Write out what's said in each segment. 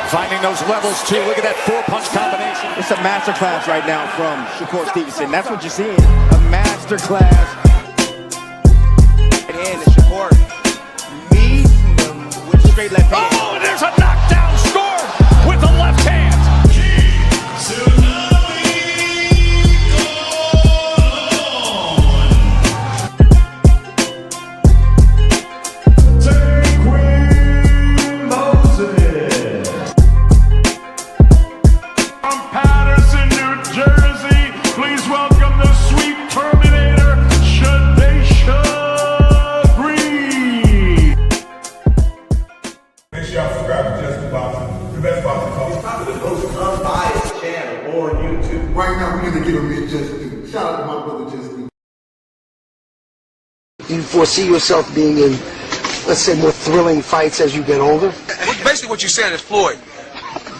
Finding those levels, too. Look at that four-punch combination. It's a masterclass right now from Shakur Stevenson. That's what you're seeing. A masterclass. And Shakur meeting them with straight left hand. Oh, and there's a knockdown score with the left hand. You foresee yourself being in, let's say, more thrilling fights as you get older? Basically what you're saying is Floyd.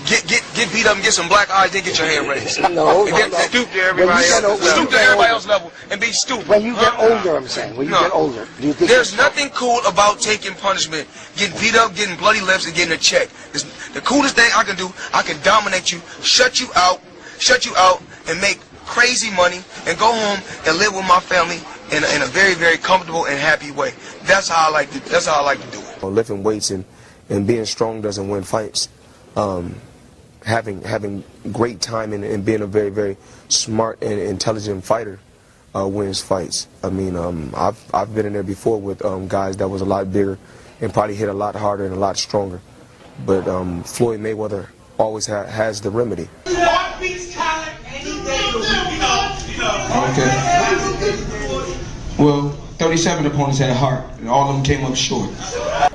Get beat up and get some black eyes, then get your hand raised. No. Stoop to everybody else's level and be stupid. When you get older, I'm saying. When you get older. Do you think there's nothing cool about taking punishment, getting beat up, getting bloody lips, and getting a check. The coolest thing I can do, I can dominate you, shut you out, and make crazy money, and go home and live with my family in a very, very comfortable and happy way. That's how I like to do it. Lifting weights and being strong doesn't win fights. Having great timing and being a very, very smart and intelligent fighter wins fights. I mean, I've been in there before with guys that was a lot bigger and probably hit a lot harder and a lot stronger. But Floyd Mayweather always has the remedy. Okay. Well, 37 opponents had heart, and all of them came up short.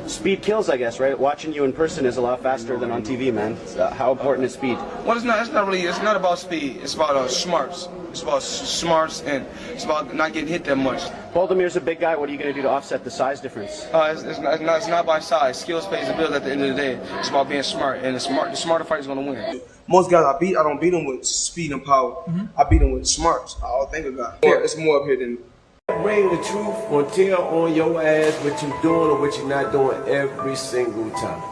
Speed kills, I guess, right? Watching you in person is a lot faster than on TV, man. How important is speed? Well, it's not about speed. It's about smarts. It's about smarts, and it's about not getting hit that much. Boldimir's a big guy. What are you going to do to offset the size difference? It's not by size. Skills pays the bills at the end of the day. It's about being smart, and the smarter fighter is going to win. Most guys I don't beat them with speed and power. I beat them with smarts. I'll think about it. It's more up here than. Bring the truth or tell on your ass what you're doing or what you're not doing every single time.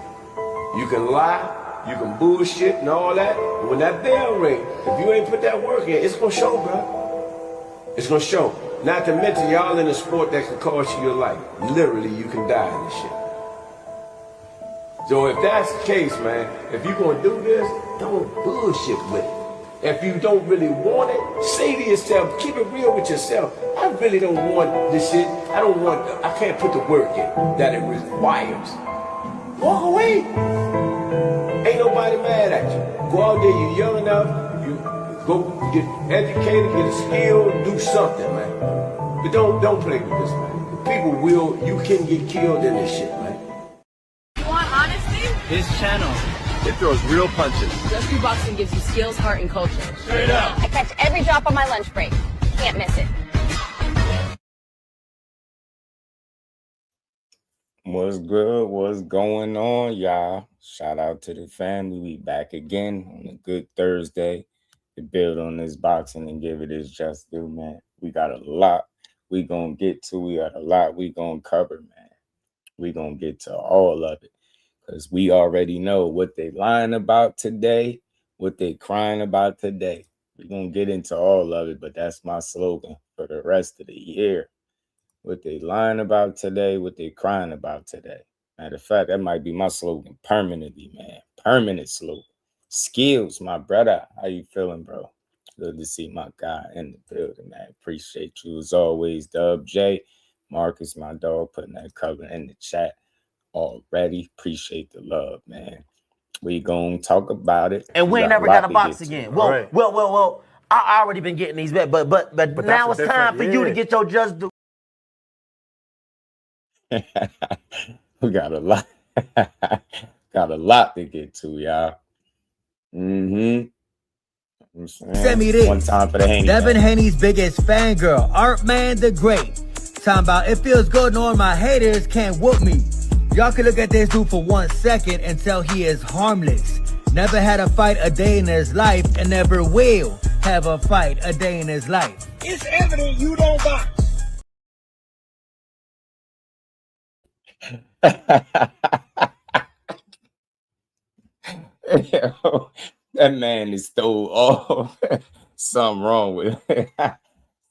You can lie, you can bullshit and all that, but when that bell ring, if you ain't put that work in, it's gonna show, bro. It's gonna show. Not to mention y'all in a sport that can cost you your life. Literally, you can die in this shit. So if that's the case, man, if you're gonna do this, don't bullshit with it. If you don't really want it, say to yourself, keep it real with yourself. I really don't want this shit. I can't put the work in that it requires. Walk away. Ain't nobody mad at you. Go out there, you're young enough, you go get educated, get a skill, do something, man. But don't play with this, man. People you can get killed in this shit, man. You want honesty? His channel. It throws real punches. Rescue Boxing gives you skills, heart, and culture. Straight up. I catch every drop on my lunch break. Can't miss it. What's good? What's going on, y'all? Shout out to the family. We back again on a good Thursday to build on this boxing and give it its just due, man. We got a lot we gonna get to. We got a lot we gonna cover, man. We gonna get to all of it. Because we already know what they lying about today, what they crying about today. We're going to get into all of it, but that's my slogan for the rest of the year. What they lying about today, what they crying about today. Matter of fact, that might be my slogan permanently, man. Permanent slogan. Skills, my brother. How you feeling, bro? Good to see my guy in the building, man. Appreciate you as always, Dub J. Marcus, my dog, putting that color in the chat. Already appreciate the love, man. We gonna talk about it. And we ain't never got a box again. Well, right. well. I already been getting these, but now it's time for you to get your just due. We got a lot, to get to, y'all. Send me this. One time for the Haney. Devin Haney's biggest fangirl, Art Man the Great. Talking about it feels good knowing my haters can't whoop me. Y'all can look at this dude for 1 second and tell he is harmless. Never had a fight a day in his life and never will have a fight a day in his life. It's evident you don't box. Yo, that man is stole all. Something wrong with it.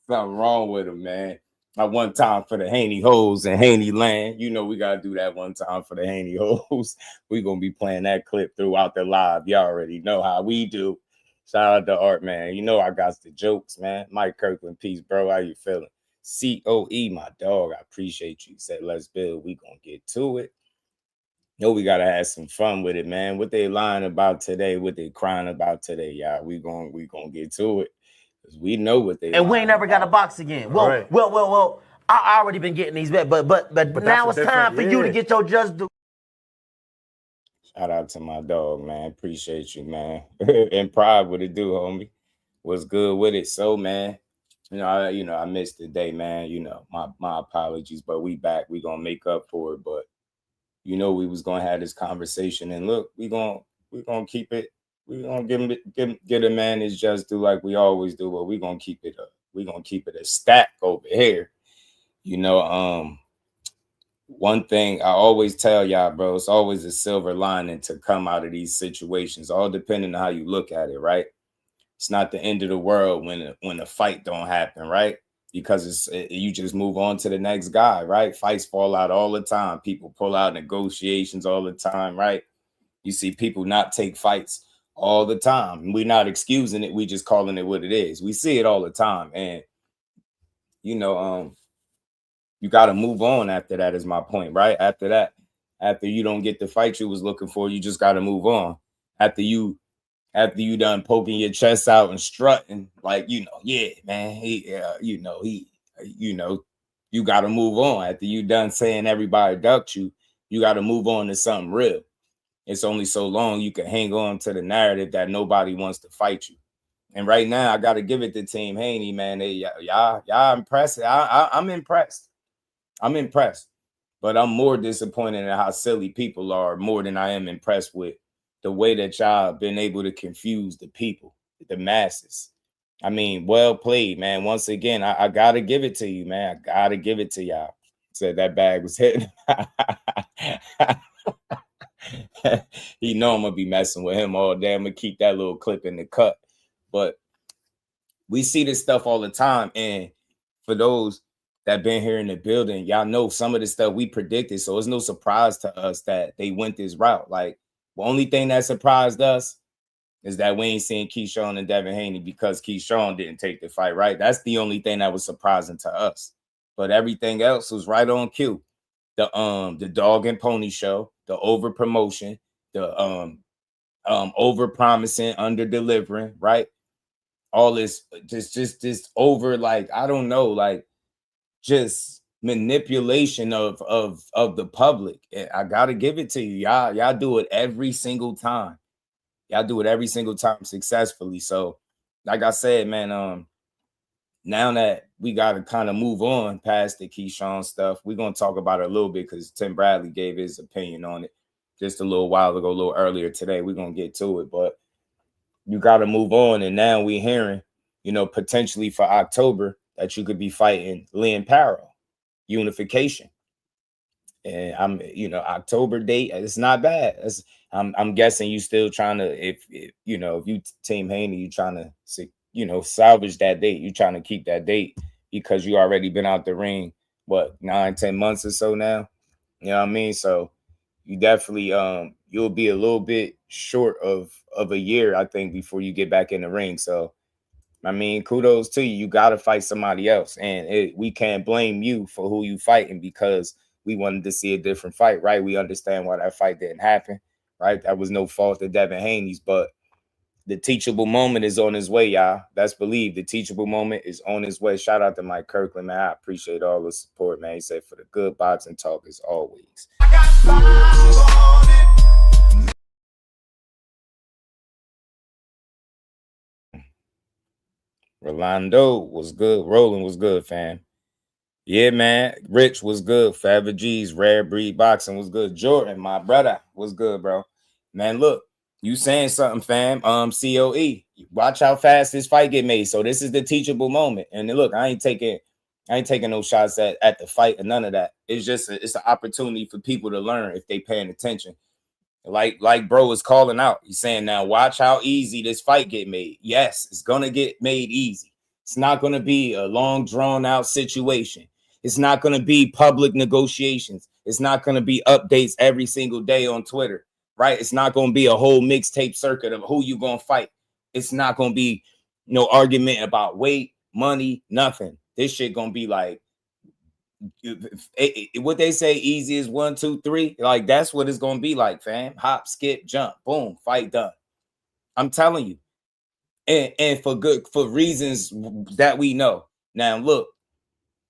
Something wrong with him, man. One time for the Haney hoes and Haney land. You know we gotta do that one time for the Haney hoes. We gonna be playing that clip throughout the live. Y'all already know how we do. Shout out to Art, man. You know I got the jokes, man. Mike Kirkland, peace, bro. How you feeling? COE, my dog. I appreciate you. Said let's build. We gonna get to it. No, we gotta have some fun with it, man. What they lying about today, what they crying about today, y'all. We gonna get to it. Because we know what they and we ain't never got a box again. Well, I already been getting these bet, but now it's time for you to get your just due. Shout out to my dog, man. Appreciate you, man. And pride what it do, homie. What's good with it? So, man, I missed the day, man. You know, my apologies, but we back. We gonna make up for it. But we was gonna have this conversation, and look, we gonna keep it. We gonna get a man his just due like we always do, but we gonna keep it up. We gonna keep it a stack over here. One thing I always tell y'all, bro, it's always a silver lining to come out of these situations, all depending on how you look at it, right? It's not the end of the world when the fight don't happen, right? Because you just move on to the next guy, right? Fights fall out all the time. People pull out negotiations all the time, right? You see people not take fights all the time. We're not excusing it. We just calling it what it is. We see it all the time. And, you got to move on after that is my point, right? After that, after you don't get the fight you was looking for, you just got to move on. After you done poking your chest out and strutting, like, yeah, man, you got to move on. After you done saying everybody ducked you, you got to move on to something real. It's only so long you can hang on to the narrative that nobody wants to fight you. And right now, I got to give it to Team Haney, man. Y'all impressed. I'm impressed. I'm impressed. But I'm more disappointed in how silly people are more than I am impressed with the way that y'all been able to confuse the people, the masses. I mean, well played, man. Once again, I got to give it to you, man. I got to give it to y'all. Said that bag was hitting. He know I'm going to be messing with him all day. I'm going to keep that little clip in the cut. But we see this stuff all the time. And for those that been here in the building, y'all know some of the stuff we predicted. So it's no surprise to us that they went this route. Like, the only thing that surprised us is that we ain't seeing Keyshawn and Devin Haney because Keyshawn didn't take the fight, right? That's the only thing that was surprising to us. But everything else was right on cue. The dog and pony show, the over promotion, the over promising, under delivering, right? All this just over, like, I don't know, like, just manipulation of the public. I gotta give it to you. Y'all do it every single time. Y'all do it every single time successfully. So, like I said, man, now that we gotta kind of move on past the Keyshawn stuff, we're gonna talk about it a little bit because Tim Bradley gave his opinion on it just a little while ago, a little earlier today. We're gonna get to it, but you gotta move on. And now we're hearing, potentially for October that you could be fighting Paro Unification. And October date, it's not bad. I'm guessing you still trying to, if you Team Haney, you trying to salvage that date. You trying to keep that date because you already been out the ring, 9-10 months or so now. You know what I mean? So you definitely you'll be a little bit short of a year, I think, before you get back in the ring. So I mean, kudos to you. You got to fight somebody else. And we can't blame you for who you fighting because we wanted to see a different fight, right? We understand why that fight didn't happen, right? That was no fault of Devin Haney's, but the teachable moment is on his way, y'all. Best believe the teachable moment is on his way. Shout out to Mike Kirkland, man. I appreciate all the support, man. He said for the good boxing talk as always. I got 5 on it. Rolando was good. Roland was good, fam. Yeah, man. Rich was good. Faber G's Rare Breed Boxing was good. Jordan, my brother, was good, bro. Man, look, you saying something, fam. COE. Watch how fast this fight get made. So this is the teachable moment. And look, I ain't taking no shots at the fight or none of that. It's just it's an opportunity for people to learn if they paying attention. Like bro is calling out. He's saying, now watch how easy this fight get made. Yes, it's gonna get made easy. It's not gonna be a long drawn out situation. It's not gonna be public negotiations. It's not gonna be updates every single day on Twitter, right? It's not gonna be a whole mixtape circuit of who you gonna fight. It's not gonna be no argument about weight, money, nothing. This shit gonna be like what they say, easy is 1, 2, 3. Like that's what it's gonna be like, fam. Hop, skip, jump, boom, fight done. I'm telling you, and for reasons that we know. Now look,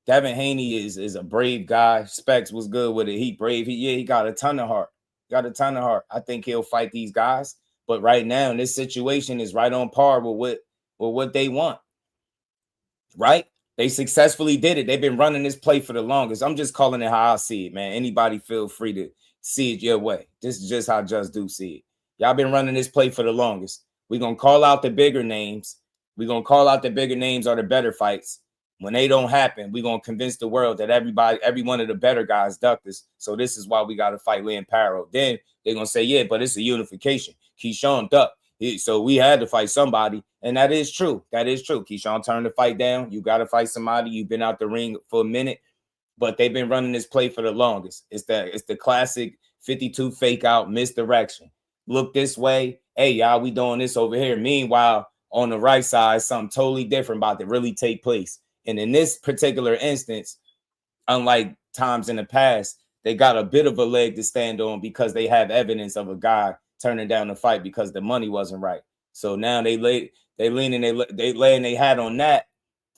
Devin Haney is a brave guy. Specs was good with it. He brave. He got a ton of heart. I think he'll fight these guys. But right now, this situation is right on par with what they want. Right? They successfully did it. They've been running this play for the longest. I'm just calling it how I see it, man. Anybody feel free to see it your way. This is just how Just Do see it. Y'all been running this play for the longest. We're going to call out the bigger names. We're going to call out the bigger names or the better fights. When they don't happen, we're going to convince the world that every one of the better guys ducked us. So this is why we got to fight Lynn Paro. Then they're going to say, yeah, but it's a unification. Keyshawn ducked. So we had to fight somebody. And that is true. Keyshawn turned the fight down. You got to fight somebody. You've been out the ring for a minute. But they've been running this play for the longest. It's the classic 52 fake out misdirection. Look this way. Hey, y'all, we doing this over here. Meanwhile, on the right side, something totally different about to really take place. And in this particular instance, unlike times in the past, they got a bit of a leg to stand on because they have evidence of a guy turning down the fight because the money wasn't right. So now they laying their hat on that,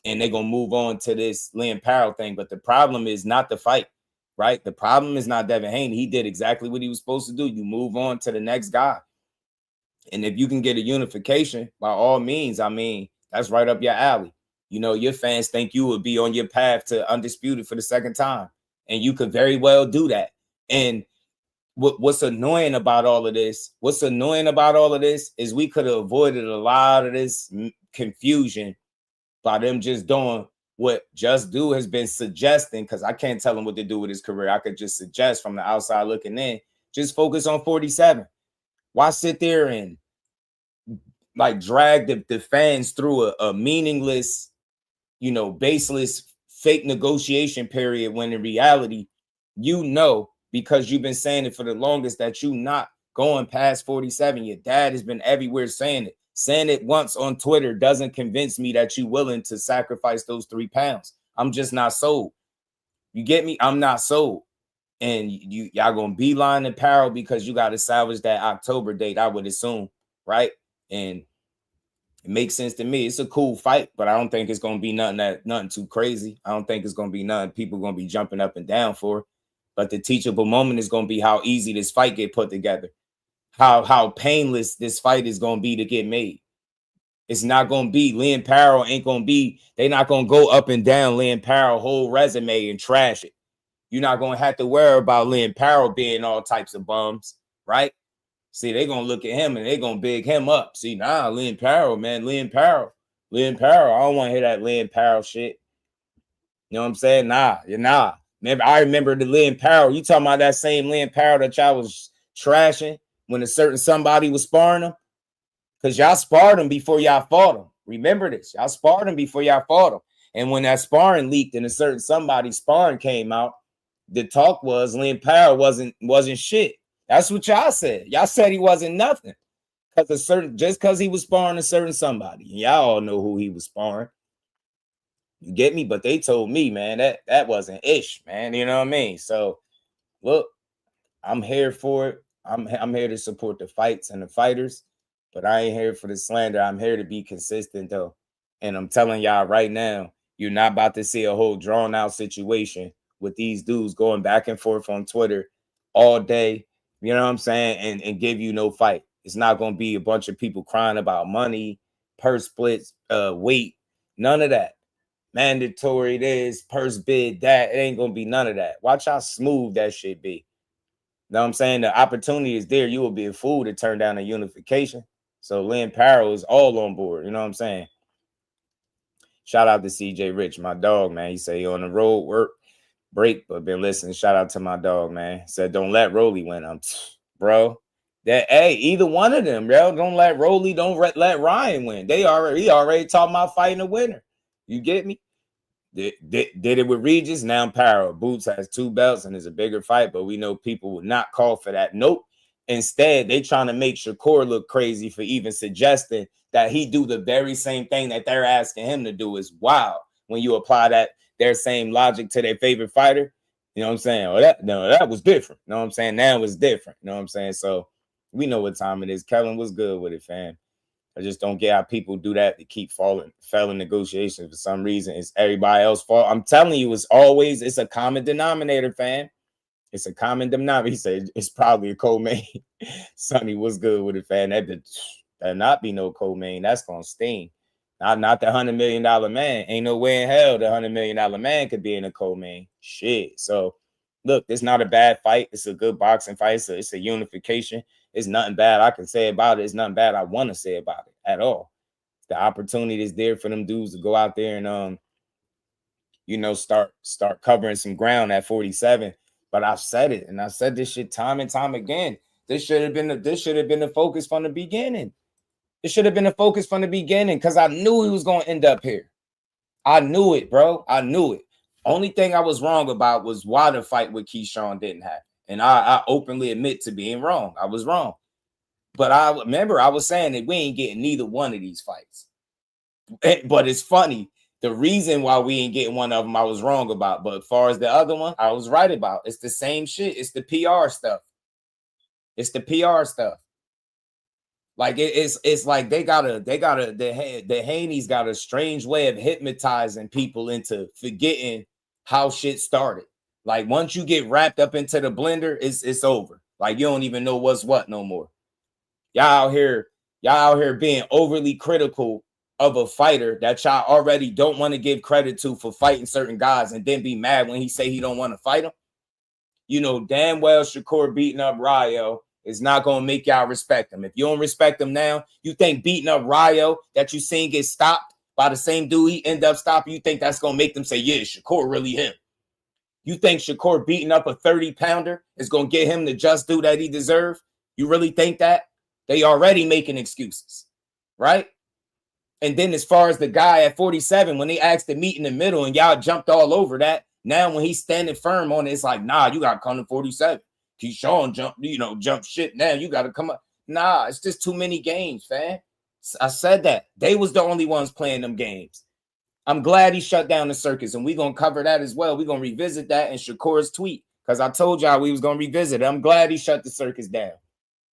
and they're gonna move on to this Lynn Paro thing. But the problem is not the fight, right? The problem is not Devin Haney. He did exactly what he was supposed to do. You move on to the next guy. And if you can get a unification, by all means, I mean, that's right up your alley. You know, your fans think you would be on your path to undisputed for the second time. And you could very well do that. And what's annoying about all of this is we could have avoided a lot of this confusion by them just doing what Just Do has been suggesting, because I can't tell him what to do with his career. I could just suggest from the outside looking in, just focus on 47. Why sit there and like drag the fans through a meaningless, baseless fake negotiation period when in reality, because you've been saying it for the longest that you not going past 47. Your dad has been everywhere saying it. Saying it once on Twitter doesn't convince me that you're willing to sacrifice those 3 pounds. I'm just not sold. You get me? I'm not sold. And y'all gonna beeline the Paro because you got to salvage that October date, I would assume, right? And it makes sense to me. It's a cool fight, but I don't think it's gonna be nothing too crazy. I don't think it's gonna be nothing people gonna be jumping up and down for. But the teachable moment is gonna be how easy this fight get put together, how painless this fight is gonna be to get made. It's not gonna be Lynn Paro ain't gonna be. They're not gonna go up and down Lynn Paro whole resume and trash it. You're not gonna have to worry about Lynn Paro being all types of bums, right? See, they're gonna look at him and they're gonna big him up. See, Lynn Paro, man, Lynn Paro. I don't want to hear that Lynn Paro shit. You know what I'm saying? Nah. I remember the Lynn Paro. You talking about that same Lynn Paro that y'all was trashing when a certain somebody was sparring him? Because y'all sparred him before y'all fought him. Remember this. Y'all sparred him before y'all fought him. And when that sparring leaked and a certain somebody sparring came out, the talk was Lynn Paro wasn't shit. That's what y'all said. Y'all said he wasn't nothing. Just because he was sparring a certain somebody. Y'all all know who he was sparring. You get me? But they told me, man, that wasn't ish, man. You know what I mean? So look, I'm here for it. I'm here to support the fights and the fighters, but I ain't here for the slander. I'm here to be consistent though. And I'm telling y'all right now, you're not about to see a whole drawn out situation with these dudes going back and forth on Twitter all day. You know what I'm saying? And give you no fight. It's not going to be a bunch of people crying about money, purse splits, weight, none of that. Mandatory this, purse bid that. It ain't going to be none of that. Watch how smooth that shit be. You know what I'm saying? The opportunity is there. You will be a fool to turn down a unification. So Lynn Paro is all on board. You know what I'm saying? Shout out to CJ Rich, my dog, man. He say he on the road, work, break, but been listening. Shout out to my dog, man. Said, don't let Rolly win. Bro, That hey, either one of them, bro. Don't let Rolly, let Ryan win. He already talking about fighting a winner. You get me? Did it with Regis. Now Paro. Boots has 2 belts and is a bigger fight, but we know people would not call for that. Nope. Instead, they trying to make Shakur look crazy for even suggesting that he do the very same thing that they're asking him to do. Is wild when you apply their same logic to their favorite fighter. You know what I'm saying? Oh, that was different. You know what I'm saying? Now it's different. You know what I'm saying? So we know what time it is. Kellen was good with it, fam. I just don't get how people do that to keep failing negotiations for some reason. It's everybody else's fault. I'm telling you, it's a common denominator, fam. It's a common denominator. He said it's probably a co-main. Sonny was good with it, fam. That not be no co-main. That's gonna sting. Not the $100 million man. Ain't no way in hell the $100 million man could be in a co-main. Shit. So look, it's not a bad fight. It's a good boxing fight. It's a unification. It's nothing bad I can say about it. It's nothing bad I want to say about it at all. The opportunity is there for them dudes to go out there and start covering some ground at 47. But I've said it, and I said this shit time and time again. This should have been the focus from the beginning. It should have been the focus from the beginning because I knew he was going to end up here. I knew it, bro. I knew it. Only thing I was wrong about was why the fight with Keyshawn didn't happen. And I openly admit to being wrong. I was wrong. But I remember I was saying that we ain't getting neither one of these fights. But it's funny. The reason why we ain't getting one of them, I was wrong about. But as far as the other one, I was right about. It's the same shit. It's the PR stuff. It's the PR stuff. Like it's like the Haney's got a strange way of hypnotizing people into forgetting how shit started. Like once you get wrapped up into the blender, it's over. Like you don't even know what's what no more. Y'all out here being overly critical of a fighter that y'all already don't want to give credit to for fighting certain guys and then be mad when he say he don't want to fight him. You know damn well Shakur beating up Rayo is not going to make y'all respect him. If you don't respect him now, you think beating up Rayo that you seen get stopped by the same dude he end up stopping, you think that's going to make them say, yeah, Shakur really him. You think Shakur beating up a 30-pounder is going to get him the just due that he deserves? You really think that? They already making excuses, right? And then as far as the guy at 47, when they asked to meet in the middle and y'all jumped all over that, now when he's standing firm on it, it's like, nah, you got to come to 47. Keyshawn jump shit now. You got to come up. Nah, it's just too many games, fam. I said that. They was the only ones playing them games. I'm glad he shut down the circus, and we're going to cover that as well. We're going to revisit that in Shakur's tweet because I told y'all we was going to revisit it. I'm glad he shut the circus down.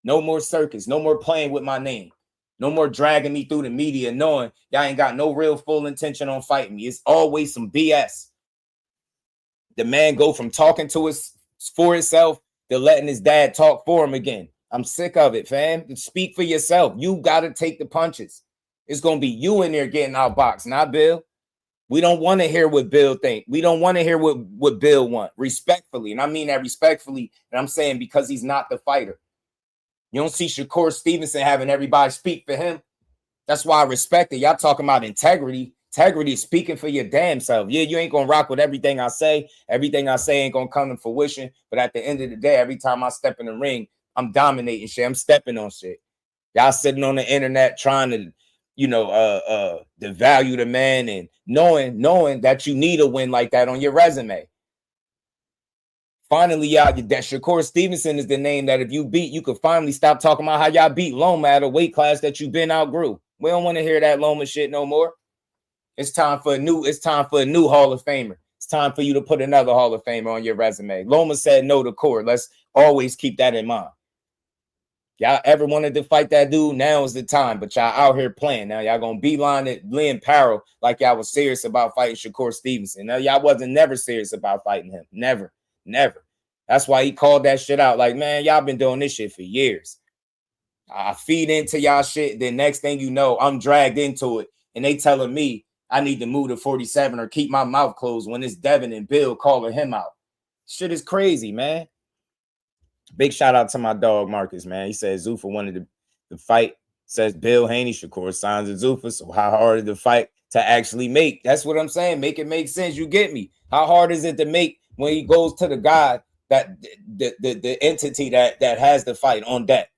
No more circus. No more playing with my name. No more dragging me through the media knowing y'all ain't got no real full intention on fighting me. It's always some BS. The man go from talking to us for himself to letting his dad talk for him again. I'm sick of it, fam. Speak for yourself. You got to take the punches. It's going to be you in there getting outboxed, not Bill. We don't want to hear what Bill think. We don't want to hear what Bill want. Respectfully, and I mean that respectfully, and I'm saying because he's not the fighter. You don't see Shakur Stevenson having everybody speak for him. That's why I respect it. Y'all talking about integrity. Integrity is speaking for your damn self. Yeah, you ain't going to rock with everything I say. Everything I say ain't going to come to fruition. But at the end of the day, every time I step in the ring, I'm dominating shit. I'm stepping on shit. Y'all sitting on the internet trying to, devalue the man and knowing that you need a win like that on your resume. Finally, y'all, that Shakur Stevenson is the name that if you beat, you could finally stop talking about how y'all beat Loma at a weight class that you've been outgrew. We don't want to hear that Loma shit no more. It's time for a new Hall of Famer. It's time for you to put another Hall of Famer on your resume. Loma said no to court. Let's always keep that in mind. Y'all ever wanted to fight that dude? Now is the time. But y'all out here playing. Now y'all gonna beeline it, Lynn Paro, like y'all was serious about fighting Shakur Stevenson. Now y'all wasn't never serious about fighting him. Never. That's why he called that shit out. Like, man, y'all been doing this shit for years. I feed into y'all shit. Then next thing you know, I'm dragged into it. And they telling me I need to move to 47 or keep my mouth closed when it's Devin and Bill calling him out. Shit is crazy, man. Big shout out to my dog, Marcus, man. He said Zuffa wanted the fight. Says Bill Haney, Shakur signs of Zuffa. So how hard is the fight to actually make? That's what I'm saying. Make it make sense. You get me? How hard is it to make when he goes to the guy that the entity that has the fight on deck?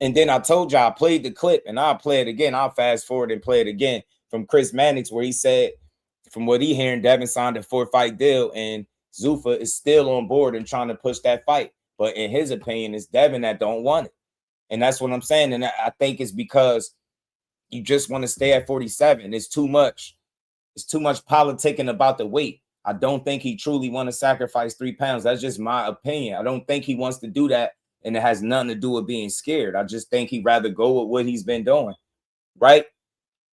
And then I told you I played the clip, and I'll play it again. I'll fast forward and play it again from Chris Mannix, where he said, from what he hearing, Devin signed a 4-fight deal, and Zuffa is still on board and trying to push that fight. But in his opinion, it's Devin that don't want it. And that's what I'm saying. And I think it's because you just want to stay at 47. It's too much. It's too much politicking about the weight. I don't think he truly want to sacrifice 3 pounds. That's just my opinion. I don't think he wants to do that, and it has nothing to do with being scared. I just think he'd rather go with what he's been doing, right?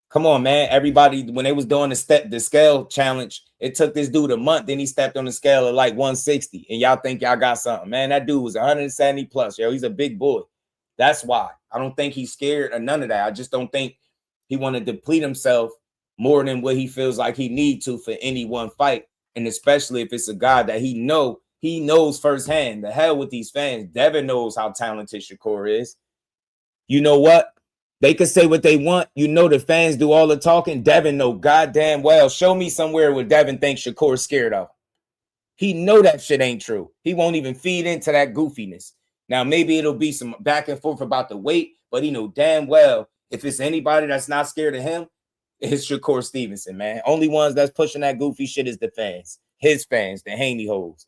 Come on, man. Everybody, when they was doing the scale challenge, it took this dude a month. Then he stepped on the scale at like 160, and y'all think y'all got something. Man, that dude was 170 plus. Yo, he's a big boy. That's why. I don't think he's scared or none of that. I just don't think he want to deplete himself more than what he feels like he need to for any one fight. And especially if it's a guy that he knows firsthand. The hell with these fans. Devin knows how talented Shakur is. You know what? They can say what they want. You know the fans do all the talking. Devin know goddamn well. Show me somewhere where Devin thinks Shakur's scared of. He know that shit ain't true. He won't even feed into that goofiness. Now, maybe it'll be some back and forth about the weight, but he know damn well if it's anybody that's not scared of him, it's Shakur Stevenson, man. Only ones that's pushing that goofy shit is the fans. His fans, the Haney hoes.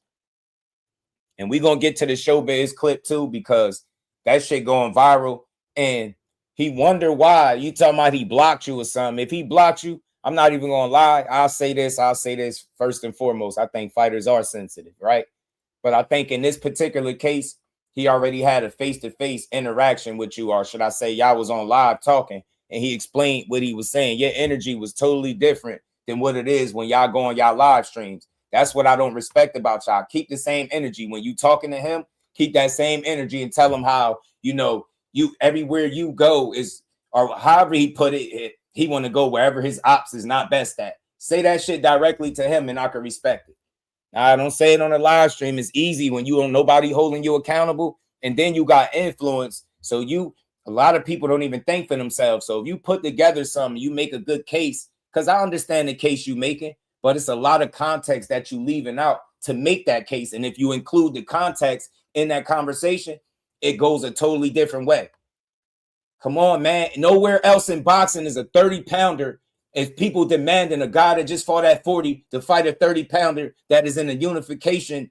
And we going to get to the Showbiz clip too, because that shit going viral. And he wonder why. You talking about he blocked you or something. If he blocked you, I'm not even going to lie. I'll say this first and foremost. I think fighters are sensitive, right? But I think in this particular case, he already had a face-to-face interaction with you, or should I say y'all was on live talking, and he explained what he was saying. Your energy was totally different than what it is when y'all go on y'all live streams. That's what I don't respect about y'all. Keep the same energy. When you talking to him, keep that same energy and tell him how, you everywhere you go is, or however he put it, he want to go wherever his ops is not best at. Say that shit directly to him and I can respect it. I don't say it on a live stream. It's easy when you don't nobody holding you accountable, and then you got influence. So a lot of people don't even think for themselves. So if you put together something, you make a good case, because I understand the case you making, but it's a lot of context that you leaving out to make that case. And if you include the context in that conversation, it goes a totally different way. Come on, man. Nowhere else in boxing is a 30-pounder. If people demanding a guy that just fought at 40 to fight a 30-pounder that is in a unification,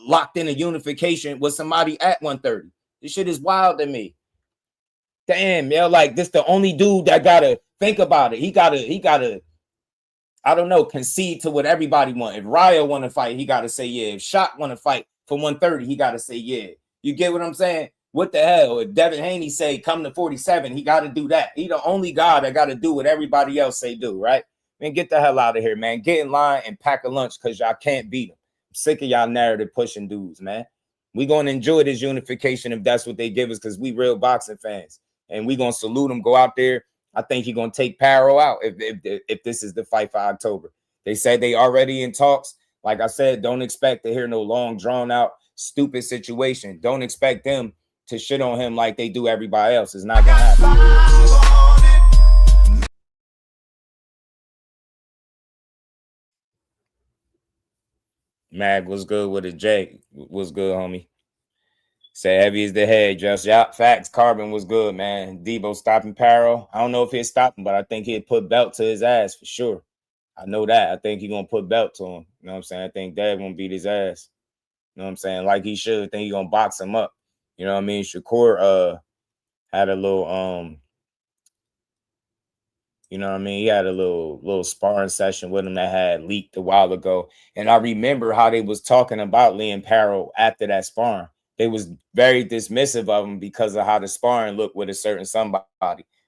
locked in a unification with somebody at 130. This shit is wild to me. Damn, yo, like this the only dude that gotta think about it. He gotta, I don't know, concede to what everybody want. If Raya want to fight, he gotta say yeah. If Shot want to fight for 130, he gotta say yeah. You get what I'm saying? What the hell? If Devin Haney say come to 47, he got to do that. He the only guy that got to do what everybody else say do, right? Man, get the hell out of here, man. Get in line and pack a lunch because y'all can't beat them. I'm sick of y'all narrative pushing dudes, man. We going to enjoy this unification if that's what they give us, because we real boxing fans. And we going to salute them, go out there. I think he going to take Paro out if this is the fight for October. They said they already in talks. Like I said, don't expect to hear no long, drawn-out, stupid situation. Don't expect them to shit on him like they do everybody else. It's not gonna happen. Mag, what's good with it? Jake, what's good, homie? Say heavy as the head, just facts. Carbon was good, man. Debo stopping Paro. I don't know if he'll stop him, but I think he'll put belt to his ass for sure. I know that. I think he's gonna put belt to him. You know what I'm saying? I think Dad gonna beat his ass. You know what I'm saying? Like he should. I think he's gonna box him up. You know what I mean? Shakur had a little you know what I mean? He had a little sparring session with him that had leaked a while ago. And I remember how they was talking about Lee and Paro after that sparring. They was very dismissive of him because of how the sparring looked with a certain somebody.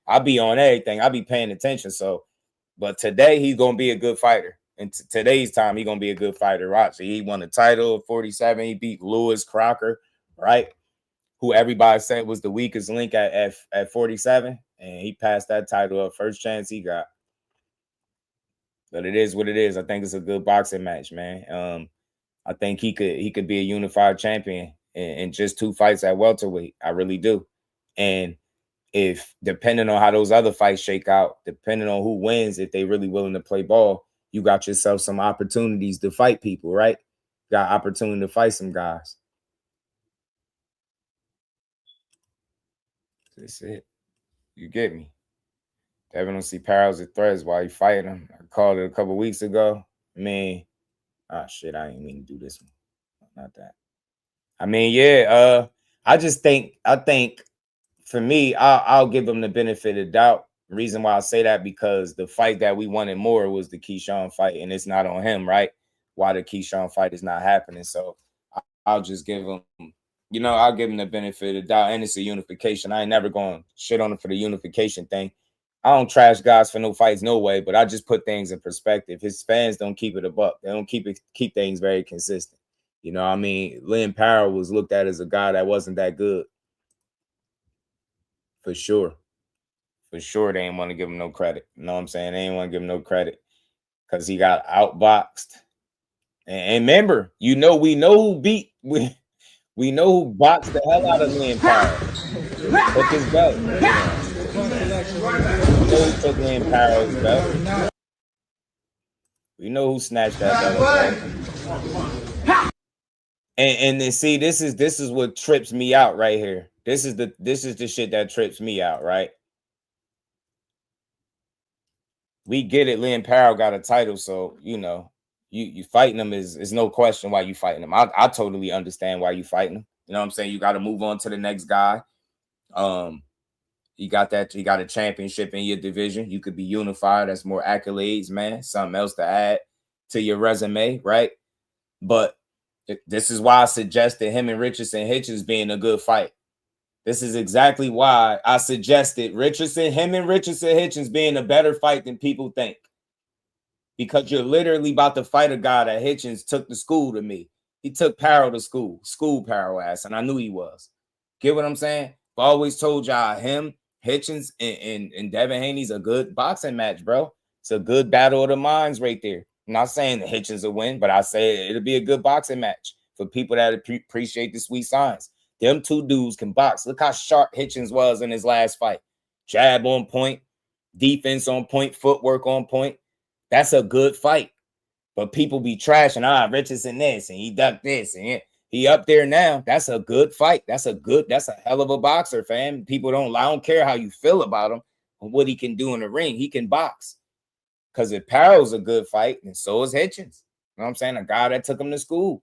I be on everything. I be paying attention. So, but today he's gonna be a good fighter. In today's time, he's gonna be a good fighter. Right? So he won the title at 47. He beat Lewis Crocker, right? Who everybody said was the weakest link at 47, and he passed that title up first chance he got. But it is what it is. I think it's a good boxing match, man. I think he could be a unified champion in just 2 fights at welterweight. I really do. And if depending on how those other fights shake out, depending on who wins, if they really willing to play ball, you got yourself some opportunities to fight people, right? Got opportunity to fight some guys. That's it. You get me? Devin don't see Paro as a threat while he fighting him. I called it a couple weeks ago. I mean, shit, I ain't mean to do this one. Not that. I mean, yeah, I think for me, I'll give him the benefit of doubt. The reason why I say that, because the fight that we wanted more was the Keyshawn fight, and it's not on him, right? Why the Keyshawn fight is not happening. So I'll just give him, I'll give him the benefit of the doubt. And it's a unification. I ain't never going to shit on him for the unification thing. I don't trash guys for no fights, no way, but I just put things in perspective. His fans don't keep it a buck. They don't keep things very consistent. You know what I mean? Lynn Paro was looked at as a guy that wasn't that good. For sure. For sure, they ain't want to give him no credit. You know what I'm saying? They ain't want to give him no credit because he got outboxed. And remember, we know who beat. We know who boxed the hell out of Lynn Paro. Took his belt. We know who took Lynn Paro's belt. We know who snatched that belt. And then see, this is what trips me out right here. This is the shit that trips me out, right? We get it. Lynn Paro got a title, so you fighting him is no question why you fighting him. I totally understand why you fighting him. You know what I'm saying? You got to move on to the next guy. You got a championship in your division. You could be unified. That's more accolades, man. Something else to add to your resume, right? But this is why I suggested him and Richardson Hitchens being a good fight. This is exactly why I suggested him and Richardson Hitchens being a better fight than people think. Because you're literally about to fight a guy that Hitchens took to school to me. He took Paro to school Paro ass, and I knew he was. Get what I'm saying? I always told y'all him, Hitchens, and Devin Haney's a good boxing match, bro. It's a good battle of the minds right there. I'm not saying the Hitchens will win, but I say it'll be a good boxing match for people that appreciate the sweet science. Them two dudes can box. Look how sharp Hitchens was in his last fight. Jab on point, defense on point, footwork on point. That's a good fight. But people be trashing, Richardson this, and he ducked this, and he up there now. That's a good fight. That's a hell of a boxer, fam. I don't care how you feel about him and what he can do in the ring. He can box. Because if Paro's a good fight, and so is Hitchens. You know what I'm saying? A guy that took him to school.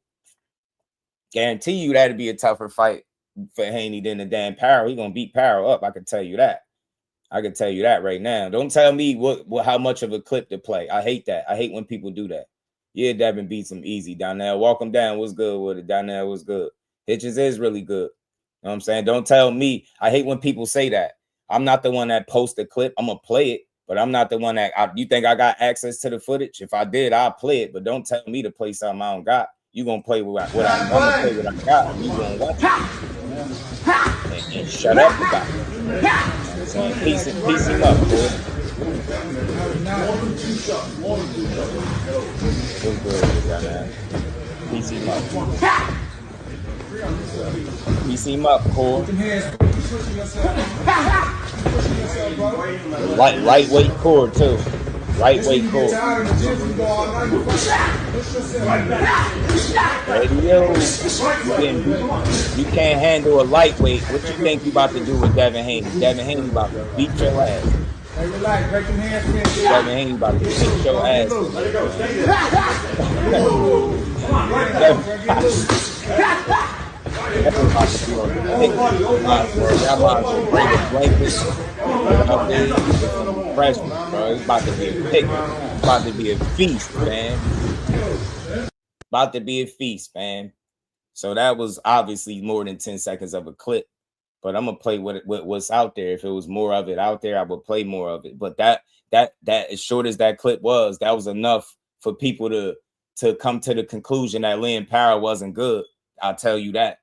Guarantee you that'd be a tougher fight for Haney than the damn Paro. He's gonna beat Paro up. I can tell you that. I can tell you that right now. Don't tell me how much of a clip to play. I hate that. I hate when people do that. Yeah, Devin beats him easy. Donnell, walk him down. What's good with it? Donnell was good. Hitchens is really good. You know what I'm saying? Don't tell me. I hate when people say that. I'm not the one that posts the clip. I'm gonna play it, but I'm not the one that you think I got access to the footage. If I did, I'll play it. But don't tell me to play something I don't got. You gonna play what I'm gonna play what I got. You gonna watch it and shut up about it. So piece him up, boy. Piece him up. Piece him up, Core. Lightweight core too. Lightweight core. Radio. You can't handle a lightweight. What you think you about to do with Devin Haney? Devin Haney about to beat your ass. Devin Haney about to beat your ass. It's about to be a pick. It's about to be a feast, man. About to be a feast, man. So that was obviously more than 10 seconds of a clip. But I'm gonna play what's out there. If it was more of it out there, I would play more of it. But that as short as that clip was, that was enough for people to come to the conclusion that Lynn Paro wasn't good. I'll tell you that.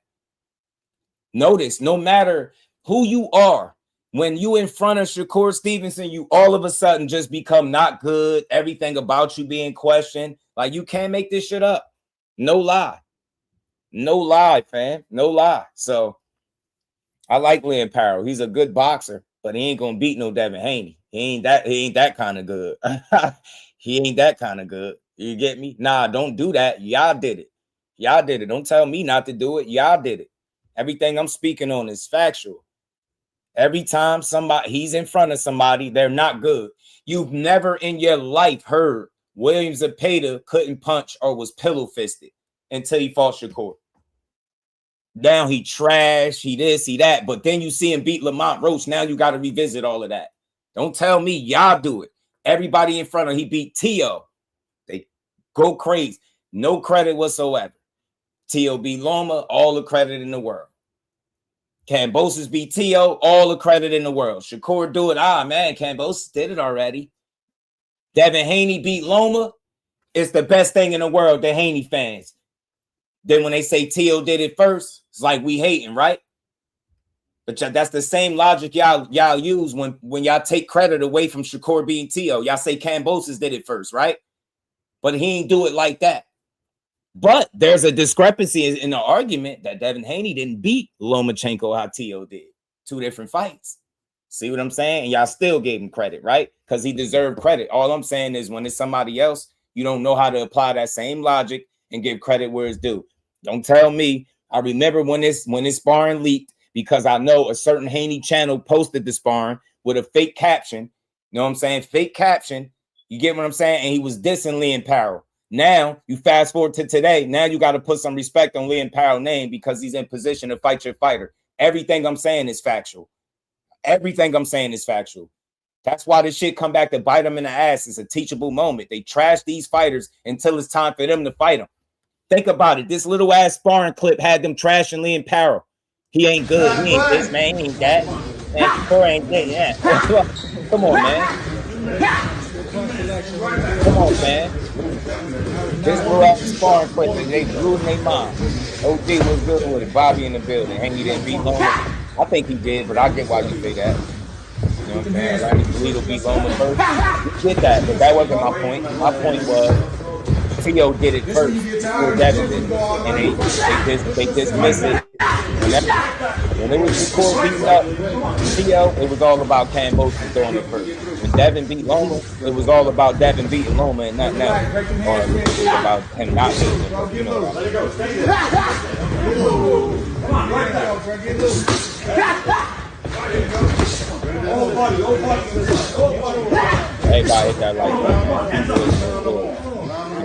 Notice, no matter who you are, when you in front of Shakur Stevenson, you all of a sudden just become not good. Everything about you being questioned. Like, you can't make this shit up. No lie. No lie, fam. No lie. So I like Lynn Paro. He's a good boxer, but he ain't gonna beat no Devin Haney. He ain't that kind of good. He ain't that kind of good. You get me? Nah, don't do that. Y'all did it. Y'all did it. Don't tell me not to do it. Y'all did it. Everything I'm speaking on is factual. Every time he's in front of somebody, they're not good. You've never in your life heard William Zepeda couldn't punch or was pillow fisted until he fought Shakur. Now he trash, he this, he that. But then you see him beat Lamont Roach. Now you got to revisit all of that. Don't tell me y'all do it. Everybody in front of he beat T.O. They go crazy. No credit whatsoever. T.O. beat Loma, all the credit in the world. Kambosos beat T.O., all the credit in the world. Shakur do it. Man, Kambosos did it already. Devin Haney beat Loma. It's the best thing in the world, the Haney fans. Then when they say T.O. did it first, it's like we hating, right? But that's the same logic y'all use when y'all take credit away from Shakur beating T.O. Y'all say Kambosos did it first, right? But he ain't do it like that. But there's a discrepancy in the argument that Devin Haney didn't beat Lomachenko how T.O. did. 2 different fights. See what I'm saying? And y'all still gave him credit, right? Because he deserved credit. All I'm saying is when it's somebody else, you don't know how to apply that same logic and give credit where it's due. Don't tell me. I remember when this sparring leaked because I know a certain Haney channel posted the sparring with a fake caption. You know what I'm saying? Fake caption. You get what I'm saying? And he was dissing Leon Powell. Now you fast forward to today. Now you got to put some respect on Leon Powell's name because he's in position to fight your fighter. Everything I'm saying is factual. Everything I'm saying is factual. That's why this shit come back to bite them in the ass. It's a teachable moment. They trash these fighters until it's time for them to fight them. Think about it. This little ass sparring clip had them trashing Leon Powell. He ain't good. He ain't this, man. He ain't that. Man, Shakur ain't that. Yeah. Come on, man. Come on, man. This little ass sparring clip, they blew in their mind. OG was good with it. Bobby in the building. Haney didn't beat Loma. I think he did, but I get why you say that. You know what I'm saying? Like, Toledo beat Loma first. You get that, but that wasn't my point. My point was T.O. did it first before Devin did, and they dismissed it. When it was Shakur beating up T.O., it was all about Kambosos doing it first. When Devin beat Loma, it was all about Devin beating Loma and nothing else. Or it was about him not beating him. You know what Everybody hit that like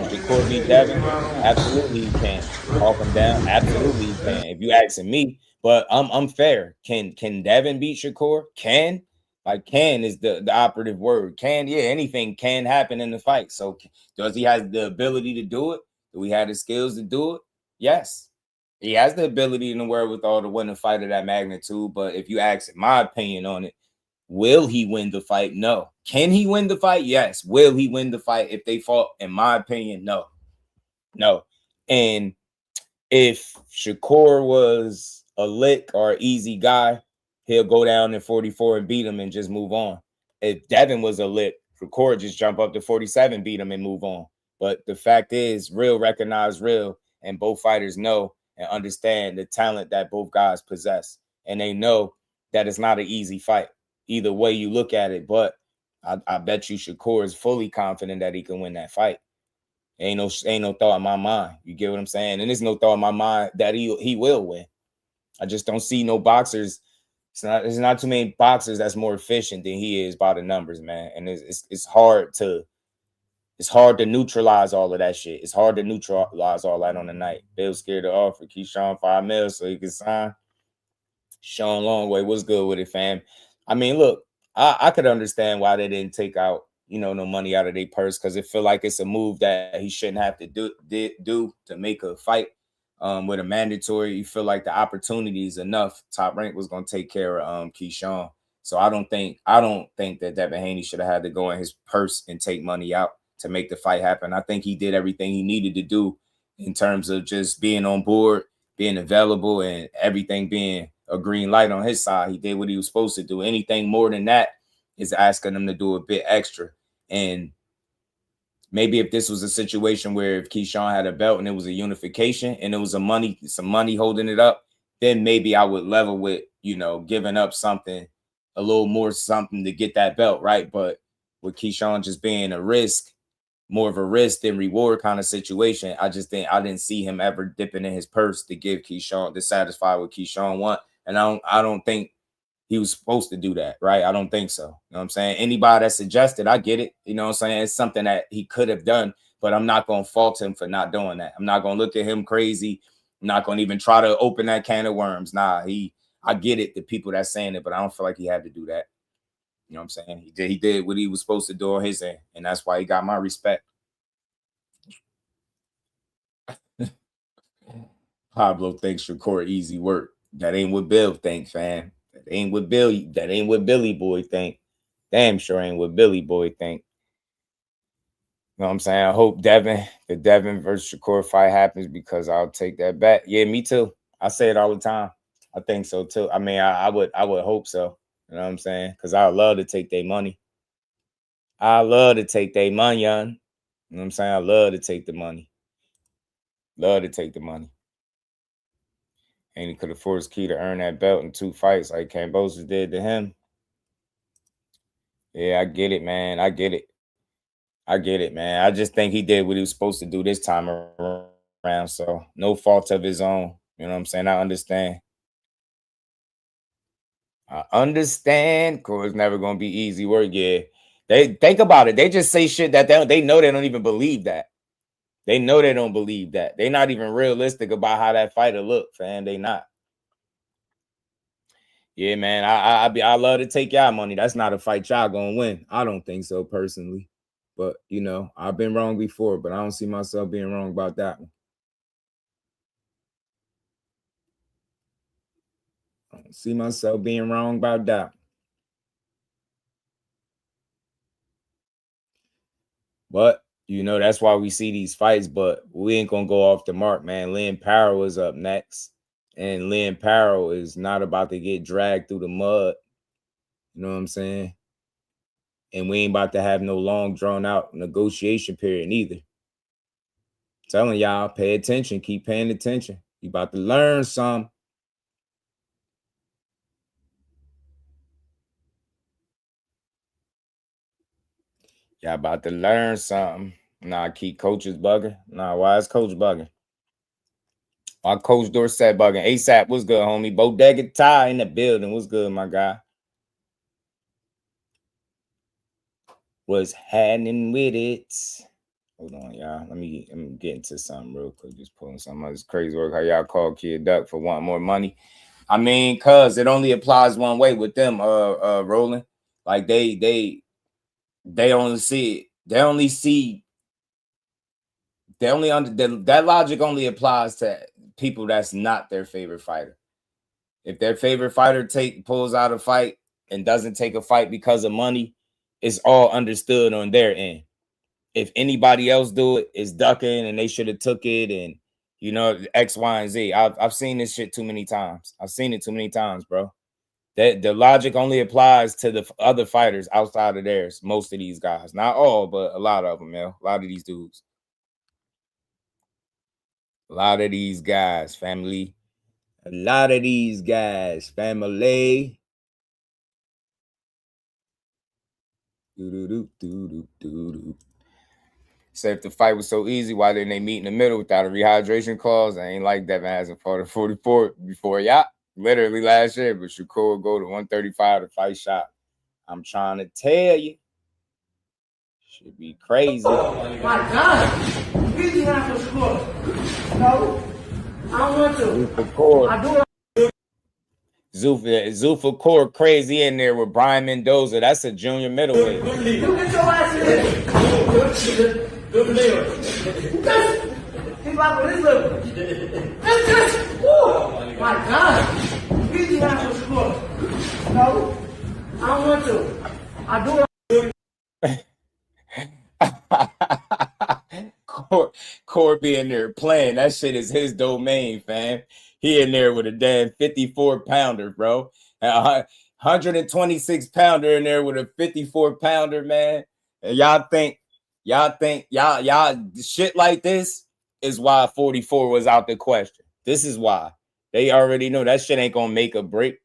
Shakur beat Devin, absolutely he can. Talk him down, absolutely he can. If you asking me, but I'm fair. Can Devin beat Shakur? Can is the operative word. Can, yeah, anything can happen in the fight. So does he have the ability to do it? Do we have the skills to do it? Yes. He has the ability in the wherewithal to win a fight of that magnitude. But if you ask my opinion on it, will he win the fight? No. Can he win the fight? Yes. Will he win the fight if they fought? In my opinion, no. No. And if Shakur was a lick or an easy guy, he'll go down in 44 and beat him and just move on. If Devin was a lick, Shakur just jump up to 47, beat him and move on. But the fact is, real recognize real, and both fighters know and understand the talent that both guys possess. And they know that it's not an easy fight, either way you look at it. But I bet you Shakur is fully confident that he can win that fight. Ain't no thought in my mind. You get what I'm saying? And there's no thought in my mind that he will win. I just don't see no boxers. There's not too many boxers that's more efficient than he is by the numbers, man. And it's hard to neutralize all of that shit. It's hard to neutralize all that on the night. Bill scared to offer Keyshawn $5 million so he could sign. Sean Longway, what's good with it, fam? I mean, look, I could understand why they didn't take out, no money out of their purse, because it feel like it's a move that he shouldn't have to do to make a fight. With a mandatory, you feel like the opportunity is enough. Top Rank was going to take care of Keyshawn. So I don't think that Devin Haney should have had to go in his purse and take money out to make the fight happen. I think he did everything he needed to do in terms of just being on board, being available, and everything being a green light on his side. He did what he was supposed to do. Anything more than that is asking him to do a bit extra. And maybe if this was a situation where if Keyshawn had a belt and it was a unification and it was some money holding it up, then maybe I would level with, giving up something, a little more something to get that belt, right? But with Keyshawn just being more of a risk than reward kind of situation, I didn't see him ever dipping in his purse to give Keyshawn, to satisfy what Keyshawn want. And I don't think he was supposed to do that, right? I don't think so. You know what I'm saying? Anybody that suggested, I get it. You know what I'm saying? It's something that he could have done, but I'm not going to fault him for not doing that. I'm not going to look at him crazy. I'm not going to even try to open that can of worms. Nah, I get it, the people that's saying it, but I don't feel like he had to do that. You know what I'm saying? He did what he was supposed to do on his end, and that's why he got my respect. Pablo thinks Shakur easy work. That ain't what Bill think, fam. That ain't what Billy Boy think. Damn sure ain't what Billy Boy think. You know what I'm saying? I hope the Devin versus Shakur fight happens because I'll take that bet. Yeah, me too. I say it all the time. I think so too. I mean, I would hope so. You know what I'm saying? Because I love to take their money. I love to take their money, young. You know what I'm saying? I love to take the money. Love to take the money. And he could have forced Key to earn that belt in 2 fights like Kambosos did to him. Yeah, I get it, man. I get it, man. I just think he did what he was supposed to do this time around. So no fault of his own. You know what I'm saying? I understand. Of course, it's never going to be easy work. Yeah. They think about it. They just say shit that they know they don't even believe that. They know they don't believe that. They're not even realistic about how that fight will look, fam. They not. Yeah, man. I love to take y'all money. That's not a fight y'all gonna win. I don't think so personally. But you know, I've been wrong before, but I don't see myself being wrong about that one. I don't see myself being wrong about that one. But you know, that's why we see these fights, but we ain't gonna go off the mark, man. Lynn Paro is up next. And Lynn Paro is not about to get dragged through the mud. You know what I'm saying? And we ain't about to have no long drawn out negotiation period either. Telling y'all, pay attention, keep paying attention. You about to learn some. Y'all about to learn something. Nah, keep coaches bugging. Nah, why is coach bugging? Why coach Dorsett bugging? ASAP, what's good, homie? Bodega Ty in the building. What's good, my guy? What's happening with it? Hold on, y'all. Let me get into something real quick. Just pulling some of this crazy work. How y'all call Kid Duck for wanting more money? I mean, cause it only applies one way with them, Roland. Like they only see it. That logic only applies to people that's not their favorite fighter. If their favorite fighter pulls out a fight and doesn't take a fight because of money, it's all understood on their end. If anybody else do it, it's ducking and they should have took it, and you know, X, Y, and Z. I've seen this shit too many times. I've seen it too many times, bro. That the logic only applies to the other fighters outside of theirs. Most of these guys, not all, but a lot of them, yo. A lot of these dudes. A lot of these guys, family. A lot of these guys, family. So if the fight was so easy, why didn't they meet in the middle without a rehydration clause? I ain't like Devin hasn't fought at 44 before. Yeah, literally last year, but Shakur go to 135 to fight shot. I'm trying to tell you. Should be crazy. Oh my God. Easy not for Shakur. No. I don't want to. I do. Zulfa crazy in there with Brian Mendoza. That's a junior middleweight. You get your ass in there. Keep up with this level. Oh my God. Easy not for Shakur. No. I don't want to. I do. Corby in there playing. That shit is his domain, fam. He in there with a damn 54-pounder, bro. 126-pounder in there with a 54-pounder, man. And y'all think shit like this is why 44 was out the question. This is why. They already know that shit ain't gonna make a break.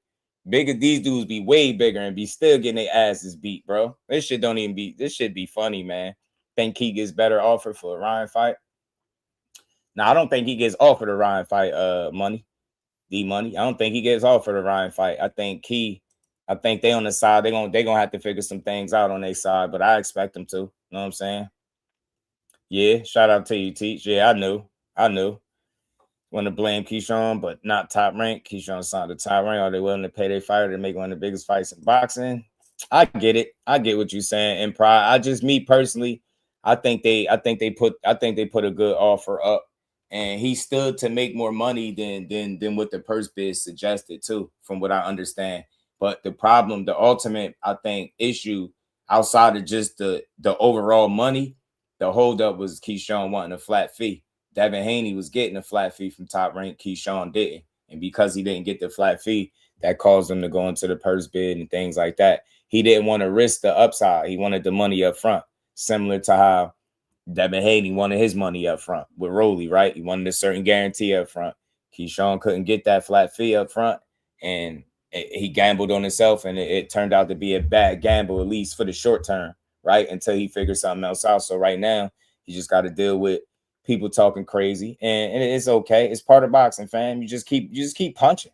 Bigger, these dudes be way bigger and be still getting their asses beat, bro. This shit be funny, man. Think he gets better offer for a Ryan fight? Now, I don't think he gets offered a Ryan fight, money. I don't think he gets offered a Ryan fight. I think Key I think they on the side. They gonna have to figure some things out on their side, but I expect them to. You know what I'm saying? Yeah, shout out to you, Teach. Yeah, I knew. Want to blame Keyshawn, but not Top Rank. Keyshawn signed the Top Rank. Are they willing to pay their fighter to make one of the biggest fights in boxing? I get it. I get what you're saying. And pride. Me personally, I think they put a good offer up, and he stood to make more money than what the purse bid suggested too, from what I understand. But the problem, the ultimate, I think, issue outside of just the overall money, the holdup was Keyshawn wanting a flat fee. Devin Haney was getting a flat fee from Top Rank. Keyshawn didn't. And because he didn't get the flat fee, that caused him to go into the purse bid and things like that. He didn't want to risk the upside. He wanted the money up front, similar to how Devin Haney wanted his money up front with Rolly, right? He wanted a certain guarantee up front. Keyshawn couldn't get that flat fee up front, and he gambled on himself, and it turned out to be a bad gamble, at least for the short term, right? Until he figured something else out. So right now, he just got to deal with people talking crazy, and it's okay. It's part of boxing, fam. You just keep punching.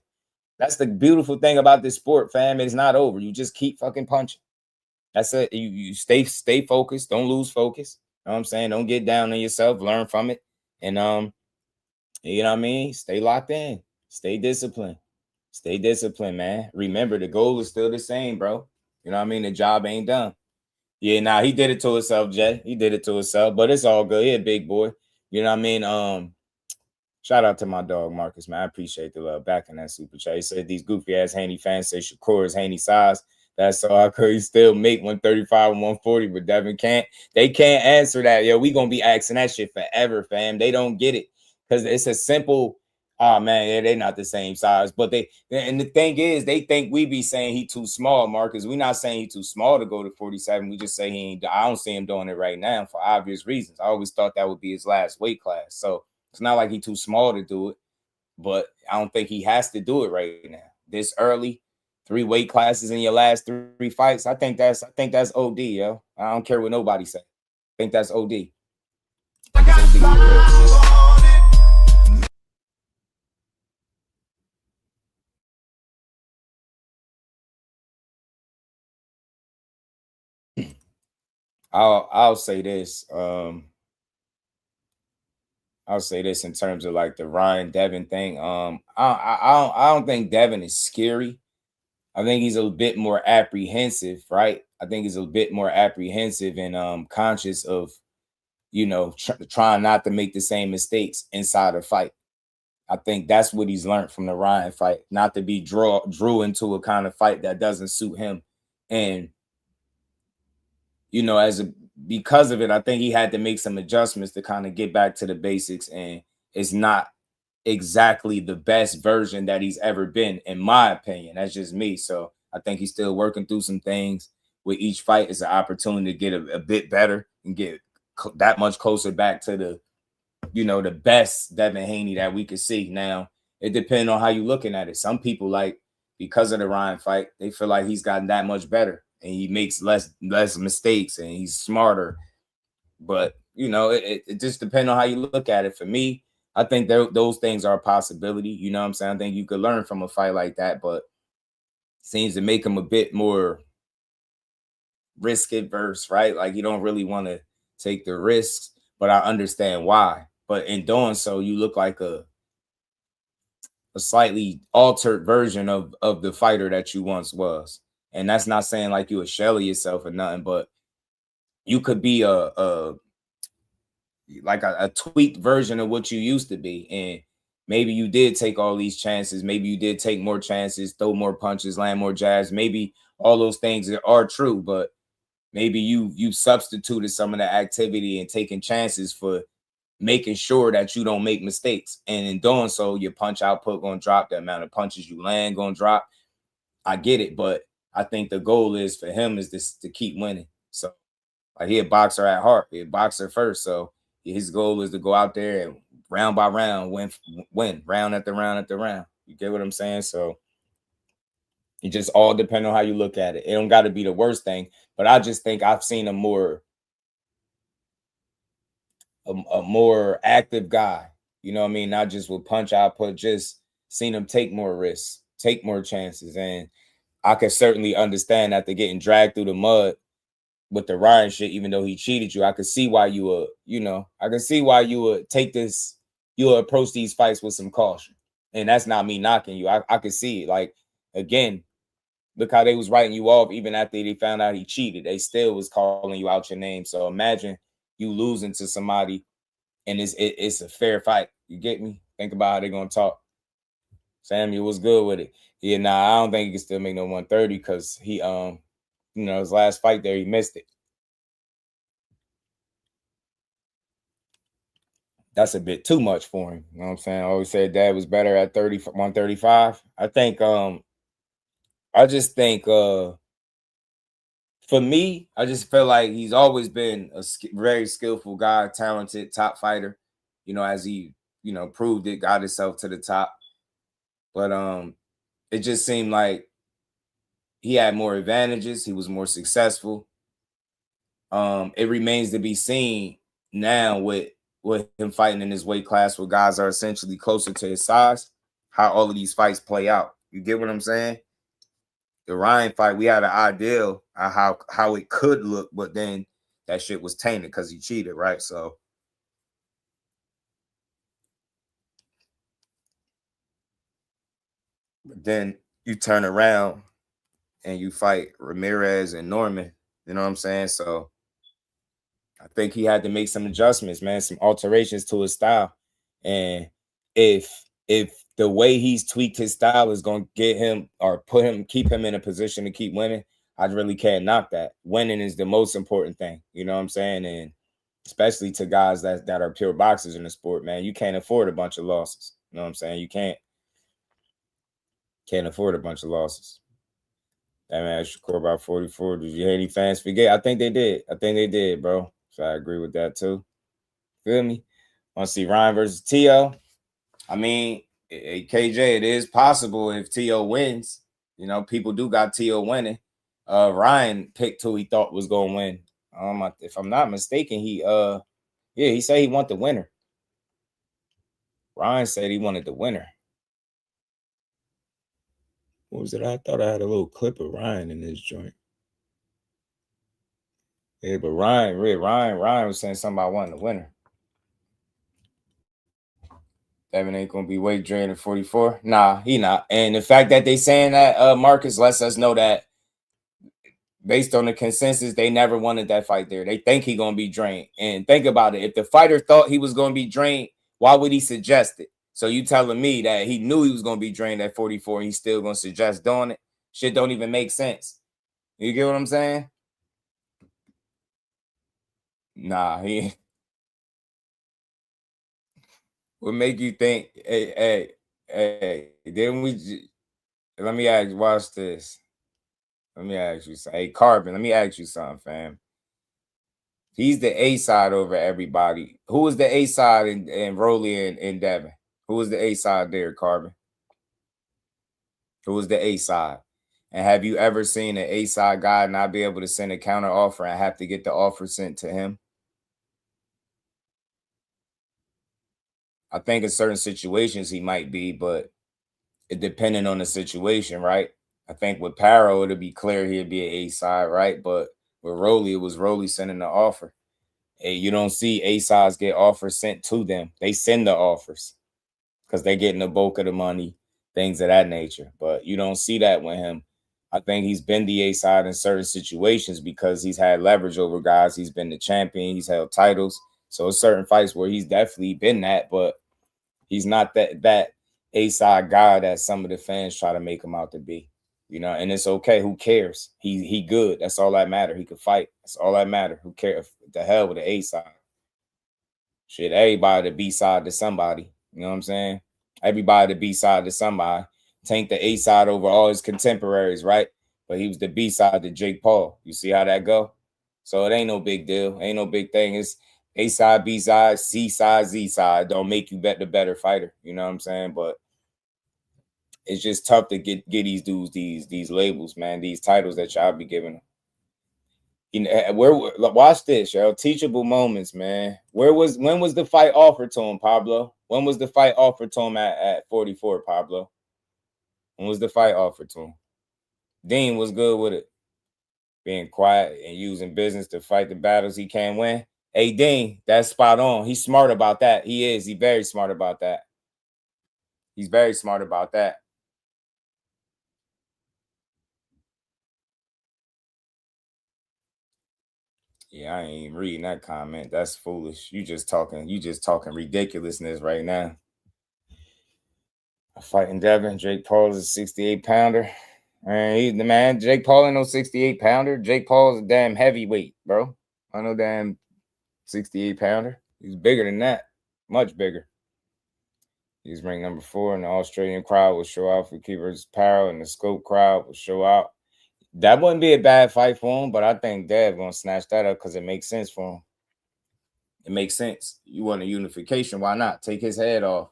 That's the beautiful thing about this sport, fam. It's not over. You just keep fucking punching. That's it. You stay focused. Don't lose focus. You know what I'm saying? Don't get down on yourself. Learn from it. And you know what I mean? Stay locked in. Stay disciplined. Stay disciplined, man. Remember, the goal is still the same, bro. You know what I mean? The job ain't done. Yeah, nah, he did it to himself, Jay. He did it to himself, but it's all good. He a big boy. You know what I mean? Shout out to my dog Marcus, man. I appreciate the love back in that super chat. He said these goofy ass Haney fans say Shakur is Haney size. That's all I could. He still make 135 and 140, but Devin can't. They can't answer that. Yo, we gonna be asking that shit forever, fam. They don't get it because it's a simple. Oh man, yeah, they're not the same size. But and the thing is, they think we be saying he too small, Marcus. We're not saying he too small to go to 47. We just say he ain't. I don't see him doing it right now for obvious reasons. I always thought that would be his last weight class. So it's not like he too small to do it, but I don't think he has to do it right now. This early, 3 weight classes in your last 3 fights. I think that's OD, yo. I don't care what nobody say. I think that's OD. I'll say this. I'll say this in terms of like the Ryan Devin thing. I don't think Devin is scary. I think he's a bit more apprehensive, right? I think he's a bit more apprehensive and conscious of, you know, trying not to make the same mistakes inside a fight. I think that's what he's learned from the Ryan fight, not to be drew into a kind of fight that doesn't suit him. And, you know, because of it, I think he had to make some adjustments to kind of get back to the basics. And it's not exactly the best version that he's ever been, in my opinion. That's just me. So I think he's still working through some things. With each fight, it's an opportunity to get a bit better and get that much closer back to the, you know, the best Devin Haney that we could see. Now, it depends on how you're looking at it. Some people, like, because of the Ryan fight, they feel like he's gotten that much better and he makes less mistakes and he's smarter. But, you know, it just depends on how you look at it. For me, I think those things are a possibility. You know what I'm saying? I think you could learn from a fight like that, but it seems to make him a bit more risk adverse, right? Like, you don't really want to take the risks, but I understand why. But in doing so, you look like a slightly altered version of the fighter that you once was. And that's not saying like you a shell of yourself or nothing, but you could be a tweaked version of what you used to be. And maybe you did take all these chances. Maybe you did take more chances, throw more punches, land more jabs. Maybe all those things are true, but maybe you substituted some of the activity and taking chances for making sure that you don't make mistakes. And in doing so, your punch output going to drop. The amount of punches you land going to drop. I get it, but I think the goal is for him is this to keep winning. So like, he a boxer at heart. He a boxer first. So his goal is to go out there and round by round win round after round after round. You get what I'm saying? So it just all depends on how you look at it. It don't got to be the worst thing, but I just think I've seen a more active guy. You know what I mean? Not just with punch output, just seen him take more risks, take more chances. And I could certainly understand after getting dragged through the mud with the Ryan shit, even though he cheated you. I could see why you would, I could see why you would take this, you would approach these fights with some caution. And that's not me knocking you. I could see it. Like, again, look how they was writing you off even after they found out he cheated. They still was calling you out your name. So imagine you losing to somebody and it's a fair fight. You get me? Think about how they're going to talk. Samuel was good with it. Yeah, I don't think he can still make no 130 because he, his last fight there, he missed it. That's a bit too much for him. You know what I'm saying? I always said Dad was better at 135. I think, I just think, for me, I just feel like he's always been a very skillful guy, talented, top fighter, as he, proved it, got himself to the top. But it just seemed like he had more advantages. He was more successful. It remains to be seen now with him fighting in his weight class where guys are essentially closer to his size, how all of these fights play out. You get what I'm saying? The Ryan fight, we had an ideal of how it could look, but then that shit was tainted because he cheated, right? So but then you turn around and you fight Ramirez and Norman, you know what I'm saying? So I think he had to make some adjustments, man, some alterations to his style. And if the way he's tweaked his style is going to get him or keep him in a position to keep winning, I really can't knock that. Winning is the most important thing, you know what I'm saying? And especially to guys that are pure boxers in the sport, man, you can't afford a bunch of losses. You know what I'm saying? You can't afford a bunch of losses. That man scored about 44. Did you Haney fans forget? I think they did, bro. So I agree with that too. Feel me? Want to see Ryan versus T.O.? I mean, KJ, it is possible if T.O. wins. People do got T.O. winning. Ryan picked who he thought was going to win. If I'm not mistaken, he said he wanted the winner. Ryan said he wanted the winner. What was it? I thought I had a little clip of Ryan in this joint. Yeah, but Ryan was saying something about wanting the winner. Devin ain't gonna be weight drained at 44. Nah, he not. And the fact that they saying that, Marcus, lets us know that based on the consensus, they never wanted that fight there. They think he gonna be drained. And think about it. If the fighter thought he was gonna be drained, why would he suggest it? So you telling me that he knew he was gonna be drained at 44 and he's still gonna suggest doing it? Shit don't even make sense. You get what I'm saying? Nah, he would make you think, hey, then let me ask, watch this. Let me ask you something. Hey, Carbon, let me ask you something, fam. He's the A side over everybody. Who was the A side in Rolly and Devin? Who was the A side there, Carbon? Who was the A side? And have you ever seen an A side guy not be able to send a counter offer and have to get the offer sent to him? I think in certain situations he might be, but it depending on the situation, right? I think with Paro, it'll be clear he'd be an A side, right? But with Rolly, it was Rolly sending the offer. Hey, you don't see A sides get offers sent to them. They send the offers because they're getting the bulk of the money, things of that nature. But you don't see that with him. I think he's been the A side in certain situations because he's had leverage over guys. He's been the champion. He's held titles. So certain fights where he's definitely been that, but he's not that A side guy that some of the fans try to make him out to be. And it's okay. Who cares? He good. That's all that matter. He could fight. That's all that matter. Who cares? The hell with the A side. Shit, everybody the B side to somebody. You know what I'm saying? Everybody the B side to somebody. Tank the A side over all his contemporaries, right? But he was the B side to Jake Paul. You see how that go? So it ain't no big deal. Ain't no big thing. It's A side, B side, C side, Z side. Don't make you bet the better fighter. You know what I'm saying? But it's just tough to get these dudes these labels, man. These titles that y'all be giving them. Watch this, yo. Teachable moments, man. When was the fight offered to him, Pablo? When was the fight offered to him at 44, Pablo? When was the fight offered to him? Dean was good with it. Being quiet and using business to fight the battles he can't win. Hey, Dean, that's spot on. He's smart about that. He is. He's very smart about that. He's very smart about that. Yeah, I ain't even reading that comment. That's foolish. You just talking ridiculousness right now. Fighting Devin, Jake Paul is a 68 pounder. Man, Jake Paul ain't no 68 pounder. Jake Paul is a damn heavyweight, bro. I know damn 68 pounder. He's bigger than that. Much bigger. He's ranked number 4, and the Australian crowd will show out for Keeper's Paro, and the Scope crowd will show out. That wouldn't be a bad fight for him, but I think Dev gonna snatch that up because it makes sense for him. It makes sense. You want a unification, why not? Take his head off.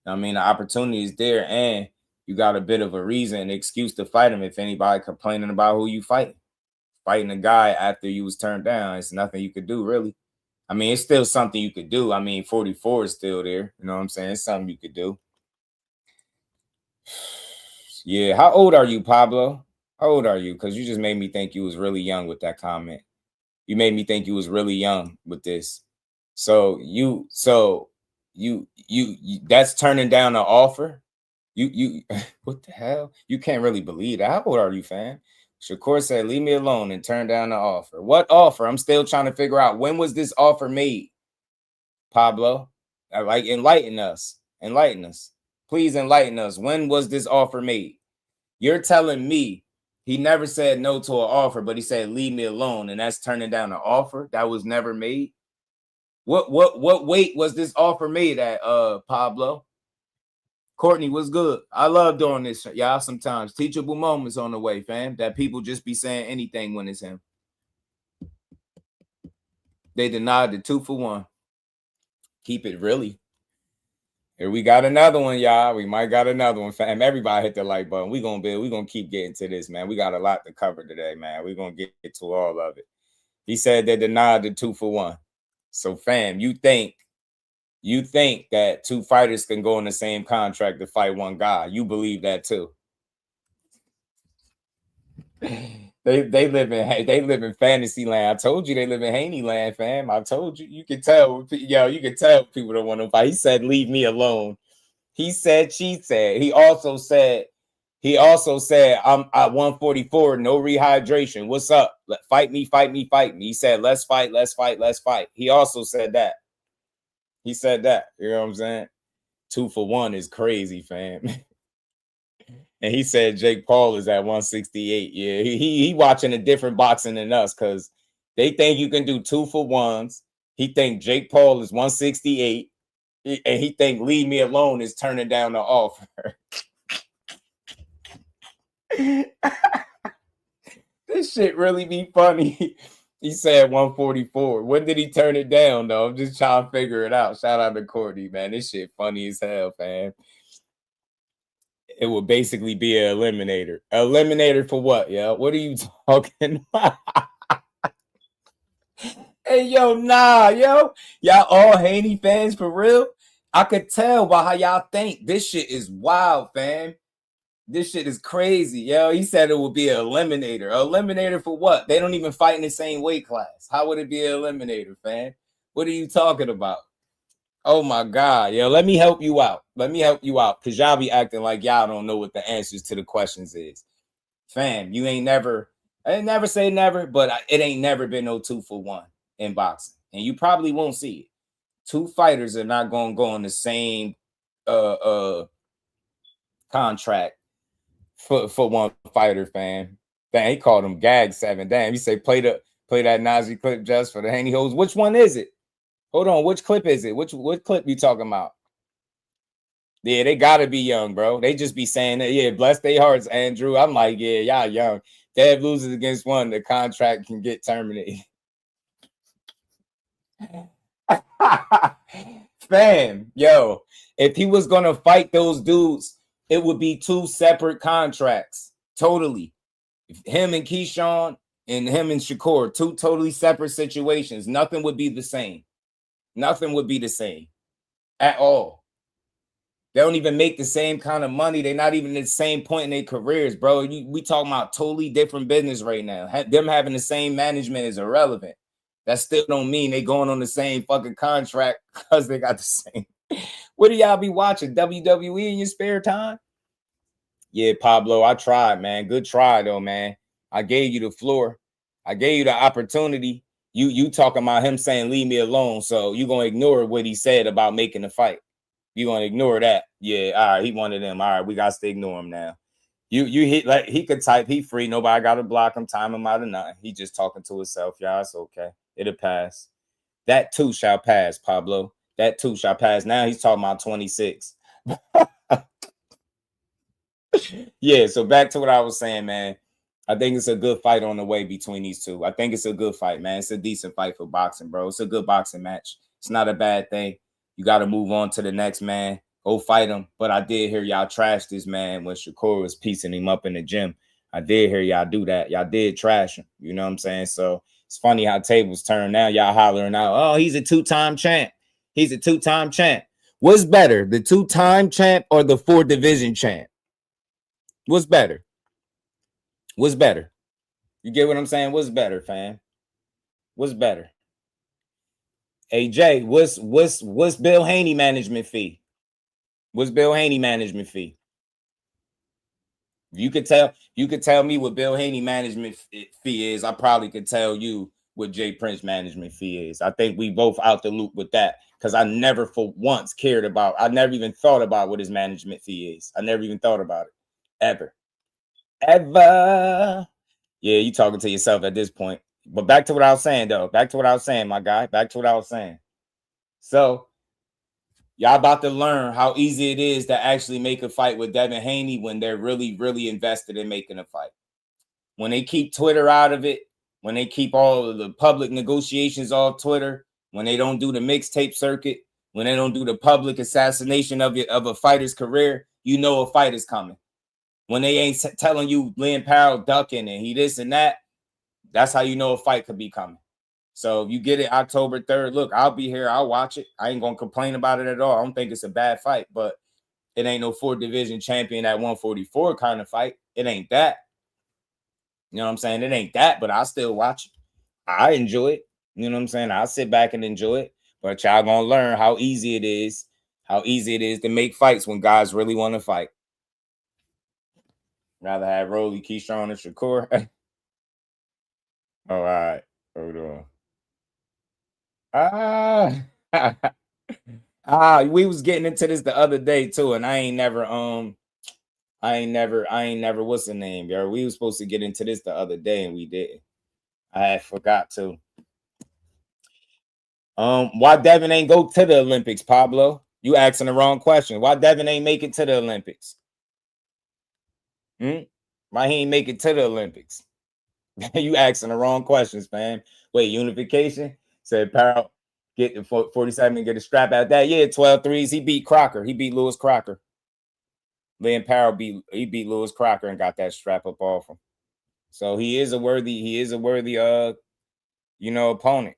I mean, the opportunity is there, and you got a bit of a reason, an excuse to fight him if anybody complaining about who you fighting. Fighting a guy after you was turned down, it's nothing you could do, really. I mean, it's still something you could do. I mean, 44 is still there. You know what I'm saying? It's something you could do. Yeah. How old are you, Pablo? How old are you? Because you just made me think you was really young with that comment. You made me think you was really young with this. So that's turning down an offer. You what the hell? You can't really believe that. How old are you, fam? Shakur said, leave me alone and turn down the offer. What offer? I'm still trying to figure out, when was this offer made? Pablo, like, enlighten us. Enlighten us. Please enlighten us. When was this offer made? You're telling me he never said no to an offer, but he said, leave me alone, and that's turning down an offer that was never made? What weight was this offer made at, Pablo? Courtney, what's good? I love doing this, y'all. Sometimes teachable moments on the way, fam. That people just be saying anything when it's him. They denied the 2 for 1. Keep it really. Here we got another one, y'all. We might got another one, fam. Everybody hit the like button. We're gonna keep getting to this, man. We got a lot to cover today, man. We're gonna get to all of it. He said they denied the 2 for 1. So, fam, you think that 2 fighters can go in the same contract to fight one guy? You believe that too? They live in fantasy land. I told you they live in Haney land, fam. I told you. You can tell, you can tell people don't want to fight. He said, leave me alone. He said, she said. He also said, I'm at 144, no rehydration. What's up? Fight me, fight me, fight me. He said, let's fight, let's fight, let's fight. He also said that. He said that. You know what I'm saying? 2 for 1 is crazy, fam. And he said Jake Paul is at 168. Yeah, he watching a different boxing than us, because they think you can do 2 for 1s. He think Jake Paul is 168. And he think leave me alone is turning down the offer. This shit really be funny. He said 144. When did he turn it down, though? I'm just trying to figure it out. Shout out to Courtney, man. This shit funny as hell, fam. It would basically be an eliminator. Eliminator for what, yo? What are you talking about? Hey, yo, nah, yo. Y'all all Haney fans for real? I could tell by how y'all think. This shit is wild, fam. This shit is crazy, yo. He said it would be an eliminator. Eliminator for what? They don't even fight in the same weight class. How would it be an eliminator, fam? What are you talking about? Oh my God, yo, let me help you out. Let me help you out, because y'all be acting like y'all don't know what the answers to the questions is. Fam, I ain't never say never, but it ain't never been no 2 for 1 in boxing. And you probably won't see it. 2 fighters are not going to go on the same contract for one fighter, fam. Dang, he called him Gag 7. Damn, he say play that Nazi clip just for the Haney hoes. Which one is it? Hold on, which clip is it? Which clip you talking about? Yeah, they gotta be young, bro. They just be saying that, yeah, bless their hearts, Andrew. I'm like, yeah, y'all young. Dev loses against one, the contract can get terminated. Fam, yo, if he was gonna fight those dudes, it would be 2 separate contracts. Totally. Him and Keyshawn and him and Shakur, 2 totally separate situations. Nothing would be the same. Nothing would be the same at all. They don't even make the same kind of money. They're not even at the same point in their careers, bro. We talking about totally different business right now. Them having the same management is irrelevant. That still don't mean they going on the same fucking contract because they got the same. What do y'all be watching? WWE in your spare time? Yeah, Pablo, I tried, man. Good try, though, man. I gave you the floor. I gave you the opportunity. You talking about him saying, leave me alone. So you going to ignore what he said about making the fight. You going to ignore that. Yeah, all right, he one of them. All right, we got to ignore him now. You hit, like, he could type, he free. Nobody got to block him, time him out of nothing. He just talking to himself, y'all. It's okay. It'll pass. That too shall pass, Pablo. That too shall pass. Now he's talking about 26. Yeah, so back to what I was saying, man. I think it's a good fight on the way between these two. I think it's a good fight, man. It's a decent fight for boxing, bro. It's a good boxing match. It's not a bad thing. You got to move on to the next man. Go fight him. But I did hear y'all trash this man when Shakur was piecing him up in the gym. I did hear y'all do that. Y'all did trash him. You know what I'm saying? So it's funny how tables turn now. Y'all hollering out, oh, he's a two-time champ. He's a two-time champ. What's better, the two-time champ or the 4-division champ? What's better? What's better? You get what I'm saying? What's better, fam? What's better? Hey, Jay, what's Bill Haney management fee? What's Bill Haney management fee? You could tell me what Bill Haney management fee is. I probably could tell you what Jay Prince management fee is. I think we both out the loop with that because I never for once cared about, I never even thought about what his management fee is. I never even thought about it. Ever. Yeah, you talking to yourself at this point. But back to what I was saying, though. Back to what I was saying, my guy. Back to what I was saying. So, y'all about to learn how easy it is to actually make a fight with Devin Haney when they're really, really invested in making a fight. When they keep Twitter out of it, when they keep all of the public negotiations off Twitter, when they don't do the mixtape circuit, when they don't do the public assassination of a fighter's career, you know a fight is coming. When they ain't telling you Liam Paro ducking and he this and that, that's how you know a fight could be coming. So if you get it October 3rd, look, I'll be here. I'll watch it. I ain't going to complain about it at all. I don't think it's a bad fight, but it ain't no 4-division champion at 144 kind of fight. It ain't that. You know what I'm saying? It ain't that, but I still watch it. I enjoy it. You know what I'm saying? I'll sit back and enjoy it. But y'all going to learn how easy it is to make fights when guys really want to fight. Rather have Rolly, Keyshawn, and Shakur. All right. Hold on. We was getting into this the other day too, and I ain't never what's the name, yo? We was supposed to get into this the other day and we didn't. I forgot to. Why Devin ain't go to the Olympics, Pablo? You asking the wrong question. Why Devin ain't make it to the Olympics? Why he ain't make it to the Olympics? You asking the wrong questions, man. Wait, unification? Said Paro get the 47 and get a strap out that. Yeah, 12 threes. He beat Crocker. He beat Lewis Crocker. Liam Paro beat Lewis Crocker and got that strap up off him. So he is a worthy opponent.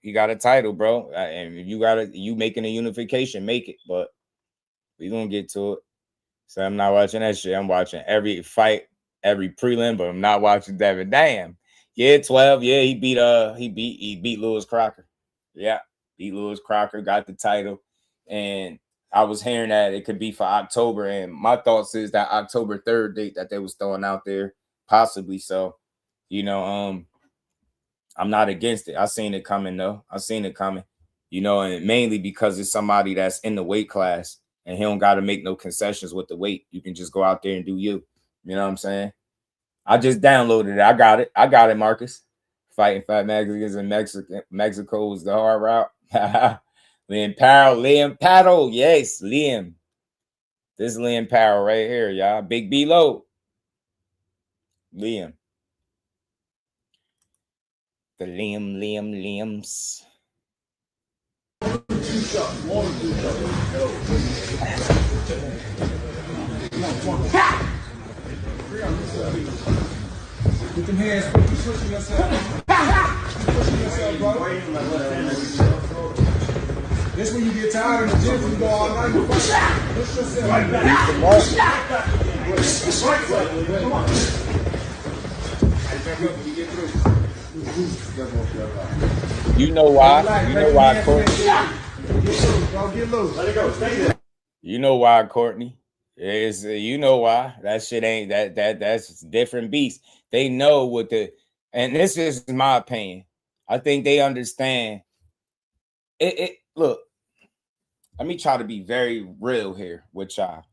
He got a title, bro. And if you making a unification, make it. But we gonna get to it. So I'm not watching that shit. I'm watching every fight, every prelim, but I'm not watching Devin. Damn. Yeah, 12. Yeah, he beat Lewis Crocker. Yeah, beat Lewis Crocker, got the title. And I was hearing that it could be for October. And my thoughts is that October 3rd date that they was throwing out there, possibly. So, I'm not against it. I seen it coming, though. I seen it coming, and mainly because it's somebody that's in the weight class. And he don't got to make no concessions with the weight. You can just go out there and do you. You know what I'm saying? I just downloaded it. I got it, Marcus. Fighting Fat Mexicans in Mexico was the hard route. Liam Paro. Yes, Liam. This is Liam Paro right here, y'all. Big B low. Liam. The Liams. With them hands, you pushing yourself. You pushing yourself, bro. This when you get tired in the gym, you go all night. Push yourself. Right back. Come on. You know why? You know why, Courtney? Get loose. Let it go. Stay there. You know why, Courtney? You know why. That shit ain't that's different beast. They know what and this is my opinion. I think they understand it. Look, let me try to be very real here with y'all.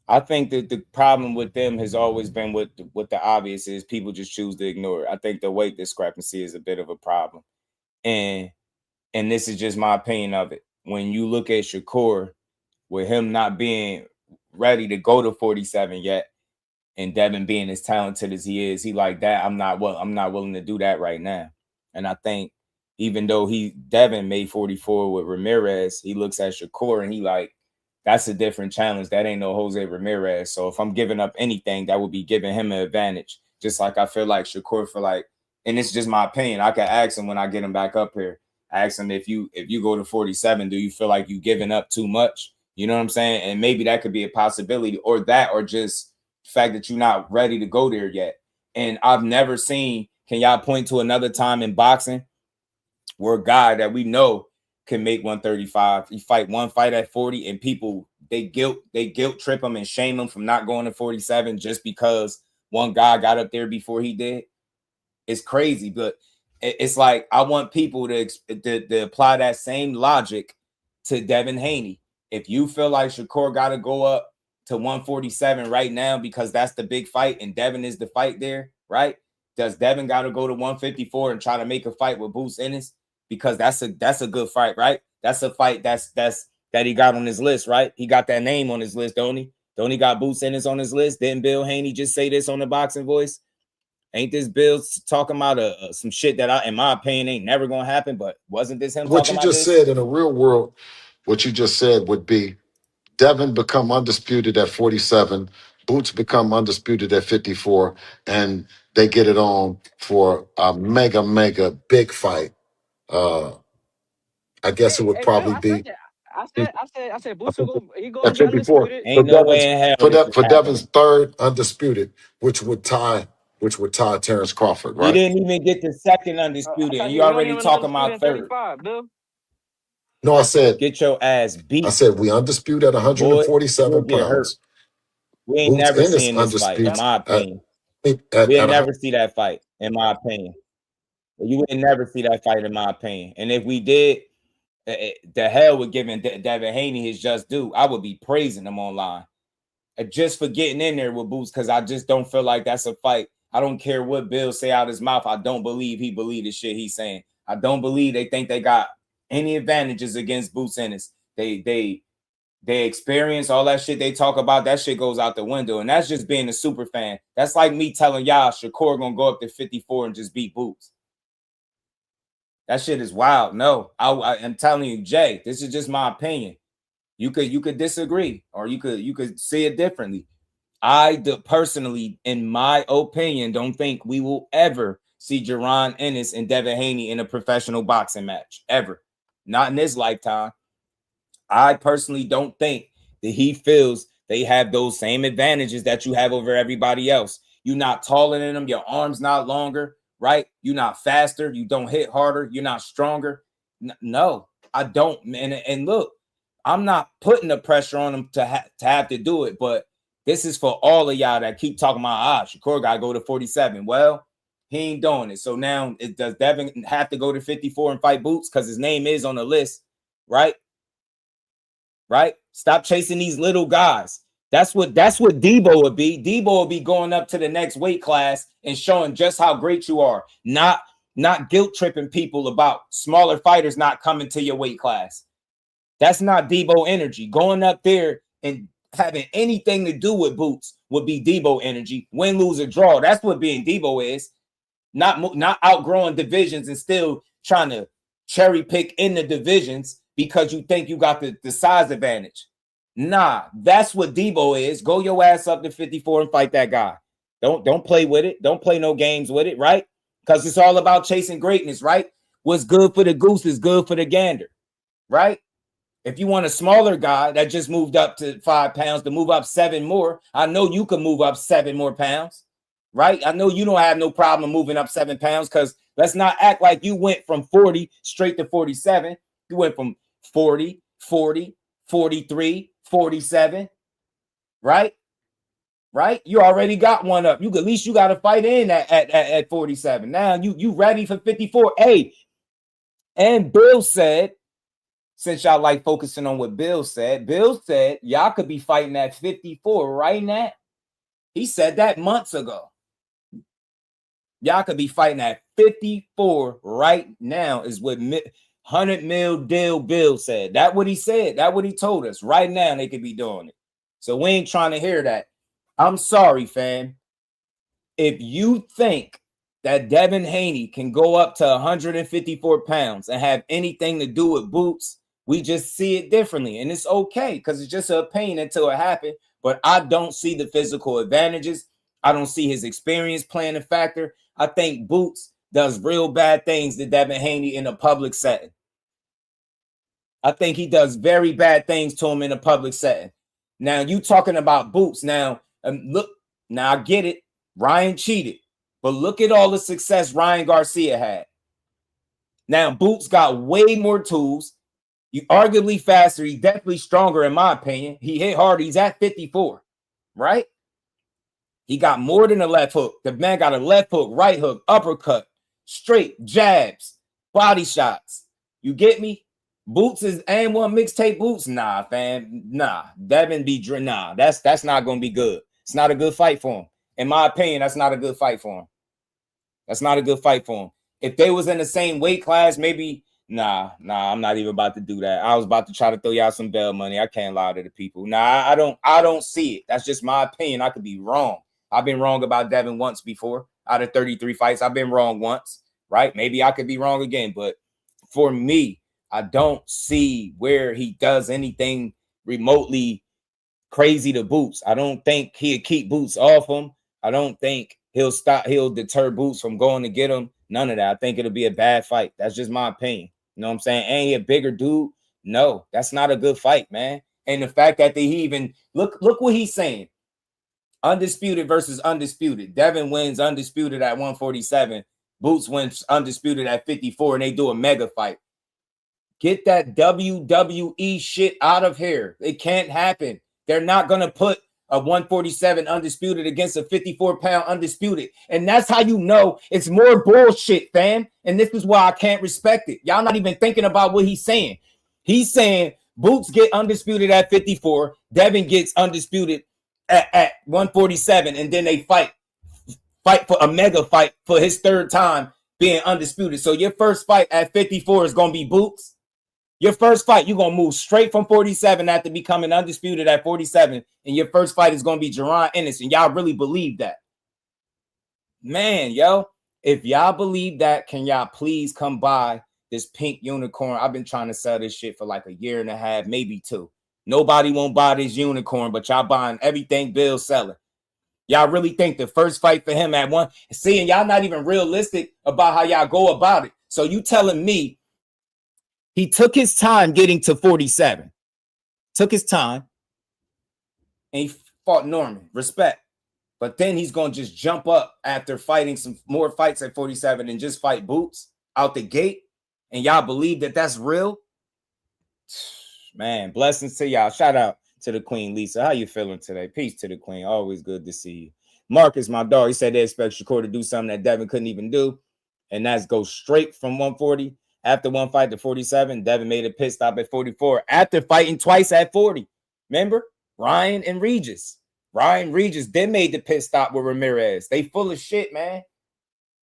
I think that the problem with them has always been what the obvious is. People just choose to ignore it. I think the weight discrepancy is a bit of a problem. And this is just my opinion of it. When you look at Shakur, with him not being ready to go to 47 yet, and Devin being as talented as he is, he like that. I'm not willing to do that right now. And I think even though Devin made 44 with Ramirez, he looks at Shakur and he like, that's a different challenge. That ain't no Jose Ramirez. So if I'm giving up anything, that would be giving him an advantage. Just like I feel like Shakur and it's just my opinion. I can ask him when I get him back up here. Ask him if you go to 47, do you feel like you giving up too much? You know what I'm saying? And maybe that could be a possibility, or just the fact that you're not ready to go there yet. And I've never seen, can y'all point to another time in boxing where a guy that we know can make 135, he fight one fight at 40 and people, they guilt trip him and shame him from not going to 47 just because one guy got up there before he did? It's crazy, but it's like I want people to apply that same logic to Devin Haney. If you feel like Shakur got to go up to 147 right now because that's the big fight and Devin is the fight there, right? Does Devin got to go to 154 and try to make a fight with Boots Ennis? Because that's a good fight, right? That's a fight that he got on his list, right? He got that name on his list, don't he? Don't he got Boots Ennis on his list? Didn't Bill Haney just say this on the Boxing Voice? Ain't this Bill talking about some shit that in my opinion, ain't never gonna happen? But wasn't this him? What you just said in the real world, what you just said would be Devin become undisputed at 47, Boots become undisputed at 54, and they get it on for a mega big fight. I guess it would probably be. I said Boots will go. He At going to be 54. undisputed. Ain't no way in hell For Devin's third undisputed, which would tie Terrence Crawford, He right? didn't even get the second undisputed, and you already talking about third. No, I said get your ass beat. I said we undisputed at 147 pounds. We ain't Boots never Ennis seen this fight, in my opinion. We'll never see that fight, in my opinion. You would never see that fight, in my opinion. And if we did, the hell with giving Devin Haney his just due. I would be praising him online just for getting in there with Boots, because I just don't feel like that's a fight. I don't care what Bill say out his mouth. I don't believe he believe the shit he's saying. I don't believe they think they got any advantages against Boots Ennis. They experience all that shit they talk about. That shit goes out the window, and that's just being a super fan. That's like me telling y'all Shakur gonna go up to 54 and just beat Boots. That shit is wild. No, I'm telling you, Jay, this is just my opinion. You could disagree, or you could see it differently. I personally, in my opinion, don't think we will ever see Jaron Ennis and Devin Haney in a professional boxing match, ever. Not in this lifetime. I personally don't think that he feels they have those same advantages that you have over everybody else. You're not taller than them. Your arm's not longer, right? You're not faster. You don't hit harder. You're not stronger. No, I don't. And look, I'm not putting the pressure on him to have to do it, but this is for all of y'all that keep talking about, Shakur got to go to 47. Well, he ain't doing it. So now, does Devin have to go to 54 and fight Boots? Because his name is on the list, right? Right? Stop chasing these little guys. That's what Debo would be. Debo would be going up to the next weight class and showing just how great you are. Not guilt tripping people about smaller fighters not coming to your weight class. That's not Debo energy. Going up there and having anything to do with Boots would be Debo energy. Win, lose, or draw. That's what being Debo is. Not outgrowing divisions and still trying to cherry pick in the divisions because you think you got the size advantage. Nah, that's what Debo is. Go your ass up to 54 and fight that guy. Don't play with it. Don't play no games with it, right? Because it's all about chasing greatness, right? What's good for the goose is good for the gander. right? If you want a smaller guy that just moved up to 5 pounds to move up 7 more, I know you can move up 7 more pounds, right? I know you don't have no problem moving up 7 pounds, because let's not act like you went from 40 straight to 47. You went from 40, 40, 43, 47, right? Right? You already got one up. You at least you got to fight in at 47. Now you ready for 54. Hey, and Bill said, since y'all like focusing on what Bill said y'all could be fighting at 54 right now. He said that months ago. Y'all could be fighting at 54 right now, is what 100 mil deal Bill said. That what he said. That what he told us. Right now they could be doing it. So we ain't trying to hear that. I'm sorry, fam. If you think that Devin Haney can go up to 154 pounds and have anything to do with Boots, we just see it differently. And it's okay, because it's just a pain until it happened. But I don't see the physical advantages. I don't see his experience playing a factor. I think Boots does real bad things to Devin Haney in a public setting. I think he does very bad things to him in a public setting. Now, you talking about Boots. Now, look, now I get it. Ryan cheated. But look at all the success Ryan Garcia had. Now, Boots got way more tools. You arguably faster. He's definitely stronger, in my opinion. He hit hard. He's at 54, right? He got more than a left hook. The man got a left hook, right hook, uppercut, straight, jabs, body shots. You get me? Boots is and one mixtape Boots. Nah, fam. Nah. Devin be nah. That's not gonna be good. It's not a good fight for him. In my opinion, that's not a good fight for him. That's not a good fight for him. If they was in the same weight class, maybe nah, I'm not even about to do that. I was about to try to throw y'all some bail money. I can't lie to the people. Nah, I don't see it. That's just my opinion. I could be wrong. I've been wrong about Devin once before. Out of 33 fights, I've been wrong once, right? Maybe I could be wrong again, but for me, I don't see where he does anything remotely crazy to Boots. I don't think he'll keep Boots off him. I don't think he'll deter Boots from going to get him. None of that. I think it'll be a bad fight. That's just my opinion. You know what I'm saying? Ain't he a bigger dude? No, that's not a good fight, man. And the fact that he even look what he's saying. Undisputed versus undisputed. Devin wins undisputed at 147. Boots wins undisputed at 54, and they do a mega fight. Get that WWE shit out of here. It can't happen. They're not going to put a 147 undisputed against a 54-pound undisputed. And that's how you know it's more bullshit, fam. And this is why I can't respect it. Y'all not even thinking about what he's saying. He's saying Boots get undisputed at 54. Devin gets undisputed at 147. And then they fight for a mega fight for his third time being undisputed. So your first fight at 54 is going to be Boots. Your first fight, you're going to move straight from 47 after becoming undisputed at 47. And your first fight is going to be Jerron Ennis. And y'all really believe that? Man, yo, if y'all believe that, can y'all please come buy this pink unicorn? I've been trying to sell this shit for like a year and a half, maybe 2. Nobody won't buy this unicorn, but y'all buying everything Bill's selling. Y'all really think the first fight for him at one? See, and y'all not even realistic about how y'all go about it. So you telling me he took his time getting to 47. Took his time. And he fought Norman. Respect. But then he's going to just jump up after fighting some more fights at 47 and just fight Boots out the gate. And y'all believe that that's real? Man, blessings to y'all. Shout out to the Queen, Lisa. How you feeling today? Peace to the Queen. Always good to see you. Marcus, my dog, he said they expect Shakur to do something that Devin couldn't even do. And that's go straight from 140. After one fight to 47, Devin made a pit stop at 44 after fighting twice at 40. Remember? Ryan and Regis. Ryan Regis, they made the pit stop with Ramirez. They full of shit, man.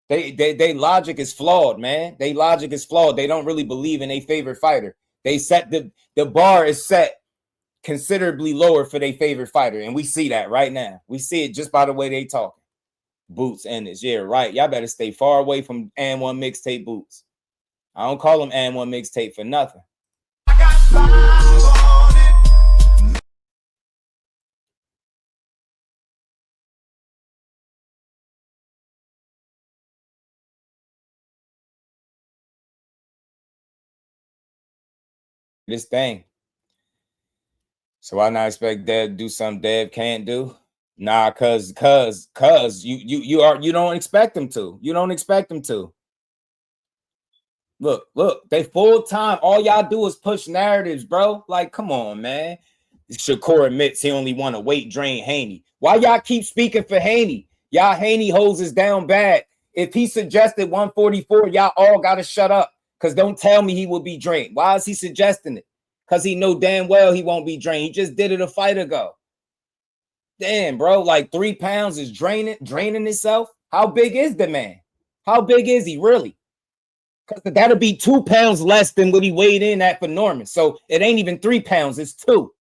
They logic is flawed, man. They logic is flawed. They don't really believe in their favorite fighter. They set the bar is set considerably lower for their favorite fighter. And we see that right now. We see it just by the way they talking. Boots and this. Yeah, right. Y'all better stay far away from and one mixtape Boots. I don't call them and one mixtape for nothing. this thing. So why not expect Dev to do something Dev can't do? Nah, cause you don't expect him to. You don't expect him to. Look, they full time. All y'all do is push narratives, bro. Like, come on, man. Shakur admits he only want to weight drain Haney. Why y'all keep speaking for Haney? Y'all Haney holds us down bad. If he suggested 144, y'all all gotta shut up. Cause don't tell me he will be drained. Why is he suggesting it? Cause he know damn well he won't be drained. He just did it a fight ago. Damn, bro, like 3 pounds is draining itself. How big is the man? How big is he really? Because that'll be 2 pounds less than what he weighed in at for Norman. So it ain't even 3 pounds, it's 2.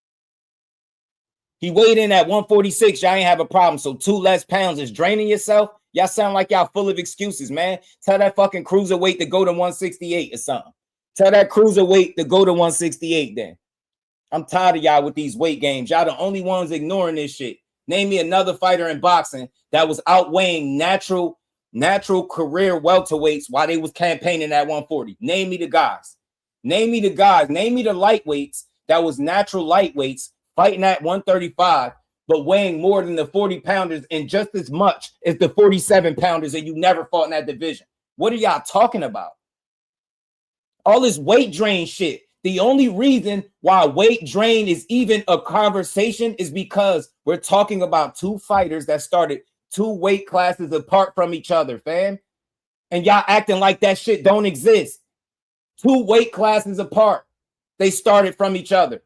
He weighed in at 146. Y'all ain't have a problem. So 2 less pounds is draining yourself. Y'all sound like y'all full of excuses, man. Tell that fucking cruiserweight to go to 168 or something. Tell that cruiserweight to go to 168 then. I'm tired of y'all with these weight games. Y'all the only ones ignoring this shit. Name me another fighter in boxing that was outweighing natural career welterweights while they was campaigning at 140. Name me the guys. Name me the guys. Name me the lightweights that was natural lightweights fighting at 135, but weighing more than the 40 pounders and just as much as the 47 pounders, and you never fought in that division. What are y'all talking about? All this weight drain shit. The only reason why weight drain is even a conversation is because we're talking about 2 fighters that started 2 weight classes apart from each other, fam. And y'all acting like that shit don't exist. 2 weight classes apart. They started from each other.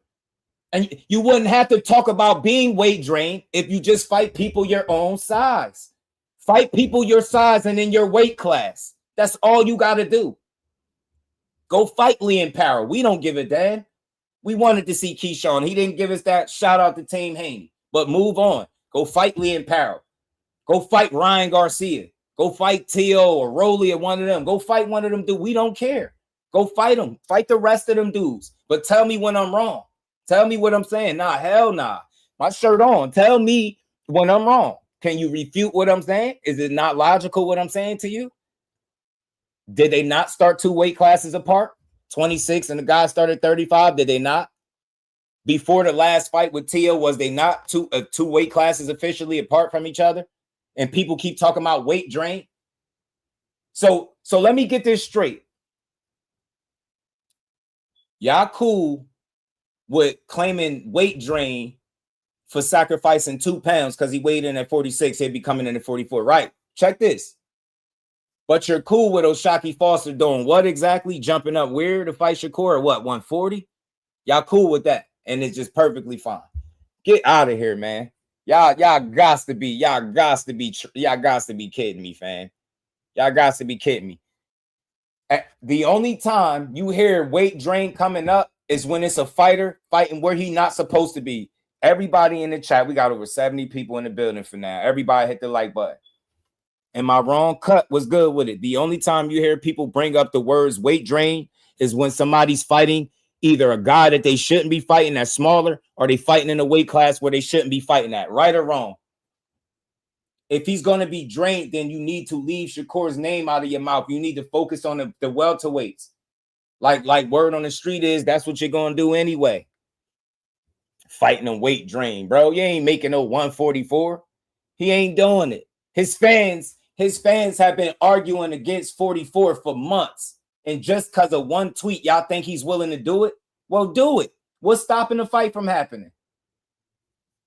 And you wouldn't have to talk about being weight drained if you just fight people your own size. Fight people your size and in your weight class. That's all you got to do. Go fight Liam Paro. We don't give a damn. We wanted to see Keyshawn. He didn't give us that. Shout out to Team Haney. But move on. Go fight Liam Paro. Go fight Ryan Garcia. Go fight T.O. or Rolly or one of them. Go fight one of them dudes. We don't care. Go fight them. Fight the rest of them dudes. But tell me when I'm wrong. Tell me what I'm saying. Nah, hell nah. My shirt on. Tell me when I'm wrong. Can you refute what I'm saying? Is it not logical what I'm saying to you? Did they not start 2 weight classes apart? 26 and the guy started 35. Did they not? Before the last fight with Tia, was they not 2 weight classes officially apart from each other? And people keep talking about weight drain. So let me get this straight. Y'all cool with claiming weight drain for sacrificing 2 pounds because he weighed in at 46. He'd be coming in at 44. Right. Check this. But you're cool with O'Shaquie Foster doing what exactly? Jumping up weird to fight Shakur or what? 140? Y'all cool with that. And it's just perfectly fine. Get out of here, man. Y'all got to be kidding me, fam. Y'all got to be kidding me. The only time you hear weight drain coming up is when it's a fighter fighting where he not supposed to be. Everybody in the chat, we got over 70 people in the building for now. Everybody hit the like button. Am I wrong? Cut was good with it. The only time you hear people bring up the words weight drain is when somebody's fighting either a guy that they shouldn't be fighting that's smaller, or they fighting in a weight class where they shouldn't be fighting at. Right or wrong? If he's going to be drained, then you need to leave Shakur's name out of your mouth. You need to focus on the welterweights. Like word on the street is that's what you're going to do anyway. Fighting a weight drain, bro. You ain't making no 144. He ain't doing it. His fans have been arguing against 44 for months. And just because of one tweet, y'all think he's willing to do it? Well, do it. What's stopping the fight from happening?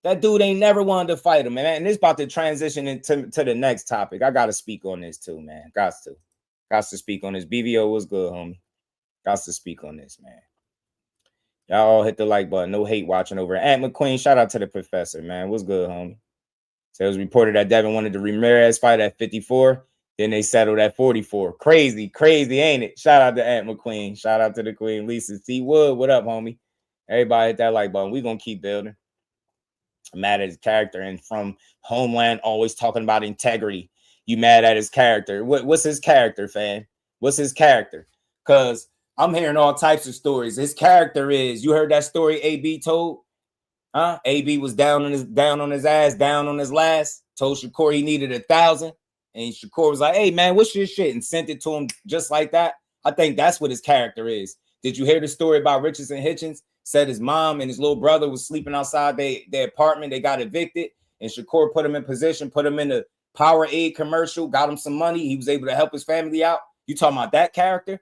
That dude ain't never wanted to fight him, man. And it's about to transition into the next topic. I got to speak on this too, man. Got to speak on this. BVO was good, homie. Got to speak on this, man. Y'all all hit the like button. No hate watching over. Aunt McQueen, shout out to the professor, man. What's good, homie? So it was reported that Devin wanted the Ramirez fight at 54. Then they settled at 44. Crazy, ain't it? Shout out to Aunt McQueen. Shout out to the Queen. Lisa T. Wood, what up, homie? Everybody hit that like button. We going to keep building. I'm mad at his character. And from Homeland, always talking about integrity. You mad at his character. What's his character, fam? What's his character? Because I'm hearing all types of stories. His character is, you heard that story AB told? Huh? AB was down on his ass, down on his last, told Shakur he needed 1,000. And Shakur was like, hey, man, what's your shit? And sent it to him just like that. I think that's what his character is. Did you hear the story about Richardson Hitchens? Said his mom and his little brother was sleeping outside their apartment. They got evicted, and Shakur put him in position, put him in the Powerade commercial, got him some money. He was able to help his family out. You talking about that character?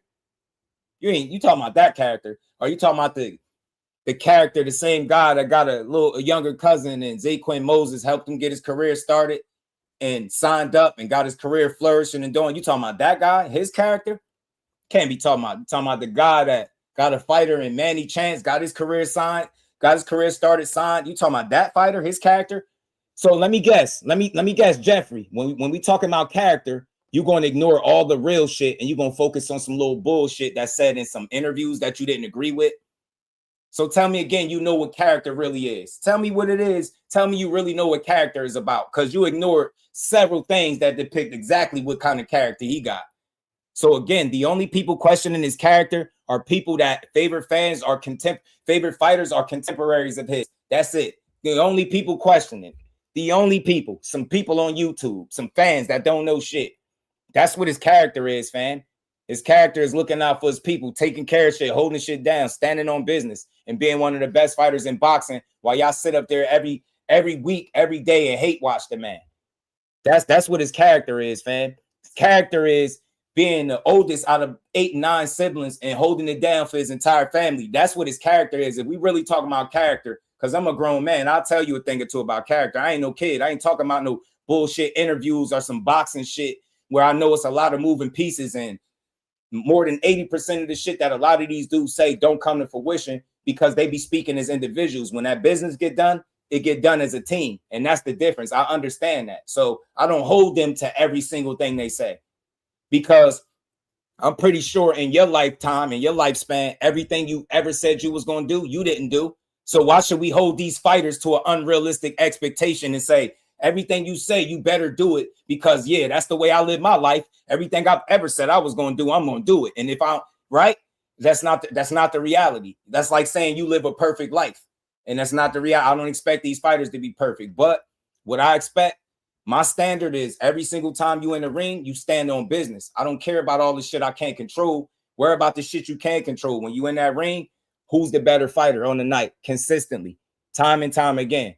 You talking about that character? Or you talking about the character, the same guy that got a younger cousin, and Zaquin Moses helped him get his career started and signed up and got his career flourishing and doing? You talking about that guy, his character? Can't be talking about the guy that got a fighter in Manny Chance, got his career signed, got his career started signed. You talking about that fighter, his character? So let me guess, Jeffrey, when we talking about character, you're going to ignore all the real shit and you're going to focus on some little bullshit that's said in some interviews that you didn't agree with. So tell me again, you know what character really is. Tell me what it is. Tell me you really know what character is about, because you ignored several things that depict exactly what kind of character he got. So again, the only people questioning his character are people that favorite fans are favorite fighters are contemporaries of his. That's it. The only people questioning. The only people, some people on YouTube, some fans that don't know shit. That's what his character is, fam. His character is looking out for his people, taking care of shit, holding shit down, standing on business, and being one of the best fighters in boxing while y'all sit up there every week, every day and hate watch the man. That's what his character is, fam. His character is being the oldest out of 8, 9 siblings and holding it down for his entire family. That's what his character is. If we really talking about character, because I'm a grown man, I'll tell you a thing or two about character. I ain't no kid. I ain't talking about no bullshit interviews or some boxing shit where I know it's a lot of moving pieces and more than 80% of the shit that a lot of these dudes say don't come to fruition because they be speaking as individuals. When that business get done, it get done as a team. And that's the difference. I understand that. So I don't hold them to every single thing they say, because I'm pretty sure in your lifetime, in your lifespan, everything you ever said you was going to do, you didn't do. So why should we hold these fighters to an unrealistic expectation and say, everything you say, you better do it because, yeah, that's the way I live my life. Everything I've ever said I was going to do, I'm going to do it. And if I'm right, that's not the reality. That's like saying you live a perfect life. And that's not the reality. I don't expect these fighters to be perfect. But what I expect, my standard is every single time you in the ring, you stand on business. I don't care about all the shit I can't control. Worry about the shit you can control. When you in that ring, who's the better fighter on the night consistently, time and time again.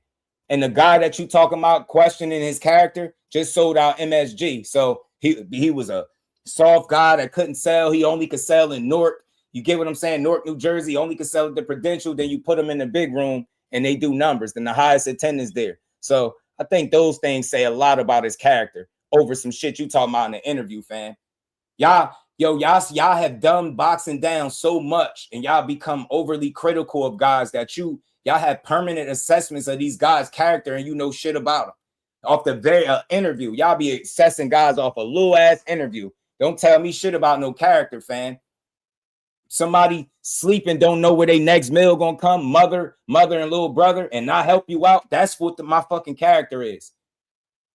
And the guy that you talking about questioning his character just sold out MSG. So he was a soft guy that couldn't sell. He only could sell in Newark. You get what I'm saying? Newark, New Jersey, only could sell at the Prudential. Then you put them in the big room and they do numbers. Then the highest attendance there. So I think those things say a lot about his character over some shit you talking about in the interview, fam. Y'all have dumbed boxing down so much and y'all become overly critical of guys that y'all have permanent assessments of these guys' character and you know shit about them. Off the very interview, y'all be assessing guys off a little ass interview. Don't tell me shit about no character, fam. Somebody sleeping, don't know where their next meal gonna come, mother and little brother, and not help you out. That's what my fucking character is.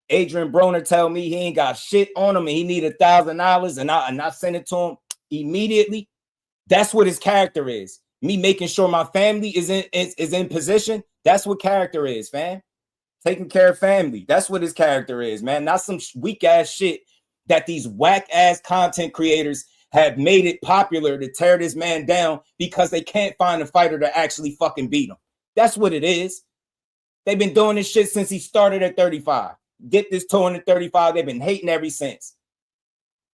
Adrian Broner tell me he ain't got shit on him and he need $1,000 and I send it to him immediately. That's what his character is. Me making sure my family is in position. That's what character is, fam. Taking care of family. That's what his character is, man. Not some weak ass shit that these whack ass content creators have made it popular to tear this man down because they can't find a fighter to actually fucking beat him. That's what it is. They've been doing this shit since he started at 35. Get this to him at 35. They've been hating ever since.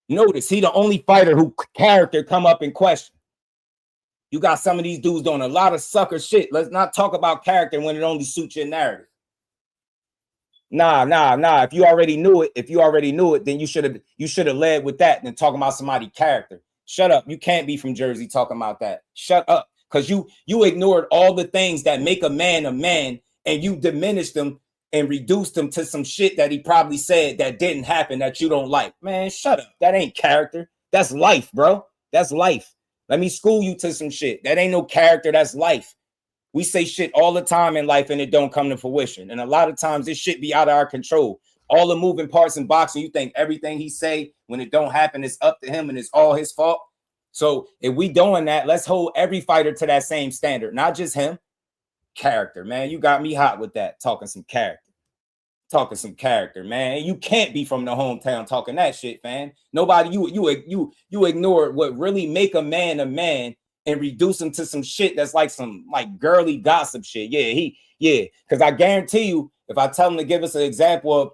Notice he the only fighter who character come up in question. You got some of these dudes doing a lot of sucker shit. Let's not talk about character when it only suits your narrative. Nah. If you already knew it, then you should have led with that than talking about somebody's character. Shut up. You can't be from Jersey talking about that. Shut up. Because you ignored all the things that make a man and you diminished them and reduced them to some shit that he probably said that didn't happen that you don't like. Man, shut up. That ain't character. That's life, bro. That's life. Let me school you to some shit. That ain't no character. That's life. We say shit all the time in life and it don't come to fruition. And a lot of times this shit be out of our control. All the moving parts in boxing, you think everything he say when it don't happen is up to him and it's all his fault. So if we doing that, let's hold every fighter to that same standard, not just him. Character, man. You got me hot with that. Talking some character, man. You can't be from the hometown talking that shit, man. Nobody, you ignored what really make a man and reduce him to some shit that's like some like girly gossip shit. Yeah, because I guarantee you, if I tell him to give us an example of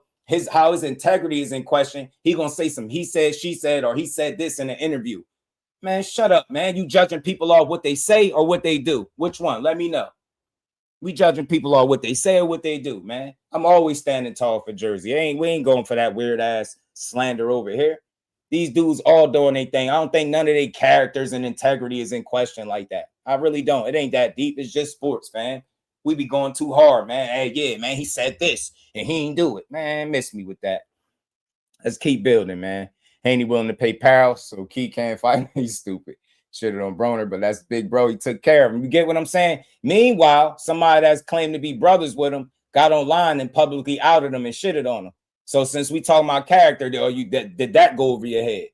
how his integrity is in question, he gonna say some he said, she said, or he said this in an interview. Man, shut up, man. You judging people off what they say or what they do? Which one? Let me know. We judging people off what they say or what they do, man. I'm always standing tall for Jersey. We ain't going for that weird ass slander over here. These dudes all doing their thing. I don't think none of their characters and integrity is in question like that. I really don't. It ain't that deep. It's just sports, fam. We be going too hard, man. Hey, yeah, man, he said this and he ain't do it. Man, miss me with that. Let's keep building, man. Haney willing to pay Paro, so Key can't fight. He's stupid. Should have on Broner, but that's big bro. He took care of him. You get what I'm saying? Meanwhile, somebody that's claimed to be brothers with him got online and publicly outed him and shitted on him. So since we talking about character, did that go over your head?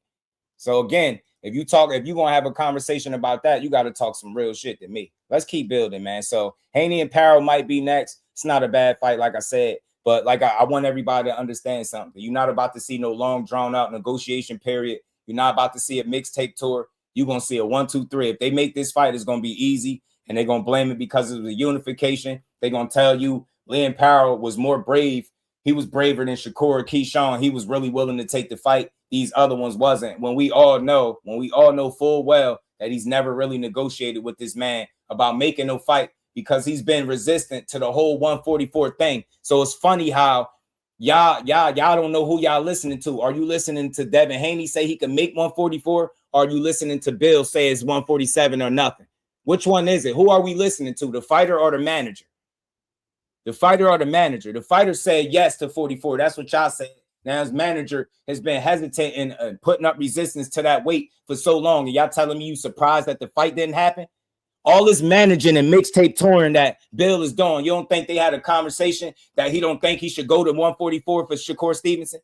So again, if you're gonna have a conversation about that, you got to talk some real shit to me. Let's keep building, man. So Haney and Paro might be next. It's not a bad fight, like I said. But like I want everybody to understand something. You're not about to see no long, drawn-out negotiation period. You're not about to see a mixtape tour. You're going to see a 1, 2, 3. If they make this fight, it's going to be easy, and they're going to blame it because of the unification. They're going to tell you Liam Paro was more brave. He was braver than Shakur or Keyshawn. He was really willing to take the fight. These other ones wasn't. When we all know full well that he's never really negotiated with this man about making no fight, because he's been resistant to the whole 144 thing. So it's funny how y'all don't know who y'all listening to. Are you listening to Devin Haney say he can make 144? Or are you listening to Bill say it's 147 or nothing? Which one is it? Who are we listening to, the fighter or the manager? The fighter or the manager? The fighter said yes to 44. That's what y'all said. Now his manager has been hesitating and putting up resistance to that weight for so long. And y'all telling me you surprised that the fight didn't happen? All this managing and mixtape touring that Bill is doing, you don't think they had a conversation that he don't think he should go to 144 for Shakur Stevenson?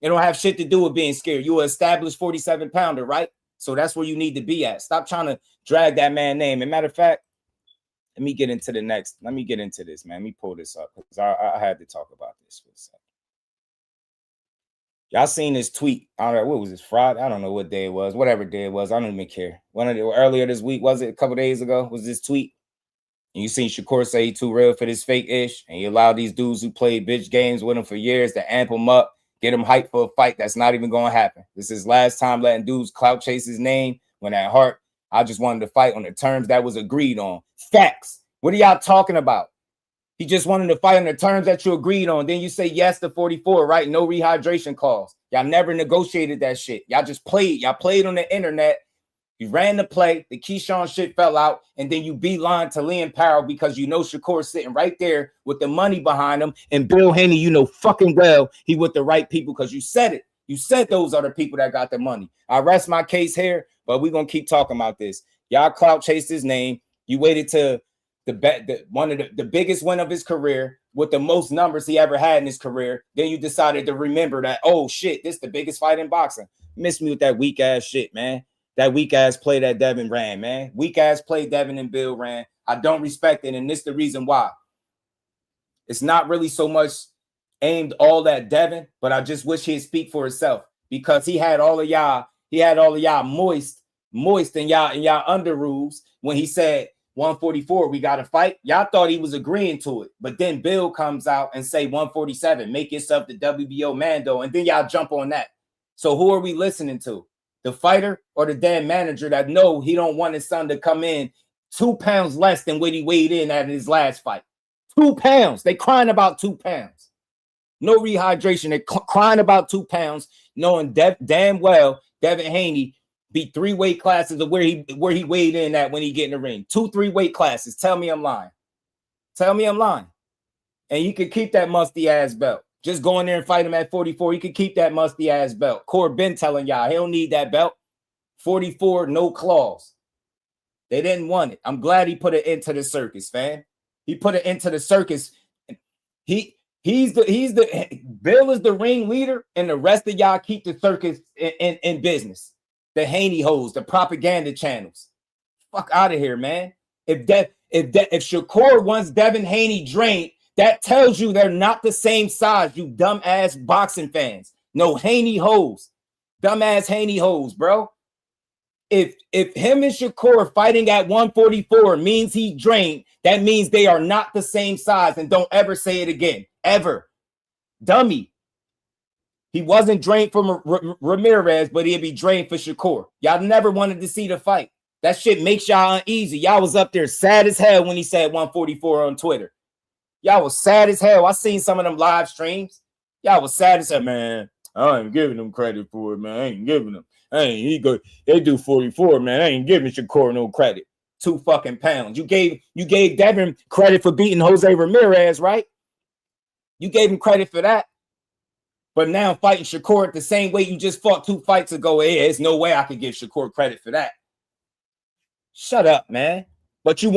It don't have shit to do with being scared. You're an established 47-pounder, right? So that's where you need to be at. Stop trying to drag that man's name. And matter of fact, let me get into this, man. Let me pull this up because I had to talk about this for a second. Y'all seen this tweet? I don't know, what was this, Friday? I don't know what day it was. Whatever day it was, I don't even care. Earlier this week, was it a couple days ago? Was this tweet? And you seen Shakur say he too real for this fake ish, and you allow these dudes who played bitch games with him for years to amp him up, get him hyped for a fight that's not even going to happen. This is last time letting dudes clout chase his name, when at heart, I just wanted to fight on the terms that was agreed on. Facts. What are y'all talking about? He just wanted to fight on the terms that you agreed on. Then you say yes to 44, right? No rehydration clause. Y'all never negotiated that shit. Y'all just played. Y'all played on the internet. You ran the play. The Keyshawn shit fell out. And then you beeline to Liam Paro because you know Shakur's sitting right there with the money behind him. And Bill Haney, you know fucking well he with the right people because you said it. You said those are the people that got the money. I rest my case here, but we're going to keep talking about this. Y'all clout chased his name. You waited to one of the biggest win of his career with the most numbers he ever had in his career. Then you decided to remember that, oh shit, this is the biggest fight in boxing. Miss me with that weak ass shit, man. That weak ass play that Devin ran, man. Weak ass play Devin and Bill ran. I don't respect it, and this is the reason why. It's not really so much aimed all at Devin, but I just wish he'd speak for himself, because he had all of y'all moist in y'all under rules when he said 144, we got to fight. Y'all thought he was agreeing to it, but then Bill comes out and say 147, make yourself the WBO Mando, and then y'all jump on that. So who are we listening to? The fighter or the damn manager that know he don't want his son to come in 2 pounds less than what he weighed in at his last fight? 2 pounds. They crying about 2 pounds. No rehydration. They crying about 2 pounds, knowing damn well Devin Haney beat 3 weight classes of where he weighed in at when he get in the ring. 2-3 weight classes. Tell me I'm lying. Tell me I'm lying. And you could keep that musty ass belt. Just go in there and fight him at 44. You could keep that musty ass belt. Core been telling y'all he don't need that belt. 44, no claws. They didn't want it. I'm glad he put it into the circus, fam. He put it into the circus. He's the Bill is the ringleader, and the rest of y'all keep the circus in business. The Haney hoes, the propaganda channels. Fuck out of here, man. If Shakur wants Devin Haney drained, that tells you they're not the same size, you dumbass boxing fans. No Haney hoes. Dumbass Haney hoes, bro. if him and Shakur are fighting at 144 means he drained, that means they are not the same size. And don't ever say it again. Ever. Dummy. He wasn't drained from Ramirez, but he'd be drained for Shakur. Y'all never wanted to see the fight. That shit makes y'all uneasy. Y'all was up there sad as hell when he said 144 on Twitter. Y'all was sad as hell. I seen some of them live streams. Y'all was sad as hell, man. I ain't giving them credit for it, man. I ain't giving them. They do 44, man. I ain't giving Shakur no credit. 2 fucking pounds. You gave Devin credit for beating Jose Ramirez, right? You gave him credit for that. But now fighting Shakur at the same way you just fought 2 fights ago, there's no way I could give Shakur credit for that. Shut up, man. But you'll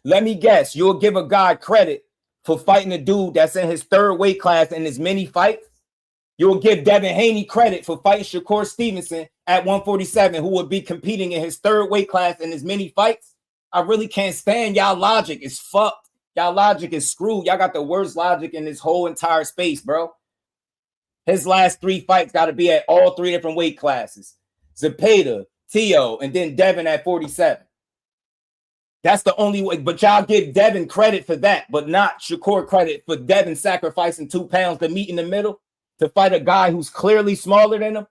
let me guess, you'll give a guy credit for fighting a dude that's in his 3rd weight class in his many fights. You'll give Devin Haney credit for fighting Shakur Stevenson at 147, who would be competing in his 3rd weight class in his many fights. I really can't stand y'all logic. It's fucked. Y'all logic is screwed. Y'all got the worst logic in this whole entire space, bro. His last 3 fights got to be at all 3 different weight classes. Zepeda, Tio, and then Devin at 47. That's the only way. But y'all give Devin credit for that, but not Shakur credit for Devin sacrificing 2 pounds to meet in the middle to fight a guy who's clearly smaller than him.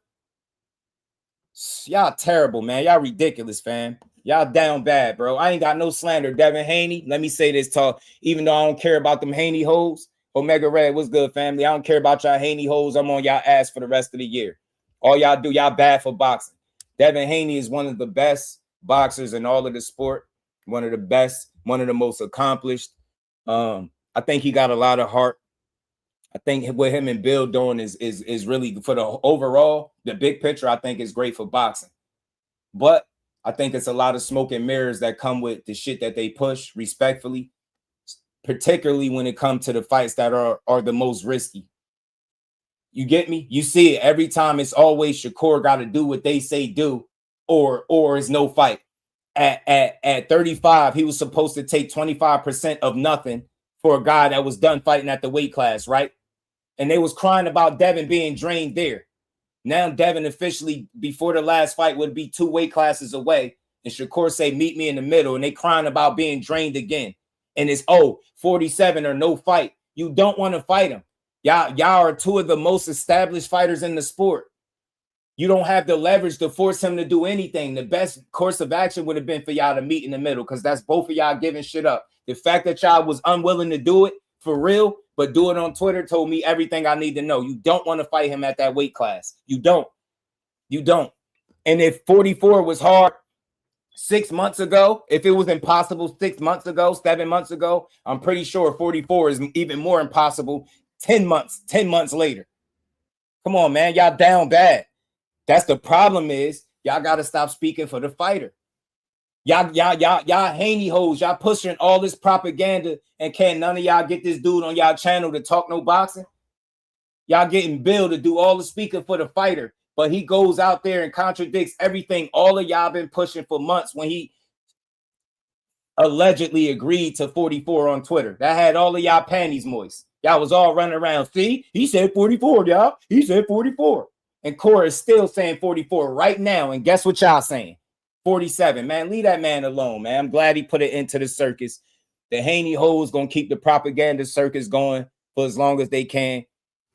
Y'all terrible, man. Y'all ridiculous, fam. Y'all down bad, bro. I ain't got no slander. Devin Haney, let me say this, talk. Even though I don't care about them Haney hoes, Omega Red, what's good, family? I don't care about y'all Haney hoes. I'm on y'all ass for the rest of the year. All y'all do, y'all bad for boxing. Devin Haney is one of the best boxers in all of the sport. One of the best, one of the most accomplished. I think he got a lot of heart. I think what him and Bill doing is really for the overall, the big picture, I think is great for boxing. But I think it's a lot of smoke and mirrors that come with the shit that they push, respectfully, particularly when it comes to the fights that are the most risky. You get me? You see it every time. It's always Shakur got to do what they say do, or it's no fight. At 35, he was supposed to take 25% of nothing for a guy that was done fighting at the weight class, right? And they was crying about Devin being drained there. Now Devin officially, before the last fight, would be 2 weight classes away. And Shakur say, meet me in the middle. And they crying about being drained again. And it's, 47 or no fight. You don't want to fight him. Y'all are 2 of the most established fighters in the sport. You don't have the leverage to force him to do anything. The best course of action would have been for y'all to meet in the middle, because that's both of y'all giving shit up. The fact that y'all was unwilling to do it for real, but do it on Twitter, told me everything I need to know. You don't want to fight him at that weight class. You don't. You don't. And if 44 was hard 6 months ago, if it was impossible 6 months ago, 7 months ago, I'm pretty sure 44 is even more impossible 10 months later. Come on, man. Y'all down bad. That's the problem is y'all got to stop speaking for the fighter. Y'all Haney hoes, y'all pushing all this propaganda, and can't none of y'all get this dude on y'all channel to talk no boxing? Y'all getting Bill to do all the speaking for the fighter, but he goes out there and contradicts everything all of y'all been pushing for months when he allegedly agreed to 44 on Twitter. That had all of y'all panties moist. Y'all was all running around. See, he said 44, y'all. He said 44. And Cora is still saying 44 right now. And guess what y'all saying? 47. Man, leave that man alone, man. I'm glad he put it into the circus. The Haney hoes gonna keep the propaganda circus going for as long as they can.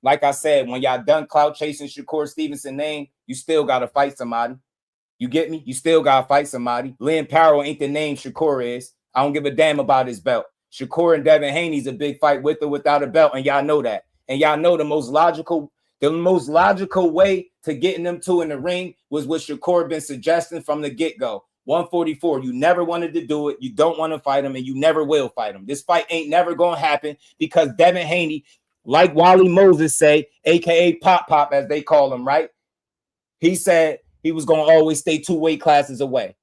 Like I said, when y'all done clout chasing Shakur Stevenson name, you still gotta fight somebody. You get me? You still gotta fight somebody. Lynn Paro ain't the name Shakur is. I don't give a damn about his belt. Shakur and Devin Haney's a big fight with or without a belt, and y'all know that. And y'all know the most logical way to getting them 2 in the ring was what Shakur been suggesting from the get-go. 144. You never wanted to do it. You don't want to fight him, and you never will fight him. This fight ain't never going to happen because Devin Haney, like Wally Moses say, a.k.a. Pop, as they call him, right? He said he was going to always stay 2 weight classes away.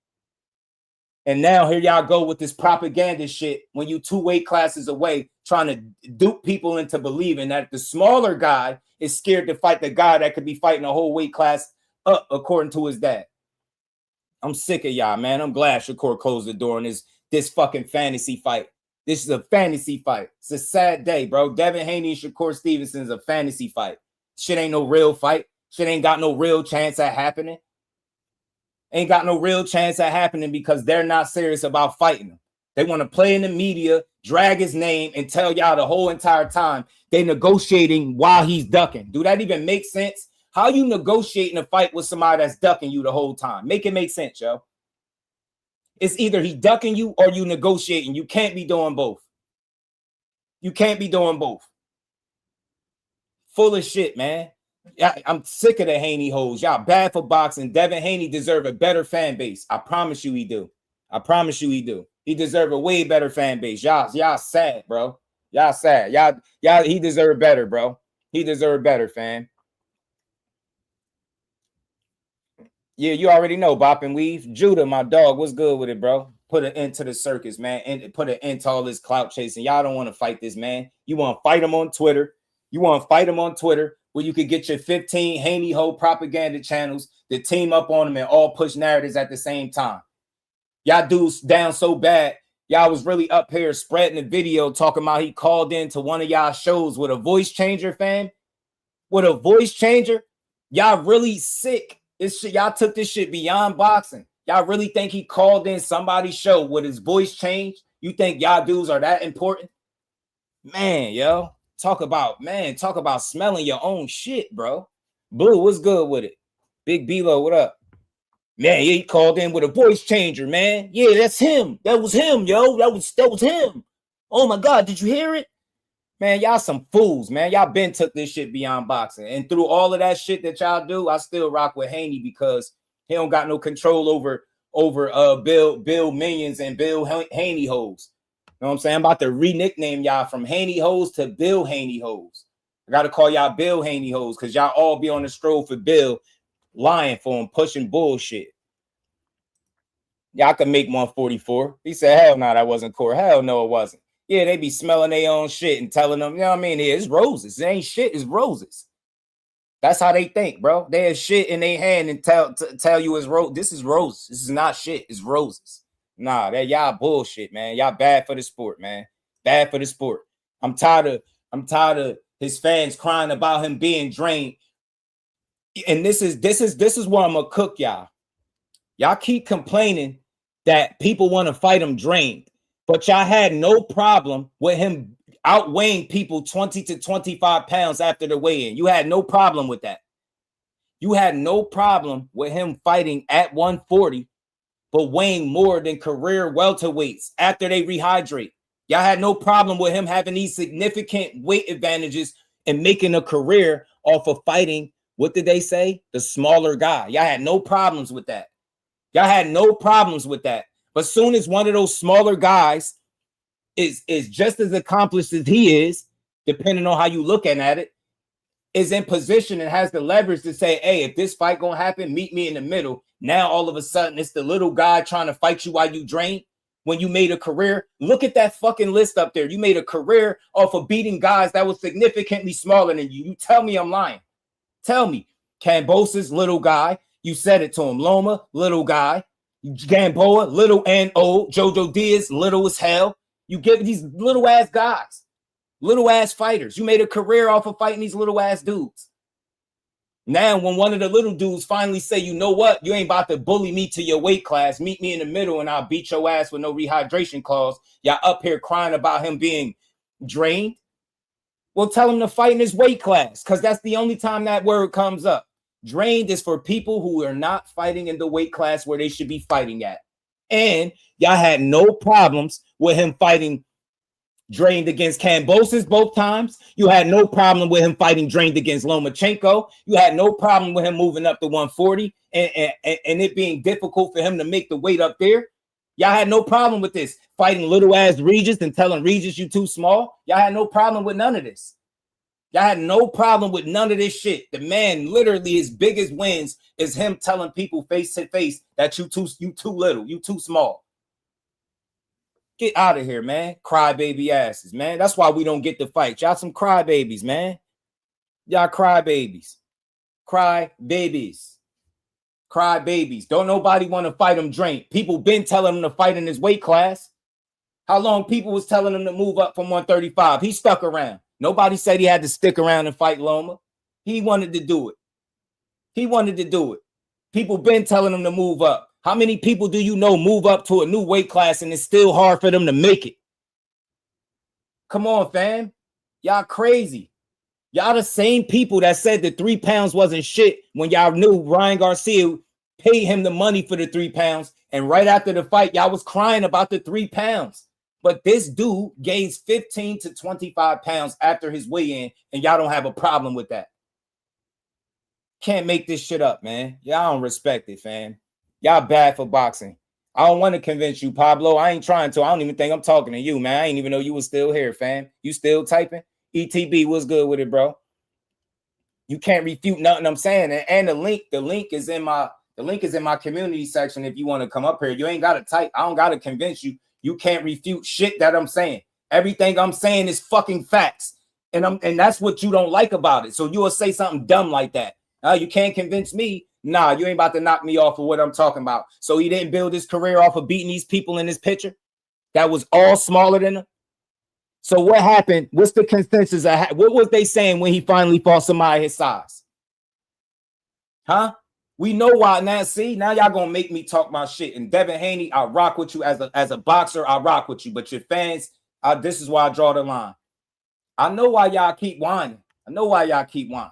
And now here y'all go with this propaganda shit when you 2 weight classes away, trying to dupe people into believing that the smaller guy is scared to fight the guy that could be fighting a whole weight class up, according to his dad. I'm sick of y'all, man. I'm glad Shakur closed the door on this fucking fantasy fight. This is a fantasy fight. It's a sad day, bro. Devin Haney and Shakur Stevenson is a fantasy fight. Shit ain't no real fight. Shit ain't got no real chance at happening. Ain't got no real chance at happening because they're not serious about fighting him. They want to play in the media, drag his name, and tell y'all the whole entire time they negotiating while he's ducking. Do that even make sense? How you negotiating a fight with somebody that's ducking you the whole time? Make it make sense, yo. It's either he ducking you or you negotiating. You can't be doing both. You can't be doing both. Full of shit, man. I'm sick of the Haney hoes. Y'all bad for boxing. Devin Haney deserve a better fan base. I promise you he do. I promise you he do. He deserve a way better fan base. Y'all sad, bro. Y'all sad. Y'all, he deserve better, bro. He deserve better, fam. Yeah, you already know, Bop and Weave. Judah, my dog, what's good with it, bro? Put an end to the circus, man. And put an end to all this clout chasing. Y'all don't want to fight this, man. You want to fight him on Twitter. You want to fight him on Twitter where you could get your 15 Haney Ho propaganda channels to team up on them and all push narratives at the same time. Y'all dudes down so bad. Y'all was really up here spreading a video talking about he called in to one of y'all shows with a voice changer, fam. With a voice changer. Y'all really sick. This shit, y'all took this shit beyond boxing. Y'all really think he called in somebody's show with his voice changed? You think y'all dudes are that important? Man, yo. Talk about smelling your own shit, bro. Blue, what's good with it? Big B-Lo, what up? Man, he called in with a voice changer, man. Yeah, that's him. That was him, yo. That was him. Oh my God, did you hear it? Man, y'all some fools, man. Y'all been took this shit beyond boxing. And through all of that shit that y'all do, I still rock with Haney because he don't got no control over Bill Minions and Bill Haney hoes. You know what I'm saying? I'm about to re-nickname y'all from Haney hoes to Bill Haney hoes. I got to call y'all Bill Haney hoes because y'all all be on the stroll for Bill, lying for him, pushing bullshit. Y'all can make 144. He said, hell no, that wasn't core. Hell no, it wasn't. Yeah, they be smelling their own shit and telling them, you know what I mean? It's roses. It ain't shit, it's roses. That's how they think, bro. They have shit in their hand and tell you it's rose. This is roses. This is not shit, it's roses. Nah, that y'all bullshit, man. Y'all bad for the sport, man. Bad for the sport. I'm tired of his fans crying about him being drained. And this is where I'm gonna cook y'all. Y'all keep complaining that people want to fight him drained, but y'all had no problem with him outweighing people 20 to 25 pounds after the weigh-in. You had no problem with that. You had no problem with him fighting at 140, but weighing more than career welterweights after they rehydrate. Y'all had no problem with him having these significant weight advantages and making a career off of fighting, what did they say? The smaller guy. Y'all had no problems with that. Y'all had no problems with that. But soon as one of those smaller guys is just as accomplished as he is, depending on how you looking at it, is in position and has the leverage to say, hey, if this fight gonna happen, meet me in the middle. Now all of a sudden it's the little guy trying to fight you while you drain. When you made a career, look at that fucking list up there. You made a career off of beating guys that was significantly smaller than you. You tell me I'm lying. Tell me. Cambosa's little guy. You said it to him. Loma, little guy. Gamboa, little and old. Jojo Diaz, little as hell. You give these little ass guys, little ass fighters. You made a career off of fighting these little ass dudes. Now, when one of the little dudes finally say, you know what, you ain't about to bully me to your weight class, meet me in the middle and I'll beat your ass with no rehydration clause. Y'all up here crying about him being drained. Well, tell him to fight in his weight class because that's the only time that word comes up. Drained is for people who are not fighting in the weight class where they should be fighting at. And y'all had no problems with him fighting drained against Kambosos both times. You had no problem with him fighting drained against Lomachenko. You had no problem with him moving up to 140 and it being difficult for him to make the weight up there. Y'all had no problem with this. Fighting little ass Regis and telling Regis you too small. Y'all had no problem with none of this. Y'all had no problem with none of this shit. The man, literally, his biggest wins is him telling people face to face that you too little, you too small. Get out of here, man. Crybaby asses, man. That's why we don't get to fight. Y'all some crybabies, man. Y'all crybabies. Crybabies. Crybabies. Don't nobody want to fight him drained. People been telling him to fight in his weight class. How long people was telling him to move up from 135? He stuck around. Nobody said he had to stick around and fight Loma. He wanted to do it. He wanted to do it. People been telling them to move up. How many people do you know move up to a new weight class and it's still hard for them to make it? Come on, fam. Y'all crazy. Y'all the same people that said the 3 pounds wasn't shit when y'all knew Ryan Garcia paid him the money for the 3 pounds. And right after the fight, y'all was crying about the 3 pounds. But this dude gains 15 to 25 pounds after his weigh-in, and y'all don't have a problem with that. Can't make this shit up, man. Y'all don't respect it, fam. Y'all bad for boxing. I don't want to convince you, Pablo. I ain't trying to. I don't even think I'm talking to you, man. I ain't even know you was still here, fam. You still typing? ETB, what's good with it, bro? You can't refute nothing I'm saying. And the link is in my community section if you want to come up here. You ain't got to type. I don't got to convince you. You can't refute shit that I'm saying. Everything I'm saying is fucking facts. And that's what you don't like about it. So you will say something dumb like that. You can't convince me. Nah, you ain't about to knock me off of what I'm talking about. So he didn't build his career off of beating these people in this picture that was all smaller than him. So what happened? What's the consensus? What was they saying when he finally fought somebody his size? Huh? We know why now. See, now y'all gonna make me talk my shit. And Devin Haney, I rock with you as a boxer. I rock with you, but your fans, this is why I draw the line. I know why y'all keep whining. I know why y'all keep whining.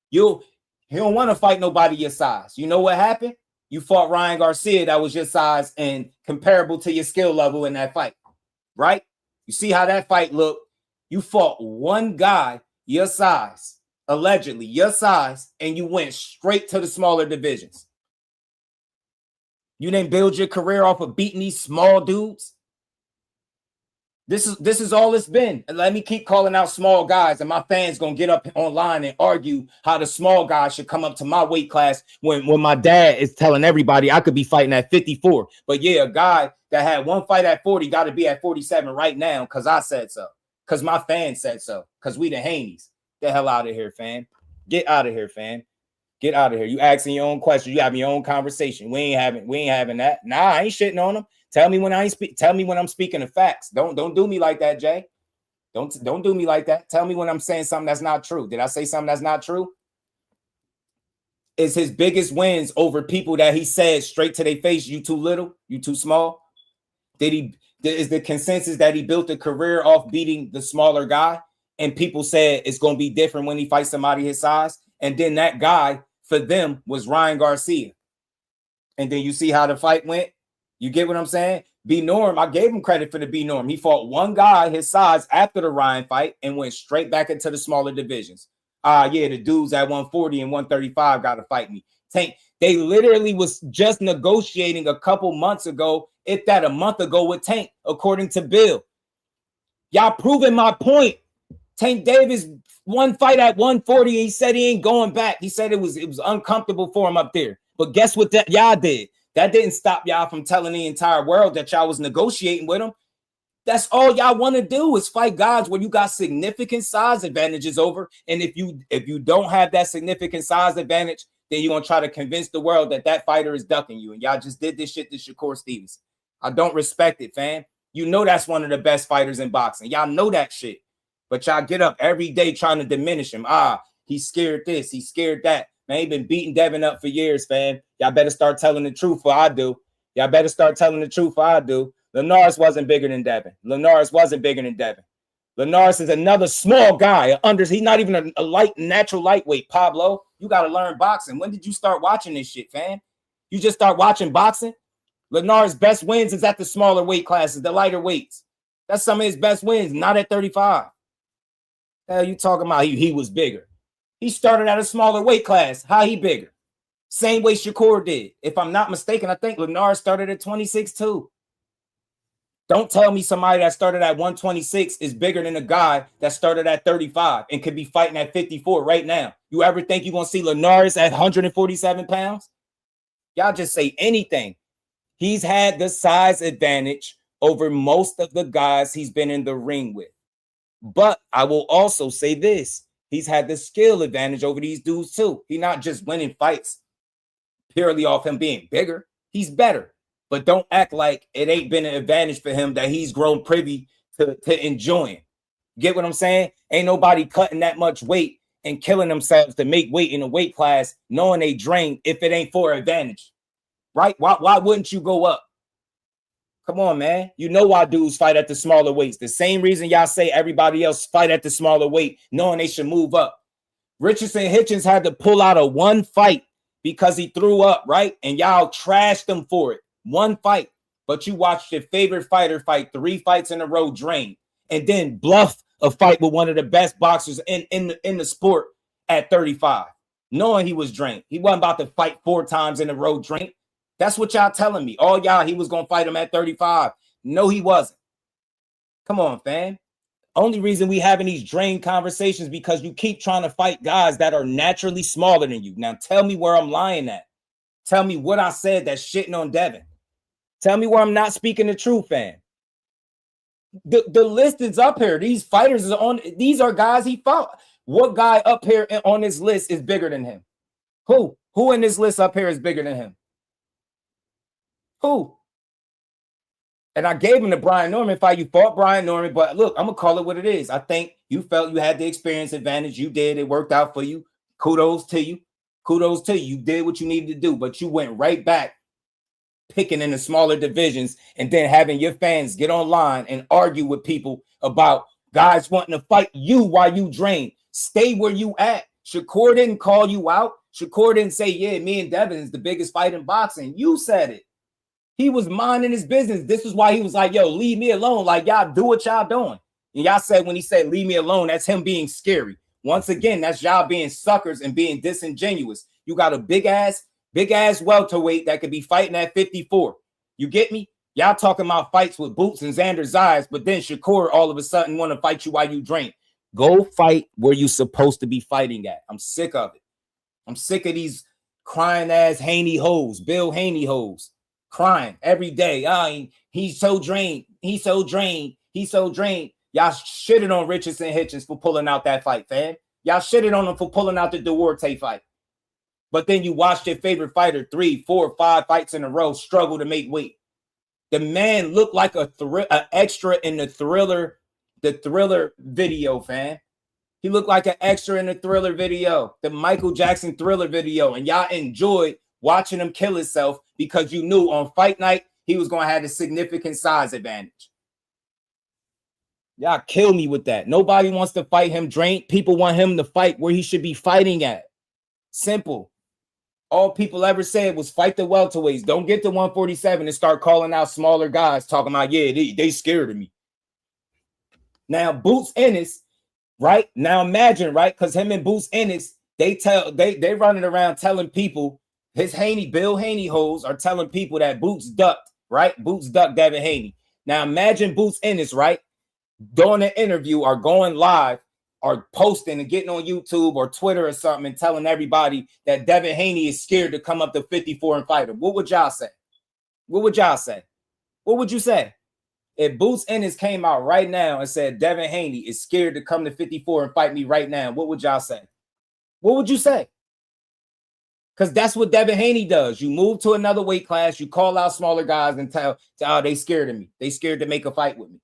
He don't want to fight nobody your size. You know what happened? You fought Ryan Garcia that was your size and comparable to your skill level in that fight, right? You see how that fight looked? You fought one guy your size, allegedly your size, and you went straight to the smaller divisions. You didn't build your career off of beating these small dudes. This is all it's been. And let me keep calling out small guys, and my fans gonna get up online and argue how the small guys should come up to my weight class when my dad is telling everybody I could be fighting at 54. But yeah, a guy that had one fight at 40 got to be at 47 right now because I said so. Because my fans said so. Because we the Haneys. The hell out of here, fam. Get out of here, fam. Get out of here. You asking your own questions. You having your own conversation. We ain't having that. Nah, I ain't shitting on them. Tell me when I'm speaking of facts. Don't do me like that, Jay. Don't do me like that. Tell me when I'm saying something that's not true. Did I say something that's not true? Is his biggest wins over people that he said straight to their face, you too little, you too small? Is the consensus that he built a career off beating the smaller guy? And people said it's going to be different when he fights somebody his size. And then that guy for them was Ryan Garcia. And then you see how the fight went. You get what I'm saying? B Norm, I gave him credit for the B Norm. He fought one guy his size after the Ryan fight and went straight back into the smaller divisions. Yeah, the dudes at 140 and 135 got to fight me. Tank, they literally was just negotiating a couple months ago, if that a month ago with Tank, according to Bill. Y'all proving my point. Tank Davis one fight at 140. He said he ain't going back. He said it was uncomfortable for him up there. But guess what that y'all did? That didn't stop y'all from telling the entire world that y'all was negotiating with him. That's all y'all want to do is fight guys where you got significant size advantages over. And if you don't have that significant size advantage, then you're going to try to convince the world that fighter is ducking you. And y'all just did this shit to Shakur Stevenson. I don't respect it, fam. You know that's one of the best fighters in boxing. Y'all know that shit. But y'all get up every day trying to diminish him. He's scared this. He's scared that. Man, he been beating Devin up for years, fam. Y'all better start telling the truth or I do. Y'all better start telling the truth or I do. Linares wasn't bigger than Devin. Linares wasn't bigger than Devin. Linares is another small guy. He's not even a natural lightweight. Pablo, you got to learn boxing. When did you start watching this shit, fam? You just start watching boxing? Linares' best wins is at the smaller weight classes, the lighter weights. That's some of his best wins, not at 35. Hell, you talking about he was bigger. He started at a smaller weight class. How he bigger? Same way Shakur did. If I'm not mistaken, I think Linares started at 26 too. Don't tell me somebody that started at 126 is bigger than a guy that started at 35 and could be fighting at 54 right now. You ever think you're going to see Linares at 147 pounds? Y'all just say anything. He's had the size advantage over most of the guys he's been in the ring with. But I will also say this. He's had the skill advantage over these dudes too. He's not just winning fights purely off him being bigger. He's better. But don't act like it ain't been an advantage for him that he's grown privy to enjoying. Get what I'm saying? Ain't nobody cutting that much weight and killing themselves to make weight in a weight class, knowing they drain if it ain't for advantage, right? Why wouldn't you go up? Come on, man. You know why dudes fight at the smaller weights. The same reason y'all say everybody else fight at the smaller weight, knowing they should move up. Richardson Hitchens had to pull out a one fight because he threw up, right? And y'all trashed him for it. One fight. But you watched your favorite fighter fight 3 fights in a row, drain, and then bluff a fight with one of the best boxers in the sport at 35, knowing he was drained. He wasn't about to fight 4 times in a row, drained. That's what y'all telling me. All y'all, he was going to fight him at 35. No, he wasn't. Come on, fam. Only reason we having these drained conversations because you keep trying to fight guys that are naturally smaller than you. Now, tell me where I'm lying at. Tell me what I said that's shitting on Devin. Tell me where I'm not speaking the truth, fam. The list is up here. These fighters are on. These are guys he fought. What guy up here on this list is bigger than him? Who? Who in this list up here is bigger than him? Who? And I gave him the Brian Norman fight. You fought Brian Norman, but look, I'm going to call it what it is. I think you felt you had the experience advantage. You did. It worked out for you. Kudos to you. Kudos to you. You did what you needed to do, but you went right back picking in the smaller divisions and then having your fans get online and argue with people about guys wanting to fight you while you drain. Stay where you at. Shakur didn't call you out. Shakur didn't say, yeah, me and Devin is the biggest fight in boxing. You said it. He was minding his business. This is why he was like, yo, leave me alone. Like, y'all do what y'all doing. And y'all said when he said, leave me alone, that's him being scary. Once again, that's y'all being suckers and being disingenuous. You got a big ass welterweight that could be fighting at 54. You get me? Y'all talking about fights with Boots and Xander Zayas, but then Shakur all of a sudden want to fight you while you drink. Go fight where you supposed to be fighting at. I'm sick of it. I'm sick of these crying ass Haney hoes, Bill Haney hoes. Crying every day. He's so drained. He's so drained. He's so drained. Y'all shitted on Richardson Hitchens for pulling out that fight, fam. Y'all shitted on him for pulling out the Duarte fight. But then you watched your favorite fighter 3, 4, 5 fights in a row struggle to make weight. The man looked like an extra in the thriller video, fam. He looked like an extra in the Thriller video, the Michael Jackson Thriller video, and y'all enjoyed watching him kill himself because you knew on fight night he was going to have a significant size advantage. Y'all kill me with that. Nobody wants to fight him drained. People want him to fight where he should be fighting at. Simple. All people ever said was fight the welterweights. Don't get to 147 and start calling out smaller guys talking about, yeah, they scared of me. Now, Boots Ennis, right? Now imagine, right? Because him and Boots Ennis, they running around telling people, his Bill Haney hoes are telling people that Boots ducked, right? Boots ducked Devin Haney. Now imagine Boots Ennis, right? Doing an interview or going live or posting and getting on YouTube or Twitter or something and telling everybody that Devin Haney is scared to come up to 54 and fight him. What would y'all say? What would y'all say? What would you say? If Boots Ennis came out right now and said Devin Haney is scared to come to 54 and fight me right now, what would y'all say? What would you say? Because that's what Devin Haney does. You move to another weight class, you call out smaller guys and tell they scared of me. They scared to make a fight with me.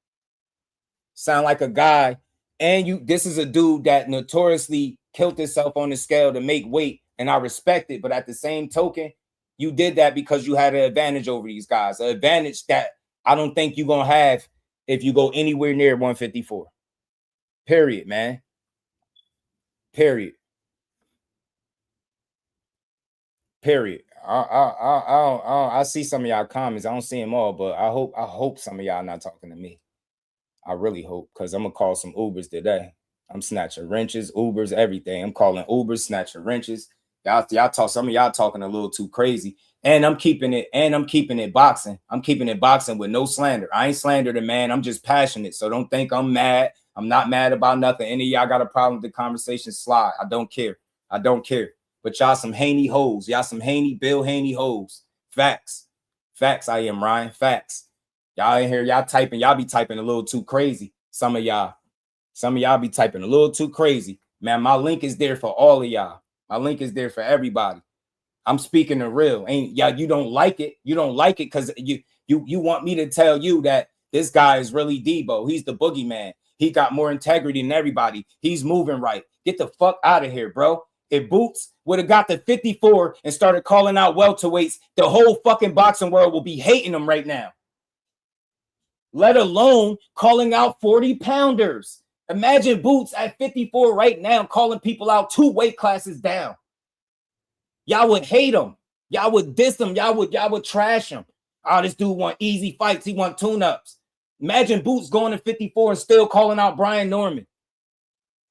Sound like a guy. And this is a dude that notoriously killed himself on the scale to make weight. And I respect it. But at the same token, you did that because you had an advantage over these guys. An advantage that I don't think you're going to have if you go anywhere near 154. Period, man. Period. I see some of y'all comments. I don't see them all, but I hope some of y'all not talking to me. I really hope, because I'm gonna call some Ubers today. I'm snatching wrenches, Ubers, everything. I'm calling Ubers, snatching wrenches. Y'all talk. Some of y'all talking a little too crazy. And I'm keeping it boxing. I'm keeping it boxing with no slander. I ain't slandered a man. I'm just passionate. So don't think I'm mad. I'm not mad about nothing. Any of y'all got a problem with the conversation, slide. I don't care. But y'all some Haney hoes. Y'all some Bill Haney hoes. Facts. I am Ryan. Facts. Y'all in here, y'all be typing a little too crazy. Some of y'all be typing a little too crazy. Man, my link is there for all of y'all. My link is there for everybody. I'm speaking the real. You don't like it. You don't like it because you want me to tell you that this guy is really Debo. He's the boogeyman. He got more integrity than everybody. He's moving right. Get the fuck out of here, bro. If Boots would have got to 54 and started calling out welterweights, the whole fucking boxing world will be hating him right now. Let alone calling out 40-pounders. Imagine Boots at 54 right now calling people out 2 weight classes down. Y'all would hate him. Y'all would diss him. Y'all would trash him. Oh, this dude want easy fights. He want tune-ups. Imagine Boots going to 54 and still calling out Brian Norman.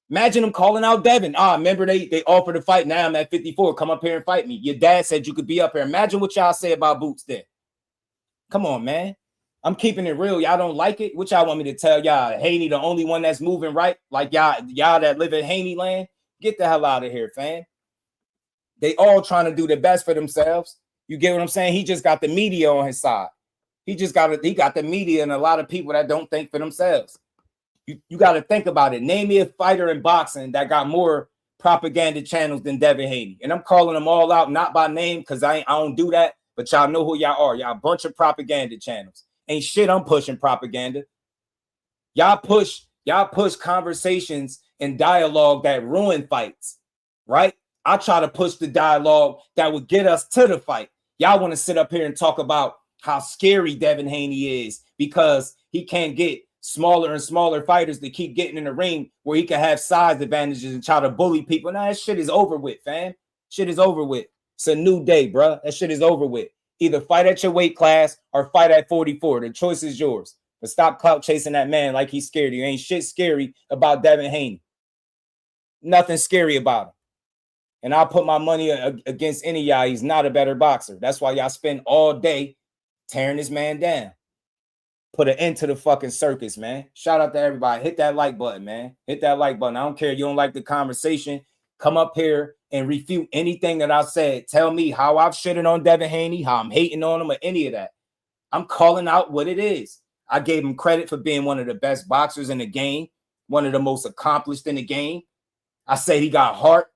Imagine him calling out Devin. Remember they offered to fight. Now I'm at 54. Come up here and fight me. Your dad said you could be up here. Imagine what y'all say about Boots then. Come on, man. I'm keeping it real. Y'all don't like it? What y'all want me to tell y'all? Haney the only one that's moving right? Like y'all that live in Haney land? Get the hell out of here, fam. They all trying to do the best for themselves. You get what I'm saying? He just got the media on his side. He got the media and a lot of people that don't think for themselves. You got to think about it. Name me a fighter in boxing that got more propaganda channels than Devin Haney. And I'm calling them all out, not by name, because I don't do that. But y'all know who y'all are. Y'all a bunch of propaganda channels. Ain't shit I'm pushing propaganda. Y'all push conversations and dialogue that ruin fights, right? I try to push the dialogue that would get us to the fight. Y'all want to sit up here and talk about how scary Devin Haney is because he can't get smaller and smaller fighters to keep getting in the ring where he can have size advantages and try to bully people. Nah, that shit is over with, fam. Shit is over with. It's a new day, bro. That shit is over with. Either fight at your weight class or fight at 44. The choice is yours. But stop clout chasing that man like he's scared of you. Ain't shit scary about Devin Haney. Nothing scary about him. And I'll put my money against any of y'all. He's not a better boxer. That's why y'all spend all day tearing this man down. Put an end to the fucking circus, man. Shout out to everybody. Hit that like button, man. Hit that like button. I don't care. You don't like the conversation. Come up here and refute anything that I said. Tell me how I've shitted on Devin Haney, how I'm hating on him, or any of that. I'm calling out what it is. I gave him credit for being one of the best boxers in the game, one of the most accomplished in the game. I said he got heart.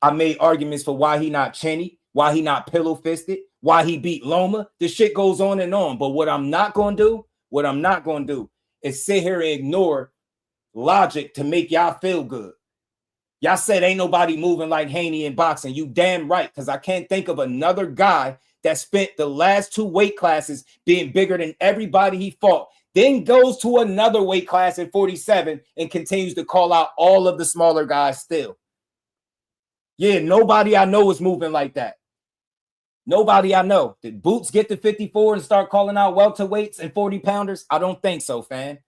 I made arguments for why he not chinny, why he not pillow-fisted, why he beat Loma. The shit goes on and on. But what I'm not going to do is sit here and ignore logic to make y'all feel good. Y'all said ain't nobody moving like Haney in boxing. You damn right, because I can't think of another guy that spent the last 2 weight classes being bigger than everybody he fought, then goes to another weight class at 47 and continues to call out all of the smaller guys still. Yeah, nobody I know is moving like that. Nobody I know. Did Boots get to 54 and start calling out welterweights and 40-pounders? I don't think so, fam.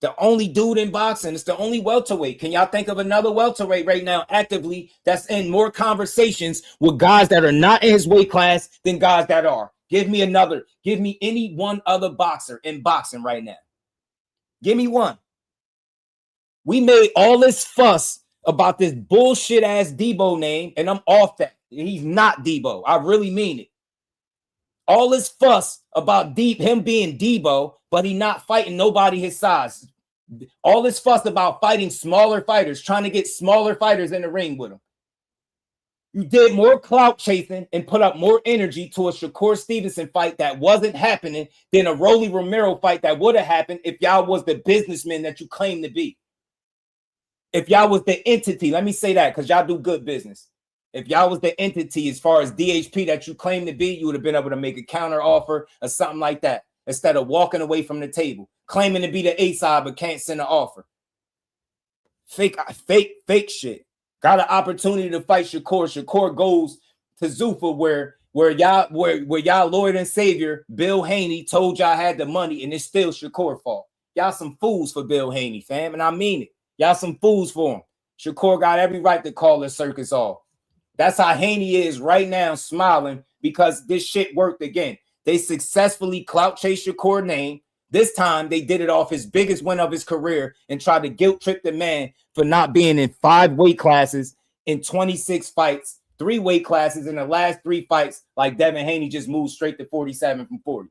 The only dude in boxing is the only welterweight. Can y'all think of another welterweight right now actively that's in more conversations with guys that are not in his weight class than guys that are? Give me another. Give me any one other boxer in boxing right now. Give me one. We made all this fuss about this bullshit ass Debo name, and I'm off that. He's not Debo. I really mean it. All this fuss about him being Debo, but he not fighting nobody his size. All this fuss about fighting smaller fighters, trying to get smaller fighters in the ring with him. You did more clout chasing and put up more energy to a Shakur Stevenson fight that wasn't happening than a Rolly Romero fight that would have happened if y'all was the businessman that you claim to be. If y'all was the entity, let me say that because y'all do good business. If y'all was the entity as far as DHP that you claim to be, you would have been able to make a counter offer or something like that instead of walking away from the table, claiming to be the A side but can't send an offer. Fake shit. Got an opportunity to fight Shakur. Shakur goes to Zuffa where y'all Lord and Savior Bill Haney told y'all had the money, and it's still Shakur's fault. Y'all some fools for Bill Haney, fam, and I mean it. Y'all some fools for him. Shakur got every right to call the circus off. That's how Haney is right now, smiling because this shit worked again. They successfully clout chased Shakur's name. This time, they did it off his biggest win of his career and tried to guilt trip the man for not being in 5 weight classes in 26 fights, 3 weight classes in the last 3 fights, like Devin Haney just moved straight to 47 from 40.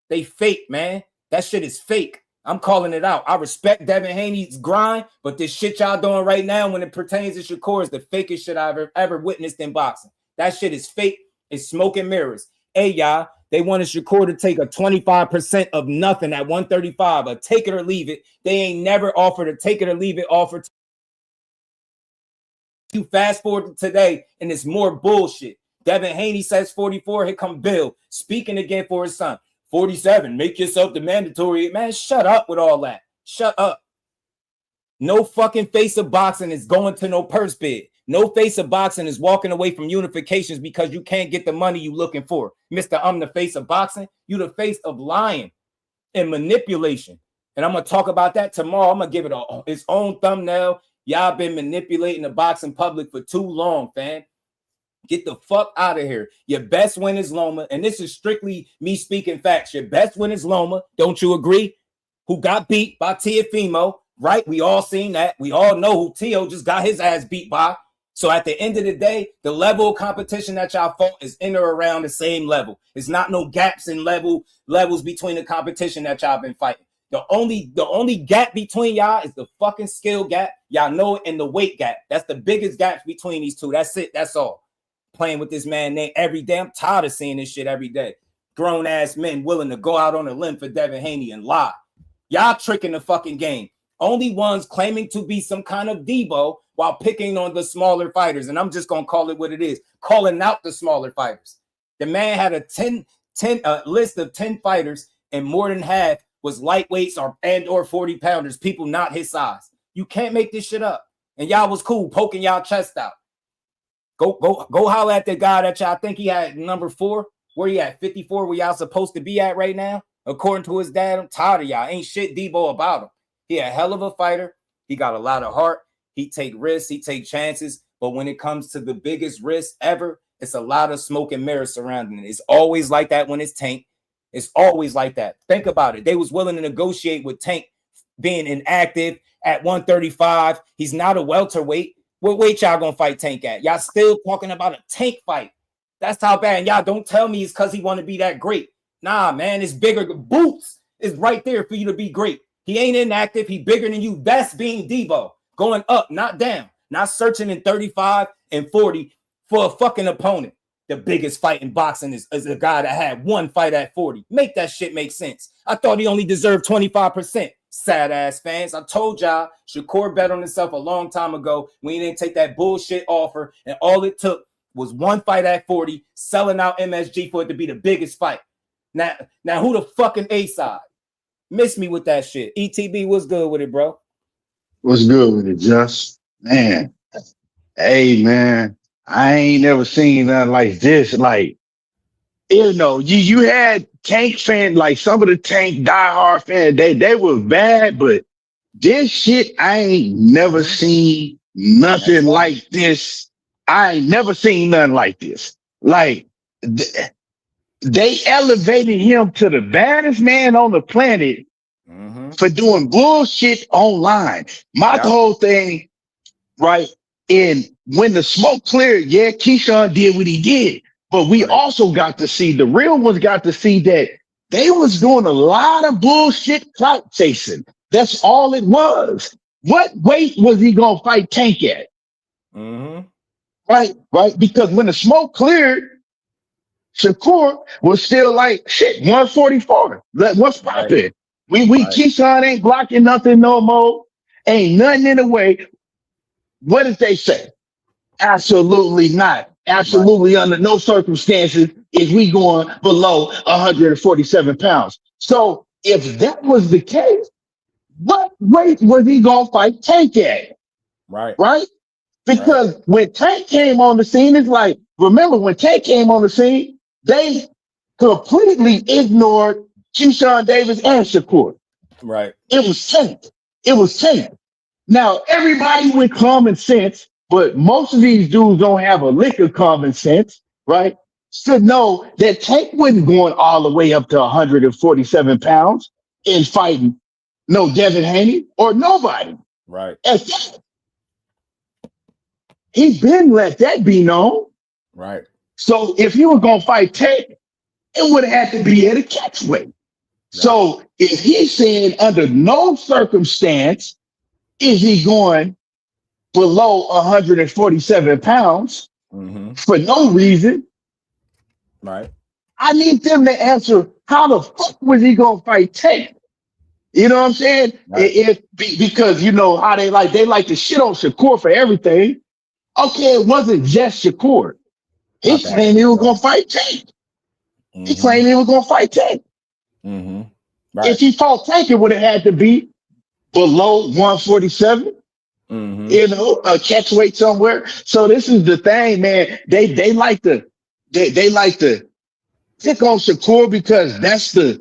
They fake, man. That shit is fake. I'm calling it out. I respect Devin Haney's grind, but this shit y'all doing right now when it pertains to Shakur is the fakest shit I've ever witnessed in boxing. That shit is fake. It's smoke and mirrors. Hey, y'all, They wanted Shakur to take a 25% of nothing at 135, a take it or leave it. They ain't never offered a take it or leave it offer. You fast forward to today, and it's more bullshit. Devin Haney says 44. Here come Bill speaking again for his son. 47. Make yourself the mandatory. Man, shut up with all that. Shut up. No fucking face of boxing is going to no purse bid. No face of boxing is walking away from unifications because you can't get the money you looking for. Mr. I'm the face of boxing. You the face of lying and manipulation. And I'm going to talk about that tomorrow. I'm going to give it its own thumbnail. Y'all been manipulating the boxing public for too long, fam. Get the fuck out of here. Your best win is Loma. And this is strictly me speaking facts. Your best win is Loma. Don't you agree? Who got beat by Teofimo, right? We all seen that. We all know who Teo just got his ass beat by. So at the end of the day, the level of competition that y'all fought is in or around the same level. It's not no gaps in levels between the competition that y'all been fighting. The only gap between y'all is the fucking skill gap. Y'all know it, and the weight gap. That's the biggest gaps between these two. That's it. That's all. Playing with this man name every day. I'm tired of seeing this shit every day. Grown ass men willing to go out on a limb for Devin Haney and lie. Y'all tricking the fucking game. Only ones claiming to be some kind of Debo while picking on the smaller fighters. And I'm just going to call it what it is. Calling out the smaller fighters. The man had a list of 10 fighters, and more than half was lightweights or 40 pounders, people not his size. You can't make this shit up. And y'all was cool poking y'all chest out. Go holler at the guy that y'all think he had number 4. Where he at 54, where y'all supposed to be at right now? According to his dad, I'm tired of y'all. Ain't shit Debo about him. He a hell of a fighter. He got a lot of heart. He take risks. He take chances. But when it comes to the biggest risk ever, it's a lot of smoke and mirrors surrounding it. It's always like that when it's Tank. It's always like that. Think about it. They was willing to negotiate with Tank being inactive at 135. He's not a welterweight. What weight y'all gonna fight Tank at? Y'all still talking about a Tank fight. That's how bad. And y'all don't tell me it's because he want to be that great. Nah, man, it's bigger. Boots is right there for you to be great. He ain't inactive. He bigger than you. That's being Debo. Going up, not down. Not searching in 35 and 40 for a fucking opponent. The biggest fight in boxing is a guy that had one fight at 40. Make that shit make sense. I thought he only deserved 25%. Sad ass fans. I told y'all Shakur bet on himself a long time ago when he didn't take that bullshit offer, and all it took was one fight at 40, selling out MSG for it to be the biggest fight. Now who the fucking A side? Miss me with that shit. ETB, what's good with it, bro? What's good with it, Just? Man. Hey, man. I ain't never seen nothing like this. Like, you know, you had Tank fans, like some of the Tank diehard fans, they were bad, but this shit, I ain't never seen nothing like this. I ain't never seen nothing like this. Like, they elevated him to the baddest man on the planet for doing bullshit online. My whole thing, right? And when the smoke cleared, yeah, Keyshawn did what he did. But we also got to see, the real ones got to see that they was doing a lot of bullshit clout chasing. That's all it was. What weight was he going to fight Tank at? Right? Because when the smoke cleared, Shakur was still like, shit, 144. What's poppin'? Keyshawn ain't blocking nothing no more. Ain't nothing in the way. What did they say? Absolutely not. Absolutely under no circumstances is we going below 147 pounds. So if that was the case, what weight was he going to fight Tank at? Right? Because when Tank came on the scene, it's like, remember when Tank came on the scene, they completely ignored Keyshawn Davis and Shakur. It was Tank. Now, everybody with common sense, but most of these dudes don't have a lick of common sense, right? Should know that Tank wasn't going all the way up to 147 pounds in fighting no Devin Haney or nobody. He's been let that be known. So if he was going to fight Tank, it would have had to be at a catch weight. So if he's saying under no circumstance is he going below 147 pounds for no reason, I need them to answer how the fuck was he gonna fight Tank? You know what I'm saying? Right. Because you know how they like to shit on Shakur for everything. Okay, it wasn't just Shakur. He claimed he was gonna fight Tank. He claimed he was gonna fight Tank. Right. If he fought Tank, it would have had to be below 147. You know, a catch weight somewhere. So this is the thing, man. They like to pick on Shakur because that's the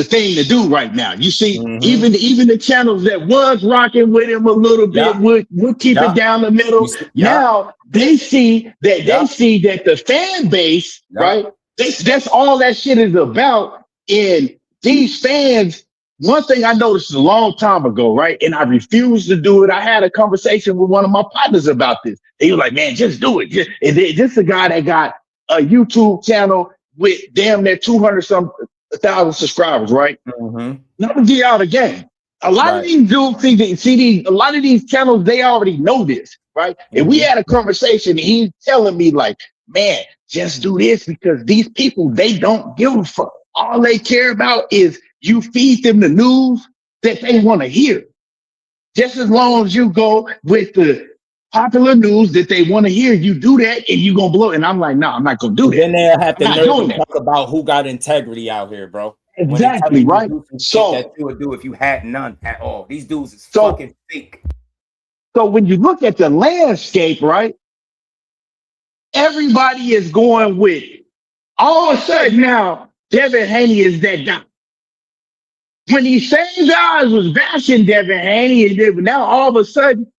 thing to do right now. You see, even the channels that was rocking with him a little bit would keep it down the middle. Now they see that the fan base, right? That's all that shit is about. And these fans, one thing I noticed a long time ago, right? And I refused to do it. I had a conversation with one of my partners about this. He was like, man, just do it. Just a guy that got a YouTube channel with damn near 200,000 subscribers, right? Not to get out of the game. A lot of these dudes a lot of these channels, they already know this, right? And we had a conversation, and he's telling me, like, man, just do this because these people, they don't give a fuck. All they care about is you feed them the news that they want to hear. Just as long as you go with the popular news that they want to hear, you do that and you're going to blow it. And I'm like, no, I'm not going to do that. Then they'll have to nerve to talk about who got integrity out here, bro. Exactly, right? So that you would do if you had none at all. These dudes is fucking fake. So when you look at the landscape, right, everybody is going with it. All of a sudden now, Devin Haney is that guy. When these same guys was bashing Devin Haney, and now all of a sudden,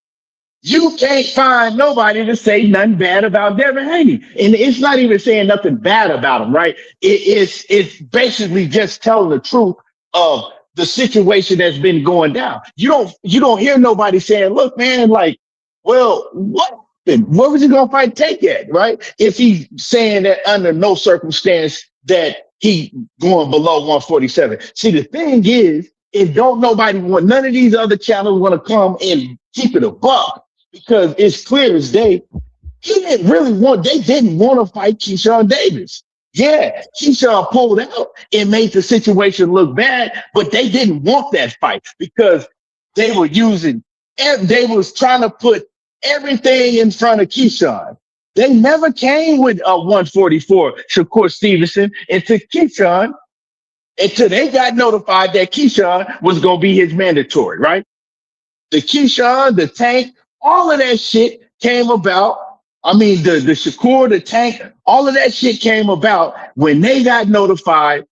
you can't find nobody to say nothing bad about Devin Haney. And it's not even saying nothing bad about him, right? It's basically just telling the truth of the situation that's been going down. You don't hear nobody saying, look, man, like, well, what was he gonna fight Tank at, right? If he's saying that under no circumstance that he going below 147. See, the thing is don't nobody want, none of these other channels want to come and keep it a buck because it's clear as day. They didn't want to fight Keyshawn Davis. Yeah, Keyshawn pulled out and made the situation look bad, but they didn't want that fight because they was trying to put everything in front of Keyshawn. They never came with a 144 Shakur Stevenson into Keyshawn until they got notified that Keyshawn was going to be his mandatory, right? The Keyshawn, the Tank, all of that shit came about. I mean, the Shakur, the Tank, all of that shit came about when they got notified.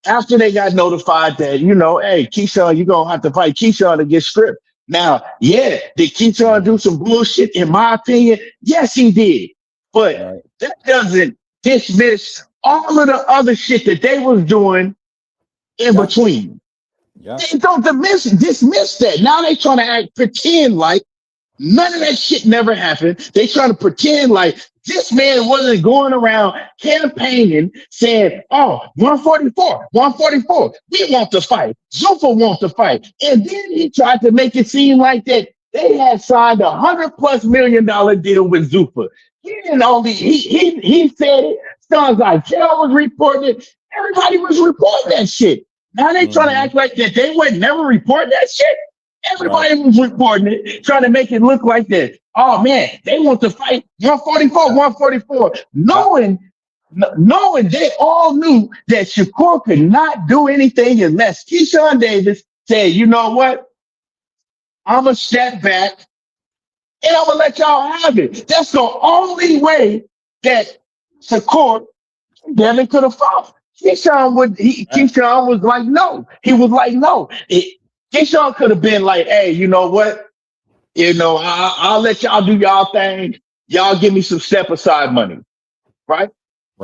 After they got notified that, you know, hey, Keyshawn, you're going to have to fight Keyshawn to get stripped. Now, yeah, did Keyshawn do some bullshit? In my opinion, yes, he did. But that doesn't dismiss all of the other shit that they was doing in between. They don't dismiss that. Now they trying to pretend like none of that shit never happened. They trying to pretend like this man wasn't going around campaigning saying, oh, 144, 144. We want to fight. Zuffa wants to fight. And then he tried to make it seem like that they had signed $100+ million deal with Zuffa. He didn't only, he said it. Sons like Jail was reporting it. Everybody was reporting that shit. Now they trying to act like that they would never report that shit. Everybody was reporting it, trying to make it look like that. Oh man, they want to fight 144, 144, knowing they all knew that Shakur could not do anything unless Keyshawn Davis said, you know what? I'm gonna step back and I'm gonna let y'all have it. That's the only way that Shakur Devin could have fought. Keyshawn was like, no. He was like, no. Keyshawn could have been like, hey, you know what? You know, I'll let y'all do y'all thing. Y'all give me some step aside money, right?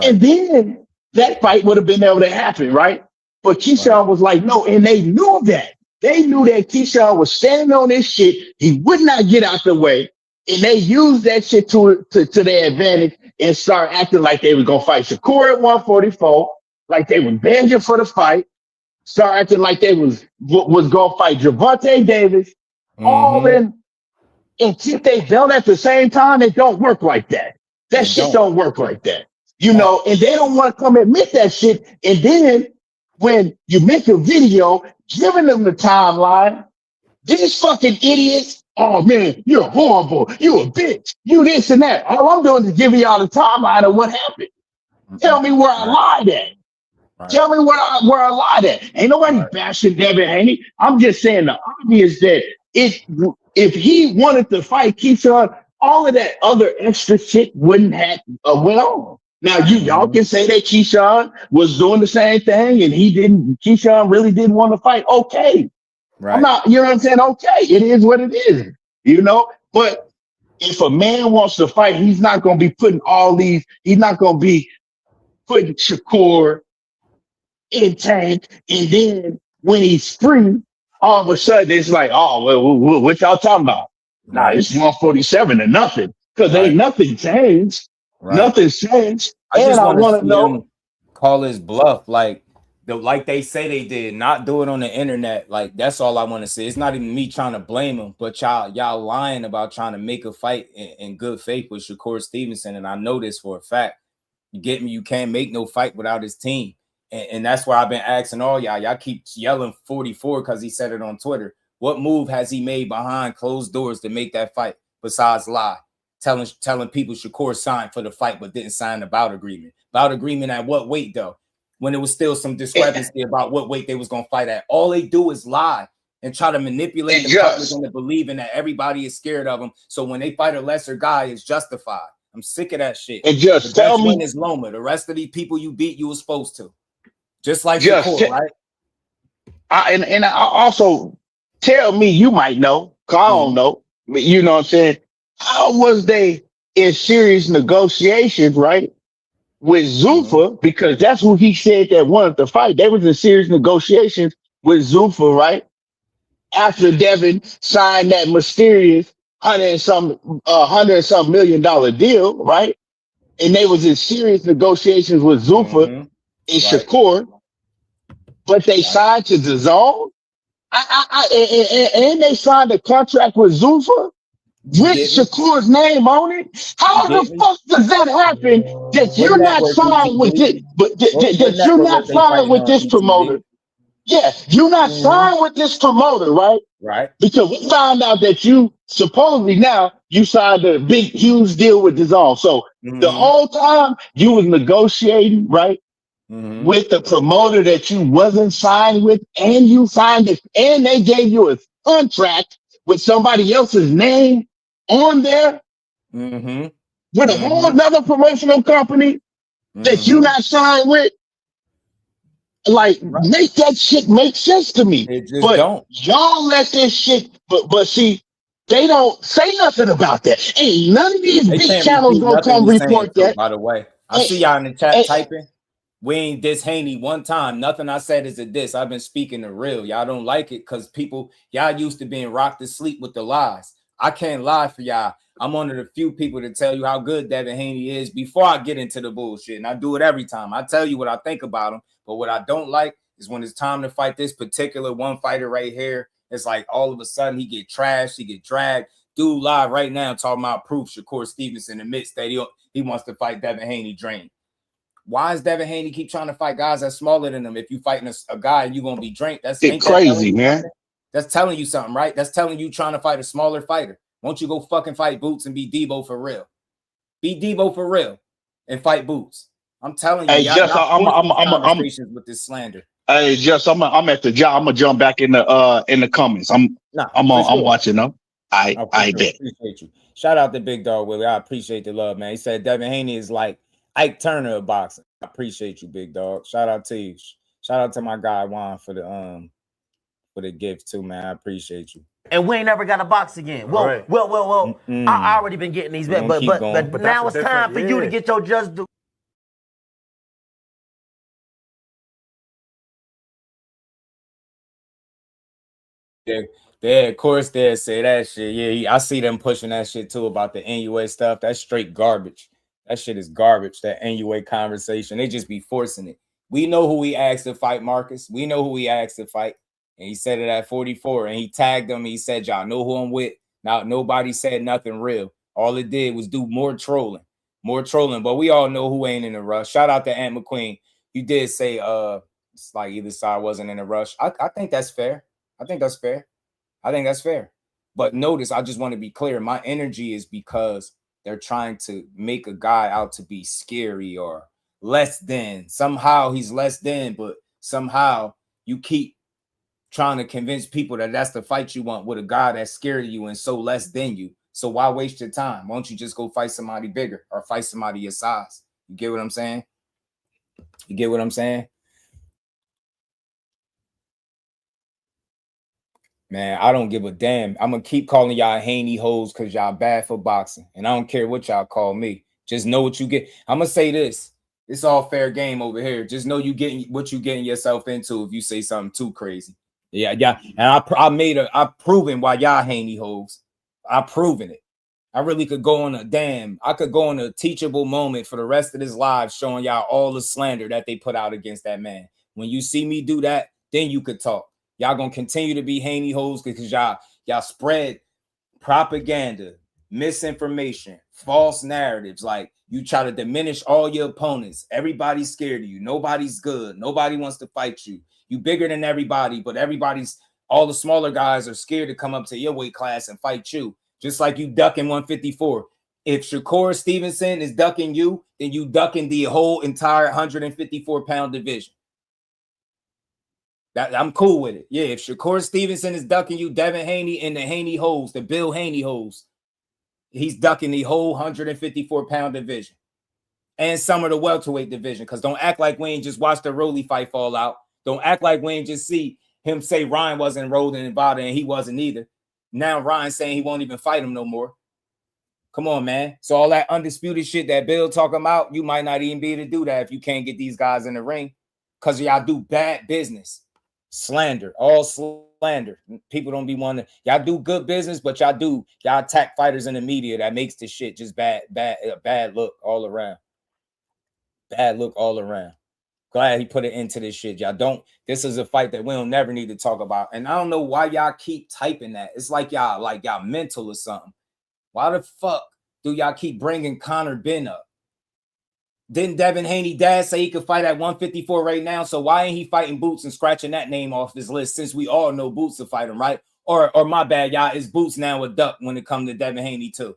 And then that fight would have been able to happen, right? But Keyshawn was like, no, and they knew that. They knew that Keyshawn was standing on this shit. He would not get out the way, and they used that shit to their advantage and start acting like they were gonna fight Shakur at 144, like they were begging for the fight. Start acting like they was gonna fight Gervonta Davis, all in and keep their belt at the same time. It don't work like that. That shit don't work like that. You know, and they don't want to come admit that shit. And then when you make a video giving them the timeline, these fucking idiots, oh man, you're horrible, you a bitch, you this and that. All I'm doing is giving y'all the timeline of what happened. Tell me where I lied at. Tell me where I lied at. Ain't nobody bashing Devin Haney. I'm just saying the obvious that if he wanted to fight Keyshawn, all of that other extra shit wouldn't have went on. Now y'all can say that Keyshawn was doing the same thing and Keyshawn really didn't want to fight. Okay. I'm not, you know what I'm saying? Okay, it is what it is, you know? But if a man wants to fight, he's not going to be putting he's not going to be putting Shakur in Tank, and then when he's free, all of a sudden it's like, oh, well, what y'all talking about? Nah, it's 147 and nothing, because ain't nothing changed. Nothing's changed. I And just I want want to to see know. him call his bluff, like they say they did, not do it on the internet. Like, that's all I want to see. It's not even me trying to blame him, but y'all lying about trying to make a fight in good faith with Shakur Stevenson. And I know this for a fact. You get me? You can't make no fight without his team. And that's why I've been asking all y'all. Y'all keep yelling 44 because he said it on Twitter. What move has he made behind closed doors to make that fight besides lie? Telling people Shakur signed for the fight but didn't sign the bout agreement. Bout agreement at what weight, though? When there was still some discrepancy about what weight they was going to fight at. All they do is lie and try to manipulate the public into believing that everybody is scared of them. So when they fight a lesser guy, it's justified. I'm sick of that shit. And just the tell best me, win is Loma. The rest of these people you beat, you were supposed to. Just like Shakur, right? And I also tell me, you might know, because I don't know, but you know what I'm saying? How was they in serious negotiations, right? With Zuffa, because that's who he said that wanted to fight. They was in serious negotiations with Zuffa, right? After Devin signed that mysterious $100 and some million deal, right? And they was in serious negotiations with Zuffa and Shakur, but they signed to DAZN. And they signed a contract with Zuffa with Shakur's name on it. How the fuck does that happen that you're not signed with it, but that you're not signed with this promoter? Yeah, you're not signed with this promoter, right? Right. Because we found out that you supposedly now you signed a big, huge deal with DAZN. So the whole time you was negotiating, right? With the promoter that you wasn't signed with, and you signed it, and they gave you a contract with somebody else's name on there with a whole another promotional company that you not signed with. Like, make that shit make sense to me. It just but don't. Y'all let this shit, but see, they don't say nothing about that. Ain't none of these big channels gonna come report that. By the way, I see y'all in the chat typing. We ain't diss Haney one time. Nothing I said is a diss. I've been speaking the real. Y'all don't like it because y'all used to being rocked to sleep with the lies. I can't lie for y'all. I'm one of the few people to tell you how good Devin Haney is before I get into the bullshit. And I do it every time. I tell you what I think about him. But what I don't like is when it's time to fight this particular one fighter right here. It's like all of a sudden he get trashed, he get dragged. Dude live right now talking about proof Shakur Stevenson admits that he wants to fight Devin Haney drained. Why is Devin Haney keep trying to fight guys that's smaller than him? If you fighting a guy and you're going to be drained, that's crazy, man. That's telling you something, right? That's telling you trying to fight a smaller fighter. Won't you go fucking fight Boots and be Debo for real? Be Debo for real and fight Boots. I'm telling you, hey, just I'm conversations with this slander. Hey, just I'm at the job. I'm gonna jump back in the comments. I'm watching them. I bet. Appreciate you. Shout out to Big Dog Willie. I appreciate the love, man. He said Devin Haney is like Ike Turner of boxing. I appreciate you, Big Dog. Shout out to you. Shout out to my guy Juan for the gift too, man. I appreciate you. And we ain't never got a box again. Well, I already been getting these bets, but now it's time for you to get your just due. They of course they say that shit. Yeah, I see them pushing that shit too about the NUA stuff. That's straight garbage. That shit is garbage. That NUA conversation. They just be forcing it. We know who he asked to fight, Marcus. We know who he asked to fight. And he said it at 44. And he tagged him. He said, y'all know who I'm with. Now, nobody said nothing real. All it did was do more trolling. More trolling, but we all know who ain't in a rush. Shout out to Aunt McQueen. You did say it's like either side wasn't in a rush. I think that's fair. I think that's fair. But notice, I just want to be clear. My energy is because they're trying to make a guy out to be scary or less than. Somehow he's less than, but somehow you keep trying to convince people that that's the fight you want with a guy that's scared of you and so less than you. So why waste your time? Why don't you just go fight somebody bigger or fight somebody your size? You get what I'm saying? You get what I'm saying? Man, I don't give a damn. I'm going to keep calling y'all Haney hoes because y'all bad for boxing. And I don't care what y'all call me. Just know what you get. I'm going to say this. It's all fair game over here. Just know you getting what you getting yourself into if you say something too crazy. Yeah. And I've proven why y'all Haney hoes. I've proven it. I really could go on I could go on a teachable moment for the rest of this live showing y'all all the slander that they put out against that man. When you see me do that, then you could talk. Y'all gonna continue to be Haney hoes because y'all spread propaganda, misinformation, false narratives. Like you try to diminish all your opponents. Everybody's scared of you. Nobody's good. Nobody wants to fight you. You bigger than everybody, but all the smaller guys are scared to come up to your weight class and fight you. Just like you ducking 154. If Shakur Stevenson is ducking you, then you ducking the whole entire 154-pound division. I'm cool with it. Yeah, if Shakur Stevenson is ducking you, Devin Haney and the Haney hoes, the Bill Haney hoes, he's ducking the whole 154-pound division and some of the welterweight division. Because don't act like we ain't just watched the Rolly fight fall out. Don't act like we ain't just see him say Ryan wasn't rolling in Nevada and he wasn't either. Now Ryan saying he won't even fight him no more. Come on, man. So all that undisputed shit that Bill talking about, you might not even be able to do that if you can't get these guys in the ring because y'all do bad business. Slander, all slander. People don't be wanting to. Y'all do good business, but y'all attack fighters in the media. That makes the shit just bad look all around. Bad look all around. Glad he put it into this shit. Y'all don't. This is a fight that we don't never need to talk about. And I don't know why y'all keep typing that. It's like y'all mental or something. Why the fuck do y'all keep bringing Conor Ben up? Didn't Devin Haney dad say he could fight at 154 right now? So why ain't he fighting Boots and scratching that name off his list since we all know Boots will fight him, right? Or my bad, y'all, is Boots now a duck when it comes to Devin Haney too?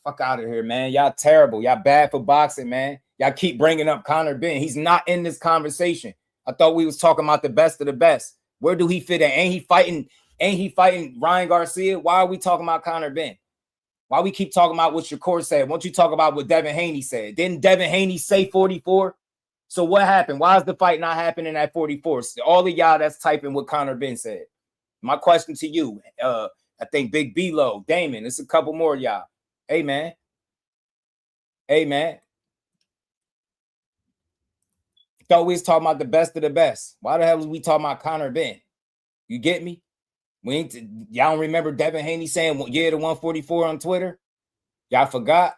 Fuck out of here, man. Y'all terrible. Y'all bad for boxing, man. Y'all keep bringing up Conor Ben. He's not in this conversation. I thought we was talking about the best of the best. Where do he fit in? Ain't he fighting Ryan Garcia? Why are we talking about Conor Ben? Why we keep talking about what Shakur said? Why don't you talk about what Devin Haney said? Didn't Devin Haney say 44? So what happened? Why is the fight not happening at 44? All of y'all that's typing what Conor Ben said. My question to you, I think Big B-Lo, Damon, it's a couple more of y'all. Hey, man. Thought we was talking about the best of the best. Why the hell was we talking about Conor Ben? You get me? Y'all don't remember Devin Haney saying, yeah, to 144 on Twitter? Y'all forgot?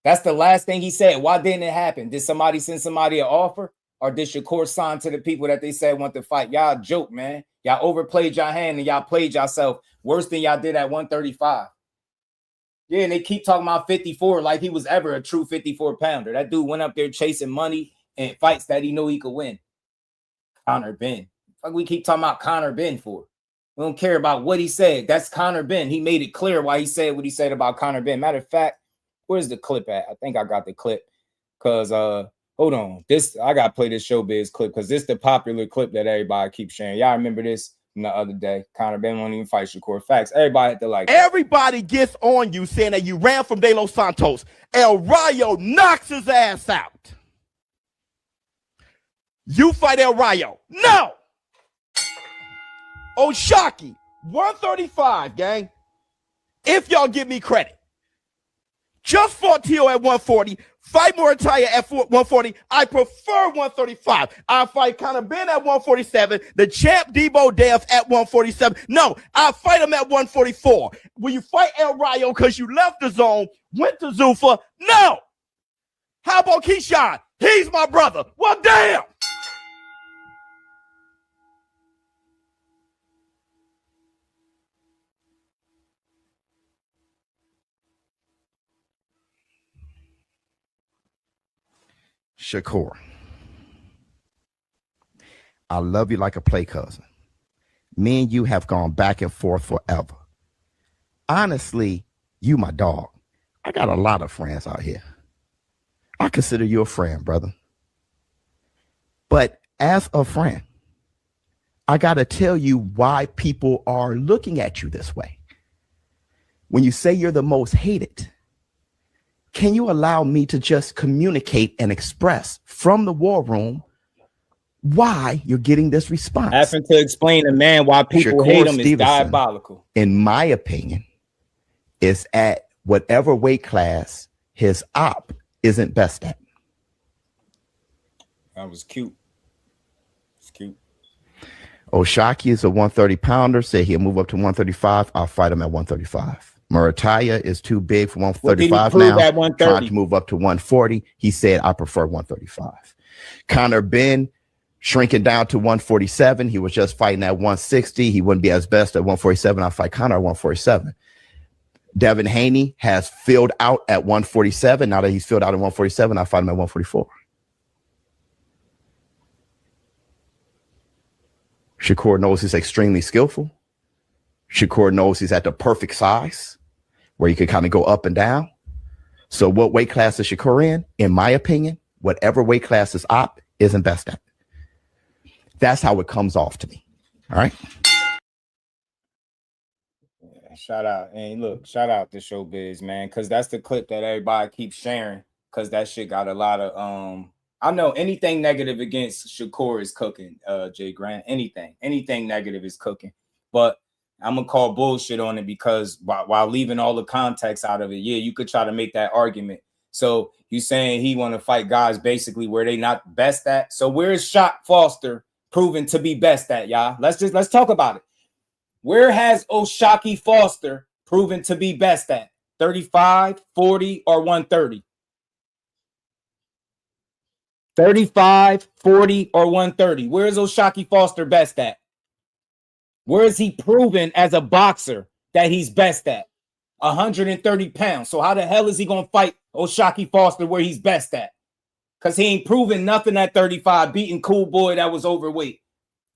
That's the last thing he said. Why didn't it happen? Did somebody send somebody an offer? Or did Shakur sign to the people that they said want to fight? Y'all joke, man. Y'all overplayed y'all hand and y'all played yourself worse than y'all did at 135. Yeah, and they keep talking about 54 like he was ever a true 54-pounder. That dude went up there chasing money and fights that he knew he could win. Conor Ben. Like we keep talking about Conor Ben for? We don't care about what he said. That's Conor Ben. He made it clear why he said what he said about Conor Ben. Matter of fact, where's the clip at? I think I got the clip. Because, hold on. I got to play this Showbiz clip because this is the popular clip that everybody keeps sharing. Y'all remember this from the other day? Conor Ben won't even fight Shakur. Facts. Everybody had to like that. Everybody gets on you saying that you ran from De Los Santos. El Rayo knocks his ass out. You fight El Rayo. No! Oshaki, 135, gang. If y'all give me credit. Just fought Tio at 140. Fight Moritaya at 140. I prefer 135. I fight Conor Ben at 147. The champ Debo Death at 147. No, I fight him at 144. Will you fight El Rayo because you left the zone, went to Zuffa? No. How about Keyshawn? He's my brother. Well, damn. Shakur, I love you like a play cousin. Me and you have gone back and forth forever. Honestly, you my dog. I got a lot of friends out here. I consider you a friend, brother. But as a friend, I got to tell you why people are looking at you this way. When you say you're the most hated, can you allow me to just communicate and express from the war room why you're getting this response? Having to explain to man why people hate him is diabolical. In my opinion, is at whatever weight class his op isn't best at. That was cute. It's cute. Oshaki is a 130 pounder. Say he'll move up to 135. I'll fight him at 135. Murataya is too big for 135 now. At 130? Trying to move up to 140. He said, I prefer 135. Conor Ben shrinking down to 147. He was just fighting at 160. He wouldn't be as best at 147. I'll fight Conor at 147. Devin Haney has filled out at 147. Now that he's filled out at 147, I'll fight him at 144. Shakur knows he's extremely skillful. Shakur knows he's at the perfect size where he can kind of go up and down. So what weight class is Shakur in? In my opinion, whatever weight class is op isn't best at. That's how it comes off to me. All right. Yeah, shout out. And look, shout out to Showbiz, man, because that's the clip that everybody keeps sharing, because that shit got a lot of I know anything negative against Shakur is cooking, Jay Grant. Anything negative is cooking. But I'm gonna call bullshit on it because while leaving all the context out of it, yeah, you could try to make that argument. So you saying he want to fight guys basically where they not best at. So where is Shock Foster proven to be best at, y'all? Let's talk about it. Where has Oshaki Foster proven to be best at? 35, 40, or 130? 35, 40, or 130. Where is Oshaki Foster best at? Where is he proven as a boxer that he's best at? 130 pounds. So how the hell is he going to fight Oshaki Foster where he's best at? Because he ain't proven nothing at 35, beating Cool Boy that was overweight.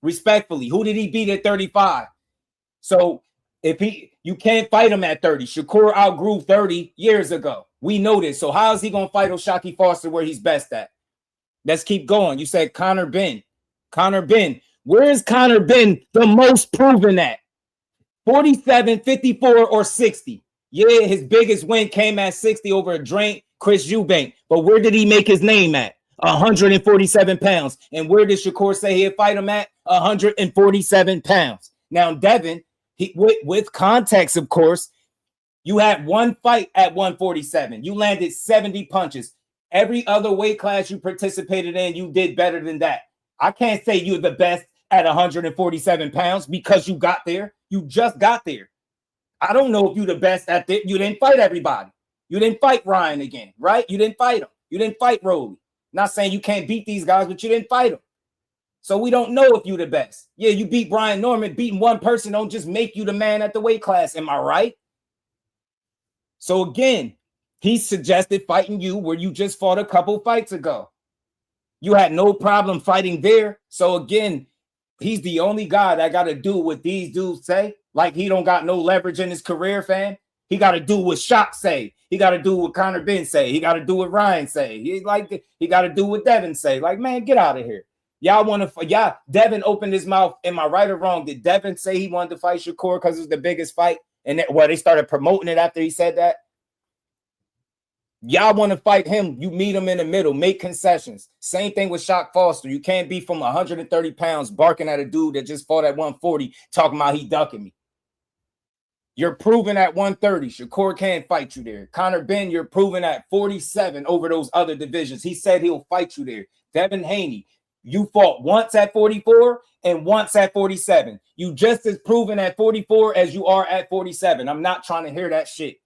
Respectfully, who did he beat at 35? So if you can't fight him at 30. Shakur outgrew 30 years ago. We know this. So how is he going to fight Oshaki Foster where he's best at? Let's keep going. You said Conor Ben. Conor Ben. Where is Conor Ben the most proven at? 47, 54, or 60? Yeah, his biggest win came at 60 over a drained Chris Eubank. But where did he make his name at? 147 pounds. And where did Shakur say he'd fight him at? 147 pounds. Now, Devin, with context, of course, you had one fight at 147. You landed 70 punches. Every other weight class you participated in, you did better than that. I can't say you're the best at 147 pounds because you got there. You just got there. I don't know if you're the best at it. You didn't fight everybody. You didn't fight Ryan again, right? You didn't fight him. You didn't fight Rolly. Not saying you can't beat these guys, but you didn't fight them. So we don't know if you're the best. Yeah, you beat Brian Norman. Beating one person don't just make you the man at the weight class. Am I right? So again, he suggested fighting you where you just fought a couple fights ago. You had no problem fighting there. So again, he's the only guy that got to do what these dudes say. Like he don't got no leverage in his career, fam. He got to do what Shock say. He got to do what Conor Ben say. He got to do what Ryan say. He got to do what Devin say. Like, man, get out of here. Y'all want to Devin opened his mouth. Am I right or wrong? Did Devin say he wanted to fight Shakur because it was the biggest fight? And they started promoting it after he said that? Y'all want to fight him, you meet him in the middle, make concessions. Same thing with Shock Foster. You can't be from 130 pounds barking at a dude that just fought at 140 talking about he ducking me. You're proven at 130. Shakur can't fight you there. Conor Ben, you're proven at 47 over those other divisions. He said he'll fight you there. Devin Haney, you fought once at 44 and once at 47. You just as proven at 44 as you are at 47. I'm not trying to hear that shit.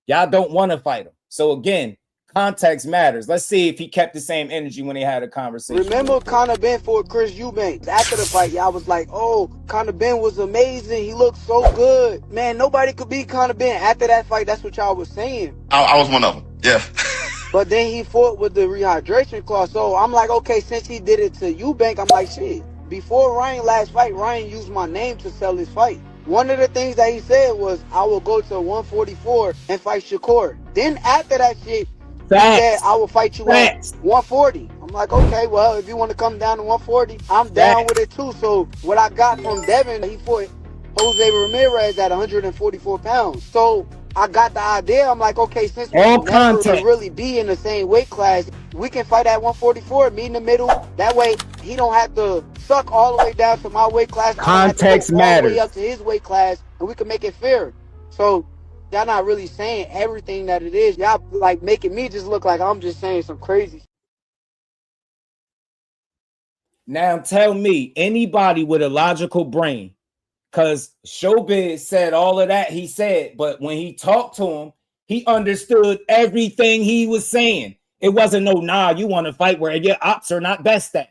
Y'all don't want to fight him. So again, context matters. Let's see if he kept the same energy when they had a conversation. Remember Conor Ben for Chris Eubank. After the fight, y'all was like, oh, Conor Ben was amazing. He looked so good. Man, nobody could beat Conor Ben. After that fight, that's what y'all was saying. I was one of them. Yeah. But then he fought with the rehydration clause. So I'm like, okay, since he did it to Eubank, I'm like, shit. Before Ryan last fight, Ryan used my name to sell his fight. One of the things that he said was, I will go to 144 and fight Shakur. Then after that shit, he said, I will fight you at 140. I'm like, okay, well, if you want to come down to 140, I'm down with it too. So what I got from Devin, he fought Jose Ramirez at 144 pounds. So I got the idea. I'm like, okay, since we never can really be in the same weight class, we can fight at 144, meet in the middle. That way, he don't have to suck all the way down to my weight class. Context all matters. the way up to his weight class, and we can make it fair. So y'all not really saying everything that it is. Y'all like making me just look like I'm just saying some crazy. Now tell me, anybody with a logical brain, because Showbiz said all of that he said, but when he talked to him, he understood everything he was saying. It wasn't no, nah, you want to fight where your ops are not best at.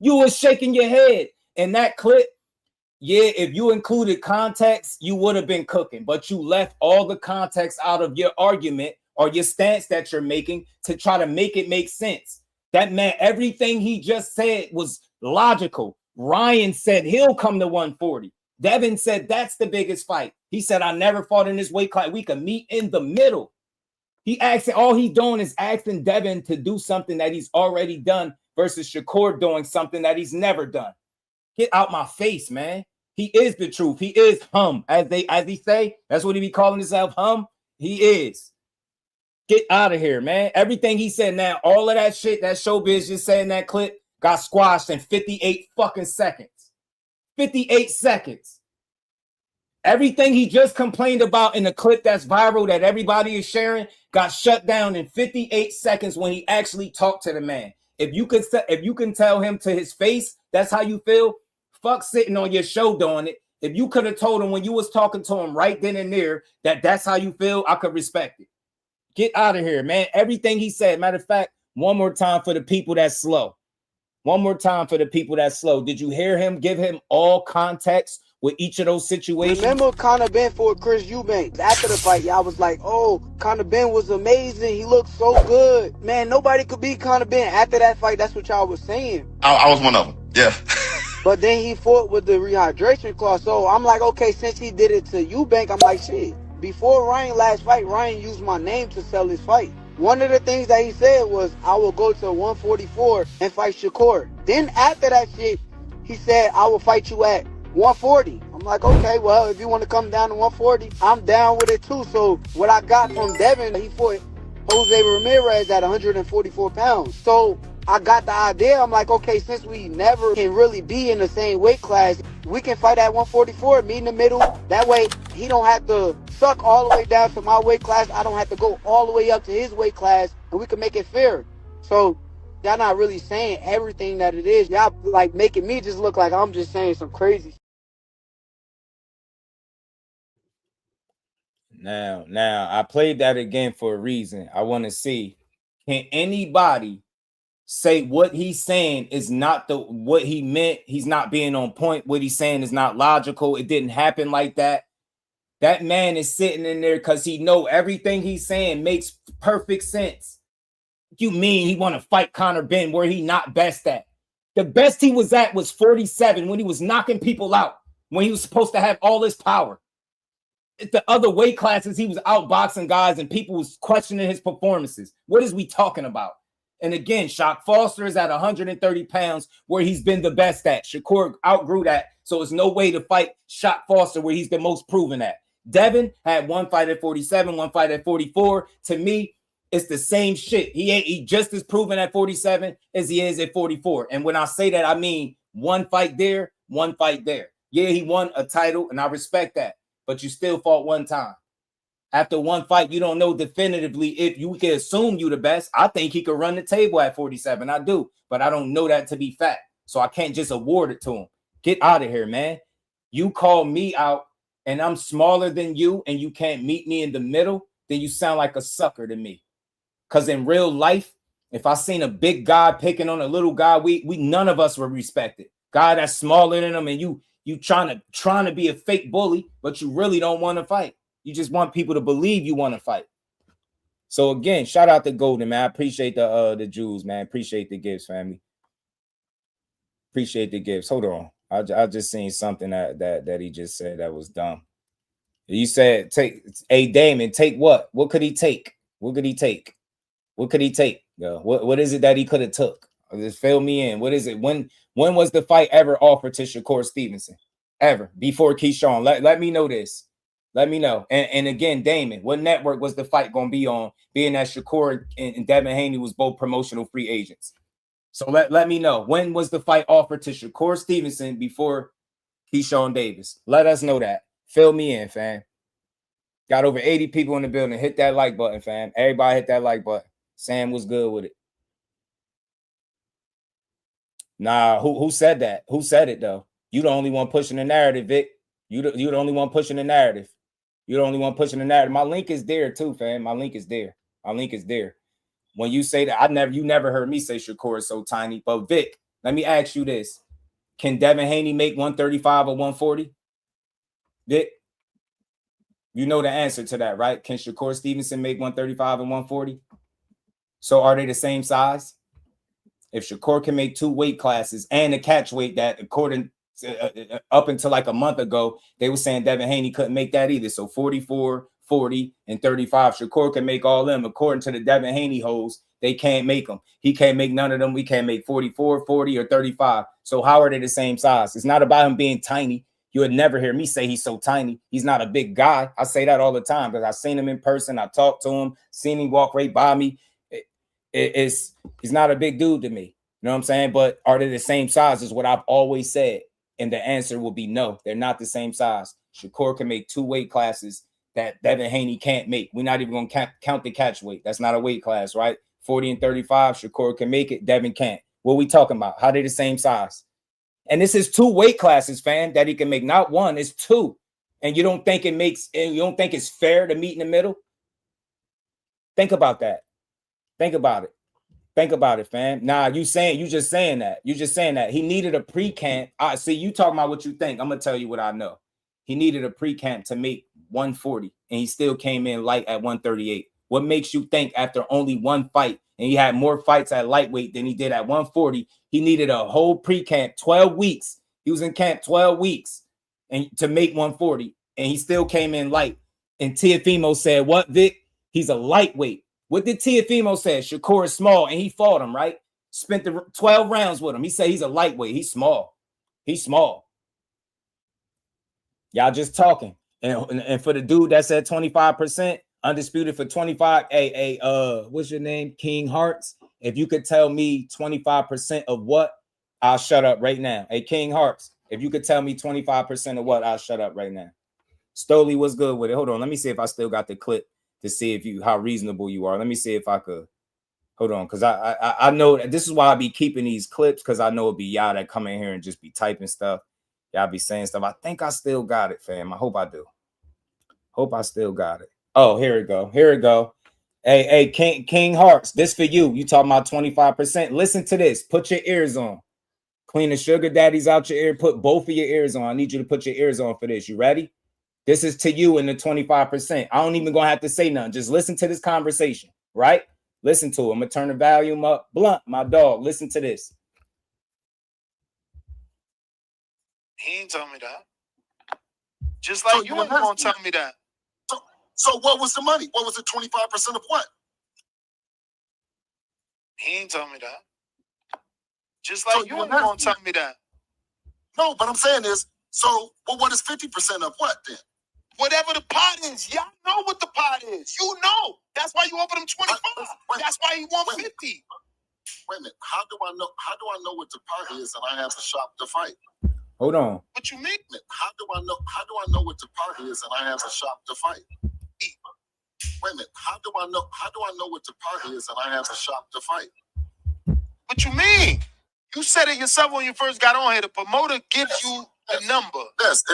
You was shaking your head. In that clip, yeah, if you included context, you would have been cooking, but you left all the context out of your argument or your stance that you're making to try to make it make sense. That man, everything he just said was logical. Ryan said he'll come to 140. Devin said that's the biggest fight. He said, I never fought in this weight class. We can meet in the middle. He asking, all he's doing is asking Devin to do something that he's already done versus Shakur doing something that he's never done. Get out my face, man. He is the truth. He is hum, as he say. That's what he be calling himself, hum. He is. Get out of here, man. Everything he said now, all of that shit that Showbiz just said in that clip got squashed in 58 fucking seconds. 58 seconds. Everything he just complained about in the clip that's viral that everybody is sharing got shut down in 58 seconds when he actually talked to the man. If you can tell him to his face that's how you feel, fuck sitting on your show doing it. If you could have told him when you was talking to him right then and there that that's how you feel, I could respect it. Get out of here, man. Everything he said. Matter of fact, one more time for the people that's slow. One more time for the people that's slow. Did you hear him give him all context with each of those situations? Remember Conor Ben for Chris Eubank. After the fight, y'all was like, oh, Conor Ben was amazing. He looked so good. Man, nobody could beat Conor Ben. After that fight, that's what y'all was saying. I was one of them, yeah. But then he fought with the rehydration clause. So I'm like, okay, since he did it to Eubank, I'm like, shit. Before Ryan last fight, Ryan used my name to sell his fight. One of the things that he said was, I will go to 144 and fight Shakur. Then after that shit, he said, I will fight you at 140. I'm like, okay, well, if you want to come down to 140, I'm down with it too. So what I got from Devin, he fought Jose Ramirez at 144 pounds. So I got the idea. I'm like, okay, since we never can really be in the same weight class, we can fight at 144, meet in the middle. That way, he don't have to suck all the way down to my weight class. I don't have to go all the way up to his weight class, and we can make it fair. So y'all not really saying everything that it is. Y'all like making me just look like I'm just saying some crazy. Now, I played that again for a reason. I want to see, can anybody say what he's saying is not what he meant? He's not being on point. What he's saying is not logical. It didn't happen like that. That man is sitting in there because he know everything he's saying makes perfect sense. You mean he want to fight Conor Ben where he not best at? The best he was at was 47 when he was knocking people out, when he was supposed to have all this power. The other weight classes, he was outboxing guys and people was questioning his performances. What is we talking about? And again, Shock Foster is at 130 pounds where he's been the best at. Shakur outgrew that, so there's no way to fight Shock Foster where he's the most proven at. Devin had one fight at 47, one fight at 44. To me, it's the same shit. He just as proven at 47 as he is at 44. And when I say that, I mean one fight there, one fight there. Yeah, he won a title, and I respect that. But you still fought one time. After one fight, you don't know definitively if you can assume you the best. I think he could run the table at 47. I do, but I don't know that to be fact. So I can't just award it to him. Get out of here, man. You call me out and I'm smaller than you and you can't meet me in the middle, then you sound like a sucker to me. Because in real life, if I seen a big guy picking on a little guy, we none of us would respect it. Guy that's smaller than him and you trying to be a fake bully, but you really don't want to fight. You just want people to believe you want to fight. So again, shout out to Golden, man. I appreciate the Jews, man. Appreciate the gifts, family. Appreciate the gifts. Hold on. I just seen something that he just said that was dumb. He said, take a Damon, take what? What could he take? What could he take? What could he take? What is it that he could have took? Just fill me in. What is it? When was the fight ever offered to Shakur Stevenson? Ever before Keyshawn? Let me know this. Let me know. And again, Damon, what network was the fight going to be on? Being that Shakur and Devin Haney was both promotional free agents. So let me know. When was the fight offered to Shakur Stevenson before Keyshawn Davis? Let us know that. Fill me in, fam. Got over 80 people in the building. Hit that like button, fam. Everybody hit that like button. Sam was good with it. Nah, who said that? Who said it, though? You the only one pushing the narrative, Vic. You the only one pushing the narrative. You're the only one pushing the narrative. My link is there, too, fam. My link is there. My link is there. When you say that, you never heard me say Shakur is so tiny. But, Vic, let me ask you this. Can Devin Haney make 135 or 140? Vic? You know the answer to that, right? Can Shakur Stevenson make 135 and 140? So are they the same size? If Shakur can make 2 weight classes and a catch weight that, according to, up until like a month ago, they were saying Devin Haney couldn't make that either. So 44, 40, and 35. Shakur can make all them. According to the Devin Haney hoes, they can't make them. He can't make none of them. We can't make 44, 40, or 35. So how are they the same size? It's not about him being tiny. You would never hear me say he's so tiny. He's not a big guy. I say that all the time because I've seen him in person. I talked to him, seen him walk right by me. He's not a big dude to me. You know what I'm saying? But are they the same size is what I've always said. And the answer will be no. They're not the same size. Shakur can make 2 weight classes that Devin Haney can't make. We're not even going to count the catch weight. That's not a weight class, right? 40 and 35, Shakur can make it. Devin can't. What are we talking about? How they the same size? And this is 2 weight classes, fam, that he can make. Not 1, it's 2. And you don't think it's fair to meet in the middle? Think about that. Think about it. Think about it, fam. Nah, you just saying that. You just saying that. He needed a pre-camp. I see you talking about what you think. I'm gonna tell you what I know. He needed a pre-camp to make 140, and he still came in light at 138. What makes you think after only 1 fight, and he had more fights at lightweight than he did at 140, he needed a whole pre-camp, 12 weeks. He was in camp 12 weeks and to make 140, and he still came in light. And Teofimo said, what, Vic? He's a lightweight. What did Teofimo say? Shakur is small, and he fought him, right? Spent the 12 rounds with him. He said he's a lightweight. He's small. He's small. Y'all just talking. And for the dude that's at 25%, undisputed for 25, what's your name? King Hearts. If you could tell me 25% of what, I'll shut up right now. Hey, King Hearts, if you could tell me 25% of what, I'll shut up right now. Stoley was good with it. Hold on. Let me see if I still got the clip to see if how reasonable you are. Let me see if I could. Hold on, because I know that this is why I be keeping these clips, because I know it'd be y'all that come in here and just be typing stuff. Y'all be saying stuff. I think I still got it, fam. I hope I do. Hope I still got it. Oh, here we go. Here we go. Hey, King Hearts, this for you. You talking about 25%. Listen to this. Put your ears on. Clean the sugar daddies out your ear. Put both of your ears on. I need you to put your ears on for this. You ready? This is to you in the 25%. I don't even gonna have to say nothing. Just listen to this conversation, right? Listen to it. I'm gonna turn the volume up. Blunt, my dog. Listen to this. He ain't told me that. Just like so you ain't gonna tell me that. So what was the money? What was it? 25% of what? He ain't told me that. Just like so you ain't gonna tell me that. No, but I'm saying is, so what is 50% of what then? Whatever the pot is, y'all know what the pot is. You know. That's why you offered him 25. That's why he want 50. Wait a minute. How do I know what the pot is and I have to shop to fight? Hold on. What you mean? How do I know what the pot is and I have to shop to fight? Wait a minute. How do I know what the pot is and I have to shop to fight? What you mean? You said it yourself when you first got on here. The promoter gives you the number. Yes.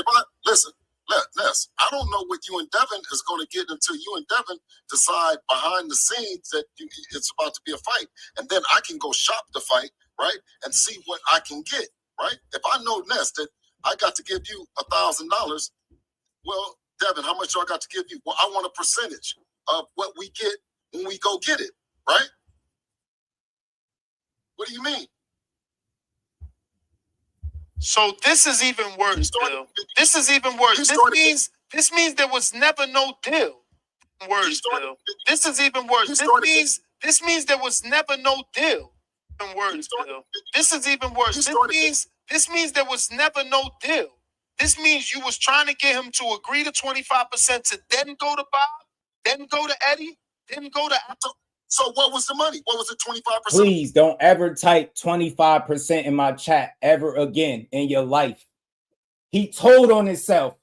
Ness, I don't know what you and Devin is going to get until you and Devin decide behind the scenes that it's about to be a fight. And then I can go shop the fight, right? And see what I can get, right? If I know, Ness, that I got to give you $1,000, well, Devin, how much do I got to give you? Well, I want a percentage of what we get when we go get it, right? What do you mean? So this is even worse, Bill. This is even worse. This means there was never no deal. Worse, Bill. This is even worse. This means there was never no deal. Words, Bill. This is even worse. This means there was never no deal. This means you was trying to get him to agree to 25% to then go to Bob, then go to Eddie, then go to Apple. So what was the money? What was it, 25%? Please don't ever type 25% in my chat ever again in your life. He told on himself.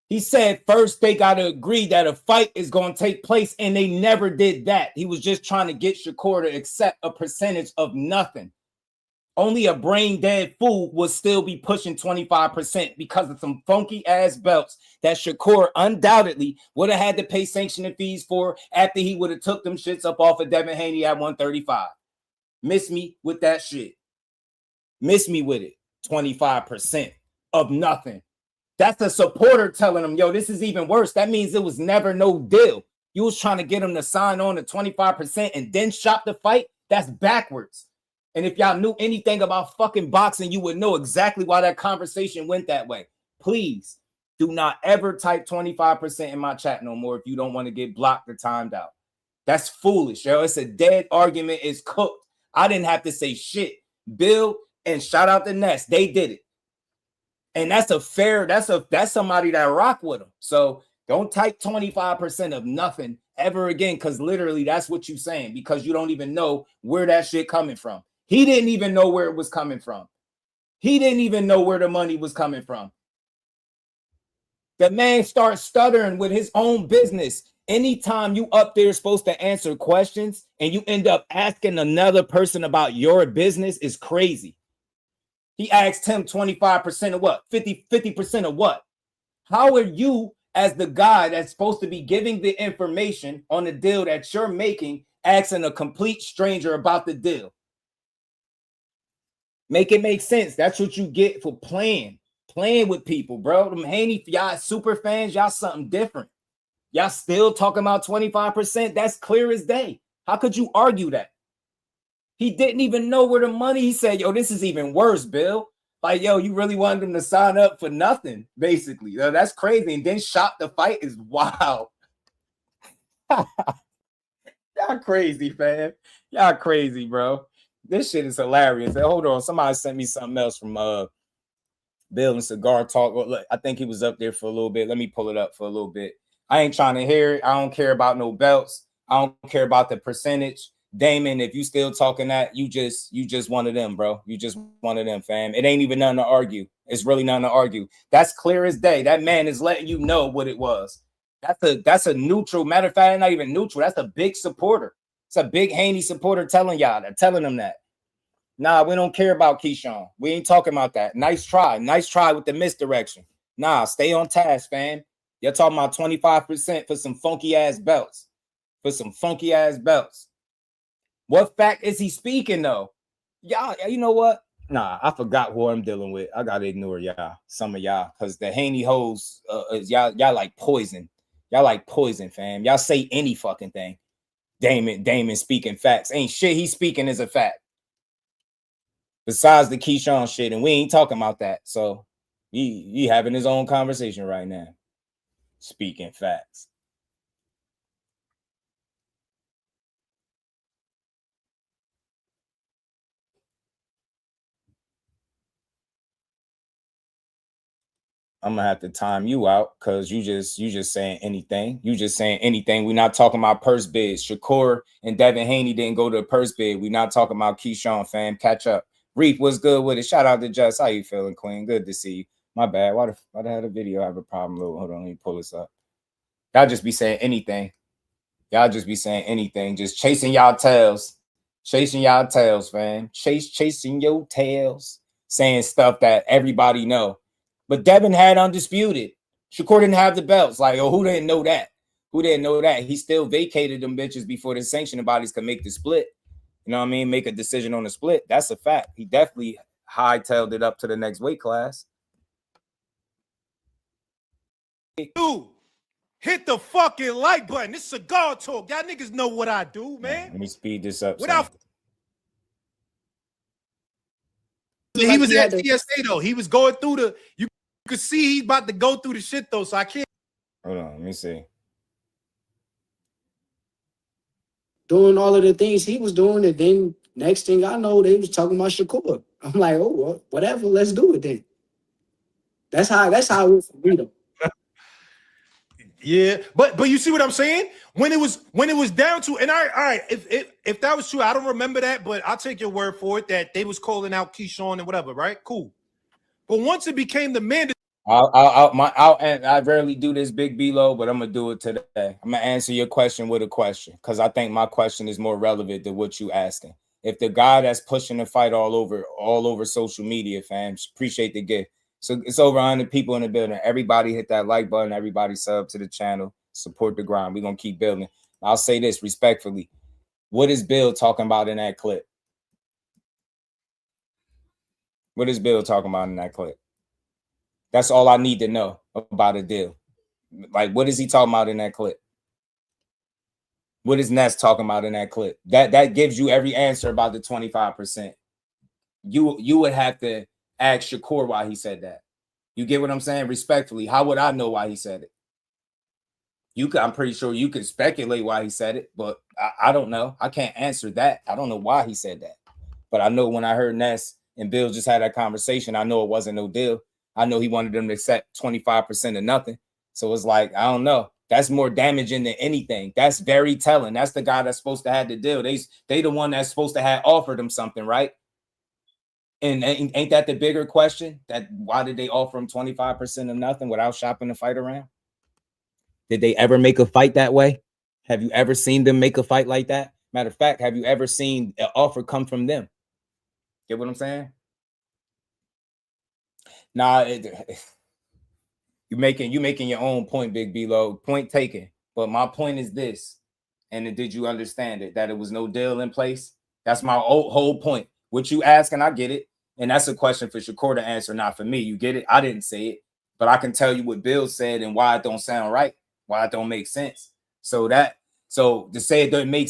He said first they got to agree that a fight is going to take place, and they never did that. He was just trying to get Shakur to accept a percentage of nothing. Only a brain-dead fool would still be pushing 25% because of some funky-ass belts that Shakur undoubtedly would have had to pay sanctioning fees for after he would have took them shits up off of Devin Haney at 135. Miss me with that shit. Miss me with it. 25% of nothing. That's a supporter telling him, yo, this is even worse. That means it was never no deal. You was trying to get him to sign on to 25% and then shop the fight. That's backwards. And if y'all knew anything about fucking boxing, you would know exactly why that conversation went that way. Please do not ever type 25% in my chat no more if you don't want to get blocked or timed out. That's foolish, yo. It's a dead argument. It's cooked. I didn't have to say shit. Bill and shout out the Nets. They did it. And that's somebody that rock with him. So don't type 25% of nothing ever again, because literally that's what you're saying, because you don't even know where that shit coming from. He didn't even know where it was coming from. He didn't even know where the money was coming from. The man starts stuttering with his own business. Anytime you up there supposed to answer questions and you end up asking another person about your business is crazy. He asked him 25% of what? 50% of what? How are you, as the guy that's supposed to be giving the information on the deal that you're making, asking a complete stranger about the deal? Make it make sense. That's what you get for playing with people, bro. Them Haney, y'all super fans, y'all something different. Y'all still talking about 25%? That's clear as day. How could you argue that? He didn't even know where the money. He said, yo, this is even worse, Bill. Like, yo, you really wanted him to sign up for nothing, basically. Yo, that's crazy. And then shop the fight is wild. Y'all crazy, fam. Y'all crazy, bro. This shit is hilarious. Hold on. Somebody sent me something else from Bill and Cigar Talk. Look, I think he was up there for a little bit. Let me pull it up for a little bit. I ain't trying to hear it. I don't care about no belts. I don't care about the percentage. Damon, if you still talking that, you just one of them, bro. You just one of them, fam. It ain't even nothing to argue. It's really nothing to argue. That's clear as day. That man is letting you know what it was. That's a neutral. Matter of fact, not even neutral. That's a big supporter. It's a big Haney supporter telling y'all that, telling them that. Nah, we don't care about Keyshawn. We ain't talking about that. Nice try. Nice try with the misdirection. Nah, stay on task, fam. You're talking about 25% for some funky ass belts. For some funky ass belts. What fact is he speaking, though? Y'all, you know what? Nah, I forgot who I'm dealing with. I gotta ignore y'all, some of y'all, because the Haney hoes, y'all like poison. Y'all like poison, fam. Y'all say any fucking thing. Damon speaking facts. Ain't shit he's speaking is a fact. Besides the Keyshawn shit, and we ain't talking about that. So he having his own conversation right now. Speaking facts. I'm gonna have to time you out because you just saying anything. You just saying anything. We're not talking about purse bids. Shakur and Devin Haney didn't go to a purse bid. We're not talking about Keyshawn, fam. Catch up. Reef, what's good with it? Shout out to Just. How you feeling, Queen? Good to see you. My bad. Why the hell the video have a problem? Hold on, let me pull this up. Y'all just be saying anything. Y'all just be saying anything. Just chasing y'all tails. Chasing y'all tails, fam. Chasing your tails. Saying stuff that everybody know. But Devin had undisputed. Shakur didn't have the belts. Like, oh, who didn't know that? Who didn't know that? He still vacated them bitches before the sanctioning bodies could make the split. You know what I mean? Make a decision on the split. That's a fact. He definitely hightailed it up to the next weight class. Dude, hit the fucking like button. This cigar talk. Y'all niggas know what I do, man. Let me speed this up. Without he was at TSA though. He was going through the. You could see he's about to go through the shit though. So I can't. Hold on, let me see. Doing all of the things he was doing, and then next thing I know, they was talking about Shakur. I'm like, oh, well, whatever, let's do it then. That's how it was for me though. Yeah, but you see what I'm saying? When it was down to, and all right, if that was true, I don't remember that, but I'll take your word for it that they was calling out Keyshawn and whatever, right? Cool. But once it became the mandatory. I rarely do this, Big B-Lo, but I'm gonna do it today. I'm gonna answer your question with a question because I think my question is more relevant than what you asking. If the guy that's pushing the fight all over social media, fam, appreciate the gift. So it's over 100 people in the building. Everybody hit that like button. Everybody sub to the channel. Support the grind. We're gonna keep building. I'll say this respectfully. What is Bill talking about in that clip? What is Bill talking about in that clip? That's all I need to know about a deal. Like, what is he talking about in that clip? What is Ness talking about in that clip? That gives you every answer about the 25%. You would have to ask Shakur why he said that. You get what I'm saying? Respectfully, how would I know why he said it? I'm pretty sure you could speculate why he said it, but I don't know. I can't answer that. I don't know why he said that. But I know when I heard Ness and Bill just had that conversation, I know it wasn't no deal. I know he wanted them to accept 25% of nothing. So it's like, I don't know. That's more damaging than anything. That's very telling. That's the guy that's supposed to have the deal. They the one that's supposed to have offered him something, right? And ain't that the bigger question? That why did they offer him 25% of nothing without shopping the fight around? Did they ever make a fight that way? Have you ever seen them make a fight like that? Matter of fact, have you ever seen an offer come from them? Get what I'm saying? Nah, you making your own point, Big B-Lo. Point taken. But my point is this. And did you understand it? That it was no deal in place? That's my whole point. What you asking, I get it. And that's a question for Shakur to answer, not for me. You get it? I didn't say it. But I can tell you what Bill said and why it don't sound right, why it don't make sense. So to say it doesn't make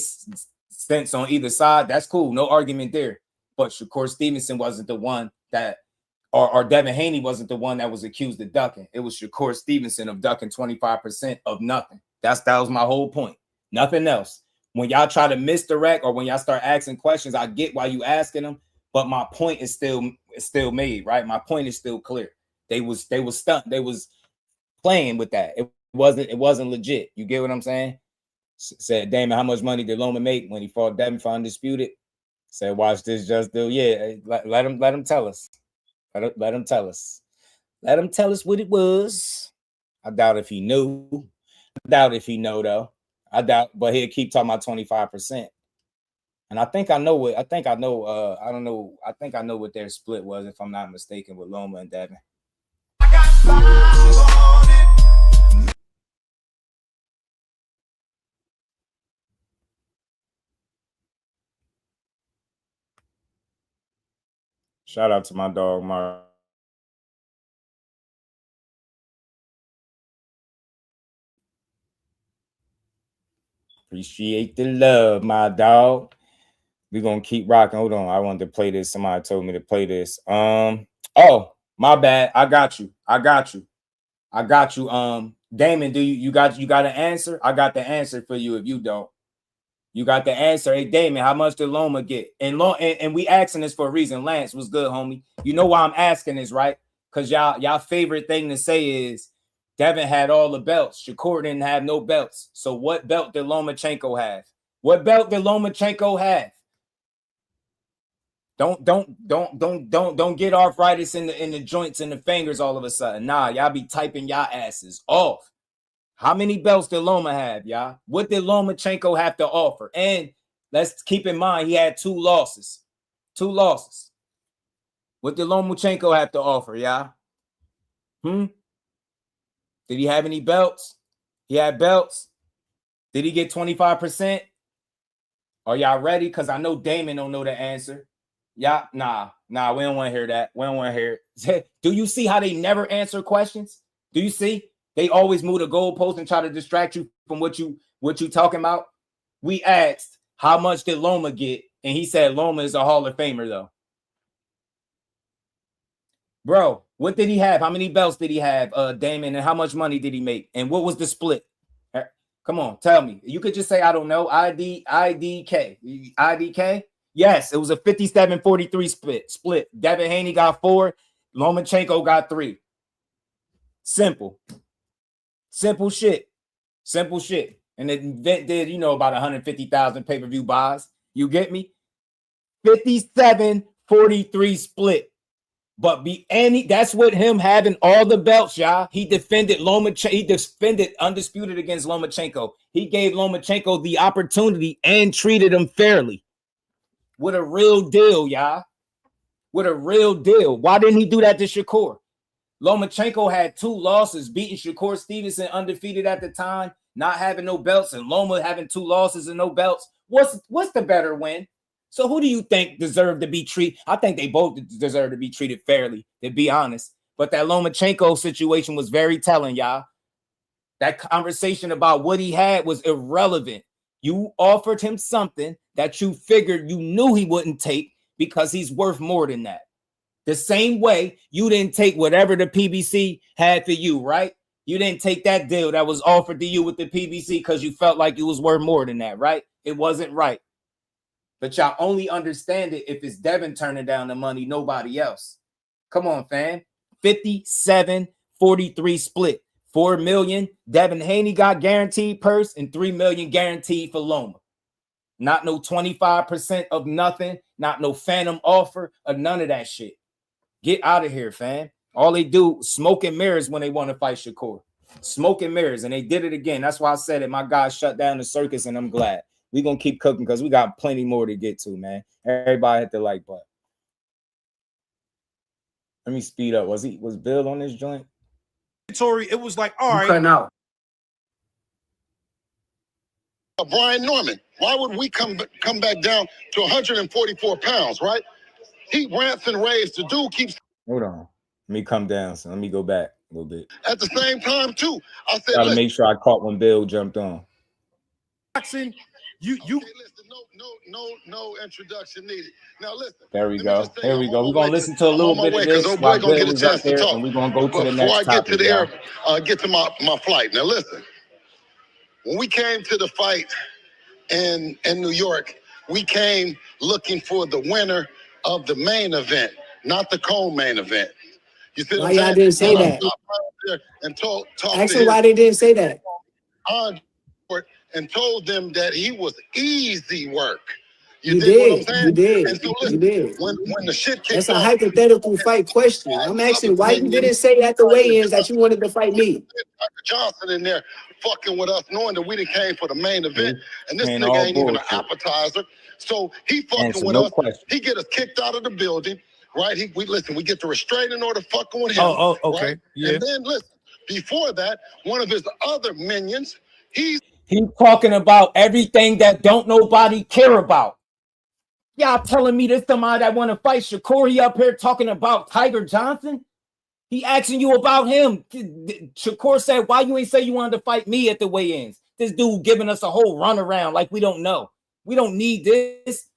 sense on either side, that's cool. No argument there. But Shakur Stevenson wasn't the one that or Devin Haney wasn't the one that was accused of ducking. It was Shakur Stevenson of ducking 25% of nothing. That was my whole point. Nothing else. When y'all try to misdirect or when y'all start asking questions, I get why you asking them, but my point is still made, right? My point is still clear. They was stunned. They was playing with that. It wasn't legit. You get what I'm saying? Said, Damon, how much money did Loma make when he fought Devin for undisputed? Said, watch this just do. Yeah, let him tell us. Let him tell us. Let him tell us what it was. I doubt if he knew. I doubt if he know though. I doubt, but he'll keep talking about 25%. And I think I know what I don't know. I think I know what their split was, if I'm not mistaken, with Loma and Devin. Shout out to my dog, Mark. Appreciate the love, my dog. We're going to keep rocking. Hold on. I wanted to play this. Somebody told me to play this. Oh, my bad. I got you. Damon, you got an answer? I got the answer for you if you don't. You got the answer. Hey, Damon, how much did Loma get? And we asking this for a reason. Lance, was good, homie. You know why I'm asking this, right? Because y'all favorite thing to say is Devin had all the belts. Shakur didn't have no belts. So what belt did Lomachenko have? What belt did Lomachenko have? Don't get arthritis in the joints and the fingers all of a sudden. Nah, y'all be typing y'all asses off. How many belts did Loma have, y'all? What did Lomachenko have to offer? And let's keep in mind he had 2 losses. 2 losses. What did Lomachenko have to offer, y'all? Did he have any belts? He had belts. Did he get 25%? Are y'all ready? Because I know Damon don't know the answer. Yeah, nah, we don't want to hear that. We don't want to hear it. Do you see how they never answer questions? Do you see? They always move the goalpost and try to distract you from what you talking about. We asked, how much did Loma get? And he said Loma is a Hall of Famer, though. Bro, what did he have? How many belts did he have, Damon? And how much money did he make? And what was the split? Come on, tell me. You could just say, I don't know. IDK? Yes, it was a 57-43 split. Devin Haney got 4. Lomachenko got 3. Simple shit. And the event did, about 150,000 pay-per-view buys. You get me? 57-43 split. But that's what him having all the belts, y'all. He defended Lomachenko. He defended undisputed against Lomachenko. He gave Lomachenko the opportunity and treated him fairly. With a real deal, y'all. With a real deal. Why didn't he do that to Shakur? Lomachenko had 2 losses, beating Shakur Stevenson undefeated at the time, not having no belts, and Loma having 2 losses and no belts. What's the better win? So who do you think deserved to be treated? I think they both deserve to be treated fairly, to be honest. But that Lomachenko situation was very telling, y'all. That conversation about what he had was irrelevant. You offered him something that you figured you knew he wouldn't take because he's worth more than that. The same way you didn't take whatever the PBC had for you, right? You didn't take that deal that was offered to you with the PBC because you felt like it was worth more than that, right? It wasn't right. But y'all only understand it if it's Devin turning down the money, nobody else. Come on, fam. 57-43 split. $4 million. Devin Haney got guaranteed purse and $3 million guaranteed for Loma. Not no 25% of nothing, not no phantom offer or none of that shit. Get out of here, fam. All they do is smoke and mirrors when they want to fight Shakur. Smoke and mirrors, and they did it again. That's why I said it. My guy shut down the circus, and I'm glad. We're going to keep cooking because we got plenty more to get to, man. Everybody hit the like button. Let me speed up. Was Bill on this joint? It was like, all right. Cutting out. Brian Norman, why would we come back down to 144 pounds, right? He rants and raves. The dude keeps... Hold on. Let me come down. So let me go back a little bit. At the same time, too. I said, gotta make sure I caught when Bill jumped on. Boxing, you okay, listen, no introduction needed. Now listen. There we go. Here we go. We're gonna listen to a little bit of this while Bill was up there, and we're gonna go to the next topic. Before I get to the get to my flight. Now listen. When we came to the fight in New York, we came looking for the winner of the main event, not the co-main event. You see why y'all didn't say that? And talk Actually, why they didn't say that? And told them that he was easy work. You did. You did. And so listen, you did. When the shit kicked That's a off, hypothetical fight question. I'm asking why you didn't say at the weigh-ins that you wanted to fight me. Johnson in there fucking with us, knowing that we done came for the main event, and this nigga ain't even an appetizer. So he fucking with us. He get us kicked out of the building, right? We get the restraining order fucking with him. Oh, okay. Right? Yeah. And then listen, before that, one of his other minions, he's talking about everything that don't nobody care about. Y'all telling me this somebody that want to fight Shakur? He up here talking about Tiger Johnson? He asking you about him. Shakur said, why you ain't say you wanted to fight me at the weigh-ins? This dude giving us a whole runaround like we don't know. We don't need this.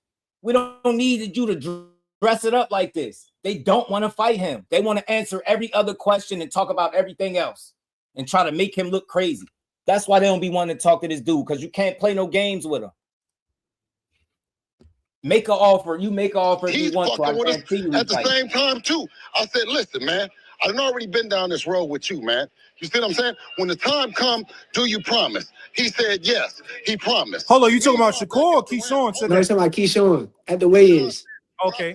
We don't need you to dress it up like this. They don't want to fight him. They want to answer every other question and talk about everything else and try to make him look crazy. That's why they don't be wanting to talk to this dude, because you can't play no games with him. Make an offer. You make an offer if you want to. I guarantee you. At the same time, too. I said, listen, man, I've already been down this road with you, man. You see what I'm saying? When the time comes, do you promise? He said yes. He promised. Hold on, you talking about Shakur or Keyshawn? No, he's talking about Keyshawn at the weigh-ins. Okay.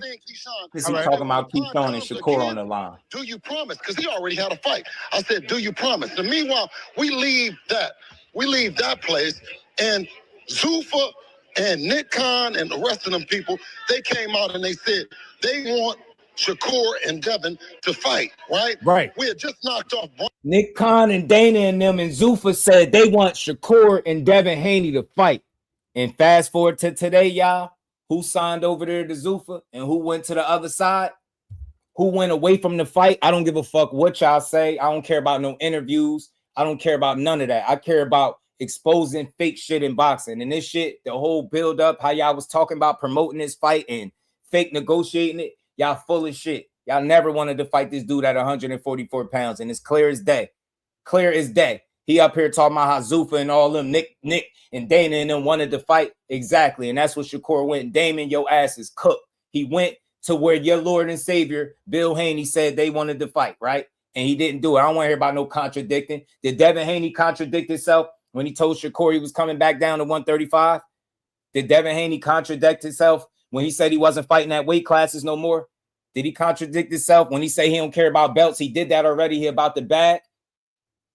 This is talking about Keyshawn and Shakur on the line. Do you promise? Because he already had a fight. I said, do you promise? And meanwhile, we leave that place, and Zuffa and Nick Khan and the rest of them people, they came out and they said they want Shakur and Devin to fight, right? Right. We had just knocked off Nick Khan and Dana and them and Zuffa said they want Shakur and Devin Haney to fight. And fast forward to today, y'all. Who signed over there to Zuffa and who went to the other side? Who went away from the fight? I don't give a fuck what y'all say. I don't care about no interviews. I don't care about none of that. I care about exposing fake shit in boxing. And this shit, the whole build up, how y'all was talking about promoting this fight and fake negotiating it, y'all full of shit. Y'all never wanted to fight this dude at 144 pounds. And it's clear as day. Clear as day. He up here talking about how Zuffa and all them, Nick and Dana and them wanted to fight. Exactly. And that's what Shakur went. Damon, your ass is cooked. He went to where your Lord and Savior, Bill Haney, said they wanted to fight, right? And he didn't do it. I don't want to hear about no contradicting. Did Devin Haney contradict himself when he told Shakur he was coming back down to 135? Did Devin Haney contradict himself when he said he wasn't fighting at weight classes no more? Did he contradict himself when he said he don't care about belts? He did that already. He about the bag.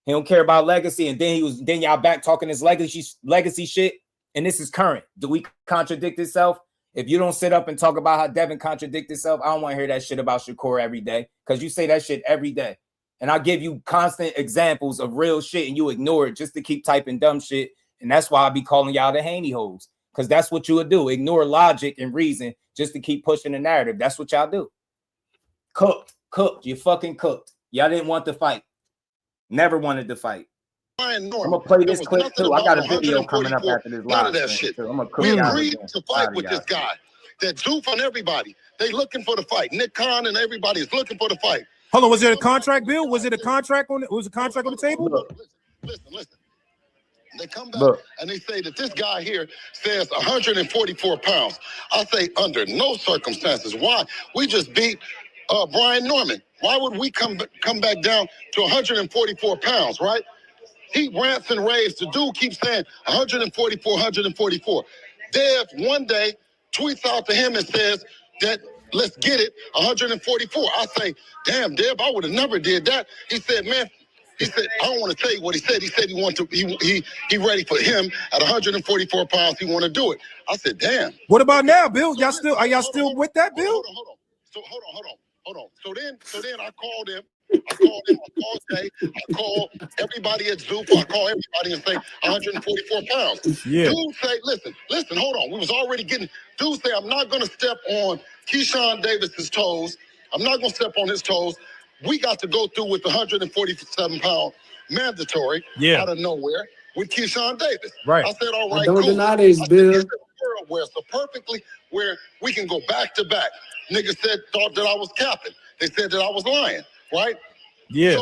He don't care about legacy. And then y'all back talking his legacy shit. And this is current. Do we contradict itself? If you don't sit up and talk about how Devin contradict himself, I don't want to hear that shit about Shakur every day. Because you say that shit every day. And I give you constant examples of real shit and you ignore it just to keep typing dumb shit. And that's why I be calling y'all the Haney hoes. Because that's what you would do. Ignore logic and reason just to keep pushing the narrative. That's what y'all do. Cooked. You fucking cooked. Y'all didn't want to fight. Never wanted to fight. I'm gonna play this clip too. I got a video coming up after this live. None of that shit. We agreed to fight with this guy. That Zoof and everybody. They looking for the fight. Nick Khan and everybody is looking for the fight. Hold on, was it a contract, Bill? Was it a contract on it? Was a contract on the table? Listen. They come back and they say that this guy here says 144 pounds. I say under no circumstances. Why? We just beat Brian Norman. Why would we come back down to 144 pounds, right? He rants and raves. The dude keeps saying 144, 144. Dev one day tweets out to him and says that let's get it 144. I say, damn, Dev, I would have never did that. He said, man, I don't want to tell you what he said. He said he wanted to, he ready for him at 144 pounds. He want to do it. I said, damn. What about now, Bill? Are y'all still with that, Bill? Hold on. So then I called him. I called Jay. I called everybody at Zoop. I called everybody and say 144 pounds. Yeah. Dude say, listen, hold on. We was already getting, dude say, I'm not going to step on Keyshawn Davis's toes. I'm not going to step on his toes. We got to go through with the 147-pound mandatory out of nowhere with Keyshawn Davis. Right. I said, all right, don't cool. deny this, Bill. Where we can go back to back. Niggas thought that I was capping. They said that I was lying, right? Yeah.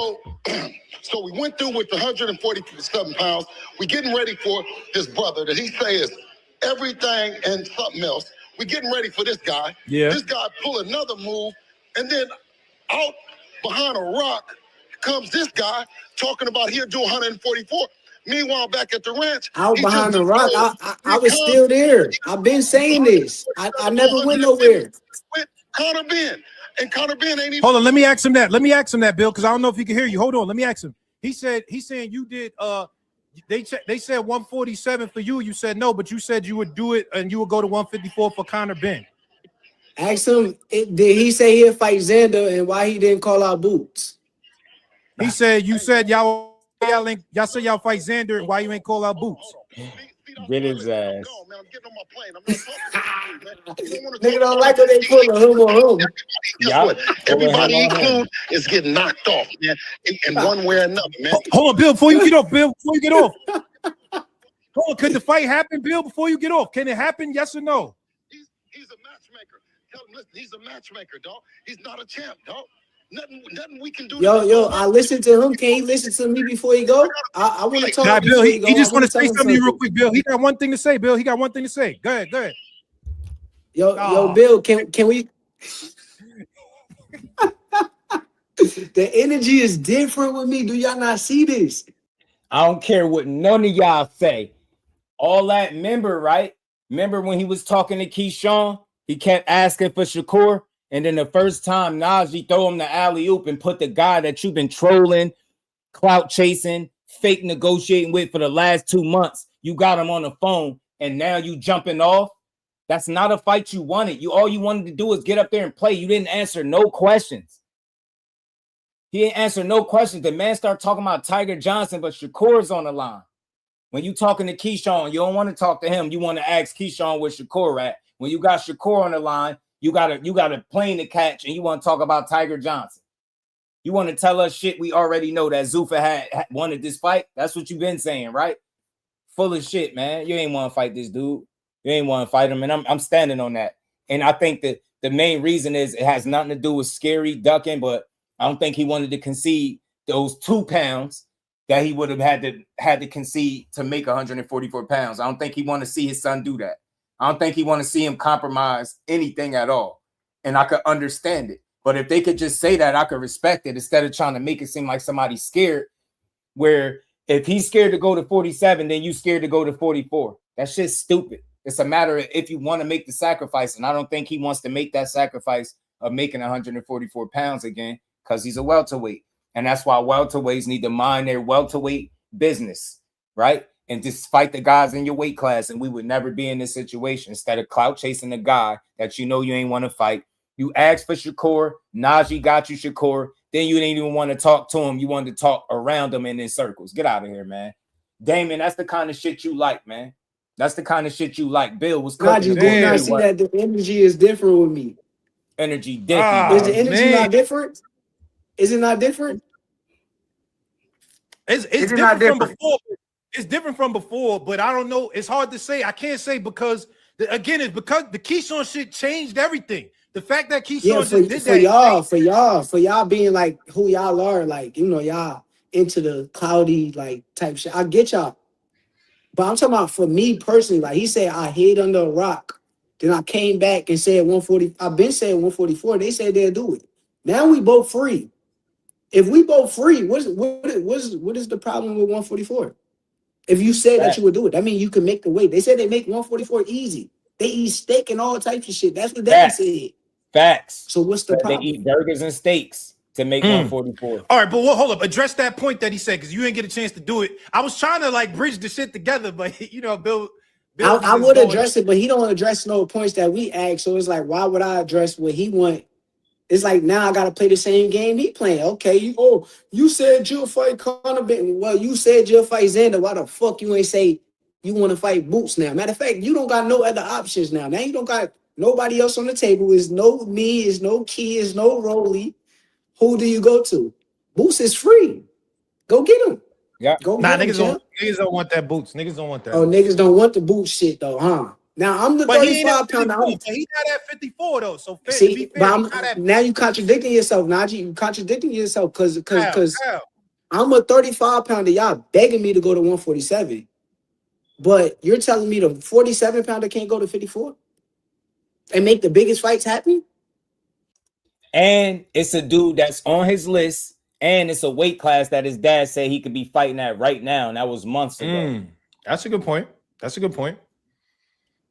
So we went through with the 147 pounds. We getting ready for his brother that he says everything and something else. We getting ready for this guy. Yeah. This guy pull another move, and then out behind a rock comes this guy talking about he'll do 144. Meanwhile, back at the ranch, out behind the rock, I was still there. I've been saying this. I never went nowhere. With Conor Ben. And Conor Ben ain't even. Hold on, let me ask him that, Bill, because I don't know if he can hear you. Hold on, let me ask him. He's saying you did. They said 147 for you. You said no, but you said you would do it and you would go to 154 for Conor Ben. Ask him. Did he say he'll fight Xander and why he didn't call out Boots? He said you said y'all said y'all fight Xander and why you ain't call out Boots. Get his ass. Nigga don't like when they pull a him or him. Everybody included is getting knocked off, man, in one way or another, man. Hold on, Bill, before you get off. Hold on, could the fight happen, Bill, before you get off? Can it happen, yes or no? He's a matchmaker. Tell him, listen, he's a matchmaker, dog. He's not a champ, dog. Nothing we can do. Yo, I listened to him. Can he listen to me before he go? I want to talk. Nah, Bill, he just want to say something real quick, Bill. He got one thing to say, Bill. He got one thing to say. Go ahead. Yo, Bill, can we? The energy is different with me. Do y'all not see this? I don't care what none of y'all say. All that, remember, right? Remember when he was talking to Keyshawn? He kept asking for Shakur. And then the first time Najee throw him the alley-oop and put the guy that you've been trolling, clout chasing, fake negotiating with for the last 2 months, you got him on the phone and now you jumping off. That's not a fight you wanted. All you wanted to do is get up there and play. You didn't answer no questions. He didn't answer no questions. The man started talking about Tiger Johnson, but Shakur's on the line. When you talking to Keyshawn, you don't want to talk to him. You want to ask Keyshawn where Shakur at. When you got Shakur on the line, you got a plane to catch, and you want to talk about Tiger Johnson. You want to tell us shit we already know that Zuffa had wanted this fight? That's what you've been saying, right? Full of shit, man. You ain't want to fight this dude. You ain't want to fight him, and I'm standing on that. And I think that the main reason is it has nothing to do with scary ducking, but I don't think he wanted to concede those 2 pounds that he would have had to concede to make 144 pounds. I don't think he want to see his son do that. I don't think he want to see him compromise anything at all. And I could understand it. But if they could just say that, I could respect it instead of trying to make it seem like somebody's scared, where if he's scared to go to 47, then you scared to go to 44. That shit's stupid. It's a matter of if you want to make the sacrifice. And I don't think he wants to make that sacrifice of making 144 pounds again because he's a welterweight. And that's why welterweights need to mind their welterweight business, right? And just fight the guys in your weight class. And we would never be in this situation. Instead of clout chasing a guy that you know you ain't want to fight. You asked for Shakur. Najee got you Shakur. Then you didn't even want to talk to him. You wanted to talk around him and in circles. Get out of here, man. Damon, that's the kind of shit you like, man. That's the kind of shit you like. Bill was cooking. Najee, do not see that the energy is different with me. Energy different. Is the energy not different? Is it not different? It's different from before. It's different from before, but I don't know. It's hard to say. I can't say because, again, it's because the Keyshawn shit changed everything. The fact that Keyshawn just did that. For y'all being like who y'all are, like, you know, y'all into the cloudy, like, type shit. I get y'all. But I'm talking about for me personally, like he said, I hid under a rock. Then I came back and said 140. I've been saying 144. They said they'll do it. Now we both free. If we both free, what is the problem with 144? If you said that you would do it, I mean you can make the weight. They said they make 144 easy. They eat steak and all types of shit. That's what they said. Facts. So what's the problem? They eat burgers and steaks to make 144. All right, but hold up. Address that point that he said because you didn't get a chance to do it. I was trying to like bridge the shit together, but you know, Bill I would address it, but he don't address no points that we ask. So it's like, why would I address what he want? It's like now I gotta play the same game he playing. Okay, you said you'll fight Conor Benton. Well, you said you'll fight Xander. Why the fuck you ain't say you want to fight Boots now? Matter of fact, you don't got no other options now. Now you don't got nobody else on the table. Is no me, is no Key, is no Rolly. Who do you go to? Boots is free. Go get him. Yeah. Go nah, get him. Niggas don't want that Boots. Niggas don't want that. Oh, niggas don't want the boot shit though, huh? Now I'm the 35 pounder. He not at 54 though. So fair, see, to be fair, now you contradicting yourself, Najee. You contradicting yourself because I'm a 35 pounder. Y'all begging me to go to 147, but you're telling me the 47 pounder can't go to 54 and make the biggest fights happen. And it's a dude that's on his list, and it's a weight class that his dad said he could be fighting at right now, and that was months ago. That's a good point. That's a good point.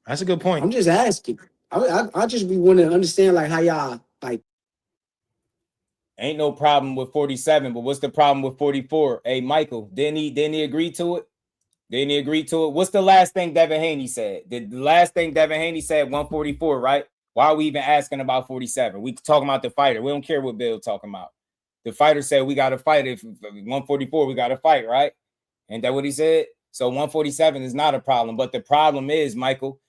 That's a good point. I'm just asking. I just be wanting to understand like how y'all like. Ain't no problem with 47, but what's the problem with 44? Hey, Michael, didn't he agree to it? Didn't he agree to it? What's the last thing Devin Haney said? The last thing Devin Haney said 144, right? Why are we even asking about 47? We talking about the fighter. We don't care what Bill talking about. The fighter said we got to fight. If 144, we got to fight, right? Ain't that what he said? So 147 is not a problem. But the problem is, Michael,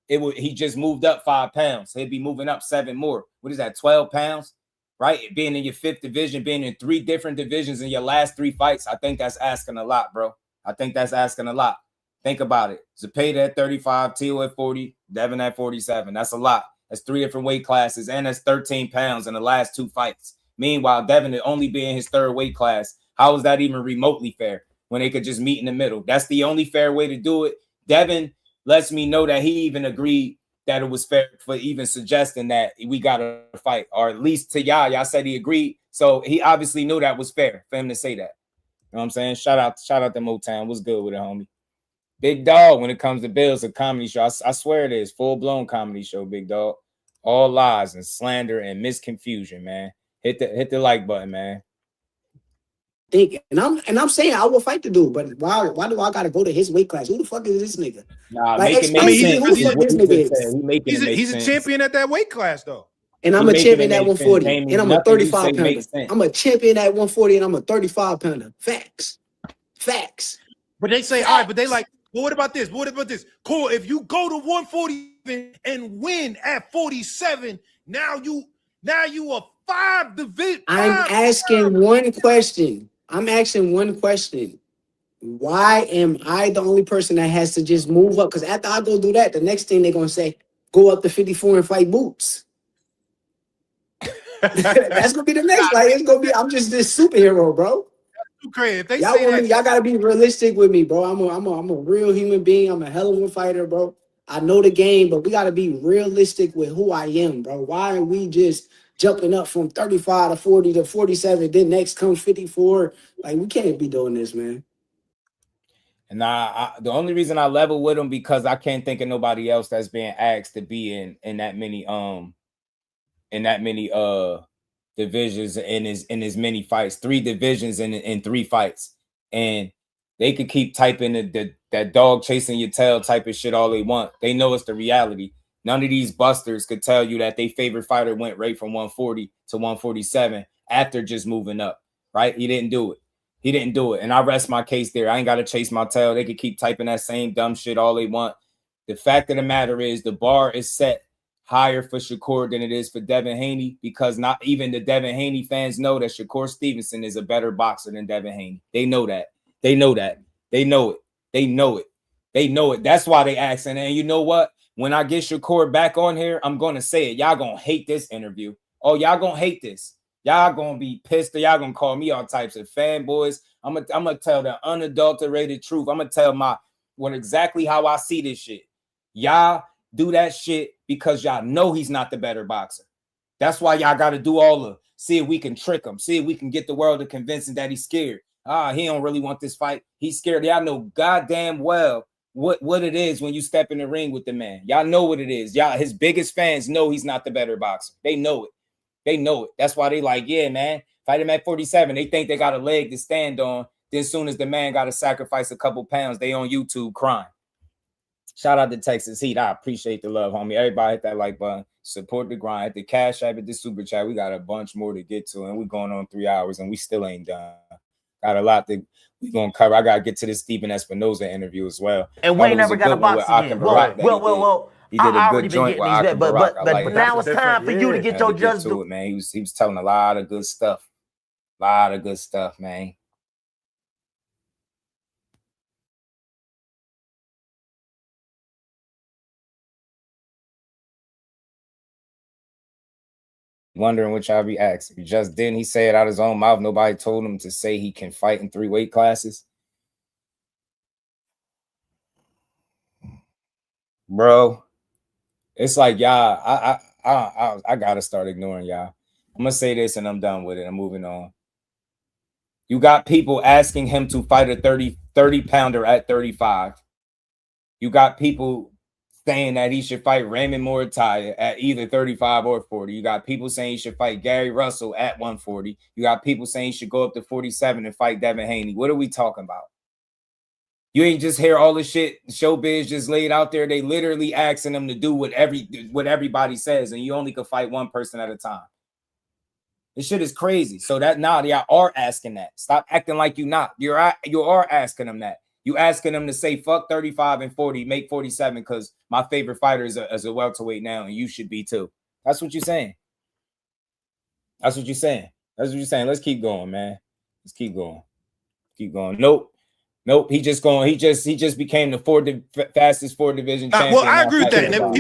he just moved up 5 pounds. He'd be moving up 7 more. What is that, 12 pounds? Right? Being in your 5th division, being in 3 different divisions in your last 3 fights, I think that's asking a lot, bro. I think that's asking a lot. Think about it. Zepeda at 35, Teo at 40, Devin at 47. That's a lot. That's 3 different weight classes, and that's 13 pounds in the last 2 fights. Meanwhile, Devin would only be in his 3rd weight class. How is that even remotely fair when they could just meet in the middle? That's the only fair way to do it. Devin lets me know that he even agreed that it was fair for even suggesting that we got to fight, or at least to y'all said he agreed. So he obviously knew that was fair for him to say that. You know what I'm saying? Shout out to Motown. What's good with it, homie? Big dog when it comes to Bills, a comedy show. I swear it is. Full-blown comedy show, big dog. All lies and slander and misconfusion, man. Hit the like button, man. I'm saying I will fight the dude, but why do I gotta go to his weight class? Who the fuck is this nigga? Nah, like, make it make sense. Who the fuck this nigga is? He's a champion at that weight class, though. And I'm a champion at 140, and I'm a 35 pounder. I'm a champion at 140, and I'm a 35 pounder. Facts. But they say, all right, but they like, well, what about this? What about this? Cool. If you go to 140 and win at 47, now you a 5 division. I'm asking one question. Why am I the only person that has to just move up? Because after I go do that, the next thing they're gonna say, go up to 54 and fight Boots. That's gonna be the next. Like it's gonna be. I'm just this superhero, bro. Too crazy. If they Y'all say want that, me, y'all gotta be realistic with me, bro. I'm a real human being. I'm a hell of a fighter, bro. I know the game, but we gotta be realistic with who I am, bro. Why are we just jumping up from 35 to 40 to 47? Then next comes 54. Like we can't be doing this, man. And the only reason I level with him because I can't think of nobody else that's being asked to be in that many divisions in as many fights, 3 divisions in 3 fights, and they could keep typing that dog chasing your tail type of shit all they want. They know it's the reality. None of these busters could tell you that their favorite fighter went right from 140 to 147 after just moving up. Right? He didn't do it. And I rest my case there. I ain't got to chase my tail. They could keep typing that same dumb shit all they want. The fact of the matter is the bar is set higher for Shakur than it is for Devin Haney because not even the Devin Haney fans know that Shakur Stevenson is a better boxer than Devin Haney. They know that. They know it. That's why they asking. And you know what? When I get Shakur back on here, I'm going to say it. Y'all going to hate this interview. Oh, y'all going to hate this. Y'all gonna be pissed. Y'all gonna call me all types of fanboys. I'm gonna tell the unadulterated truth. I'm gonna tell exactly how I see this shit. Y'all do that shit because y'all know he's not the better boxer. That's why y'all gotta do all the see if we can trick him, see if we can get the world to convince him that he's scared. He don't really want this fight. He's scared. Y'all know goddamn well what it is when you step in the ring with the man. Y'all know what it is. Y'all, his biggest fans know he's not the better boxer. They know it. That's why they like, yeah, man, fight him at 47. They think they got a leg to stand on. Then as soon as the man got to sacrifice a couple pounds, they on YouTube crying. Shout out to Texas Heat. I appreciate the love, homie. Everybody hit that like button. Support the grind. At the Cash App, at the Super Chat, we got a bunch more to get to, and we're going on 3 hours, and we still ain't done. Got a lot that we're going to cover. I got to get to this Stephen Espinoza interview as well. And we ain't never got a box again. Well. He did a good joint with Akin Barak. But now it's time for you to get your judge to it, man. He was telling a lot of good stuff. Man. Wondering what y'all be asking. He just didn't. He say it out his own mouth. Nobody told him to say he can fight in 3 weight classes. Bro. It's like y'all, I gotta start ignoring y'all. I'm gonna say this and I'm done with it. I'm moving on. You got people asking him to fight a 30 pounder at 35. You got people saying that he should fight Raymond Moritaya at either 35 or 40. You got people saying he should fight Gary Russell at 140. You got people saying he should go up to 47 and fight Devin Haney. What are we talking about? You ain't just hear all the shit showbiz just laid out there. They literally asking them to do what everybody says, and you only can fight one person at a time. This shit is crazy. So that now y'all are asking that. Stop acting like you not. You are asking them that. You asking them to say fuck 35 and 40, make 47 because my favorite fighter is a welterweight now, and you should be too. That's what you're saying. Let's keep going, man. Let's keep going. Nope. He just became the fastest 4 division champion. Well, I agree with that. And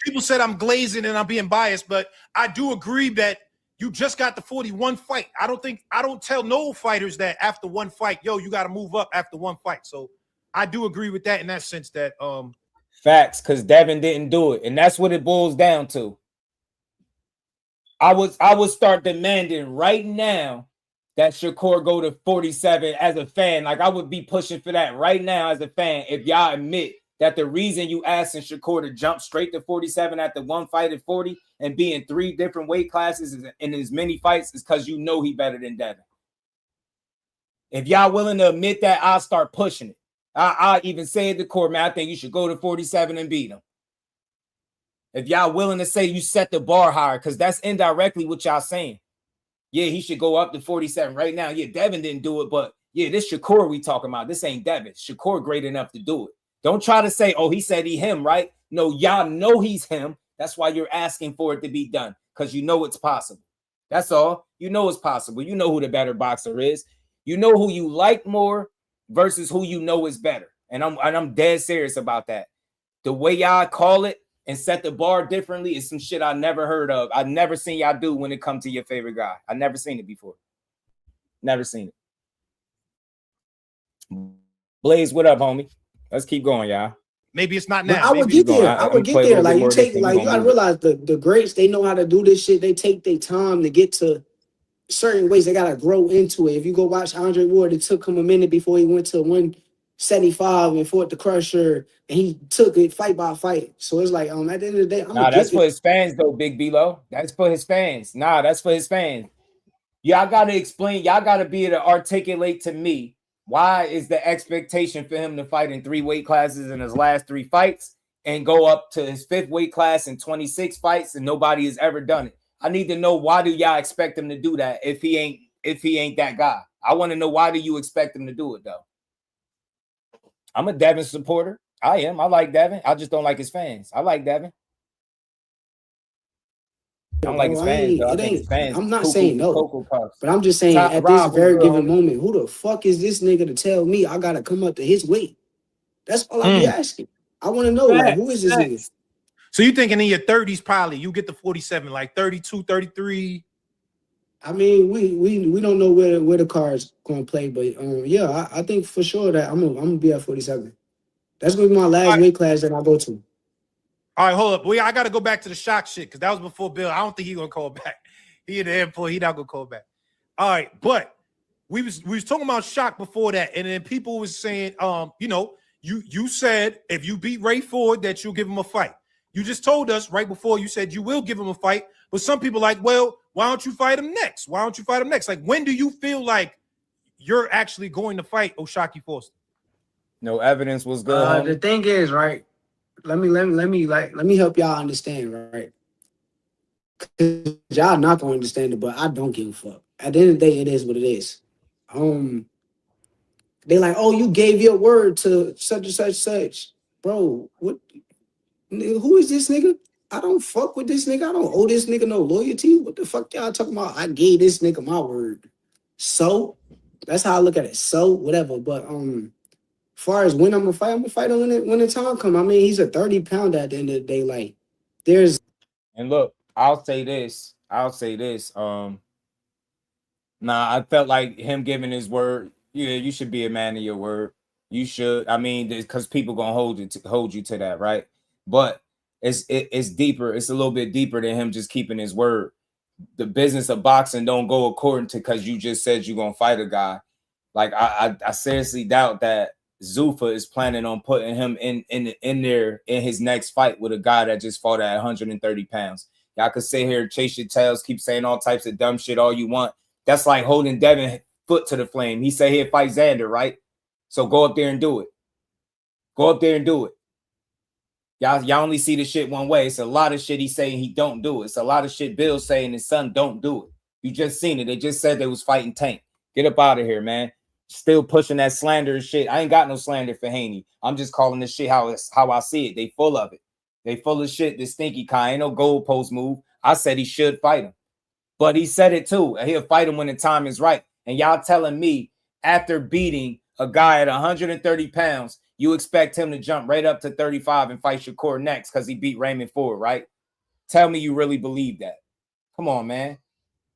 people said I'm glazing and I'm being biased, but I do agree that you just got the 41 fight. I don't tell no fighters that after one fight, yo, you got to move up after one fight. So I do agree with that in that sense that facts, because Devin didn't do it, and that's what it boils down to. I would start demanding right now that Shakur go to 47 as a fan. Like, I would be pushing for that right now as a fan if y'all admit that the reason you asking Shakur to jump straight to 47 at the one fight at 40 and be in 3 different weight classes in as many fights is because you know he better than Devin. If y'all willing to admit that, I'll start pushing it. I even say it to court, man, I think you should go to 47 and beat him. If y'all willing to say you set the bar higher, because that's indirectly what y'all saying. Yeah, he should go up to 47 right now. Yeah, Devin didn't do it, but yeah, this Shakur we talking about. This ain't Devin. Shakur great enough to do it. Don't try to say, oh, he said he him, right? No, y'all know he's him. That's why you're asking for it to be done, because you know it's possible. That's all. You know it's possible. You know who the better boxer is. You know who you like more versus who you know is better. And I'm dead serious about that. The way y'all call it and set the bar differently is some shit I never heard of. I never seen y'all do when it comes to your favorite guy. I never seen it before. Never seen it. Blaze, what up, homie? Let's keep going, y'all. Maybe it's not now. I would get there. I would get there. Like you take, like you gotta realize the greats, they know how to do this shit. They take their time to get to certain ways. They gotta grow into it. If you go watch Andre Ward, it took him a minute before he went to 175 and fought the Crusher, and he took it fight by fight. So it's like, at the end of the day, that's for his fans though, Big B-Lo. That's for his fans. That's for his fans. Y'all gotta explain. Y'all gotta be able to articulate to me. Why is the expectation for him to fight in 3 weight classes in his last 3 fights and go up to his 5th weight class in 26 fights and nobody has ever done it? I need to know, why do y'all expect him to do that if he ain't that guy? I want to know, why do you expect him to do it though? I'm a Devin supporter. I am. I like Devin. I just don't like his fans. I like Devin. I don't like his fans, though. I think his fans, I'm not saying no, but I'm just saying at this very given moment, who the fuck is this nigga to tell me I gotta come up to his weight? That's all I be asking. I want to know, like, who is this nigga? So you thinking in your 30s, probably you get to 47, like 32, 33. I mean, we don't know where the card's gonna play, but yeah, I think for sure that I'm gonna be at 47. That's gonna be my last weight class that I go to. All right, hold up. I got to go back to the shock shit because that was before Bill. I don't think he's going to call back. He at the airport. He not going to call back. All right, but we was talking about shock before that, and then people was saying, you said if you beat Ray Ford that you'll give him a fight. You just told us right before you said you will give him a fight, but some people like, well, why don't you fight him next? Why don't you fight him next? Like, when do you feel like you're actually going to fight O'Shaquie Foster? No evidence was good. The thing is, right? Let me help y'all understand, right? Because y'all not gonna understand it, but I don't give a fuck. At the end of the day, it is what it is. They like, oh, you gave your word to such and such. Bro, what? Who is this nigga? I don't fuck with this nigga. I don't owe this nigga no loyalty. What the fuck y'all talking about? I gave this nigga my word. So that's how I look at it. So whatever. But far as when I'm gonna fight him when the time come. I mean, he's a 30-pounder at the end of the day. Like, there's. And look, I'll say this. I felt like him giving his word. Yeah, you should be a man of your word. You should. I mean, because people gonna hold you to that, right? But it's deeper. It's a little bit deeper than him just keeping his word. The business of boxing don't go according to because you just said you're gonna fight a guy. Like, I seriously doubt that Zuffa is planning on putting him in there in his next fight with a guy that just fought at 130 pounds. Y'all could sit here, chase your tails, keep saying all types of dumb shit all you want. That's like holding Devin foot to the flame. He said he'd fight Xander, right? So go up there and do it. Go up there and do it. Y'all only see the shit one way. It's a lot of shit he's saying he don't do it. It's a lot of shit Bill's saying his son don't do it. You just seen it. They just said they was fighting Tank. Get up out of here, man. Still pushing that slander and shit. I ain't got no slander for Haney. I'm just calling this shit how I see it. They full of it. They full of shit. This stinky kind. Ain't no goalpost move. I said he should fight him. But he said it too. He'll fight him when the time is right. And y'all telling me after beating a guy at 130 pounds, you expect him to jump right up to 35 and fight Shakur next because he beat Raymond Ford, right? Tell me you really believe that. Come on, man.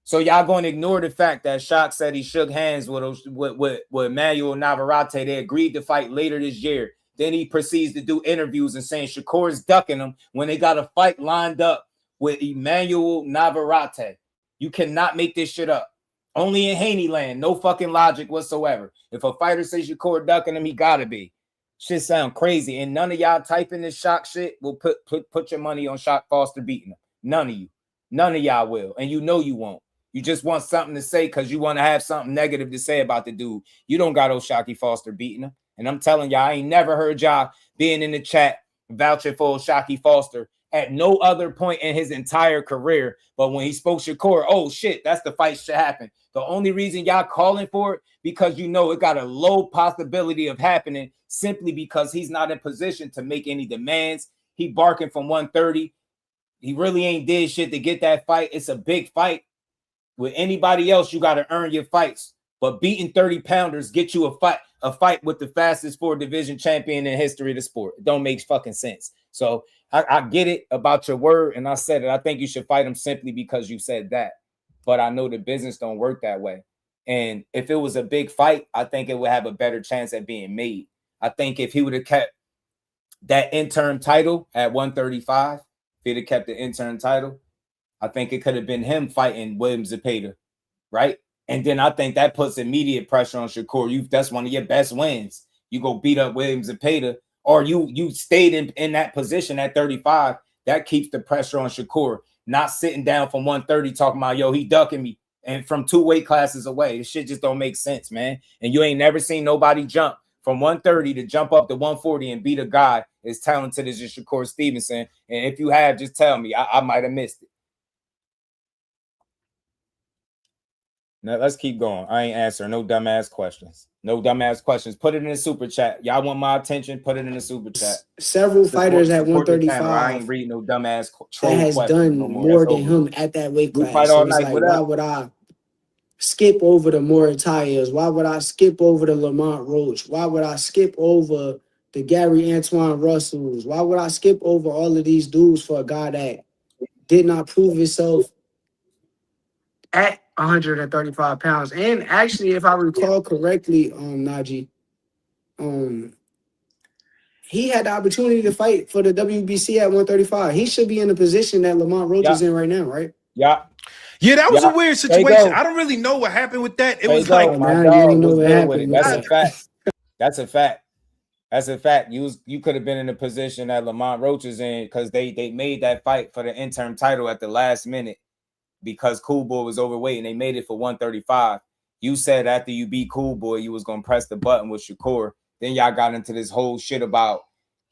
So y'all going to ignore the fact that Shock said he shook hands with Emmanuel Navarrete. They agreed to fight later this year. Then he proceeds to do interviews and saying Shakur is ducking him when they got a fight lined up with Emmanuel Navarrete. You cannot make this shit up. Only in Haney land. No fucking logic whatsoever. If a fighter says Shakur ducking him, he gotta be. Shit sound crazy. And none of y'all typing this Shock shit will put your money on Shock Foster beating him. None of you. None of y'all will. And you know you won't. You just want something to say because you want to have something negative to say about the dude. You don't got O'Shaquie Foster beating him. And I'm telling y'all, I ain't never heard y'all being in the chat vouching for O'Shaquie Foster at no other point in his entire career. But when he spoke Shakur, oh shit, that's the fight should happen. The only reason y'all calling for it, because you know it got a low possibility of happening simply because he's not in position to make any demands. He barking from 130. He really ain't did shit to get that fight. It's a big fight. With anybody else, you got to earn your fights. But beating 30-pounders get you a fight with the fastest 4-division champion in history of the sport. It don't make fucking sense. So I get it about your word, and I said it. I think you should fight him simply because you said that. But I know the business don't work that way. And if it was a big fight, I think it would have a better chance at being made. I think if he would have kept that interim title at 135, if he'd have kept the interim title, I think it could have been him fighting William Zepeda, right? And then I think that puts immediate pressure on Shakur. That's one of your best wins. You go beat up William Zepeda, or you stayed in that position at 35. That keeps the pressure on Shakur. Not sitting down from 130 talking about, yo, he ducking me. And from 2 weight classes away. This shit just don't make sense, man. And you ain't never seen nobody jump from 130 to jump up to 140 and beat a guy as talented as Shakur Stevenson. And if you have, just tell me. I might have missed it. Now, let's keep going. I ain't answering no dumbass questions. No dumbass questions. Put it in the super chat. Y'all want my attention? Put it in the super chat. Several fighters at 135. I ain't reading no dumbass that has done more than him at that weight class. Fight all night. Like, why would I skip over the Moritayas? Why would I skip over the Lamont Roach? Why would I skip over the Gary Antoine Russells? Why would I skip over all of these dudes for a guy that did not prove himself at 135 pounds? And actually, if I recall correctly, Najee, he had the opportunity to fight for the WBC at 135. He should be in the position that Lamont Roach is in right now, right? Yeah. Yeah, that was a weird situation. I don't really know what happened with that. It was like, That's a fact. That's a fact. That's a fact. You could have been in the position that Lamont Roach is in because they made that fight for the interim title at the last minute because Cool Boy was overweight and they made it for 135. You said after you beat Cool Boy, you was gonna press the button with Shakur. Then y'all got into this whole shit about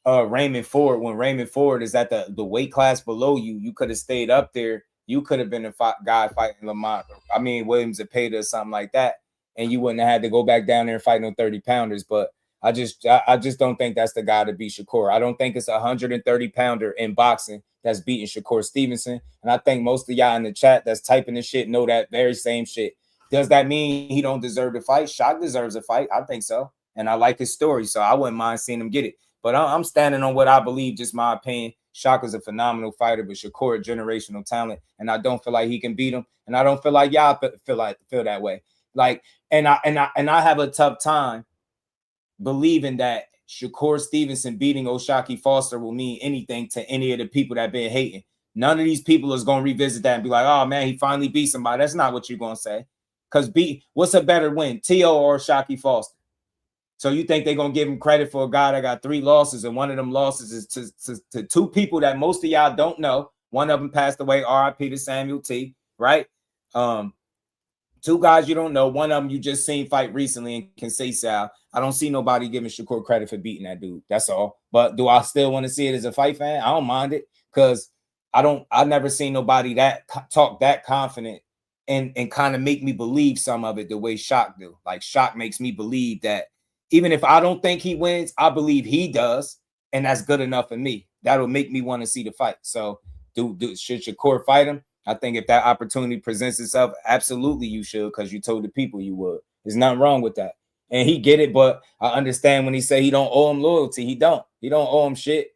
Raymond Ford. When Raymond Ford is at the weight class below you, you could have stayed up there. You could have been a guy fighting William Zepeda or something like that, and you wouldn't have had to go back down there and fight no 30-pounders. But I just don't think that's the guy to beat Shakur. I don't think it's a 130-pounder in boxing that's beating Shakur Stevenson. And I think most of y'all in the chat that's typing this shit know that very same shit. Does that mean he don't deserve to fight? Shock deserves a fight. I think so. And I like his story, so I wouldn't mind seeing him get it. But I'm standing on what I believe, just my opinion. Shock is a phenomenal fighter, but Shakur a generational talent, and I don't feel like he can beat him. And I don't feel like y'all feel that way. Like, and I have a tough time believing that Shakur Stevenson beating O'Shaquie Foster will mean anything to any of the people that been hating. None of these people is going to revisit that and be like, oh, man, he finally beat somebody. That's not what you're going to say. Because what's a better win, T.O. or O'Shaquie Foster? So you think they're going to give him credit for a guy that got 3 losses, and one of them losses is to 2 people that most of y'all don't know. One of them passed away, R.I.P. to Samuel T., right? 2 guys you don't know. One of them you just seen fight recently and can say Sal. I don't see nobody giving Shakur credit for beating that dude. That's all. But do I still want to see it as a fight fan? I don't mind it because I never seen nobody that talk that confident and kind of make me believe some of it the way Shock do. Like Shock makes me believe that even if I don't think he wins, I believe he does, and that's good enough for me. That'll make me want to see the fight. So should Shakur fight him? I think if that opportunity presents itself, absolutely you should, because you told the people you would. There's nothing wrong with that. And he get it, but I understand when he say he don't owe him loyalty. He don't owe him shit.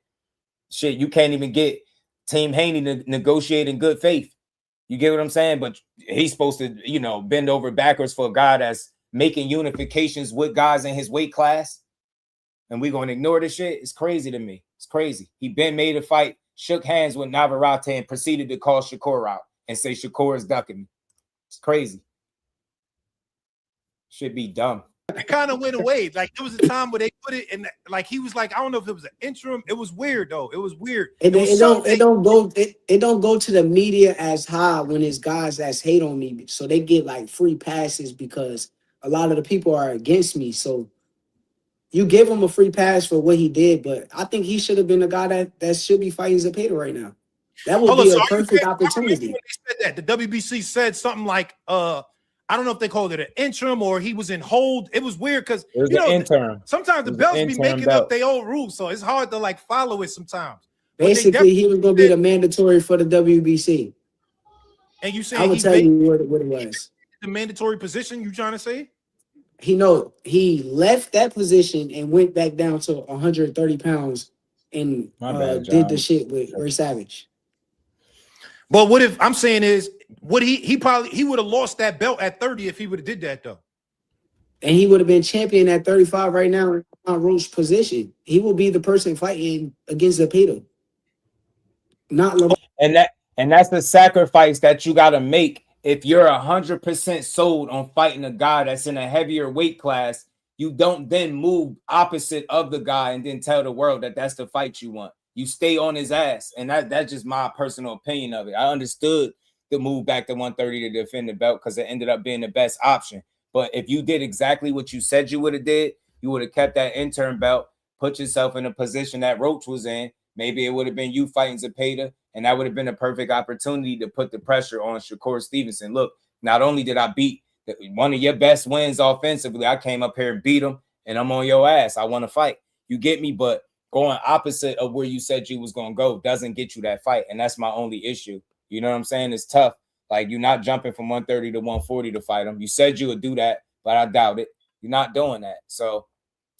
Shit, you can't even get Team Haney to negotiate in good faith. You get what I'm saying? But he's supposed to, bend over backwards for a guy that's making unifications with guys in his weight class. And we're going to ignore this shit. It's crazy to me. It's crazy. He been made a fight, shook hands with Navarrete, and proceeded to call Shakur out and say Shakur is ducking me. It's crazy. Should be dumb. It kind of went away. Like there was a time where they put it in, like he was like, I don't know if it was an interim. It was weird though. It was weird. It don't go to the media as high when it's guys that's hate on me. So they get like free passes because a lot of the people are against me. So you give him a free pass for what he did, but I think he should have been the guy that should be fighting Zepeda right now. That would be a perfect opportunity. When they said that, the WBC said something like, I don't know if they called it an interim or he was in hold. It was weird because sometimes the belts be making up their own rules, so it's hard to like follow it sometimes. Basically, he was going to be the mandatory for the WBC. And you saying I will tell you what it was. The mandatory position you trying to say? He left that position and went back down to 130 pounds and did the shit with Ray Savage. But what if I'm saying is would he would have lost that belt at 30 if he would have did that though. And he would have been champion at 35 right now in Roach's position. He will be the person fighting against Zepeda. Not LeBron. And that's the sacrifice that you gotta make. If you're 100% sold on fighting a guy that's in a heavier weight class, you don't then move opposite of the guy and then tell the world that that's the fight you want. You stay on his ass. And that's just my personal opinion of it. I understood the move back to 130 to defend the belt because it ended up being the best option. But if you did exactly what you said you would have did, you would have kept that interim belt, put yourself in a position that Roach was in. Maybe it would have been you fighting Zepeda, and that would have been a perfect opportunity to put the pressure on Shakur Stevenson. Look, not only did I beat one of your best wins offensively, I came up here and beat him, and I'm on your ass. I want to fight. You get me? But going opposite of where you said you was going to go doesn't get you that fight, and that's my only issue. You know what I'm saying? It's tough. Like, you're not jumping from 130 to 140 to fight him. You said you would do that, but I doubt it. You're not doing that. So,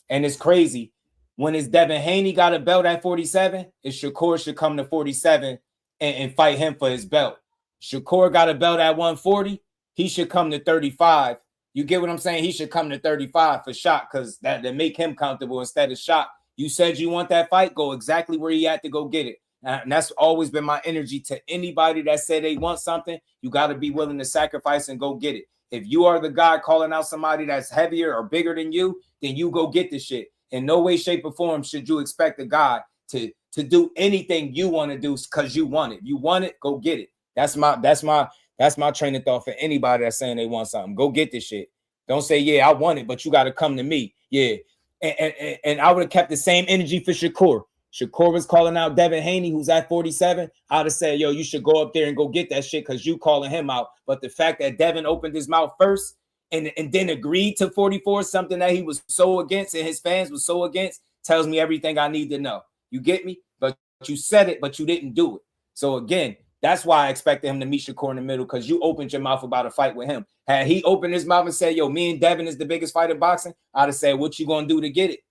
and it's crazy. When is Devin Haney got a belt at 47, is Shakur should come to 47 and fight him for his belt. Shakur got a belt at 140, he should come to 35. You get what I'm saying? He should come to 35 for Shot because that make him comfortable instead of Shot. You said you want that fight, go exactly where he had to go get it. And that's always been my energy to anybody that said they want something. You got to be willing to sacrifice and go get it. If you are the guy calling out somebody that's heavier or bigger than you, then you go get the shit. In no way, shape, or form should you expect a guy to do anything you want to do because you want it. You want it, go get it. That's my train of thought for anybody that's saying they want something. Go get this shit. Don't say, yeah, I want it, but you got to come to me. Yeah. And I would have kept the same energy for Shakur. Shakur was calling out Devin Haney, who's at 47. I'd have said, yo, you should go up there and go get that shit because you calling him out. But the fact that Devin opened his mouth first and then agreed to 44, something that he was so against and his fans was so against, tells me everything I need to know. You get me? But you said it, but you didn't do it. So again, that's why I expected him to meet Shakur in the middle, because you opened your mouth about a fight with him. Had he opened his mouth and said, yo, me and Devin is the biggest fight in boxing, I'd have said, what you gonna do to get it?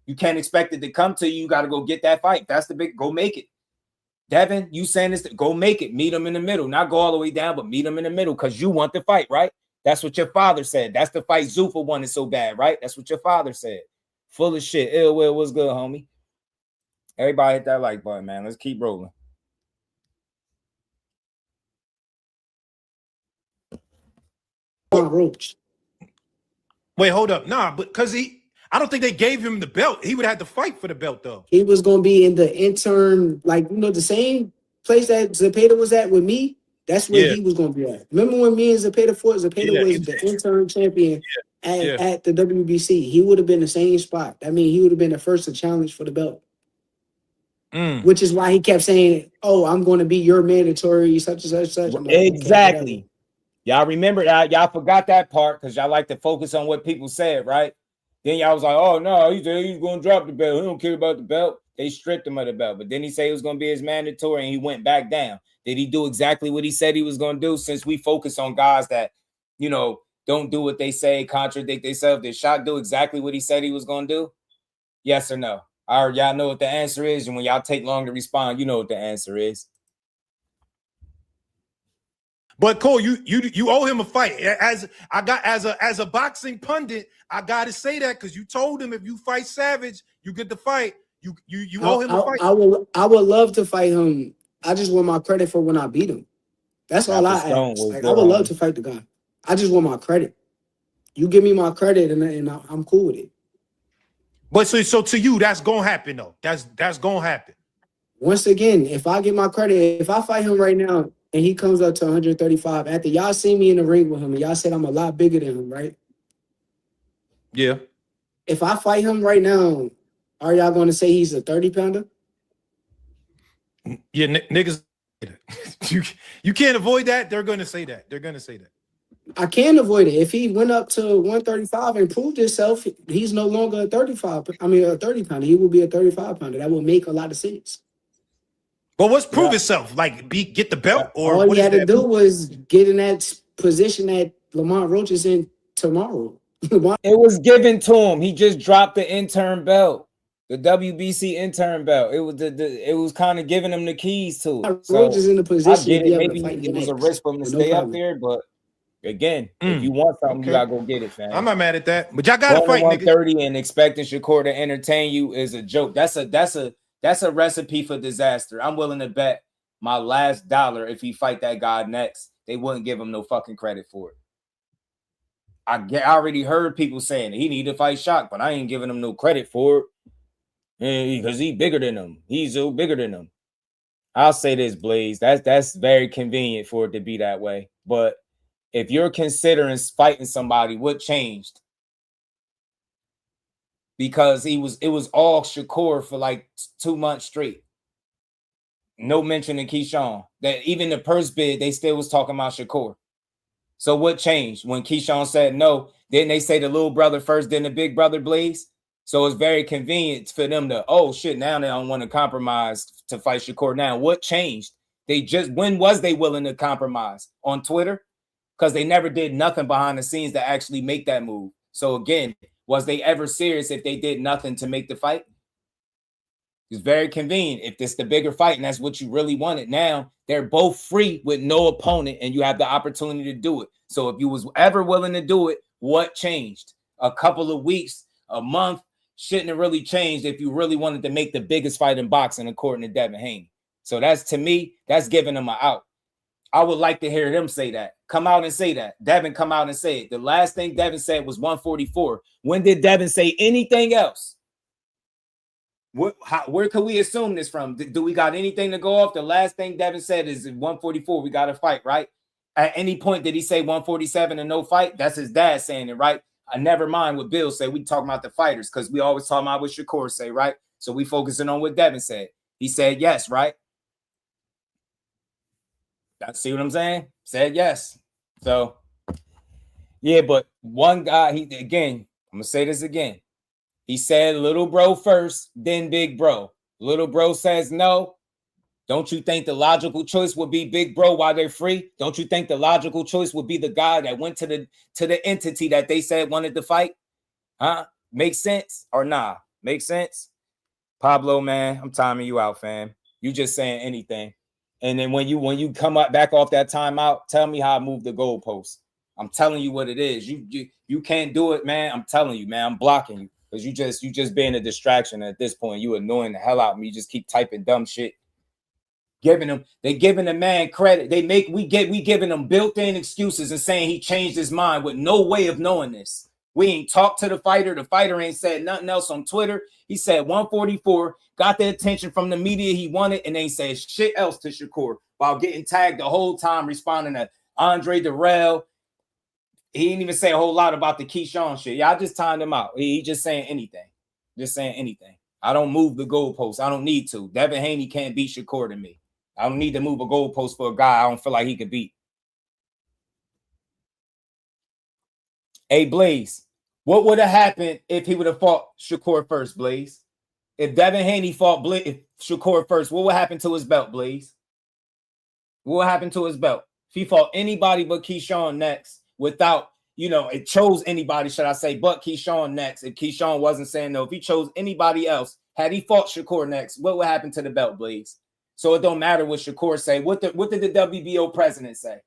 You can't expect it to come to you. You got to go get that fight. That's the big, go make it. Devin, you saying this, go make it. Meet him in the middle. Not go all the way down, but meet him in the middle because you want the fight, right? That's what your father said. That's the fight Zuffa wanted so bad, right? That's what your father said. Full of shit. Ill Will, what's good, homie? Everybody hit that like button, man. Let's keep rolling. Roach. Wait, hold up. Nah, but because I don't think they gave him the belt. He would have to fight for the belt, though. He was going to be in the intern, like, the same place that Zepeda was at with me. That's where he was going to be at. Remember when me and Zepeda fought? Zepeda was the intern champion at the WBC. He would have been the same spot. I mean, he would have been the first to challenge for the belt. Which is why he kept saying, oh, I'm going to be your mandatory, such and such, such. Like, exactly. Okay, y'all remember that? Y'all forgot that part because y'all like to focus on what people said, right? Then y'all was like, oh, no, he said he's going to drop the belt. He don't care about the belt. They stripped him of the belt. But then he said it was going to be his mandatory, and he went back down. Did he do exactly what he said he was going to do? Since we focus on guys that, don't do what they say, contradict themselves, did Shot do exactly what he said he was going to do? Yes or no? All right, y'all know what the answer is. And when y'all take long to respond, you know what the answer is. But Cole, you owe him a fight. As a boxing pundit, I gotta say that because you told him if you fight Savage, you get the fight. You owe him a fight. I would love to fight him. I just want my credit for when I beat him. That's all I ask. Like, I would love to fight the guy. I just want my credit. You give me my credit, and I'm cool with it. But so to you, that's gonna happen though. That's gonna happen. Once again, if I get my credit, if I fight him right now and he comes up to 135, after y'all see me in the ring with him and y'all said I'm a lot bigger than him, right? Yeah. If I fight him right now, are y'all going to say he's a 30-pounder? Yeah, niggas. You can't avoid that. They're going to say that. They're going to say that. I can avoid it. If he went up to 135 and proved himself, he's no longer a 30-pounder. He will be a 35-pounder. That would make a lot of sense. But what's prove itself? Like get the belt, or all what he had to that? do was get in that position that Lamont Roach is in tomorrow. It was given to him. He just dropped the intern belt, the WBC intern belt. It was it was kind of giving him the keys to it. So Roach is in the position I get to be it. able to Maybe fight it was a next, risk for him to no stay up problem. there, but again, if you want something, you gotta go get it, fam. I'm not mad at that, but y'all gotta Going fight, to 130 niggas. and expecting Shakur to entertain you is a joke. That's a recipe for disaster. I'm willing to bet my last dollar if he fight that guy next, they wouldn't give him no fucking credit for it. I already heard people saying he need to fight Shock, but I ain't giving him no credit for it because he bigger than him. He's so bigger than him. I'll say this, Blaze. That's very convenient for it to be that way. But if you're considering fighting somebody, what changed? Because it was all Shakur for like 2 months straight. No mention of Keyshawn. That even the purse bid, they still was talking about Shakur. So what changed when Keyshawn said no? Didn't they say the little brother first, then the big brother, Blaze? So it's very convenient for them to, oh shit, now they don't want to compromise to fight Shakur. Now what changed? When was they willing to compromise? On Twitter? Because they never did nothing behind the scenes to actually make that move. So again, was they ever serious if they did nothing to make the fight? It's very convenient. If it's the bigger fight and that's what you really wanted, now they're both free with no opponent and you have the opportunity to do it. So if you was ever willing to do it, what changed? A couple of weeks, a month, shouldn't have really changed if you really wanted to make the biggest fight in boxing, according to Devin Haney. So that's, to me, that's giving them an out. I would like to hear them say that. Come out and say that. Devin, come out and say it. The last thing Devin said was 144. When did Devin say anything else? Where can we assume this from? Do we got anything to go off? The last thing Devin said is 144, we got to fight, right? At any point, did he say 147 and no fight? That's his dad saying it, right? I never mind what Bill said. We talking about the fighters because we always talking about what Shakur say, right? So we focusing on what Devin said. He said yes, right? See what I'm saying? Said yes. So, yeah, but one guy, I'm going to say this again. He said little bro first, then big bro. Little bro says no. Don't you think the logical choice would be big bro while they're free? Don't you think the logical choice would be the guy that went to the entity that they said wanted to fight? Huh? Make sense or nah? Make sense? Pablo, man, I'm timing you out, fam. You just saying anything. And then when you come up back off that timeout, tell me how I move the goalpost. I'm telling you what it is. You can't do it, man. I'm telling you, man. I'm blocking you because you just being a distraction at this point. You annoying the hell out of me. You just keep typing dumb shit. Giving the man credit. We giving him built-in excuses and saying he changed his mind with no way of knowing this. We ain't talked to the fighter. The fighter ain't said nothing else on Twitter. He said 144, got the attention from the media he wanted, and ain't said shit else to Shakur while getting tagged the whole time, responding to Andre Durrell. He didn't even say a whole lot about the Keyshawn shit. Y'all just timed him out. He just saying anything. Just saying anything. I don't move the goalposts. I don't need to. Devin Haney can't beat Shakur to me. I don't need to move a goalpost for a guy I don't feel like he could beat. Hey, Blaze, what would have happened if he would have fought Shakur first, Blaze? If Devin Haney fought Shakur first, what would happen to his belt, Blaze? What would happen to his belt? If he fought anybody but Keyshawn next without, it chose anybody, should I say, but Keyshawn next. If Keyshawn wasn't saying no, if he chose anybody else, had he fought Shakur next, what would happen to the belt, Blaze? So it don't matter what Shakur say. What did the WBO president say?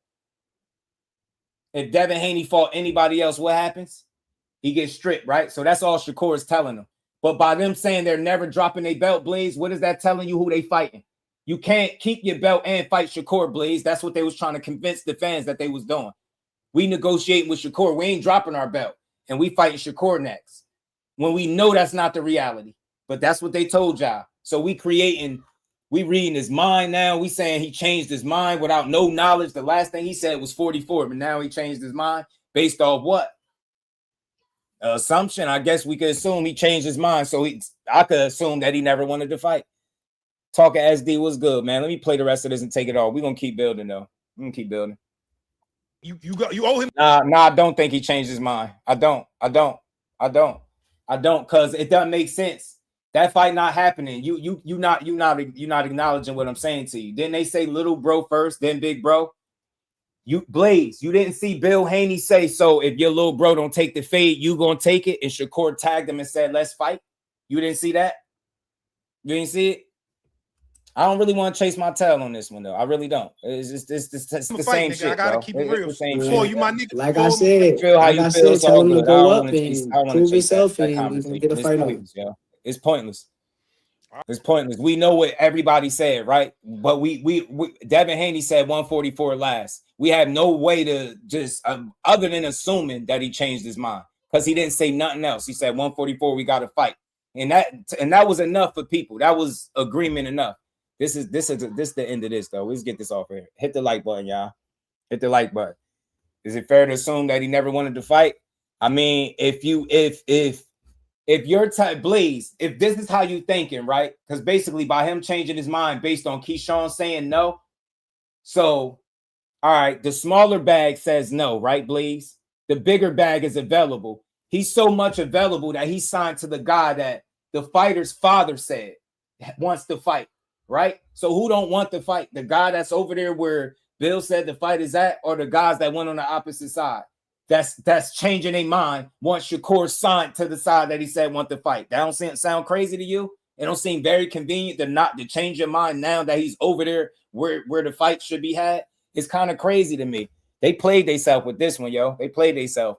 If Devin Haney fought anybody else, what happens? He gets stripped, right? So that's all Shakur is telling them. But by them saying they're never dropping their belt, Blaze, what is that telling you who they fighting? You can't keep your belt and fight Shakur, Blaze. That's what they was trying to convince the fans that they was doing. We negotiating with Shakur. We ain't dropping our belt. And we fighting Shakur next. When we know that's not the reality. But that's what they told y'all. So we reading his mind now. We saying he changed his mind without no knowledge. The last thing he said was 44, but now he changed his mind based off what? Assumption. I guess we could assume he changed his mind. So I could assume that he never wanted to fight. Talking SD was good, man. Let me play the rest of this and take it off. We're gonna keep building though. We're gonna keep building. You owe him. Nah, I don't think he changed his mind. I don't, because it doesn't make sense That fight not happening. You not acknowledging what I'm saying to you. Didn't they say little bro first, then big bro? You Blaze, you didn't see Bill Haney say, so if your little bro don't take the fade, you gonna take it, and Shakur tagged him and said, let's fight. You didn't see that? You didn't see it? I don't really want to chase my tail on this one, though. I really don't. It's the same shit, I gotta bro. keep it real. The same Paul, shit. you my nigga. Like I said, Feel how you feel. It's tell all him to good. I go don't up want to chase. and I don't want prove to chase that himself, and we gonna conversation. get a It's fight on. pointless, yo. It's pointless. It's pointless. We know what everybody said, right? But we Devin Haney said 144 last. We have no way to just other than assuming that he changed his mind because he didn't say nothing else. He said 144. We got to fight, and that was enough for people. That was agreement enough. This is the end of this though. Let's get this off here. Hit the like button, y'all. Hit the like button. Is it fair to assume that he never wanted to fight? I mean, if you're type Blaze, if this is how you thinking, right? Because basically by him changing his mind based on Keyshawn saying no. So, all right, the smaller bag says no, right, Blaze? The bigger bag is available. He's so much available that he signed to the guy that the fighter's father said wants to fight, right? So who don't want to fight? The guy that's over there where Bill said the fight is at, or the guys that went on the opposite side? That's changing their mind once Shakur signed to the side that he said want to fight. That don't sound crazy to you? It don't seem very convenient to change your mind now that he's over there where the fight should be had. It's kind of crazy to me. They played themselves with this one, yo. They played themselves.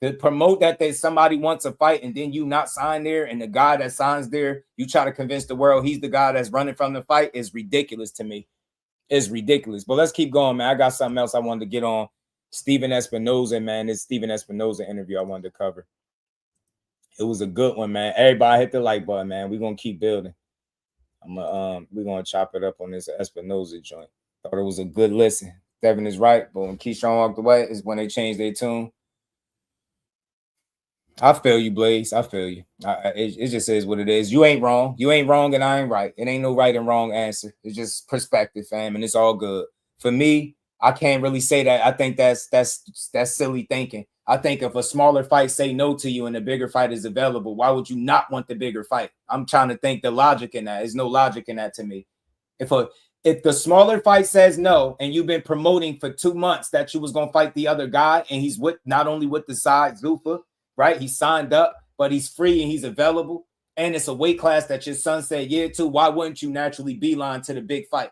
To promote that somebody wants a fight and then you not sign there, and the guy that signs there, you try to convince the world he's the guy that's running from the fight is ridiculous to me. It's ridiculous. But let's keep going, man. I got something else I wanted to get on. Steven Espinoza, man. This Steven Espinoza interview I wanted to cover. It was a good one, man. Everybody hit the like button, man. We're gonna keep building. We're gonna chop it up on this Espinoza joint. Thought it was a good listen. Devin is right, but when Keyshawn walked away is when they changed their tune. I feel you, Blaze. I feel you. It just is what it is. You ain't wrong. You ain't wrong, and I ain't right. It ain't no right and wrong answer. It's just perspective, fam, and it's all good. For me, I can't really say that. I think that's silly thinking. I think if a smaller fight say no to you and a bigger fight is available, why would you not want the bigger fight? I'm trying to think the logic in that. There's no logic in that to me. If the smaller fight says no, and you've been promoting for 2 months that you was gonna fight the other guy, and he's with not only with the side Zuffa, right? He signed up, but he's free and he's available, and it's a weight class that your son said yeah to. Why wouldn't you naturally beeline to the big fight?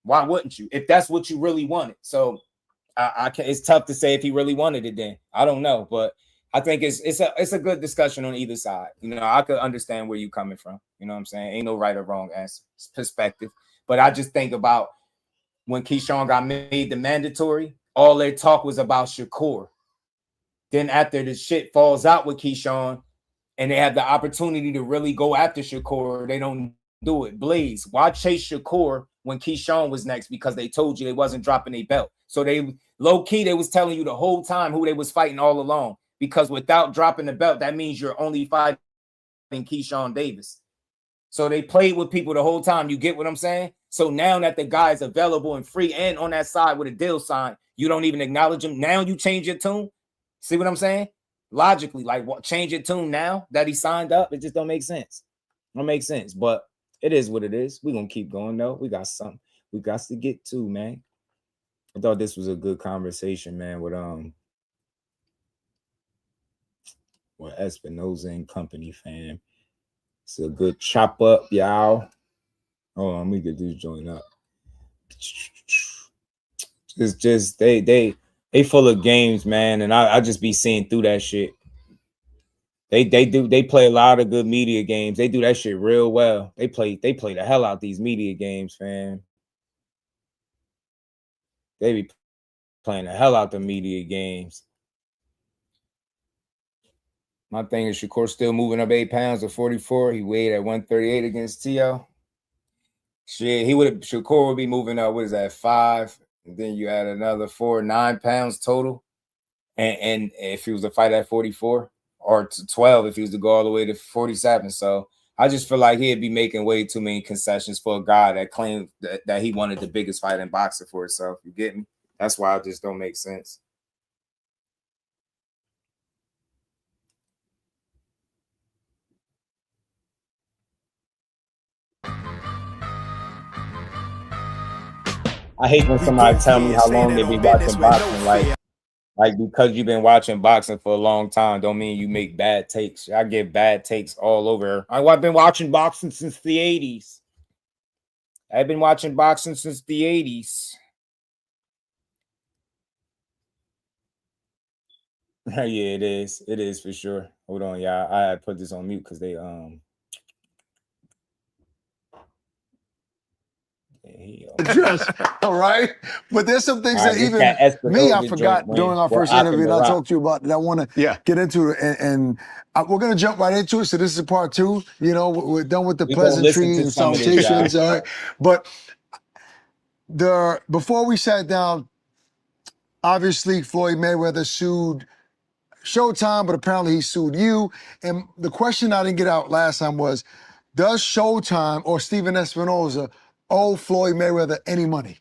Why wouldn't you? If that's what you really wanted. So I can. It's tough to say if he really wanted it. Then I don't know, but I think it's a good discussion on either side. You know, I could understand where you're coming from. You know what I'm saying? Ain't no right or wrong answer. It's perspective. But I just think about when Keyshawn got made the mandatory, all their talk was about Shakur. Then after the shit falls out with Keyshawn and they have the opportunity to really go after Shakur, they don't do it. Blaze, why chase Shakur when Keyshawn was next? Because they told you they wasn't dropping a belt. So they low-key, they was telling you the whole time who they was fighting all along. Because without dropping the belt, that means you're only fighting Keyshawn Davis. So they played with people the whole time. You get what I'm saying? So now that the guy is available and free and on that side with a deal sign, you don't even acknowledge him. Now you change your tune. See what I'm saying? Logically, like what, change your tune now that he signed up? It just don't make sense. Don't make sense. But it is what it is. We're gonna keep going though. We got something we got to get to, man. I thought this was a good conversation, man, with Espinoza and company, fam. It's a good chop up, y'all. Hold on, let me get this joint up. It's just they full of games, man, and I just be seeing through that shit. They play a lot of good media games. They do that shit real well. They play the hell out these media games, fam. They be playing the hell out the media games. My thing is Shakur still moving up 8 pounds to 44. He weighed at 138 against T.O. Shit, Shakur would be moving up. What is that, 5? And then you add another 9 pounds total. And if he was to fight at 44 or to 12, if he was to go all the way to 47. So I just feel like he'd be making way too many concessions for a guy that claimed that he wanted the biggest fight in boxing for himself. You get me? That's why it just don't make sense. I hate when somebody tell me how long they be watching boxing. Like because you've been watching boxing for a long time, don't mean you make bad takes. I get bad takes all over. I've been watching boxing since the 80s. I've been watching boxing since the 80s. Yeah, it is. It is for sure. Hold on, y'all. I had put this on mute because they Just all right, but there's some things that even me, I forgot during our first interview, and I'll talk to you about that. I want to get into it, and we're gonna jump right into it. So this is part 2. You know, we're done with the pleasantries and salutations, all right. But before we sat down, obviously Floyd Mayweather sued Showtime, but apparently he sued you. And the question I didn't get out last time was, does Showtime or Steven Espinoza owe Floyd Mayweather any money?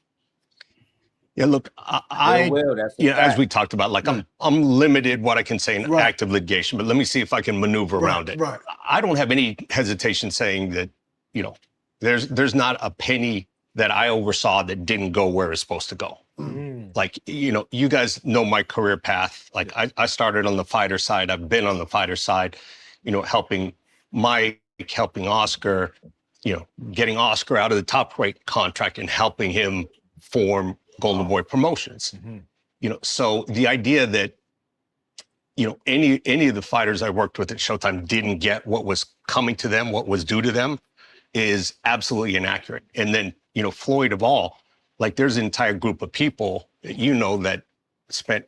Yeah, look, as we talked about, like I'm limited what I can say in active litigation, but let me see if I can maneuver around it. Right. I don't have any hesitation saying that, you know, there's not a penny that I oversaw that didn't go where it's supposed to go. Like, you know, you guys know my career path. Like I started on the fighter side. I've been on the fighter side, you know, helping Mike, helping Oscar, you know, getting Oscar out of the Top Rank contract and helping him form Golden Boy Promotions. You know, so the idea that, you know, any of the fighters I worked with at Showtime didn't get what was coming to them, what was due to them, is absolutely inaccurate. And then, you know, Floyd of all, like there's an entire group of people that you know that spent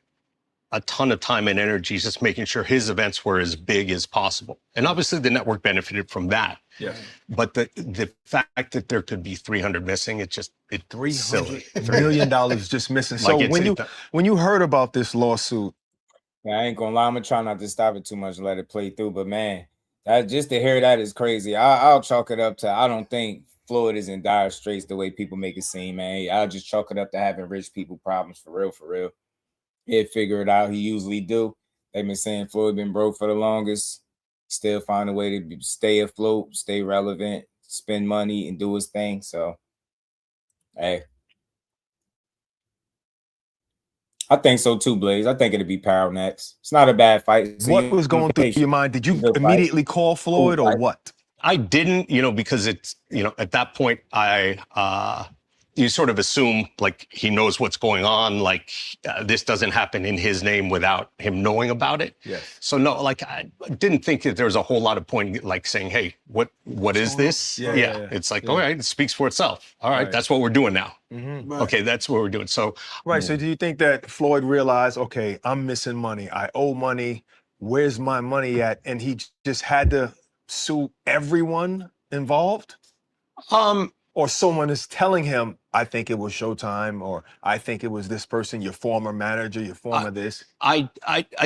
a ton of time and energy just making sure his events were as big as possible. And obviously the network benefited from that. Yeah. But the fact that there could be 300 missing, it's $300 million just missing. So when you heard about this lawsuit, I ain't gonna lie, I'm gonna try not to stop it too much and let it play through. But man, that just to hear that is crazy. I'll chalk it up to I don't think Floyd is in dire straits the way people make it seem, man. I'll just chalk it up to having rich people problems for real, for real. He'll figure it out. He usually do. They've been saying Floyd been broke for the longest. Still find a way to stay afloat, stay relevant, spend money, and do his thing. So, hey. I think so too, Blaze. I think it'll be Paro next. It's not a bad fight. What was going through your mind? Did you immediately call Floyd or what? I didn't, you know, because it's, you know, at that point, you sort of assume like he knows what's going on, like this doesn't happen in his name without him knowing about it. Yes. So no, like I didn't think that there was a whole lot of point like saying, hey, what is this? Yeah. It's like, all right, it speaks for itself. All right, that's what we're doing now. Okay, that's what we're doing. So so do you think that Floyd realized, okay, I'm missing money, I owe money, where's my money at? And he just had to sue everyone involved? Or someone is telling him, I think it was Showtime, or I think it was this person, your former manager, your former this. I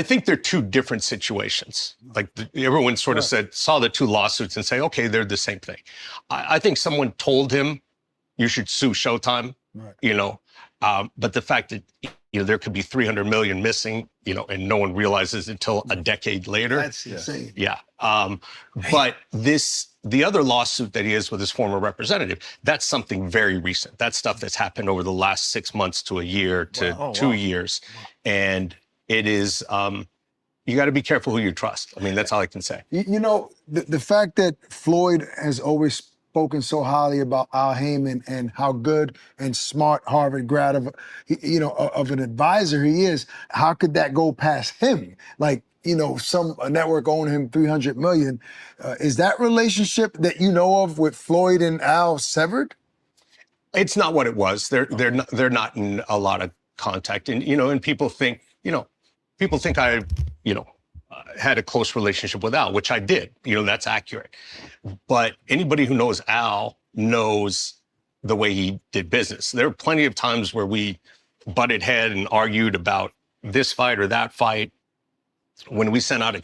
think they're two different situations. Like everyone sort of saw the two lawsuits and say, okay, they're the same thing. I think someone told him you should sue Showtime, you know, but the fact that, you know, there could be 300 million missing, you know, and no one realizes until a decade later. That's insane. Yeah. But the other lawsuit that he has with his former representative, that's something very recent. That's stuff that's happened over the last 6 months to a year to 2 years. And it is, you got to be careful who you trust. I mean, that's all I can say. You know, the fact that Floyd has always spoken so highly about Al Heyman and how good and smart Harvard grad of an advisor he is, how could that go past him? Like, you know, a network owning him 300 million. Is that relationship that you know of with Floyd and Al severed? It's not what it was. They're not in a lot of contact, and you know, and people think I, you know, had a close relationship with Al, which I did. You know, that's accurate. But anybody who knows Al knows the way he did business. There are plenty of times where we butted head and argued about this fight or that fight. When we sent out,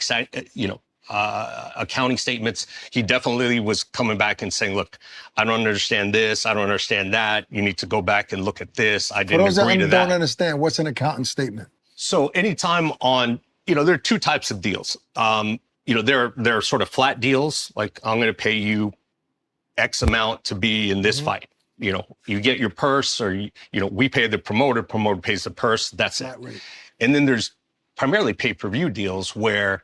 accounting statements, he definitely was coming back and saying, look, I don't understand this. I don't understand that. You need to go back and look at this. I didn't agree to that. For those that don't understand, what's an accounting statement? So anytime on, you know, there are two types of deals. You know, there are sort of flat deals, like I'm going to pay you X amount to be in this fight. you know, you get your purse, or you know, we pay the promoter pays the purse. That's it. Right. And then there's primarily pay-per-view deals where,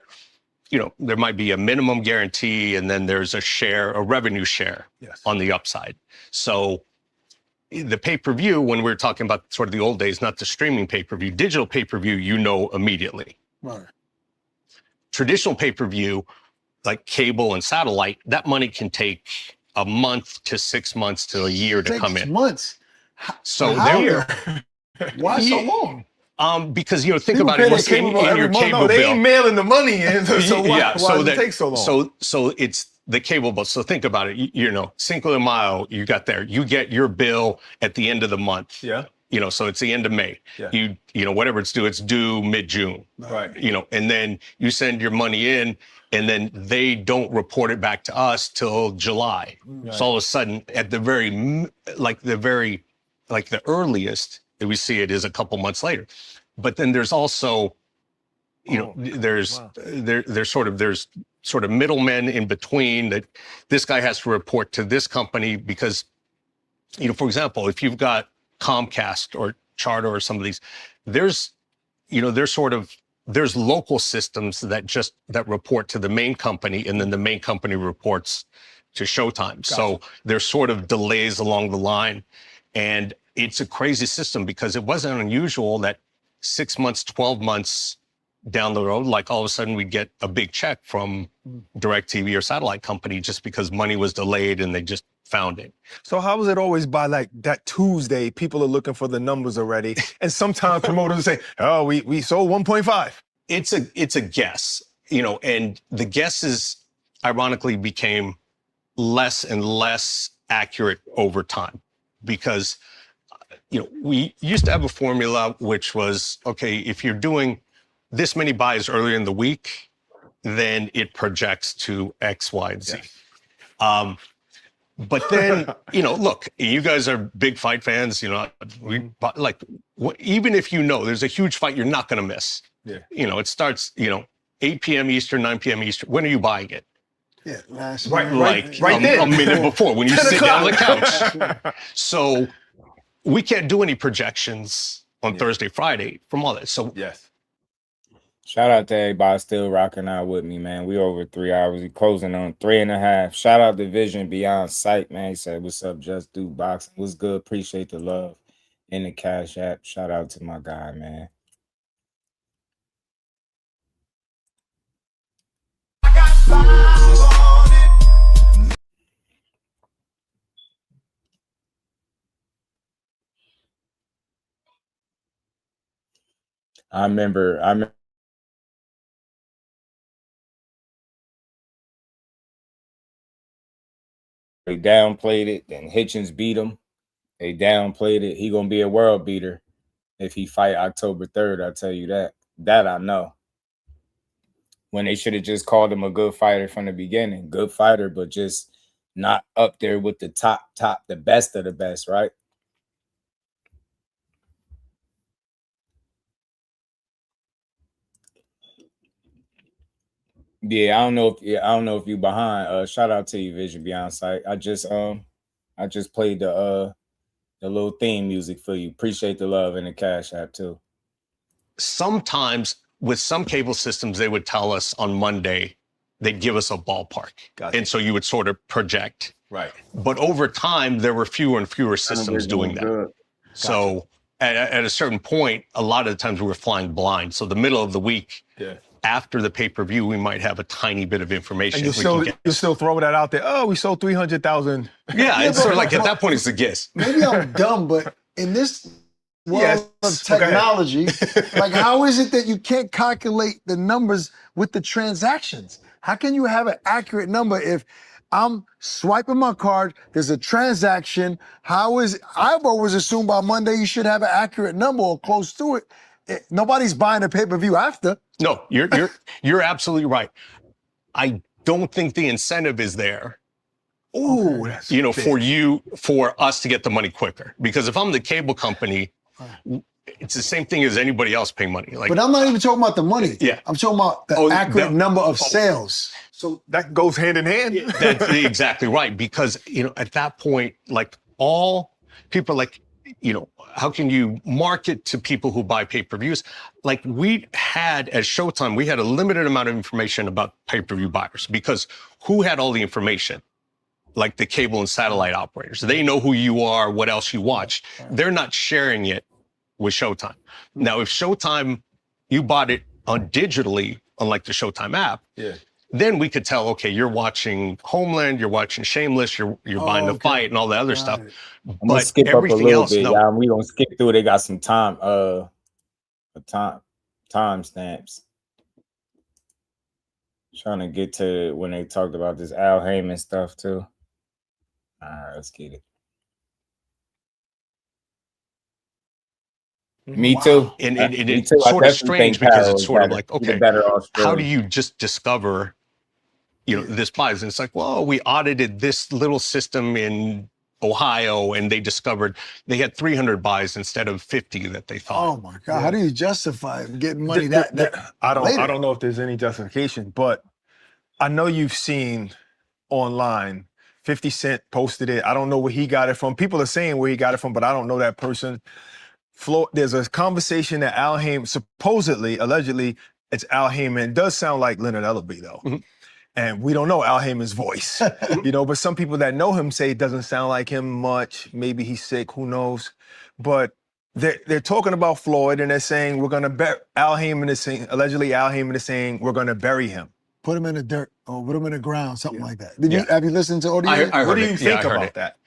you know, there might be a minimum guarantee, and then there's a revenue share on the upside. So the pay-per-view, when we're talking about sort of the old days, not the streaming pay-per-view, digital pay-per-view, you know immediately. Right. Traditional pay-per-view, like cable and satellite, that money can take a month to 6 months to a year to come in. Months. So Why so long? Because, you know, think People about it. pay their cable In your every month. cable No, They bill. ain't mailing the money in, so why does it take so long? So it's the cable bill. So think about it. You know, Cinco de Mayo, you got there. You get your bill at the end of the month. Yeah. You know, so it's the end of May. Yeah. You know, whatever it's due mid-June. Right. You know, and then you send your money in, and then they don't report it back to us till July. Right. So all of a sudden, at the earliest that we see it is a couple months later. But then there's also, you know, there's sort of middlemen in between that this guy has to report to this company because, you know, for example, if you've got Comcast or Charter or some of these, there's local systems that report to the main company, and then the main company reports to Showtime. Gotcha. So there's sort of delays along the line, and it's a crazy system because it wasn't unusual that 6 months, 12 months down the road, like all of a sudden we'd get a big check from DirecTV or satellite company just because money was delayed and they just found it. So how is it always by like that Tuesday, people are looking for the numbers already, and sometimes promoters say, oh, we sold 1.5. It's a guess, you know, and the guesses ironically became less and less accurate over time because, you know, we used to have a formula which was, okay, if you're doing this many buys earlier in the week, then it projects to X, Y, and Z. Yes. But then, you know, look, you guys are big fight fans, you know, even if you know there's a huge fight you're not going to miss. Yeah. You know, it starts, you know, 8 p.m. Eastern, 9 p.m. Eastern. When are you buying it? Yeah, last right then. A minute before when you sit down on the couch. So we can't do any projections on Thursday, Friday from all that. So yes. Shout out to everybody still rocking out with me, man. We over 3 hours. We closing on 3.5. Shout out to Vision Beyond Sight, man. He said, what's up, Just Do Boxing? What's good? Appreciate the love in the Cash App. Shout out to my guy, man. I remember they downplayed it, then Hitchens beat him. They downplayed it. He gonna be a world beater if he fight October 3rd. I'll tell you that. That I know. When they should have just called him a good fighter from the beginning. Good fighter, but just not up there with the top, the best of the best, right? Yeah, I don't know if you behind. Shout out to you, Vision Beyond Sight. I just played the little theme music for you. Appreciate the love in the Cash App too. Sometimes with some cable systems, they would tell us on Monday, they'd give us a ballpark. Gotcha. And so you would sort of project. Right. But over time, there were fewer and fewer systems doing that. Gotcha. So at a certain point, a lot of the times we were flying blind. So the middle of the week, after the pay-per-view, we might have a tiny bit of information. And you'll still throw that out there. Oh, we sold 300,000. Yeah, it's sort of like at that point, it's a guess. Maybe I'm dumb, but in this world of technology, like how is it that you can't calculate the numbers with the transactions? How can you have an accurate number if I'm swiping my card, there's a transaction? I've always assumed by Monday you should have an accurate number or close to it. Nobody's buying a pay-per-view after. No, you're absolutely right. I don't think the incentive is there. Ooh, you know, for us to get the money quicker. Because if I'm the cable company, it's the same thing as anybody else paying money. Like, but I'm not even talking about the money. Yeah, I'm talking about the accurate number of sales. So that goes hand in hand. That's exactly right. Because, you know, at that point, like all people are like, how can you market to people who buy pay-per-views? Like we had at Showtime, we had a limited amount of information about pay-per-view buyers because who had all the information? Like the cable and satellite operators. They know who you are, what else you watch. They're not sharing it with Showtime. Now, if Showtime, you bought it on digitally, unlike the Showtime app, then we could tell, okay, you're watching Homeland, you're watching Shameless, you're buying The Fight and all the other stuff. I'm gonna skip up a little bit, y'all. We gonna skip through. They got some time stamps. Trying to get to when they talked about this Al Heyman stuff too. All right, let's get it. Me too. And Me it's too. sort of strange because it's sort of like, okay, how how do you just discover, this bias? And it's like, well, we audited this little system in Ohio and they discovered they had 300 buys instead of 50 that they thought. Oh my God. How do you justify getting money I don't later? know if there's any justification, but I know you've seen online 50 Cent posted it. I don't know where he got it from. People are saying where he got it from, but I don't know that person. There's a conversation that Al Heyman, supposedly, allegedly, it's Al Heyman. It does sound like Leonard Ellerbe, though. And we don't know Al Heyman's voice, but some people that know him say it doesn't sound like him much. Maybe he's sick, who knows? But they're talking about Floyd and they're saying we're gonna bury allegedly Al Heyman is saying we're gonna bury him. Put him in the dirt or put him in the ground, something like that. Have you listened to audio? What do you think about that?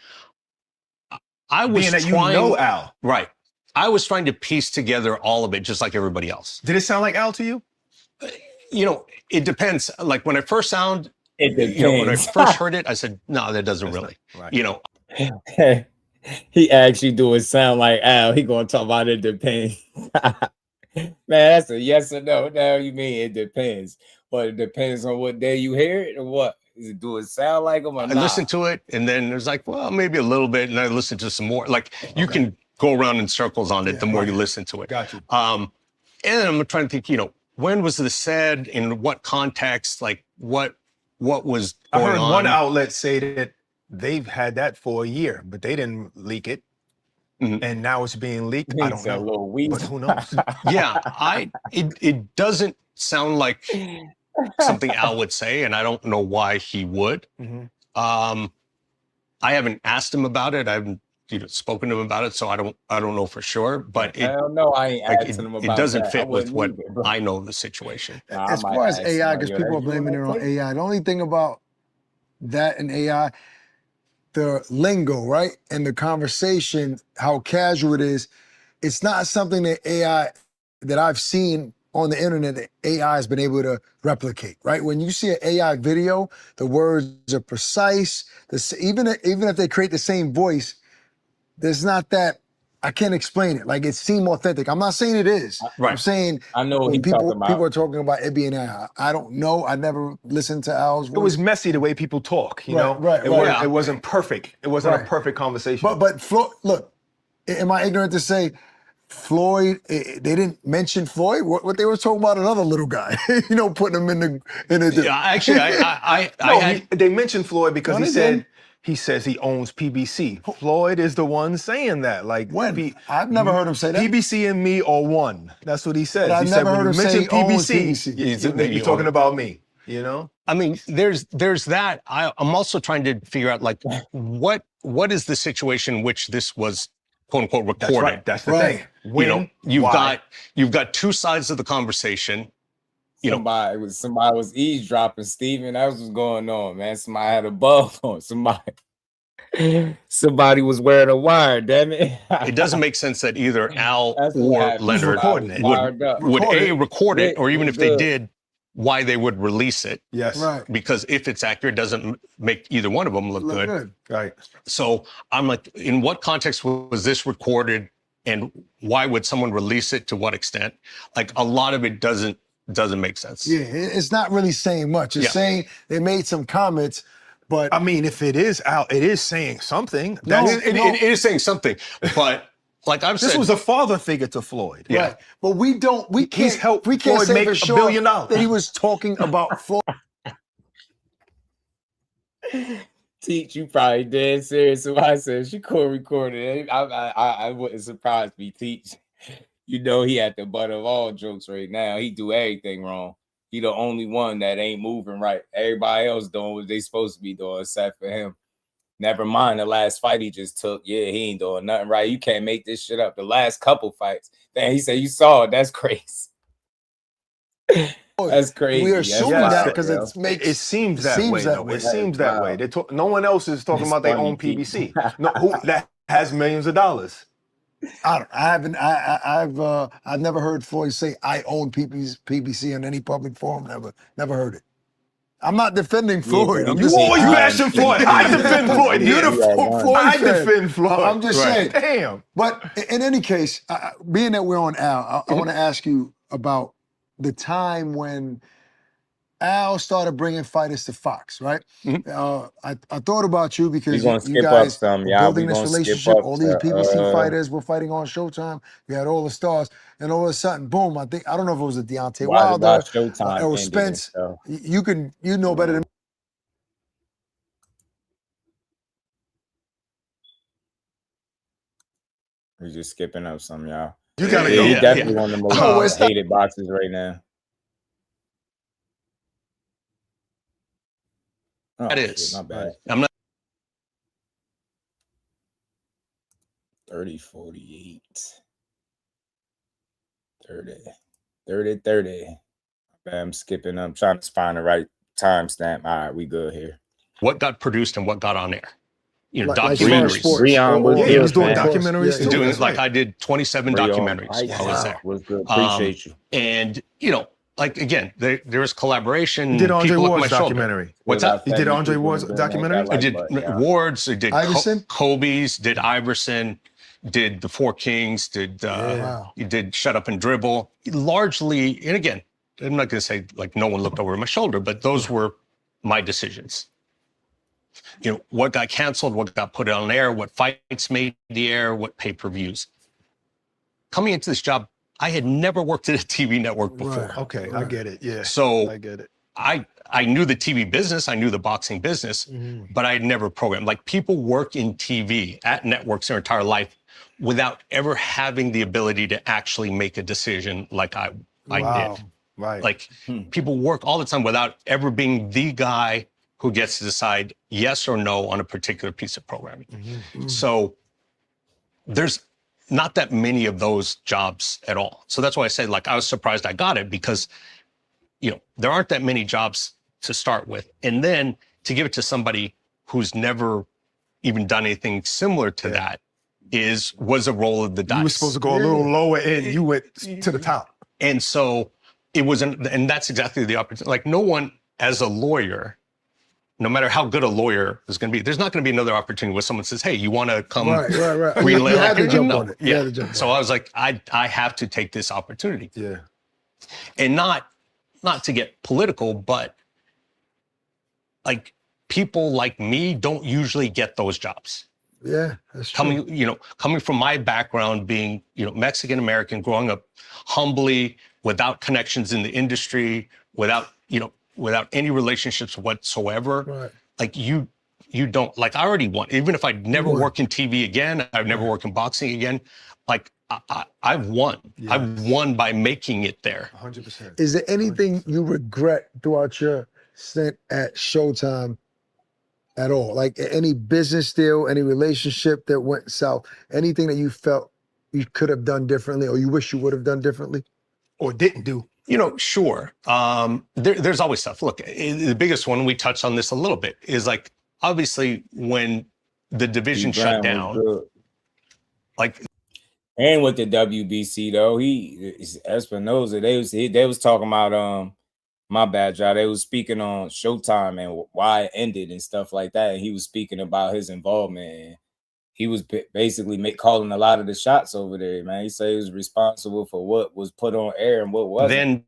I was Being that trying, you know Al. Right. I was trying to piece together all of it just like everybody else. Did it sound like Al to you? It depends. Like when I first when I first heard it, I said, no, that doesn't really. Right. He actually do it sound like Al. He gonna talk about it depends. Man, that's a yes or no. Now you mean it depends. But it depends on what day you hear it or what. Do it sound like him or not? I listened to it and then it was like, well, maybe a little bit. And I listened to some more. Like you can go around in circles on it the more you listen to it. Got you. And I'm trying to think, when was this said? In what context? Like what was going on? I heard one outlet say that they've had that for a year, but they didn't leak it. And now it's being leaked. I don't know. But who knows? It doesn't sound like something Al would say, and I don't know why he would. I haven't asked him about it. I haven't spoken to him about it, so I don't know for sure. But I don't know. I ain't asking him about it doesn't that. fit with what I know of the situation. As far as AI, because people are blaming it on AI. The only thing about that and AI, the lingo, right? And the conversation, how casual it is, it's not something that AI that I've seen on the internet that AI has been able to replicate, right? When you see an AI video, the words are precise. Even if they create the same voice, there's not that, I can't explain it. Like it seemed authentic. I'm not saying it is. Right. I'm saying I know what people are talking about it being AI. I don't know. I never listened to Al's voice. It was messy the way people talk, It wasn't perfect. It wasn't a perfect conversation. But Floyd, look, am I ignorant to say Floyd, they didn't mention Floyd? What they were talking about another little guy, putting him in the Yeah, actually, they mentioned Floyd because he says he owns PBC. Floyd is the one saying that. Like when? I've never heard him say that. PBC and me are one. That's what he says. But I've never heard him say he owns PBC. You're talking about me. I mean, there's that. I'm also trying to figure out like what is the situation in which this was quote unquote recorded. That's the thing. When, you've got two sides of the conversation. Somebody was eavesdropping, Steven. That was what's going on, man. Somebody had a bulb on. Somebody was wearing a wire, damn it. It doesn't make sense that either Al or Leonard would A, record it, or even if they did, why they would release it. Yes. Right. Because if it's accurate, it doesn't make either one of them look good. Right. So I'm like, in what context was this recorded and why would someone release it? To what extent? Like a lot of it doesn't make sense. Yeah, it's not really saying much. It's saying they made some comments, but I mean, if it is out, it is saying something. It is saying something, but like I've said, this was a father figure to Floyd. Yeah. Right. But we can't say for sure that he was talking about Floyd. Teach, you probably dead serious. So I said she could record it. I wouldn't surprise me. Teach, you know he at the butt of all jokes right now. He do everything wrong. He the only one that ain't moving right. Everybody else doing what they supposed to be doing, except for him. Never mind the last fight he just took. Yeah, he ain't doing nothing right. You can't make this shit up. The last couple fights. Then he said you saw it. That's crazy. That's crazy. We are assuming that because it seems that way. Though. It seems that way. No one else is talking about their own PBC. No, who that has millions of dollars. I've never heard Floyd say I own PBC in any public forum. Never heard it. I'm not defending Floyd. You always bashing Floyd. I defend Floyd. You're the Floyd. I defend Floyd. I'm just saying. Damn. But in any case, being that we're on Al, I want to ask you about the time when Al started bringing fighters to Fox, right? I thought about you because you guys were building this relationship. All these PBC fighters were fighting on Showtime. You had all the stars, and all of a sudden, boom! I don't know if it was a Deontay Wilder or Spence. You know better than me. We're just skipping up some, y'all. You gotta go. He's definitely one of the most hated boxers right now. Oh, that is. Shit, my bad. I'm not 30, 48. 30. I'm skipping. I'm trying to find the right timestamp. All right, we good here. What got produced and what got on air? You know, Like documentaries. Breon was he was doing man. documentaries too. Doing like I did 27 documentaries while I was there. Was good. Appreciate you. And you know, like again, there was collaboration. He did Andre People Ward's look my shoulder. documentary. What's that? He did Andre Ward's documentary. I did Ward's. I did Iverson? Kobe's. Did Iverson. Did the Four Kings. Did you did Shut Up and Dribble. Largely, and again, I'm not going to say like no one looked over my shoulder, but those were my decisions. You know, what got canceled, what got put on air, what fights made the air, what pay-per-views. Coming into this job, I had never worked at a TV network before. Right. Okay, I get it. Yeah. So I get it. I knew the TV business, I knew the boxing business, but I had never programmed. Like people work in TV at networks their entire life without ever having the ability to actually make a decision like I did. Right. Like people work all the time without ever being the guy who gets to decide yes or no on a particular piece of programming. So there's not that many of those jobs at all. So that's why I said, like, I was surprised I got it because, you know, there aren't that many jobs to start with. And then to give it to somebody who's never even done anything similar to that was a roll of the dice. You were supposed to go a little lower and you went to the top. And so it wasn't, and that's exactly the opportunity. Like no one as a lawyer, no matter how good a lawyer is going to be, there's not going to be another opportunity where someone says, hey, you want to come You had to jump on it. Yeah. So I was like, I have to take this opportunity. Yeah. And not to get political, but like people like me don't usually get those jobs. Yeah, that's true. Coming from my background being, Mexican American, growing up humbly, without connections in the industry, without any relationships whatsoever. Right. Like you don't, like I already won. Even if I'd never work in TV again, I've never worked in boxing again, like I've won. Yes. I've won by making it there. 100%. Is there anything you regret throughout your stint at Showtime at all? Like any business deal, any relationship that went south, anything that you felt you could have done differently or you wish you would have done differently? Or didn't do? Sure. There's always stuff. Look, the biggest one, we touched on this a little bit, is like, obviously when the division shut down, like. And with the WBC though, Espinoza, they was talking about, my bad, Joe. They was speaking on Showtime and why it ended and stuff like that. And he was speaking about his involvement. And he was basically calling a lot of the shots over there, man. He said he was responsible for what was put on air and what wasn't. Then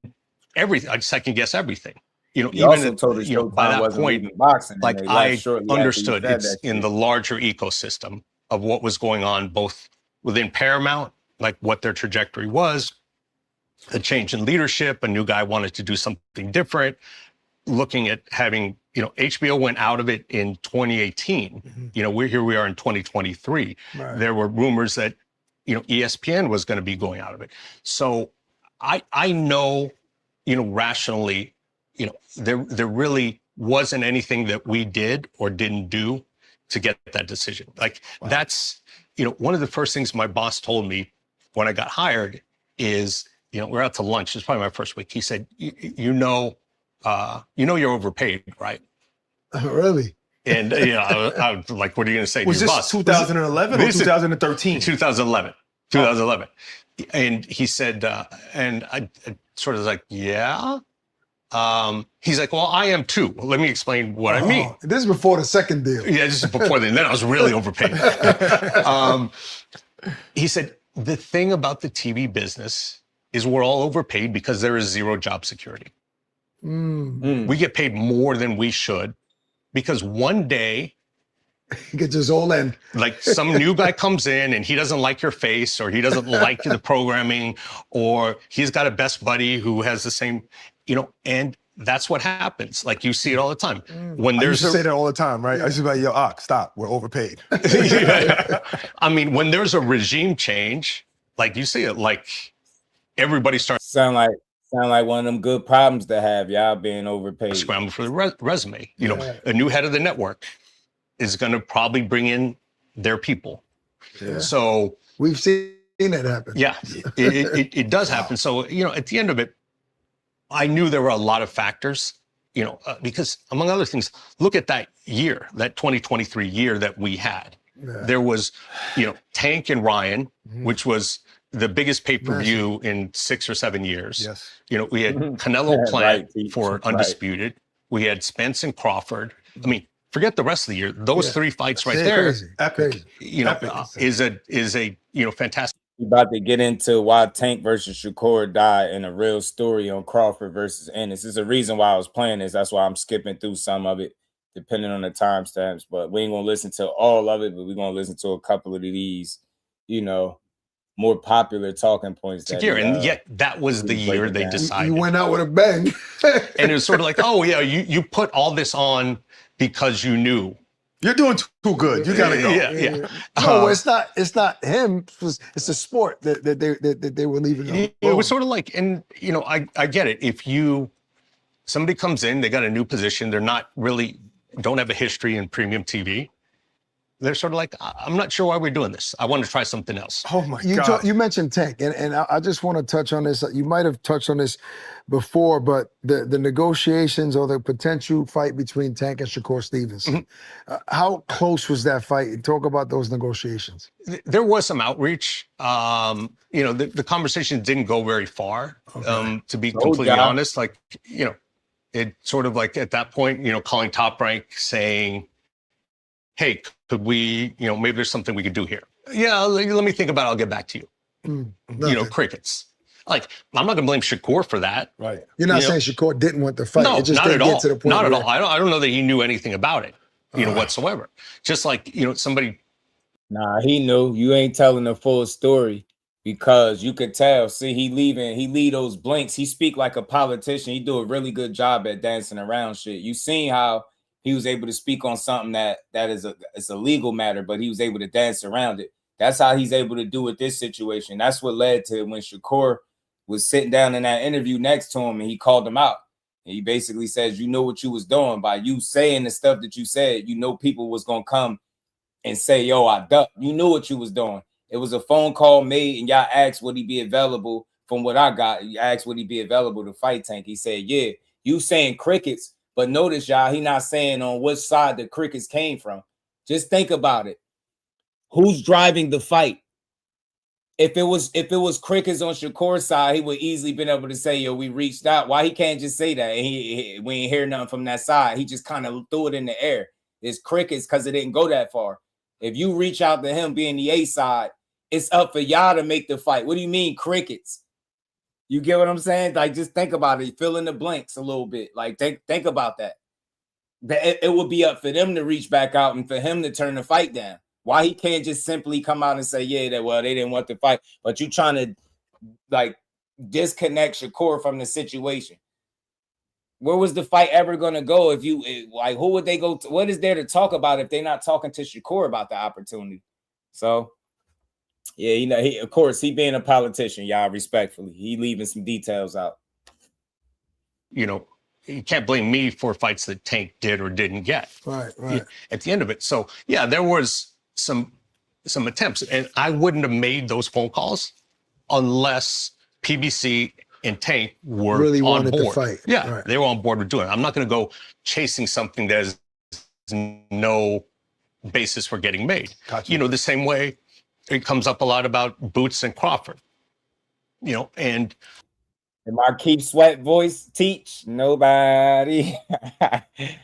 I second guess everything. He Even also told us by that point, boxing, like I understood it's in the larger ecosystem of what was going on, both within Paramount, like what their trajectory was, a change in leadership, a new guy wanted to do something different, looking at having HBO went out of it in 2018. We are in 2023. Right. There were rumors that, ESPN was going to be going out of it. So I know, rationally, there really wasn't anything that we did or didn't do to get that decision. Like that's, one of the first things my boss told me when I got hired is, we're out to lunch. It's probably my first week. He said, you're overpaid, right? Really? And I was like, what are you going to say? Was to your this boss? 2011 or 2013? 2011. And he said, and I sort of was like, yeah. He's like, well, I am too. Well, let me explain what I mean. This is before the second deal. Yeah, this is before then. Then I was really overpaid. He said, the thing about the TV business is we're all overpaid because there is zero job security. We get paid more than we should because one day, get his old end. Like some new guy comes in and he doesn't like your face or he doesn't like the programming or he's got a best buddy who has the same, and that's what happens. Like you see it all the time. When I there's used to say that all the time, right? I used to be like, yo, stop, we're overpaid. I mean, when there's a regime change, like you see it, like everybody starts sound like one of them good problems to have, y'all being overpaid. Scramble for the resume. A new head of the network is going to probably bring in their people. Yeah. So we've seen that happen. Yeah, it does happen. So, at the end of it, I knew there were a lot of factors, because among other things, look at that year, that 2023 year that we had. Yeah. There was, Tank and Ryan, which was the biggest pay-per-view in 6 or 7 years. Yes. We had Canelo Plant for Undisputed. Right. We had Spence and Crawford. I mean, forget the rest of the year. Those three fights right there, crazy. Epic. Is a fantastic. We about to get into why Tank versus Shakur died and a real story on Crawford versus Ennis. There's a reason why I was playing this. That's why I'm skipping through some of it, depending on the timestamps. But we ain't gonna listen to all of it, but we're gonna listen to a couple of these, more popular talking points. And yet that was the year they decided. You went out with a bang. And it was sort of like, oh yeah, you put all this on because you knew. You're doing too good. You gotta go. Yeah. No, it's not him. It's the sport that they were leaving. It was sort of like, and I get it. If somebody comes in, they got a new position, don't have a history in premium TV. They're sort of like, I'm not sure why we're doing this. I want to try something else. Oh my God. You mentioned Tank, and I just want to touch on this. You might have touched on this before, but the negotiations or the potential fight between Tank and Shakur Stevenson. How close was that fight? Talk about those negotiations. There was some outreach. The conversation didn't go very far, to be completely honest. Like, it sort of like at that point, calling Top Rank saying, hey, could we, maybe there's something we could do here. Yeah, let me think about it. I'll get back to you. Crickets. Like, I'm not gonna blame Shakur for that. Right. You're not saying Shakur didn't want the fight. No, it just not didn't at all. Get to the point not at all. I don't know that he knew anything about it, whatsoever. Just like, somebody. Nah, he knew. You ain't telling the full story because you could tell. See, he leave those blinks. He speak like a politician. He do a really good job at dancing around shit. You seen how he was able to speak on something that is a legal matter, but he was able to dance around it. That's how he's able to do with this situation. That's what led to when Shakur was sitting down in that interview next to him and he called him out. And he basically says, you know what you was doing by you saying the stuff that you said, people was going to come and say, yo, I ducked. You knew what you was doing. It was a phone call made and y'all asked would he be available. From what I got, you asked would he be available to fight Tank. He said, yeah, you saying crickets. But notice, y'all, he not saying on which side the crickets came from. Just think about it. Who's driving the fight? If it was crickets on Shakur's side, he would easily been able to say, yo, we reached out. Why he can't just say that? And we ain't hear nothing from that side. He just kind of threw it in the air. It's crickets because it didn't go that far. If you reach out to him being the A side, it's up for y'all to make the fight. What do you mean crickets? You get what I'm saying? Like, just think about it. Fill in the blanks a little bit. Like, think about that. It would be up for them to reach back out and for him to turn the fight down. Why he can't just simply come out and say, yeah, they didn't want to fight, but you trying to, like, disconnect Shakur from the situation. Where was the fight ever going to go? Like, who would they go to? What is there to talk about if they're not talking to Shakur about the opportunity? So, yeah, you know, of course, he being a politician, y'all, respectfully, he leaving some details out. You know, you can't blame me for fights that Tank did or didn't get. Right. At the end of it. So, yeah, there was some attempts, and I wouldn't have made those phone calls unless PBC and Tank were Really on wanted board. to fight. Yeah, Right. they were on board with doing it. I'm not going to go chasing something that has no basis for getting made. Gotcha. You know, the same way it comes up a lot about Boots and Crawford. You know, and my Keith Sweat voice teach nobody,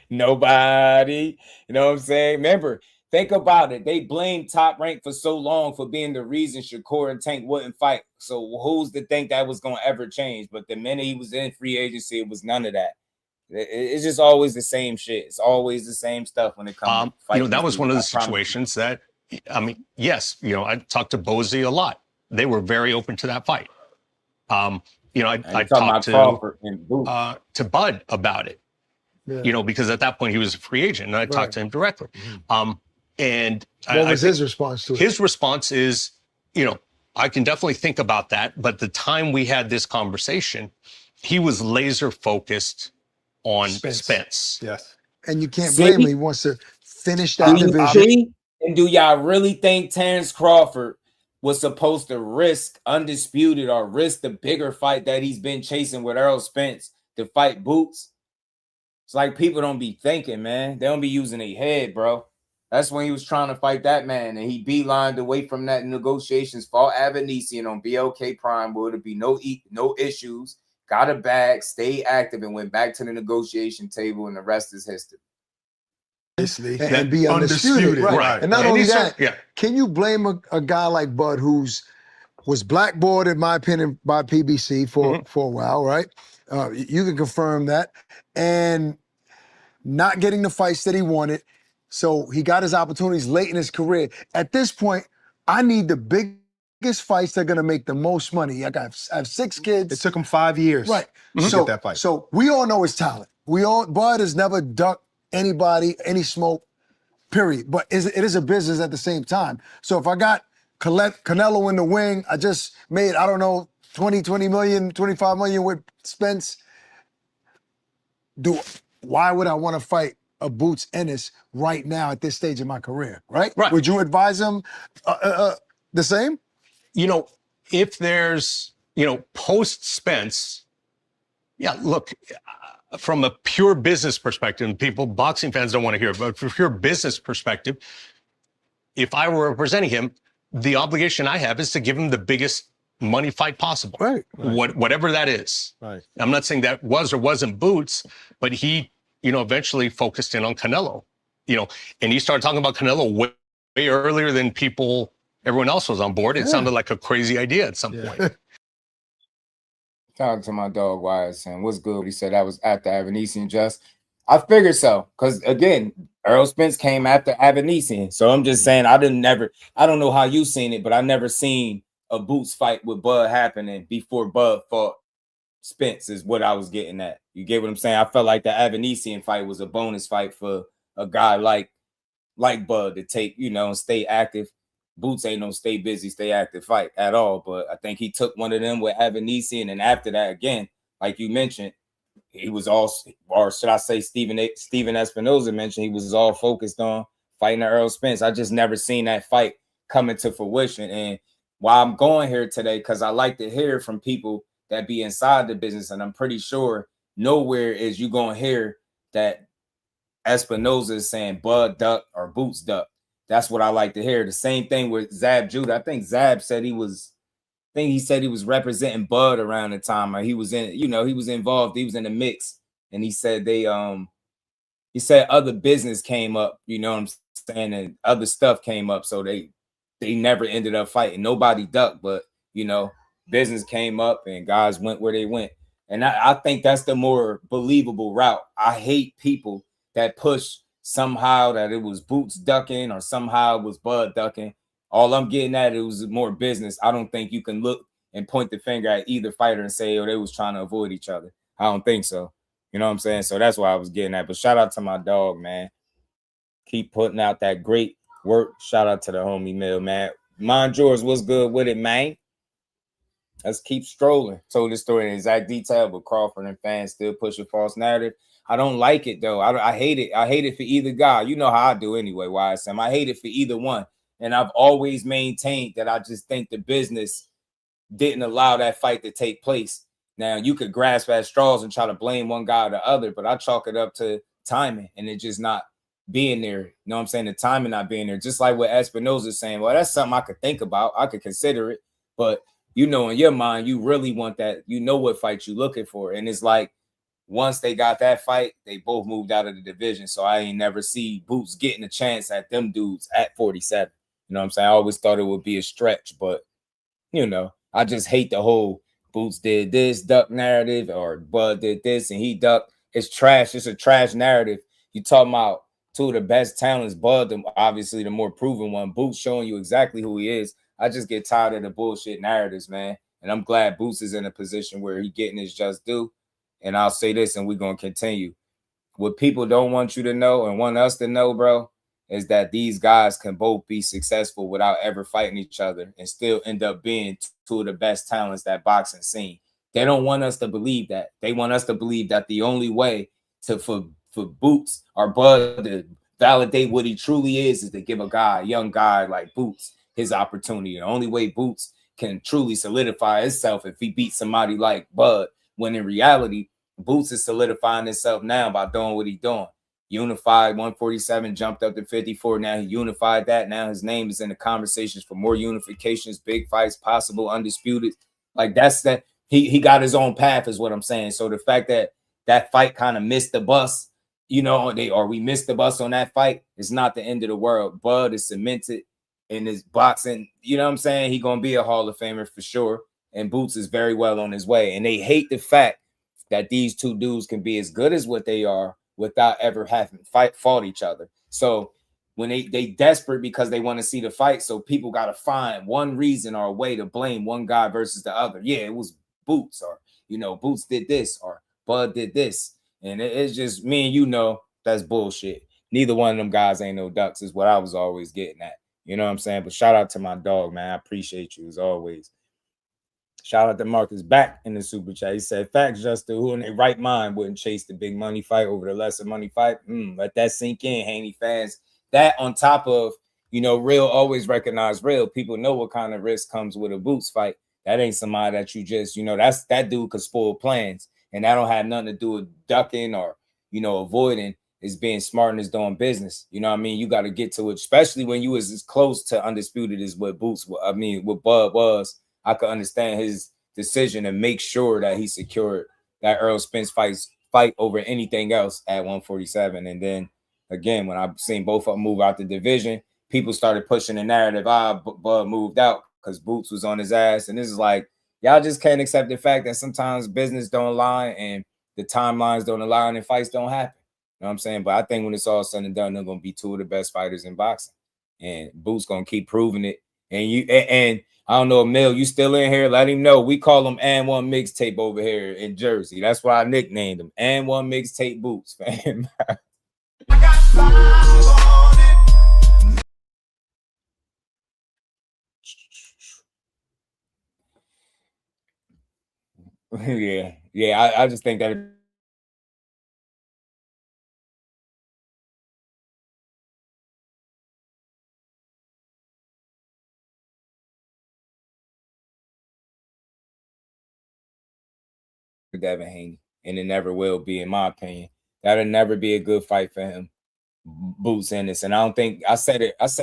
nobody. You know what I'm saying? Remember, think about it. They blamed Top Rank for so long for being the reason Shakur and Tank wouldn't fight. So who's to think that was going to ever change? But the minute he was in free agency, it was none of that. It's just always the same shit. It's always the same stuff when it comes to fighting. You know, that was one of the situations that, I mean, yes, you know, I talked to Bozy a lot. They were very open to that fight. You know, I talked to Bud about it, you know, because at that point he was a free agent and I talked to him directly. And what was his response to it? His response is, you know, I can definitely think about that. But the time we had this conversation, he was laser focused on Spence. Yes. And you can't blame him. He wants to finish that division. And do y'all really think Terrence Crawford was supposed to risk undisputed or risk the bigger fight that he's been chasing with Errol Spence to fight Boots? It's like people don't be thinking, man. They don't be using their head, bro. That's when he was trying to fight that man, and he beelined away from that negotiations, fought Avanesian on BLK Prime, where it'd be no issues, got a bag, stayed active, and went back to the negotiation table, and the rest is history. And be undisputed. Right. And not only that, can you blame a guy like Bud was blackballed, in my opinion, by PBC for a while, right? You can confirm that. And not getting the fights that he wanted. So he got his opportunities late in his career. At this point, I need the biggest fights that are going to make the most money. I have 6 kids. It took him 5 years to get that fight. So we all know his talent. Bud has never ducked anybody, any smoke, period. But it is a business at the same time. So if I got Canelo in the wing, I just made, I don't know, 20 million, 25 million with Spence. Why would I want to fight a Boots Ennis right now at this stage of my career, right? Would you advise him the same? You know, if there's, you know, post Spence, yeah, look, from a pure business perspective, and boxing fans don't want to hear it, but from a pure business perspective, if I were representing him, the obligation I have is to give him the biggest money fight possible. Whatever that is. I'm not saying that was or wasn't Boots, but he, you know, eventually focused in on Canelo, you know, and he started talking about Canelo way earlier than everyone else was on board. It sounded like a crazy idea at some point. Talking to my dog Wyatt saying, what's good? He said that was after Avanesian just. I figured so, because again, Errol Spence came after Avanesian. So I'm just saying I don't know how you seen it, but I never seen a Boots fight with Bud happening before Bud fought Spence is what I was getting at. You get what I'm saying? I felt like the Avanesian fight was a bonus fight for a guy like Bud to take, you know, and stay active. Boots ain't no stay busy, stay active fight at all. But I think he took one of them with Avanesian, and after that, again, like you mentioned, he was all, or should I say Steven Espinoza mentioned, he was all focused on fighting Errol Spence. I just never seen that fight come into fruition. And why I'm going here today, because I like to hear from people that be inside the business, and I'm pretty sure nowhere is you going to hear that Espinoza is saying Bud duck or Boots duck. That's what I like to hear. The same thing with Zab Judah. I think Zab said he was representing Bud around the time, or he was in, you know, he was involved, he was in the mix, and he said he said other business came up, you know what I'm saying, and other stuff came up, so they never ended up fighting. Nobody ducked, but you know, business came up and guys went where they went. And I think that's the more believable route. I hate people that push somehow that it was Boots ducking or somehow it was Bud ducking. All I'm getting at, it was more business. I don't think you can look and point the finger at either fighter and say, oh, they was trying to avoid each other. I don't think so. You know what I'm saying? So that's why I was getting at. But shout out to my dog, man. Keep putting out that great work. Shout out to the homie Mill, man. Mind yours, what's good with it, man? Let's keep strolling. Told this story in exact detail, but Crawford and fans still push a false narrative. I don't like it, though. I hate it. I hate it for either guy. You know how I do anyway, YSM. I hate it for either one. And I've always maintained that I just think the business didn't allow that fight to take place. Now, you could grasp at straws and try to blame one guy or the other, but I chalk it up to timing and it just not being there. You know what I'm saying? The timing not being there. Just like what Espinoza is saying, well, that's something I could think about. I could consider it. But, you know, in your mind, you really want that. You know what fight you're looking for. And it's like, once they got that fight, they both moved out of the division. So I ain't never see Boots getting a chance at them dudes at 47. You know what I'm saying? I always thought it would be a stretch, but, you know, I just hate the whole Boots did this duck narrative or Bud did this and he ducked. It's trash. It's a trash narrative. You talking about two of the best talents, Bud, obviously the more proven one. Boots showing you exactly who he is. I just get tired of the bullshit narratives, man. And I'm glad Boots is in a position where he getting his just due. And I'll say this, and we're going to continue. What people don't want you to know and want us to know, bro, is that these guys can both be successful without ever fighting each other and still end up being two of the best talents that boxing seen. They don't want us to believe that. They want us to believe that the only way for Boots or Bud to validate what he truly is to give a young guy like Boots his opportunity. The only way Boots can truly solidify himself if he beats somebody like Bud, when in reality, Boots is solidifying himself now by doing what he's doing. Unified 147, jumped up to 54. Now he unified that. Now his name is in the conversations for more unifications, big fights, possible, undisputed. Like that's that. He got his own path, is what I'm saying. So the fact that that fight kind of missed the bus, you know, we missed the bus on that fight, it's not the end of the world. Bud is cemented in his boxing. You know what I'm saying? He's gonna be a Hall of Famer for sure. And Boots is very well on his way. And they hate the fact that these two dudes can be as good as what they are without ever having fought each other. So when they desperate because they want to see the fight, so people got to find one reason or a way to blame one guy versus the other. Yeah, it was Boots, or, you know, Boots did this, or Bud did this. And it's just, me and you know, that's bullshit. Neither one of them guys ain't no ducks is what I was always getting at. You know what I'm saying? But shout out to my dog, man. I appreciate you as always. Shout out to Marcus back in the super chat. He said, facts, Justin, who in their right mind wouldn't chase the big money fight over the lesser money fight? Let that sink in, Haney fans. That on top of, you know, real always recognize real. People know what kind of risk comes with a Boots fight. That ain't somebody that you just, you know, that dude could spoil plans. And that don't have nothing to do with ducking or, you know, avoiding. Is being smart and is doing business. You know what I mean? You got to get to it, especially when you was as close to undisputed as what what Bud was. I could understand his decision and make sure that he secured that Earl Spence fight over anything else at 147. And then again, when I've seen both of them move out the division, people started pushing the narrative. Bud moved out because Boots was on his ass. And this is like, y'all just can't accept the fact that sometimes business don't align and the timelines don't align and fights don't happen. You know what I'm saying? But I think when it's all said and done, they're going to be two of the best fighters in boxing. And Boots going to keep proving it. And I don't know, Mill, you still in here? Let him know. We call him And One Mixtape over here in Jersey. That's why I nicknamed him And One Mixtape Boots, fam. I got 5 on it. Yeah. I just think that Devin Haney, and it never will be, in my opinion. That'll never be a good fight for him. Boots in this, and I don't think I said it. What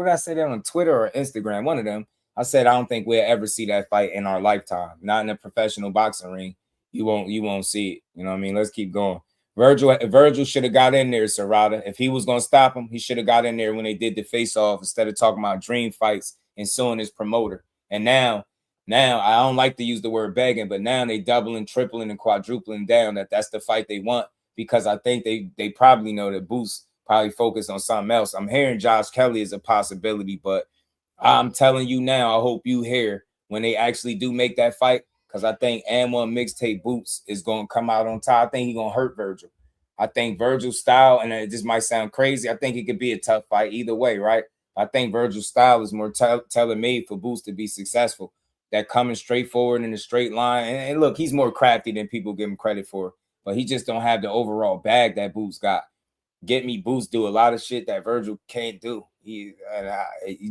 did I say that on Twitter or Instagram? One of them. I said I don't think we'll ever see that fight in our lifetime. Not in a professional boxing ring. You won't see it. You know what I mean? Let's keep going. Virgil should have got in there, Serrata. If he was gonna stop him, he should have got in there when they did the face-off instead of talking about dream fights and suing his promoter. And now I don't like to use the word begging, but now they doubling, tripling, and quadrupling down that's the fight they want, because I think they probably know that Boots probably focus on something else. I'm hearing Josh Kelly is a possibility, but I'm telling you now, I hope you hear when they actually do make that fight, because I think and one mixtape Boots is going to come out on top. I think he's going to hurt Virgil. I think Virgil's style, and it just might sound crazy, I think it could be a tough fight either way, right? I think Virgil's style is more tailor-made for Boots to be successful. That coming straight forward in a straight line. And look, he's more crafty than people give him credit for, but he just don't have the overall bag that Boots got. Get me, Boots do a lot of shit that Virgil can't do. He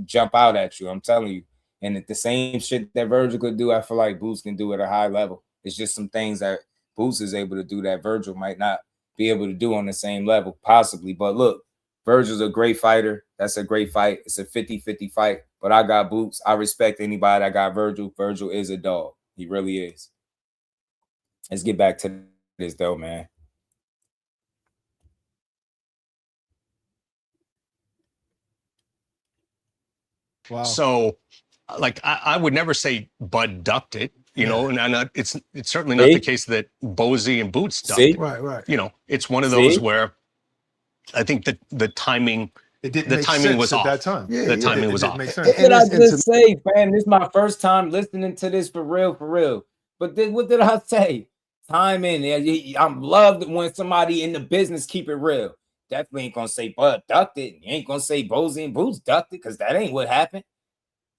jump out at you, I'm telling you. And the same shit that Virgil could do, I feel like Boots can do at a high level. It's just some things that Boots is able to do that Virgil might not be able to do on the same level, possibly. But look, Virgil's a great fighter. That's a great fight. It's a 50-50 fight. But I got Boots. I respect anybody that got Virgil. Virgil is a dog. He really is. Let's get back to this, though, man. Wow. So, like, I would never say Bud ducked it, you know, and it's certainly not the case that Bozy and Boots ducked it. Right. You know, it's one of those where I think that the timing was off. That time. The timing was off. What did I just say, fam? This is my first time listening to this for real. But what did I say? Timing. I'm loved when somebody in the business keep it real. Definitely ain't gonna say Bud ducked it. You ain't gonna say Bozy and Boots ducked it, because that ain't what happened.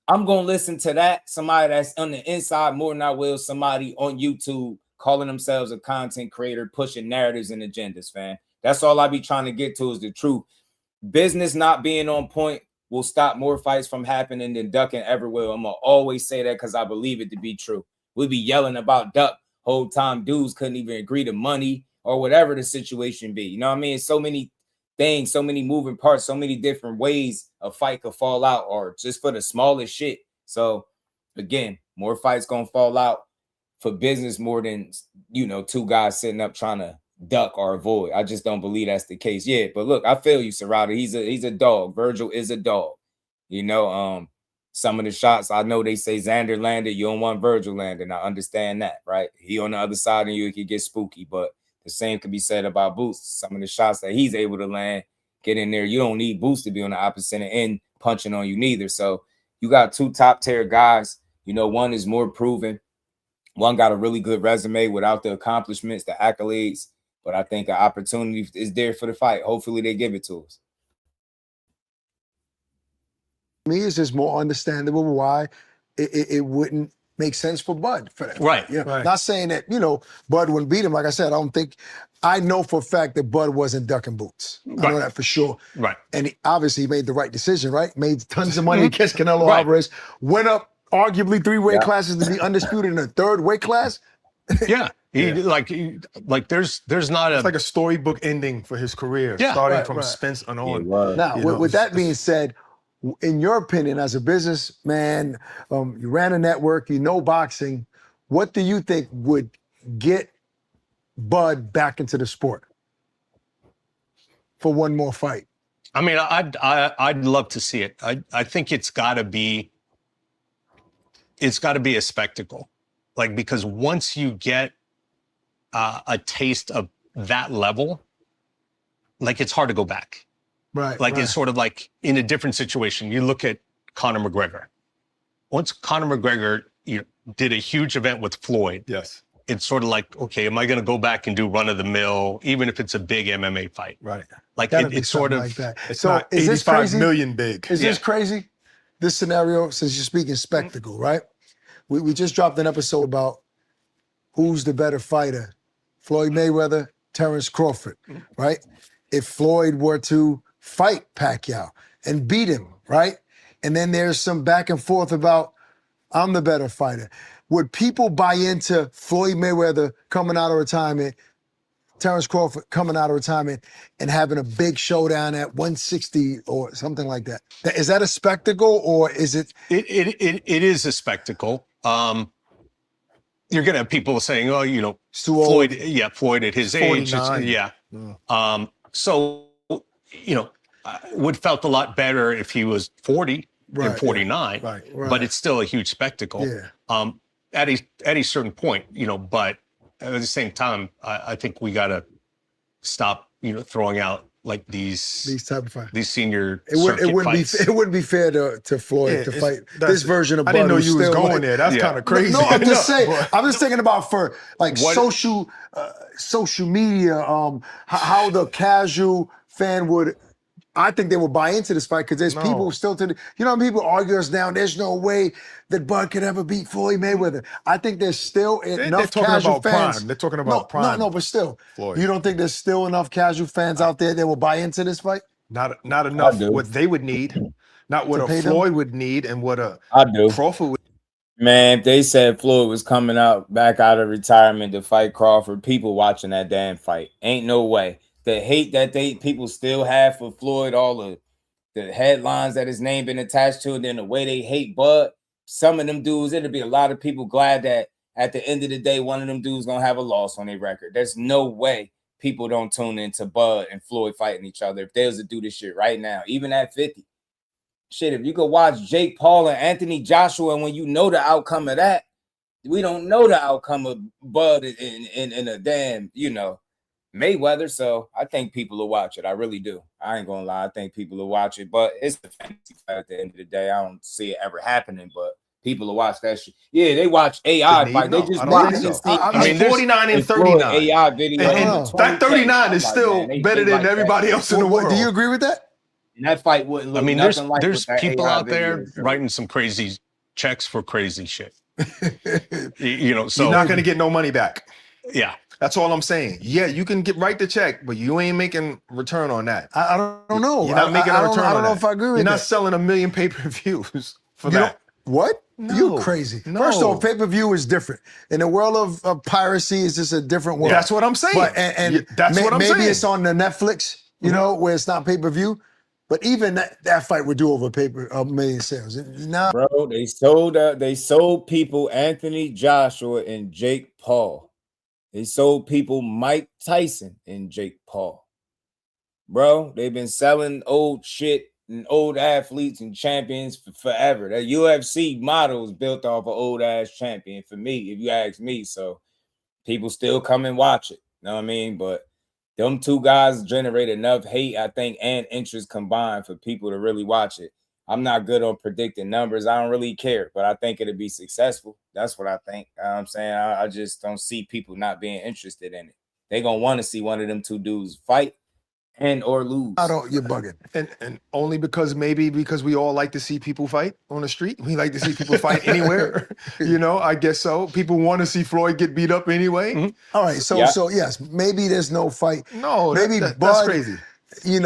I'm gonna listen to that. Somebody that's on the inside more than I will somebody on YouTube calling themselves a content creator, pushing narratives and agendas, fam. That's all I be trying to get to is the truth. Business not being on point will stop more fights from happening than ducking ever will. I'm gonna always say that because I believe it to be true. We'll be yelling about duck whole time. Dudes couldn't even agree to money or whatever the situation be. You know what I mean? So many things, so many moving parts, so many different ways a fight could fall out, or just for the smallest shit. So again, more fights gonna fall out for business more than, you know, two guys sitting up trying to duck or avoid. I just don't believe that's the case. Yeah, but look, I feel you, Serrata. He's a dog. Virgil is a dog. You know, some of the shots, I know they say Xander landed, you don't want Virgil landing. I understand that, right? He on the other side of you, it could get spooky, but the same could be said about Boots. Some of the shots that he's able to land, get in there. You don't need Boots to be on the opposite end punching on you neither. So you got two top tier guys. You know, one is more proven. One got a really good resume without the accomplishments, the accolades. But I think an opportunity is there for the fight. Hopefully they give it to us. Me, it's just more understandable why it wouldn't make sense for Bud for that. Right. Yeah. Right. Not saying that, you know, Bud wouldn't beat him. Like I said, I know for a fact that Bud wasn't ducking Boots. I know that for sure. Right. And he obviously made the right decision, right? Made tons of money to catch Canelo Alvarez. Went up arguably 3 weight classes to be undisputed in a 3rd weight class. Yeah. There's not It's like a storybook ending for his career, Yeah. starting from Spence and on. Now, with that being said, in your opinion, as a businessman, you ran a network, you know boxing, what do you think would get Bud back into the sport for one more fight? I mean, I'd love to see it. I think it's got to be a spectacle, like, because once you get a taste of that level, like, it's hard to go back. Right. Like, it's sort of like in a different situation. You look at Conor McGregor. Once Conor McGregor did a huge event with Floyd, yes, it's sort of like, okay, am I going to go back and do run of the mill, even if it's a big MMA fight? Right. Like, It's sort of like that. It's So not is this 85 crazy? million big. Is this crazy? This scenario, since you're speaking spectacle, right? We just dropped an episode about who's the better fighter, Floyd Mayweather, Terrence Crawford, right? If Floyd were to fight Pacquiao and beat him, right? And then there's some back and forth about, I'm the better fighter. Would people buy into Floyd Mayweather coming out of retirement, Terrence Crawford coming out of retirement, and having a big showdown at 160 or something like that? Is that a spectacle, or is it? It is a spectacle. You're gonna have people saying, "Oh, you know, Floyd, Floyd at his age, so you know, would felt a lot better if he was 40 and 49, but it's still a huge spectacle. Yeah. At a certain point, you know, but at the same time, I think we gotta stop, you know, throwing out like these type of fights. These senior It wouldn't be fair to Floyd to fight this version of Bud. I didn't know you was still, going there. That's kind of crazy. No, I'm just saying. But I'm just thinking about for like social media, how the casual fan would. I think they will buy into this fight because there's people still people argue us down. There's no way that Bud could ever beat Floyd Mayweather. I think there's still enough casual fans. Prime. They're talking about prime. No, but still, Floyd. You don't think there's still enough casual fans out there that will buy into this fight? Not enough what they would need, not what a Floyd would need, and what a Crawford would. Man, if they said Floyd was coming back out of retirement to fight Crawford, people watching that damn fight. Ain't no way. The hate that people still have for Floyd, all the headlines that his name been attached to, and then the way they hate Bud, some of them dudes, it'll be a lot of people glad that at the end of the day, one of them dudes gonna have a loss on their record. There's no way people don't tune into Bud and Floyd fighting each other if they was to do this shit right now, even at 50. Shit, if you could watch Jake Paul and Anthony Joshua, and when you know the outcome of that, we don't know the outcome of Bud in a damn, Mayweather. So I think people will watch it. I really do. I ain't gonna lie. I think people will watch it, but it's the fantasy fight at the end of the day. I don't see it ever happening, but people will watch that shit. Yeah, they watch AI fight. They just watch it. I mean, 49 and 39. AI video. And that 39 is still better than everybody else in the world. Do you agree with that? And that fight wouldn't look nothing like there's people out there writing some crazy checks for crazy shit. So you're not going to get no money back. Yeah. That's all I'm saying. Yeah, you can write the check, but you ain't making return on that. I don't know. You're not making a return on that. I don't know if I agree with that. You're not selling 1 million pay-per-views for that. What? No, you crazy. No. First off, pay-per-view is different. In the world of piracy, it's just a different world. That's what I'm saying. But, and that's what I'm saying. Maybe it's on the Netflix, where it's not pay-per-view. But even that fight would do over a million sales. Bro, they sold people Anthony Joshua and Jake Paul. They sold people Mike Tyson and Jake Paul. Bro, they've been selling old shit and old athletes and champions for forever. That UFC model is built off an old ass champion for me, if you ask me. So people still come and watch it. You know what I mean? But them two guys generate enough hate, I think, and interest combined for people to really watch it. I'm not good on predicting numbers. I don't really care, but I think it'll be successful. That's what I think. You know what I'm saying? I just don't see people not being interested in it. They're going to want to see one of them two dudes fight and or lose. You're bugging. And only because we all like to see people fight on the street. We like to see people fight anywhere. I guess so. People want to see Floyd get beat up anyway. Mm-hmm. All right. So yes, maybe there's no fight. No, maybe that's crazy. He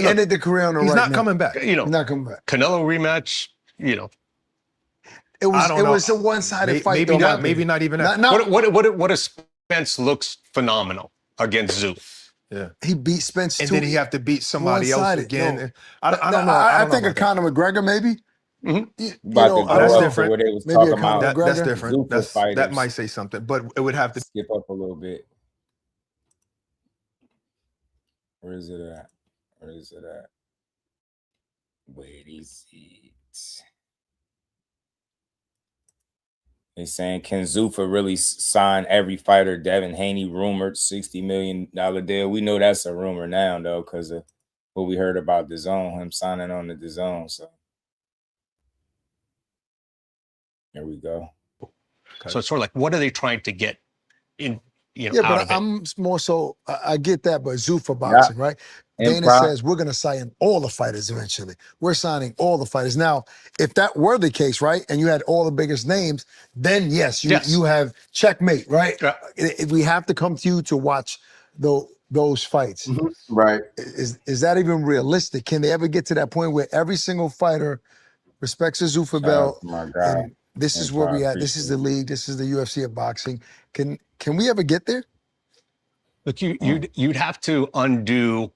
ended the career on the he's right not coming back. He's not coming back. Canelo rematch, It was a one-sided fight. Maybe not even that. What if Spence looks phenomenal against Zoo? Yeah, he beat Spence, and then he have to beat somebody else again. No. I don't know. I think of Conor McGregor, maybe. Mm-hmm. That's different. That's different. That might say something, but it would have to skip up a little bit. Where is it at? Where is it? They saying, can Zuffa really sign every fighter? Devin Haney rumored $60 million deal. We know that's a rumor now, though, because of what we heard about DAZN, him signing on to DAZN. So there we go. Okay. So it's sort of like, what are they trying to get in? Out of it? I'm more so. I get that, but Zuffa boxing, right? Dana says we're going to sign all the fighters eventually. We're signing all the fighters. Now, if that were the case, right, and you had all the biggest names, then yes, you have checkmate, right? Yeah. We have to come to you to watch those fights. Mm-hmm. Right. Is that even realistic? Can they ever get to that point where every single fighter respects a Zuffa belt? My God. And this is where we at. This is the league. This is the UFC of boxing. Can we ever get there? Look, you'd have to undo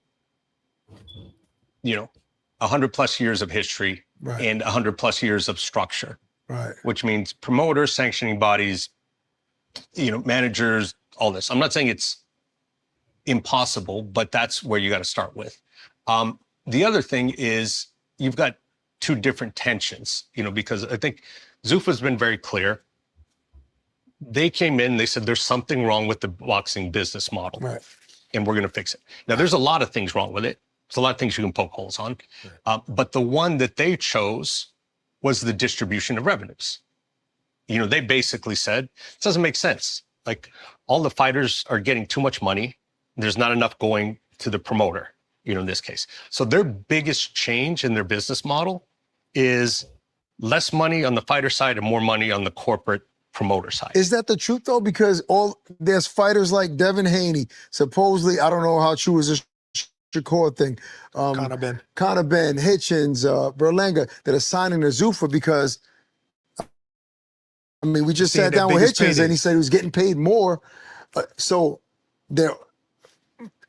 100+ years of history, right, and 100+ years of structure, right? Which means promoters, sanctioning bodies, managers, all this. I'm not saying it's impossible, but that's where you got to start with. The other thing is you've got two different tensions, because I think Zuffa's been very clear. They came in, they said there's something wrong with the boxing business model. Right. and we're going to fix it. Now, there's a lot of things wrong with it. There's a lot of things you can poke holes on. But the one that they chose was the distribution of revenues. You know, they basically said, it doesn't make sense. Like, all the fighters are getting too much money. There's not enough going to the promoter, you know, in this case. So their biggest change in their business model is less money on the fighter side and more money on the corporate promoter side. Is that the truth though? Because there's fighters like Devin Haney, supposedly, I don't know how true is this Shakur thing. Conor Ben, Hitchens, Berlanga, that are signing to Zuffa because, I mean, we just sat down with Hitchens and he said he was getting paid more. So there,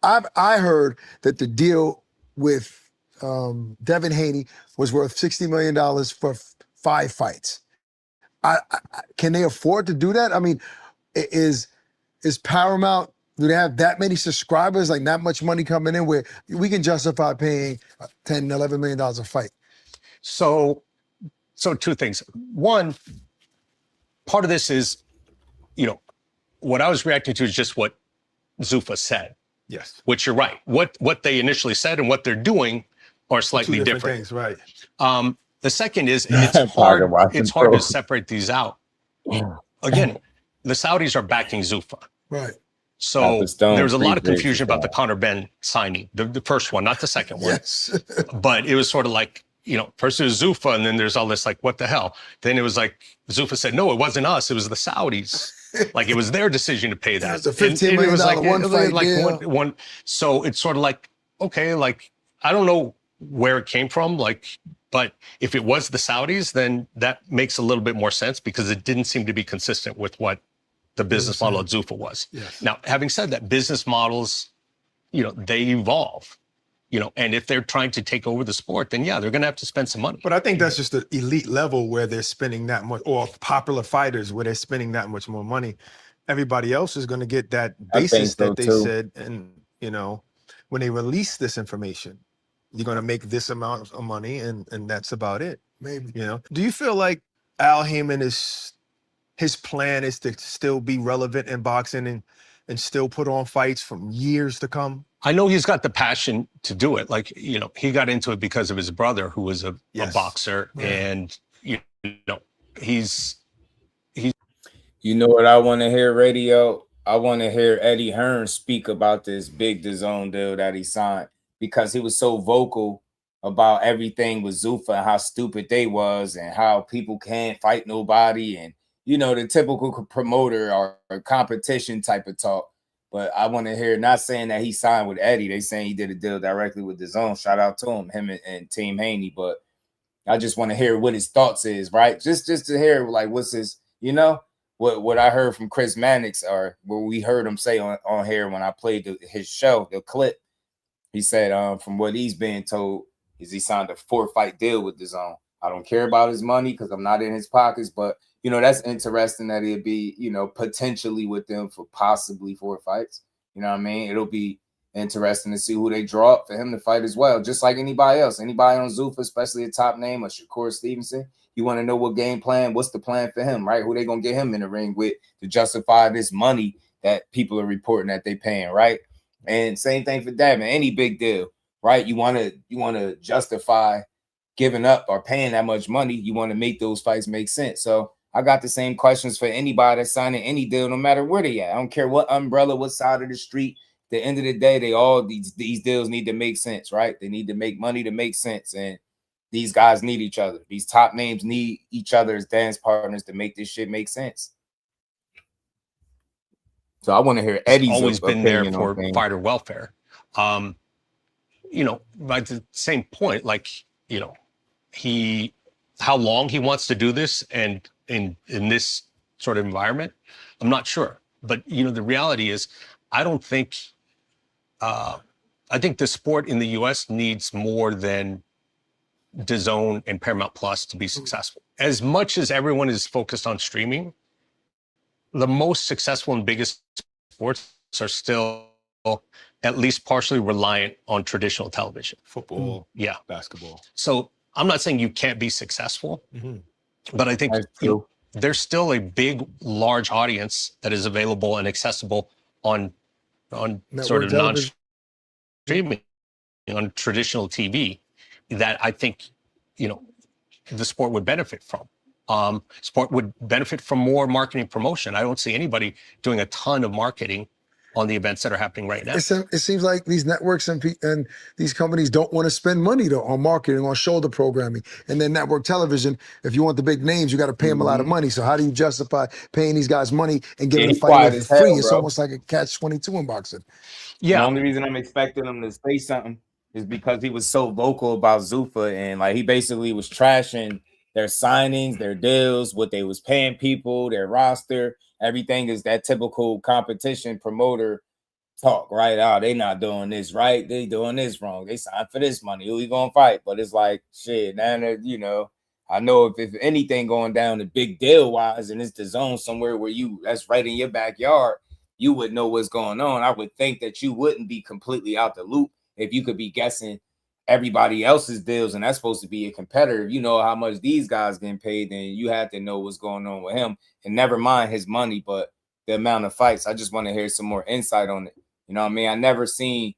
I heard that the deal with Devin Haney was worth $60 million for 5 fights. Can they afford to do that? I mean, is Paramount, do they have that many subscribers, like that much money coming in where we can justify paying $10, $11 million a fight? So 2 things. One, part of this is, you know, what I was reacting to is just what Zuffa said. Yes. Which you're right. What they initially said and what they're doing are slightly 2 different things, right? The second is, and it's hard to separate these out. Again, the Saudis are backing Zuffa. Right. So there was a lot of confusion about the Conor Ben signing, the first one, not the second one. Yes. But it was sort of like, you know, first it was Zuffa, and then there's all this like, what the hell? Then it was like, Zuffa said, no, it wasn't us, it was the Saudis. Like, it was their decision to pay that. It's a $15 million one-fight deal. One. So it's sort of like, okay, like, I don't know where it came from, like, but if it was the Saudis, then that makes a little bit more sense because it didn't seem to be consistent with what the business model at Zuffa was. Yes. Now, having said that, business models, you know, they evolve, you know, and if they're trying to take over the sport, then yeah, they're going to have to spend some money. But I think that's just the elite level where they're spending that much, or popular fighters where they're spending that much more money. Everybody else is going to get that basis that they said. And, you know, when they release this information, you're going to make this amount of money and that's about it. Maybe. You know, do you feel like Al Heyman his plan is to still be relevant in boxing and still put on fights from years to come? I know he's got the passion to do it. Like, you know, he got into it because of his brother, who was a boxer. Right. And, you know, he's. You know what I want to hear, radio? I want to hear Eddie Hearn speak about this big DAZN deal that he signed, because he was so vocal about everything with Zuffa and how stupid they was and how people can't fight nobody and, you know, the typical promoter or competition type of talk. But I want to hear, not saying that he signed with Eddie. They saying he did a deal directly with DAZN. Shout out to him and Team Haney. But I just want to hear what his thoughts is, right? Just to hear, like, what's his, you know, what I heard from Chris Mannix, or what we heard him say on here when I played his show, the clip. He said, from what he's being told, is he signed a 4-fight deal with DAZN. I don't care about his money because I'm not in his pockets, but, you know, that's interesting that he'd be, you know, potentially with them for possibly 4 fights. You know what I mean? It'll be interesting to see who they draw up for him to fight as well, just like anybody else. Anybody on Zuffa, especially a top name, or Shakur Stevenson, you want to know what game plan, what's the plan for him, right? Who they going to get him in the ring with to justify this money that people are reporting that they paying, right? And same thing for Devin, any big deal, right? You want to justify giving up or paying that much money. You want to make those fights make sense. So I got the same questions for anybody that's signing any deal, no matter where they at. I don't care what umbrella, what side of the street. At the end of the day, they all these deals need to make sense, right? They need to make money to make sense. And these guys need each other. These top names need each other as dance partners to make this shit make sense. So I want to hear Eddie's always been there for things. Fighter welfare. You know, by the same point, like, you know, how long he wants to do this and in this sort of environment, I'm not sure. But, you know, the reality is, I think the sport in the US needs more than DAZN and Paramount Plus to be successful. As much as everyone is focused on streaming, the most successful and biggest sports are still at least partially reliant on traditional television. Football, basketball. So I'm not saying you can't be successful, but I think there's still a big, large audience that is available and accessible on on Network sort of television. non-streaming, on traditional TV, that I think, the sport would benefit from. Sport would benefit from more marketing promotion. I don't see anybody doing a ton of marketing on the events that are happening right now. It seems like these networks and these companies don't want to spend money though on marketing, on shoulder programming, and then network television. If you want the big names, you got to pay them a lot of money. So how do you justify paying these guys money and giving Yeah, the he's fight away quiet for as free? hell, It's bro. almost like a catch-22 in boxing. The only reason I'm expecting him to say something is because he was so vocal about Zuffa, and like he basically was trashing their signings, their deals, what they was paying people, their roster. Everything is that typical competition promoter talk, right? Oh, they not doing this right. They doing this wrong. They signed for this money. Who we gonna fight? But it's like shit. Now I know if anything going down the big deal wise, and it's the zone somewhere where that's right in your backyard, you would know what's going on. I would think that you wouldn't be completely out the loop if you could be guessing everybody else's deals, and that's supposed to be a competitor. If you know how much these guys getting paid, then you have to know what's going on with him. And never mind his money, but the amount of fights. I just want to hear some more insight on it. You know what I mean? I never seen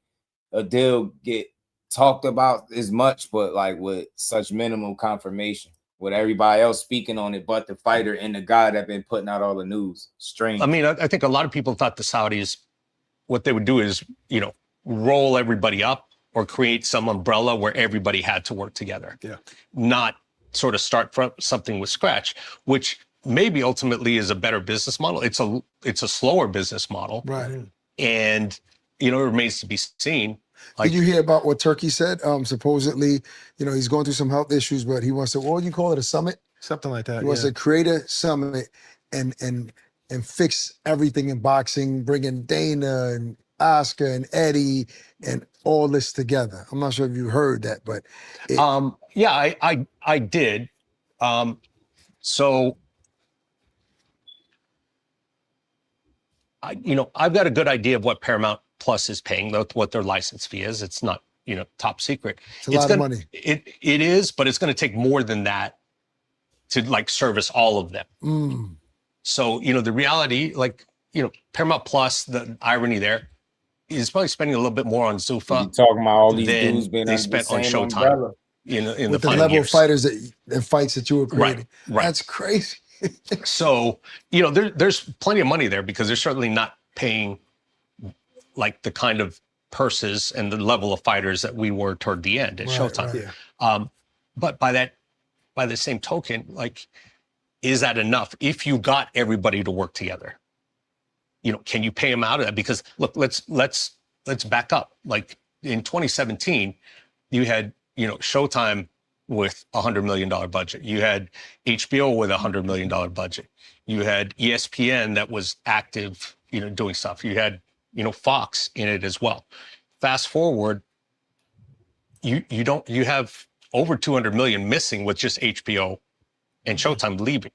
a deal get talked about as much, but like with such minimal confirmation, with everybody else speaking on it, but the fighter and the guy that been putting out all the news. Strange. I mean, I think a lot of people thought the Saudis, what they would do is, roll everybody up or create some umbrella where everybody had to work together. Yeah. Not sort of start from something with scratch, which maybe ultimately is a better business model. It's a slower business model. Right. And, it remains to be seen. Did you hear about what Turkey said? Supposedly, he's going through some health issues, but he wants to, what would you call it, a summit? Something like that. He wants to create a summit and fix everything in boxing, bringing Dana and Oscar and Eddie and all this together. I'm not sure if you heard that, but yeah, I did. So I've got a good idea of what Paramount Plus is paying, what their license fee is. It's not, top secret. It's a lot of money. It is, but it's going to take more than that to service all of them. So, the reality, Paramount Plus, the irony there is probably spending a little bit more on Zuffa. You talking about all these than dudes being they under spent the on same Showtime umbrella. in the with the final level years. of fighters and fights that you were creating. Right. That's crazy. So, there's plenty of money there because they're certainly not paying like the kind of purses and the level of fighters that we were toward the end at Showtime. Right. But by the same token, is that enough? If you got everybody to work together, can you pay them out of that? Because look, let's back up. Like in 2017, you had, Showtime with $100 million budget. You had HBO with $100 million budget. You had ESPN that was active, doing stuff. You had, Fox in it as well. Fast forward, you have over 200 million missing with just HBO and Showtime leaving.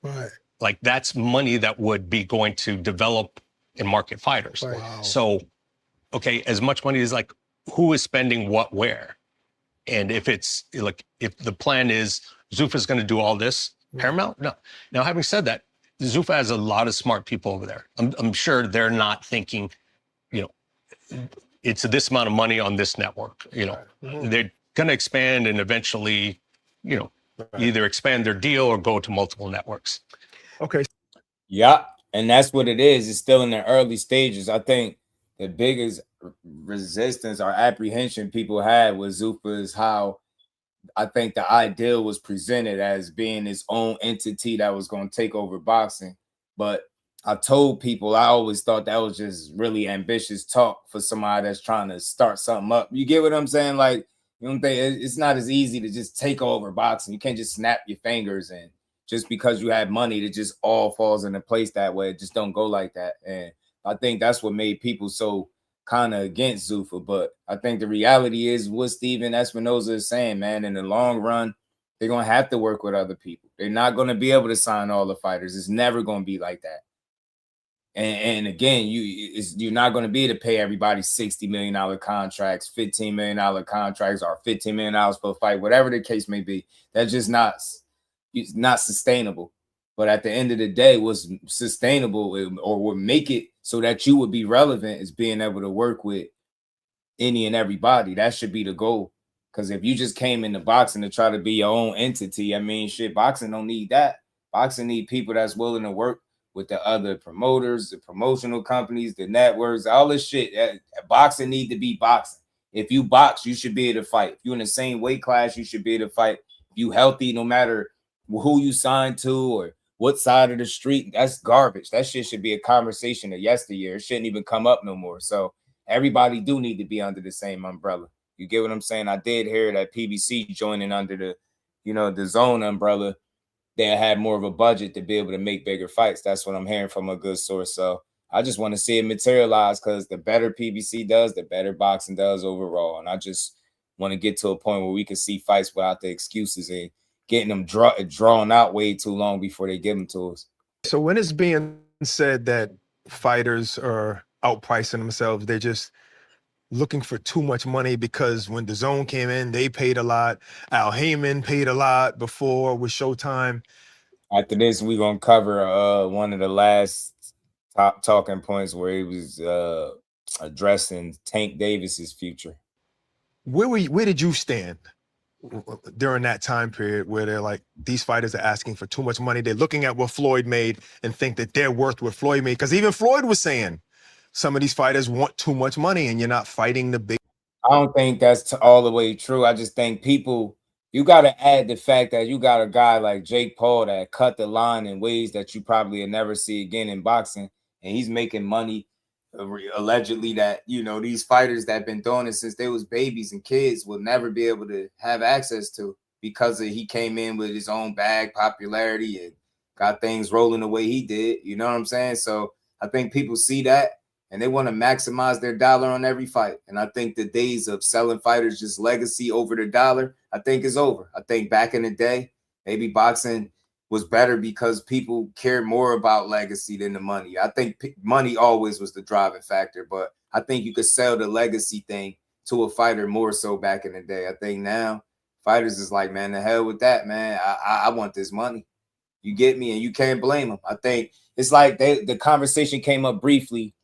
Right. Like that's money that would be going to develop and market fighters. Right. Wow. So, okay, as much money is who is spending what where? And if it's if the plan is Zuffa's going to do all this, Paramount? No. Now, having said that, Zuffa has a lot of smart people over there. I'm sure they're not thinking, it's this amount of money on this network. They're going to expand and eventually, either expand their deal or go to multiple networks. Okay. Yeah, and that's what it is. It's still in the early stages. I think the biggest resistance or apprehension people had with Zuffa is how I think the ideal was presented as being its own entity that was going to take over boxing. But I told people I always thought that was just really ambitious talk for somebody that's trying to start something up. You get what I'm saying? Like, you don't think it's not as easy to just take over boxing. You can't just snap your fingers and just because you have money, it just all falls into place that way. It just don't go like that. And I think that's what made people so kind of against Zuffa. But I think the reality is what Steven Espinoza is saying, man, in the long run, they're going to have to work with other people. They're not going to be able to sign all the fighters. It's never going to be like that. And again, you're not going to be able to pay everybody $60 million contracts, $15 million contracts, or $15 million per fight, whatever the case may be. That's just not sustainable. But at the end of the day, what's sustainable or would make it so that you would be relevant is being able to work with any and everybody. That should be the goal. Because if you just came into boxing to try to be your own entity, I mean, shit, boxing don't need that. Boxing need people that's willing to work with the other promoters, the promotional companies, the networks, all this shit. Boxing need to be boxing. If you box, you should be able to fight. If you're in the same weight class, you should be able to fight. If you healthy, no matter who you signed to or what side of the street, that's garbage. That shit should be a conversation of yesteryear. It shouldn't even come up no more. So everybody do need to be under the same umbrella. You get what I'm saying? I did hear that PBC joining under the, the zone umbrella. They had more of a budget to be able to make bigger fights. That's what I'm hearing from a good source. So I just want to see it materialize, because the better PBC does, the better boxing does overall. And I just want to get to a point where we can see fights without the excuses and getting them drawn out way too long before they give them to us. So when it's being said that fighters are outpricing themselves, they're just looking for too much money, because when the zone came in, they paid a lot. Al Heyman paid a lot before with Showtime. After this, we're going to cover one of the last top talking points where he was addressing Tank Davis's future. Where did you stand during that time period where they're like, these fighters are asking for too much money? They're looking at what Floyd made and think that they're worth what Floyd made. Because even Floyd was saying some of these fighters want too much money and you're not fighting the big. I don't think that's all the way true. I just think you got to add the fact that you got a guy like Jake Paul that cut the line in ways that you probably will never see again in boxing. And he's making money allegedly that, these fighters that have been doing it since they was babies and kids will never be able to have access to, because he came in with his own bag popularity and got things rolling the way he did. You know what I'm saying? So I think people see that and they want to maximize their dollar on every fight. And I think the days of selling fighters just legacy over the dollar, I think is over. I think back in the day, maybe boxing was better because people cared more about legacy than the money. I think money always was the driving factor, but I think you could sell the legacy thing to a fighter more so back in the day. I think now fighters is like, man, the hell with that, man. I want this money. You get me? And you can't blame them. I think it's like the conversation came up briefly.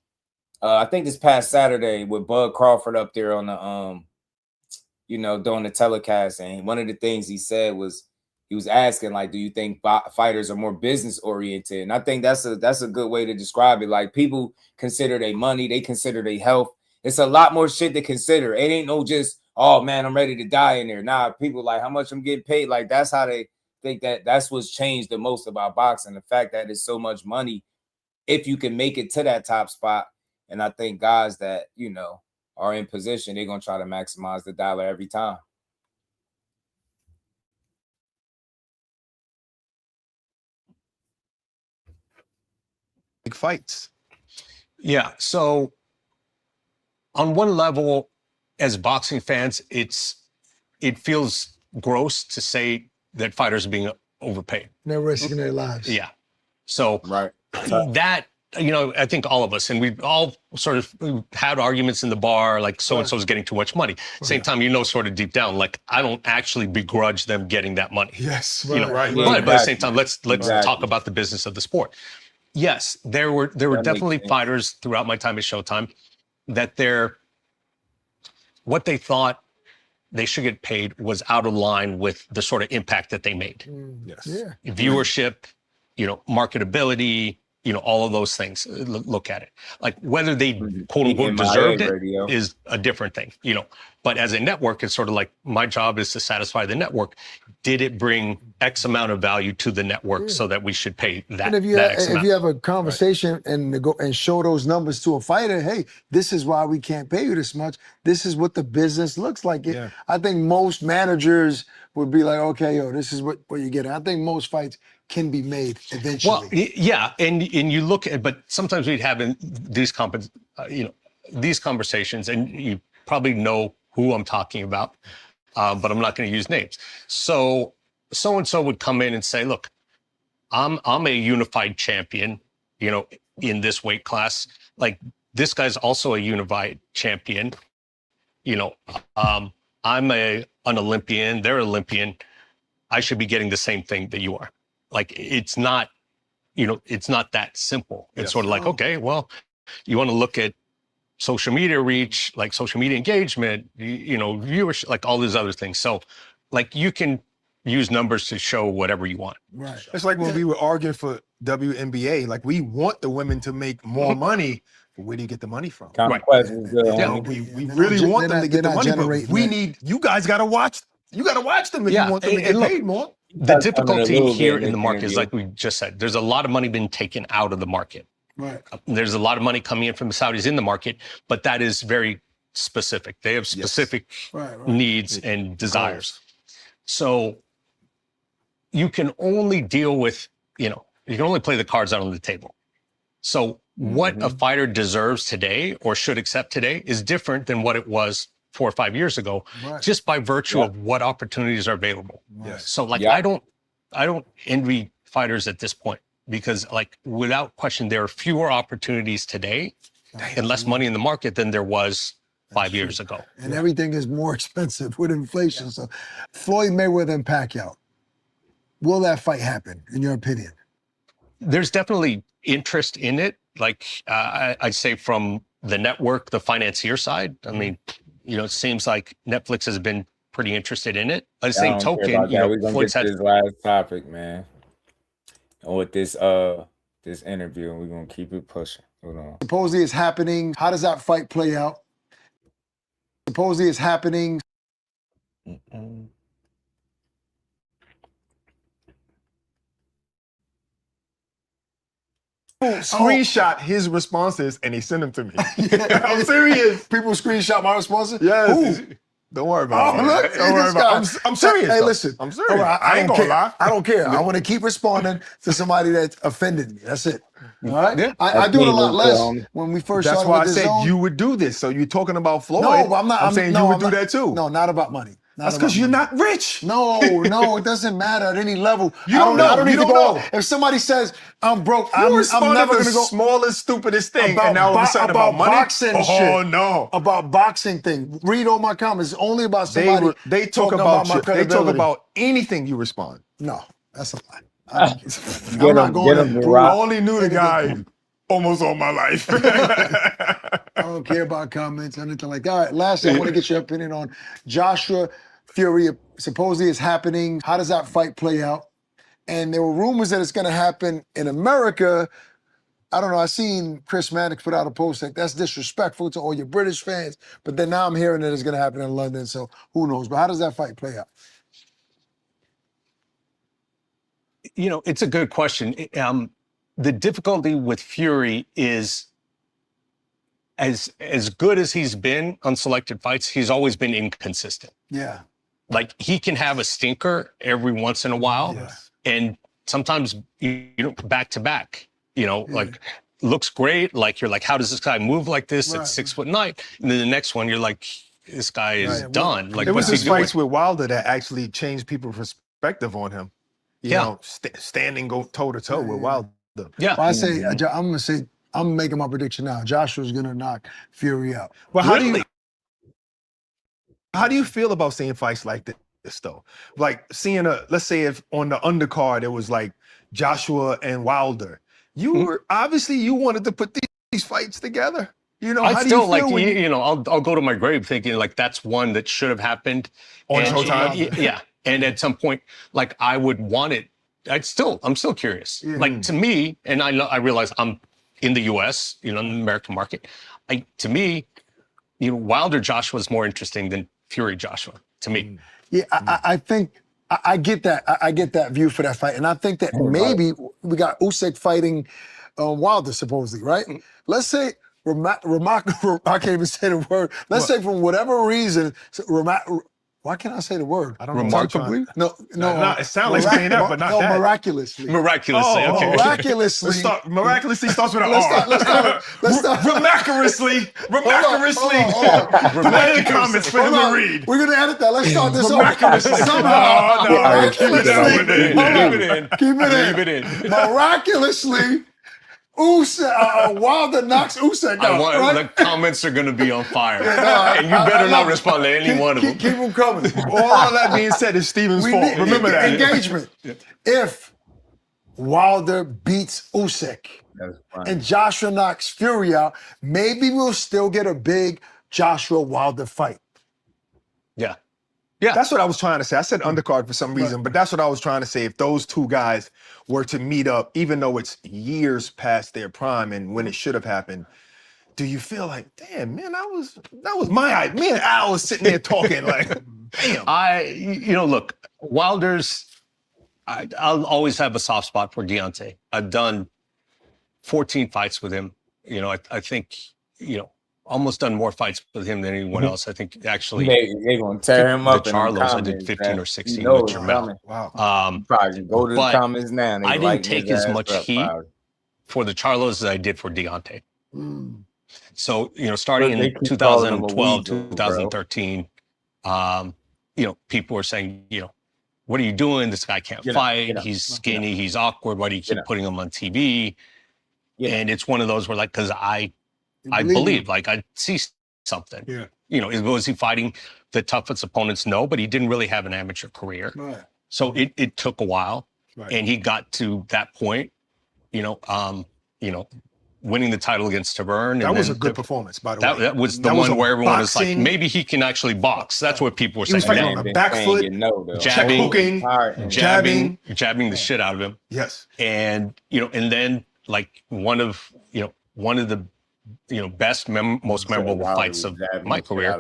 I think this past Saturday with Bud Crawford up there on the, doing the telecast. And one of the things he said was, he was asking, like, do you think fighters are more business oriented? And I think that's a good way to describe it. Like, people consider their money, they consider their health. It's a lot more shit to consider. It ain't no just, oh man, I'm ready to die in there. Nah, people like how much I'm getting paid. Like, that's how they think that's what's changed the most about boxing. The fact that it's so much money if you can make it to that top spot. And I think guys that, are in position, they're going to try to maximize the dollar every time. Big fights. Yeah. So on one level, as boxing fans, it feels gross to say that fighters are being overpaid. They're risking their lives. Yeah. So right. That, I think all of us, and we've all sort of had arguments in the bar, like so-and-so's getting too much money. Same time, sort of deep down, like, I don't actually begrudge them getting that money. Yes. Right. But at the same time, let's talk about the business of the sport. Yes, there were definitely fighters throughout my time at Showtime that what they thought they should get paid was out of line with the sort of impact that they made. Yes. Yeah. Viewership, marketability, all of those things. Look at it. Like, whether they quote unquote deserved it is a different thing, But as a network, it's sort of like, my job is to satisfy the network. Did it bring X amount of value to the network so that we should pay that? And if you have a conversation and show those numbers to a fighter, hey, this is why we can't pay you this much. This is what the business looks like. I think most managers would be like, okay, this is what you get. I think most fights can be made eventually. Well, yeah, and you look at, but sometimes we'd have in these these conversations, and you probably know who I'm talking about, but I'm not going to use names. So and so would come in and say, look, I'm a unified champion, in this weight class. Like, this guy's also a unified champion. I'm an Olympian, they're Olympian. I should be getting the same thing that you are. Like, it's not, it's not that simple. It's sort of like, okay, well, You want to look at social media reach, like social media engagement, you know, viewership, like all these other things. So like you can use numbers to show whatever you want. Right. It's like when we were arguing for WNBA, like we want the women to make more money, but where do you get the money from? Kind of questions. We really want them to get the money, but we need, you guys got to watch. You got to watch them if you want them to get paid more. The difficulty here in the market is, like we just said, there's a lot of money being taken out of the market. Right. There's a lot of money coming in from the Saudis in the market, but that is very specific. They have specific needs and desires. So you can only deal with, you know, you can only play the cards out on the table. So what a fighter deserves today or should accept today is different than what it was 4 or 5 years ago, just by virtue of what opportunities are available. So like, I don't envy fighters at this point, because like, without question, there are fewer opportunities today and less money in the market than there was 5 years ago. And everything is more expensive with inflation. So Floyd Mayweather and Pacquiao, will that fight happen, in your opinion? There's definitely interest in it. Like I'd say from the network, the financier side, I mean, you know, it seems like Netflix has been pretty interested in it. At the same token, you know, we're gonna get to this last topic, man. And with this this interview, we're gonna keep it pushing. Hold on. Supposedly it's happening. How does that fight play out? Supposedly it's happening. Screenshot his responses and he sent them to me. I'm serious. People screenshot my responses? Yes. Ooh. Don't worry about it. Look, Don't worry about it. I'm serious. Hey, though. listen. I'm serious. All right, I ain't gonna lie. I don't care. I want to keep responding to somebody that offended me. That's it. All right? Yeah. I do it a lot less when we first That's started why I with this said zone. you would do this. So you're talking about Floyd. No, but I'm not. I'm saying you would do that too. No, not about money. That's because you're not rich. No, it doesn't matter at any level. You don't know. I don't You need to don't go. know. If somebody says I'm broke, You I'm never the gonna go. smallest, stupidest thing, and now all of a sudden about money. Boxing oh shit. no! About boxing thing. Read all my comments. It's only about somebody. They talk talking about my you. They talk credibility. about anything you respond. No, that's a lie. I'm not going to. I only knew the guy almost all my life. I don't care about comments or anything like that. All right, lastly, I want to get your opinion on Joshua Fury. Supposedly it's happening. How does that fight play out? And there were rumors that it's going to happen in America. I don't know. I seen Chris Mannix put out a post like that's disrespectful to all your British fans. But then now I'm hearing that it's going to happen in London. So who knows? But how does that fight play out? You know, it's a good question. The difficulty with Fury is as good as he's been on selected fights, he's always been inconsistent. Yeah. Like he can have a stinker every once in a while, and sometimes you know back to back. You know, like looks great. Like you're like, how does this guy move like this at 6'9"? And then the next one, you're like, this guy is done. Like it was what's his he doing? fights with Wilder that actually changed people's perspective on him. You know, standing go toe to toe with Wilder. Yeah. Well, I say I'm making my prediction now. Joshua's gonna knock Fury out. Well, how do you feel about seeing fights like this though? Like seeing let's say if on the undercard it was like Joshua and Wilder. You were obviously you wanted to put these fights together. You know, I still like you know, I'll go to my grave thinking like that's one that should have happened on Showtime. Yeah. And at some point, like I would want it. I'm still curious. Like to me, and I realize I'm in the US, you know, in the American market. To me, you know, Wilder Joshua is more interesting than Fury Joshua to me. Yeah, I think I get that. I get that view for that fight. And I think that maybe we got Usyk fighting Wilder supposedly, right? Let's say I can't even say the word. Let's say for whatever reason, why can't I say the word? I don't know. Remarkably? No, it sounds like saying that, but not that. Miraculously. Miraculously, okay. Miraculously. Miraculously starts with an R. Let's start. Miraculously. Hold on. Put that in the comments for him to read. We're going to edit that. Let's start this over. Miraculously. Somehow. No, keep Keep it in. Miraculously. Wilder knocks Usyk out. The comments are going to be on fire. And you better not respond to any one of them. Keep them coming. All that being said is Steven's fault. Remember that. Engagement. If Wilder beats Usyk and Joshua knocks Fury out, maybe we'll still get a big Joshua Wilder fight. Yeah. That's what I was trying to say. I said undercard for some reason, but that's what I was trying to say. If those two guys were to meet up, even though it's years past their prime and when it should have happened, do you feel like, damn, man, that was my idea. Me and Al was sitting there talking like, damn. Look, Wilder's, I'll always have a soft spot for Deontay. I've done 14 fights with him. I think, almost done more fights with him than anyone else. I think actually they're gonna tear him up. The in Charlos, comments, I did 15 or 16 with Jermell. Wow. Probably go to the But comments now. I didn't take as much heat for the Charlos as I did for Deontay. So, starting in 2012, 2013, people were saying, what are you doing? This guy can't fight. He's skinny. He's awkward. Why do you keep putting him on TV? And it's one of those where, like, because I believe, like, I see something. Was he fighting the toughest opponents? No, but he didn't really have an amateur career. So it took a while, and he got to that point, winning the title against Tavern. That was a good performance, by the way. That was the one where everyone was like, maybe he can actually box. That's what people were saying. He was fighting on the back foot, jabbing the shit out of him. Yes. And, and then like one of the best, most memorable fights of my career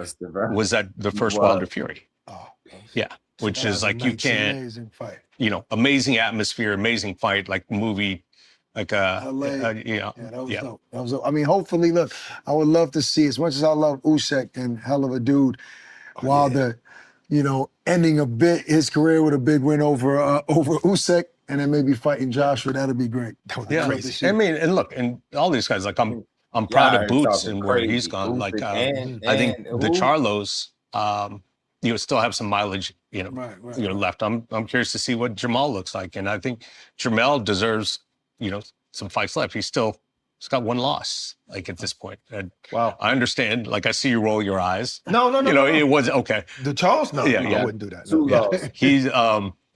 was that the first Wilder Fury. Yeah. Which is like, you can't, amazing fight. Amazing atmosphere, amazing fight, like movie. Like LA. That was dope. That was dope. I mean, hopefully, look, I would love to see, as much as I love Usyk and hell of a dude, Wilder, ending his career with a big win over Usyk, and then maybe fighting Joshua. That'd be great. That would be crazy. I mean, and look, and all these guys, like I'm proud of Boots and where he's gone. Like I think the Charlos, still have some mileage, left. I'm curious to see what Jamal looks like, and I think Jamal deserves. Some fights left. He's got one loss, like at this point. And wow. I understand. Like, I see you roll your eyes. No. It was okay. The Charles? No, I wouldn't do that. No. He's,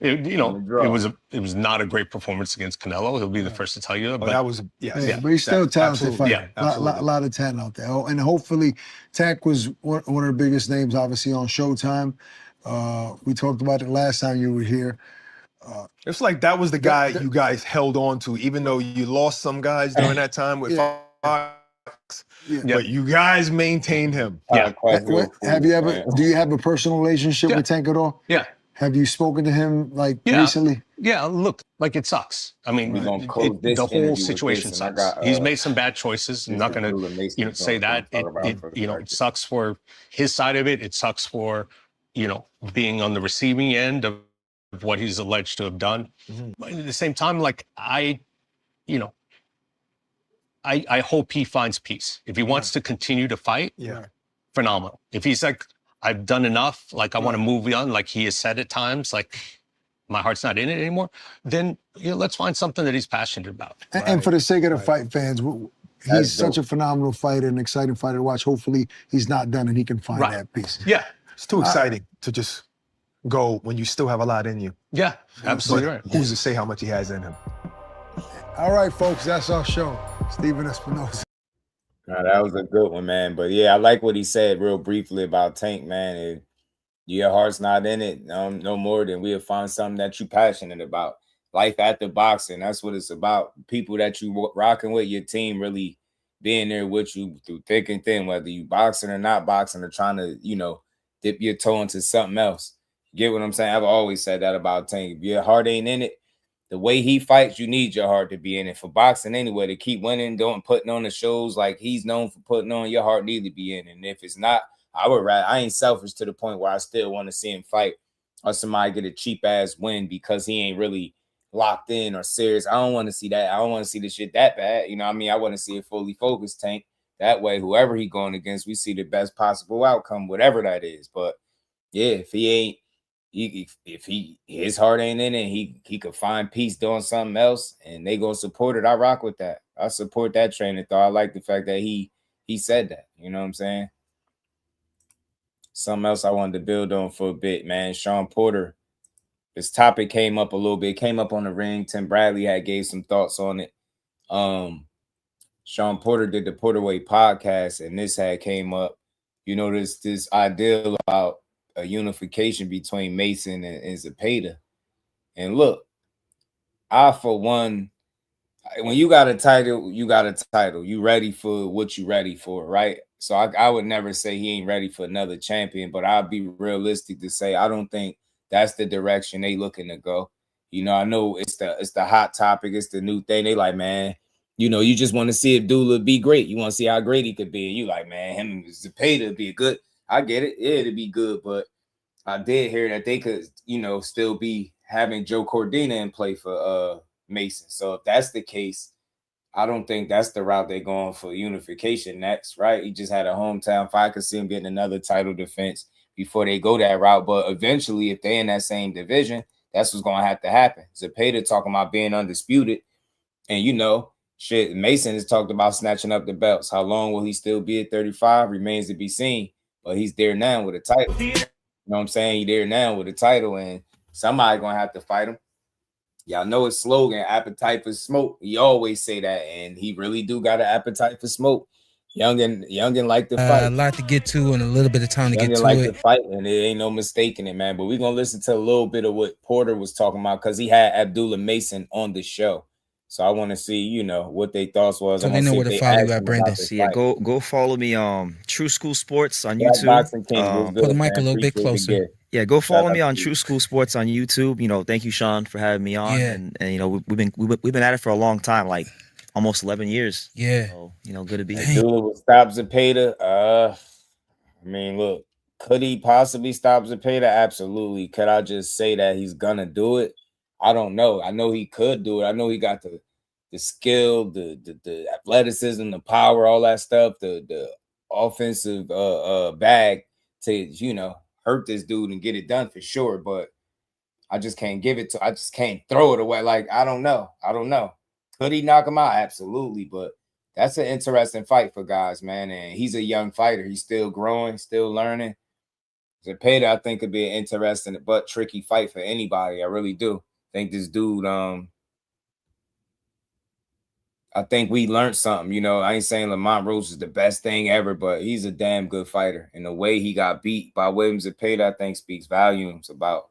it was not a great performance against Canelo. He'll be the first to tell you that. But that was, but he's still a talented fighter. A lot of talent out there. And hopefully, Tank was one of the biggest names, obviously, on Showtime. We talked about it last time you were here. It's like that was the guy you guys held on to, even though you lost some guys during that time with Fox. But you guys maintained him. Do you have a personal relationship with Tank at all? Yeah. Have you spoken to him recently? Yeah, look, like it sucks. I mean, the whole situation sucks. He's made some bad choices. I'm not going to, say that. It sucks for his side of it. It sucks for, being on the receiving end of what he's alleged to have done. But at the same time, like I hope he finds peace. If he wants to continue to fight, phenomenal. If he's like, I've done enough, like I want to move on, like he has said at times, like my heart's not in it anymore, then let's find something that he's passionate about. And for the sake of the fight fans, he's such a phenomenal fighter, an exciting fighter to watch. Hopefully he's not done and he can find that peace. Yeah, it's too exciting to just go when you still have a lot in you. Yeah, absolutely right. Who's to say how much he has in him? All right, folks, that's our show. Steven Espinoza. That was a good one, man. But yeah, I like what he said real briefly about Tank, man. If your heart's not in it, no more, then we'll find something that you're passionate about. Life after boxing, that's what it's about. People that you rocking with, your team really being there with you through thick and thin, whether you boxing or not boxing or trying to, dip your toe into something else. Get what I'm saying? I've always said that about Tank. If your heart ain't in it, the way he fights, you need your heart to be in it. For boxing anyway, to keep winning, putting on the shows like he's known for putting on, your heart need to be in it. And if it's not, I ain't selfish to the point where I still want to see him fight or somebody get a cheap ass win because he ain't really locked in or serious. I don't want to see that. I don't want to see the shit that bad. I want to see a fully focused Tank. That way, whoever he going against, we see the best possible outcome, whatever that is. But yeah, if he ain't, if his heart ain't in it, he could find peace doing something else, and they gonna support it. I rock with that. I support that train of thought. I like the fact that he said that. You know what I'm saying? Something else I wanted to build on for a bit, man. Sean Porter this topic came up a little bit. It came up on the ring. Tim Bradley had gave some thoughts on it. Sean Porter did the Porter Way podcast, and this had came up. You know, this idea about a unification between Mason and Zepeda. And look, I, for one, when you got a title, you got a title. You ready for what you ready for, right? So I would never say he ain't ready for another champion, but I'll be realistic to say I don't think that's the direction they looking to go. You know, I know it's the hot topic, it's the new thing. They like, man, you know, you just want to see Abdullah be great. You want to see how great he could be. And you like, man, him and Zepeda be good. I get it. Yeah, it'd be good, but I did hear that they could, you know, still be having Joe Cordina in play for Mason. So if that's the case, I don't think that's the route they're going for unification next, right? He just had a hometown fight. I could see him getting another title defense before they go that route. But eventually, if they're in that same division, that's what's going to have to happen. Zepeda talking about being undisputed. And, you know, shit, Mason has talked about snatching up the belts. How long will he still be at 35 remains to be seen. But he's there now with a title. You know what I'm saying? He's there now with a title, and somebody going to have to fight him. Y'all know his slogan, appetite for smoke. He always say that, and he really do got an appetite for smoke. Youngin like to fight. A lot to get to and a little bit of time to get to like it. to fight, and there ain't no mistaking it, man. But we're going to listen to a little bit of what Porter was talking about because he had Abdullah Mason on the show. So I want to see, you know, what they thoughts was. So they know where to follow you at, Brandon. So yeah, go follow me. True School Sports on Black YouTube. Boxing King was good, Put the mic man. a little bit Appreciate closer. Yeah, go follow me out on to you. True School Sports on YouTube. You know, thank you, Sean, for having me on. Yeah. And you know, we've been at it for a long time, like almost 11 years. Yeah. So, you know, good to be here. Abdullah will stop Zepeda. I mean, look, could he possibly stop Zepeda? Absolutely. Could I just say that he's gonna do it? I don't know. I know he could do it. I know he got the skill, the athleticism, the power, all that stuff, the offensive bag to, you know, hurt this dude and get it done for sure. But I just can't I just can't throw it away. Like, I don't know. Could he knock him out? Absolutely. But that's an interesting fight for guys, man. And he's a young fighter. He's still growing, still learning. Zepeda, I think, could be an interesting but tricky fight for anybody. I really do. I think this dude, I think we learned something. You know, I ain't saying Lamont Rose is the best thing ever, but he's a damn good fighter. And the way he got beat by William Zepeda, I think, speaks volumes about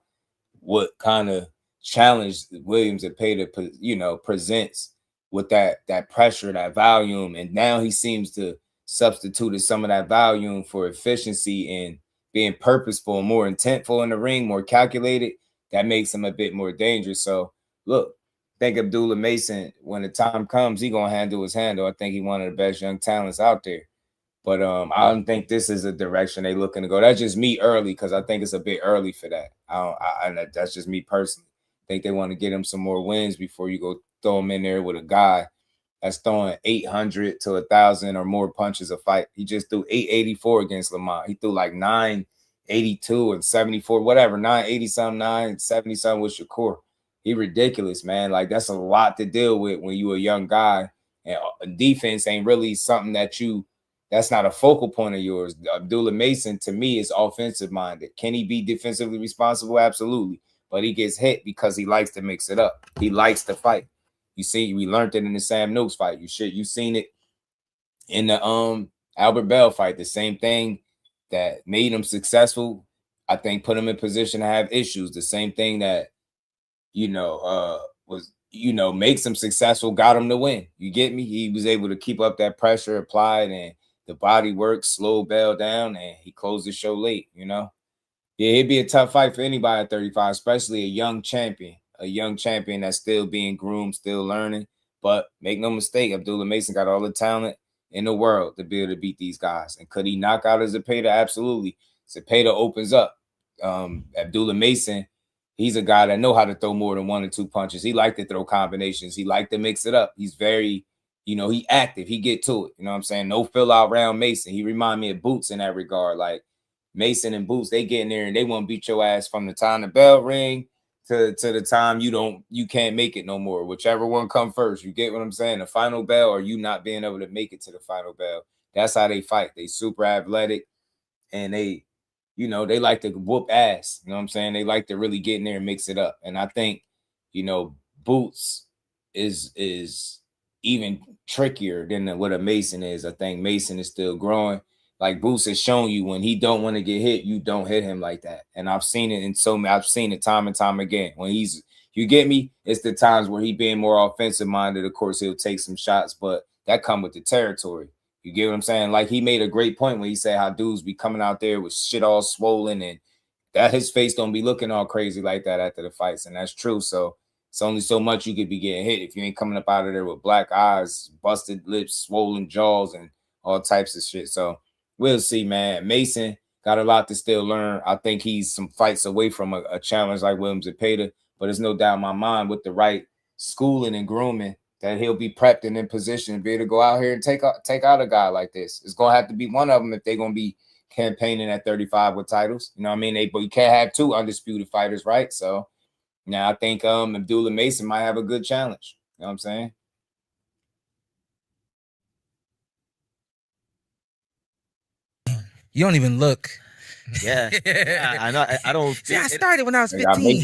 what kind of challenge William Zepeda, you know, presents with that pressure, that volume. And now he seems to substitute some of that volume for efficiency and being purposeful, more intentful in the ring, more calculated. That makes him a bit more dangerous. So, look, I think Abdullah Mason, when the time comes, he gonna handle his handle. I think he's one of the best young talents out there. But I don't think this is a direction they looking to go. That's just me early because I think it's a bit early for that. That's just me personally. I think they want to get him some more wins before you go throw him in there with a guy that's throwing 800 to 1,000 or more punches a fight. He just threw 884 against Lamont. He threw like 982 and 74, whatever, 980 something, 970 something with Shakur. He ridiculous, man. Like, that's a lot to deal with when you a young guy, and defense ain't really something that's not a focal point of yours. Abdullah Mason, to me, is offensive minded. Can he be defensively responsible? Absolutely. But he gets hit because he likes to mix it up. He likes to fight. You see, we learned it in the Sam Noakes fight. You seen it in the Albert Bell fight. The same thing that made him successful, I think, put him in position to have issues. The same thing that, makes him successful, got him to win. You get me? He was able to keep up that pressure applied, and the body work slowed Bell down, and he closed the show late, you know? Yeah, it'd be a tough fight for anybody at 35, especially a young champion that's still being groomed, still learning. But make no mistake, Abdullah Mason got all the talent in the world to be able to beat these guys. And could he knock out Zepeda? Absolutely. Zepeda opens up. Abdullah Mason, he's a guy that know how to throw more than 1 or 2 punches. He like to throw combinations. He like to mix it up. He's very, he active. He get to it. You know what I'm saying? No fill out round Mason. He remind me of Boots in that regard. Like Mason and Boots, they get in there and they want to beat your ass from the time the bell ring to the time you can't make it no more. Whichever one come first. You get what I'm saying? The final bell or you not being able to make it to the final bell. That's how they fight. They super athletic and they you know, they like to whoop ass. You know what I'm saying? They like to really get in there and mix it up. And I think, you know, Boots is even trickier than what a Mason is. I think Mason is still growing. Like Boots has shown you, when he don't want to get hit, you don't hit him like that. And I've seen it I've seen it time and time again. When you get me, it's the times where he being more offensive minded. Of course, he'll take some shots, but that come with the territory. You get what I'm saying? Like, he made a great point when he said how dudes be coming out there with shit all swollen, and that his face don't be looking all crazy like that after the fights. And that's true. So it's only so much you could be getting hit if you ain't coming up out of there with black eyes, busted lips, swollen jaws, and all types of shit. So we'll see, man. Mason got a lot to still learn. I think he's some fights away from a challenge like Williams Zepeda, but there's no doubt in my mind, with the right schooling and grooming, that he'll be prepped and in position to be able to go out here and take out a guy like this. It's going to have to be one of them if they're going to be campaigning at 35 with titles. You know what I mean? But you can't have two undisputed fighters, right? So now I think Abdullah Mason might have a good challenge. You know what I'm saying? You don't even look. Yeah, I know. I don't. See, I started when I was 15.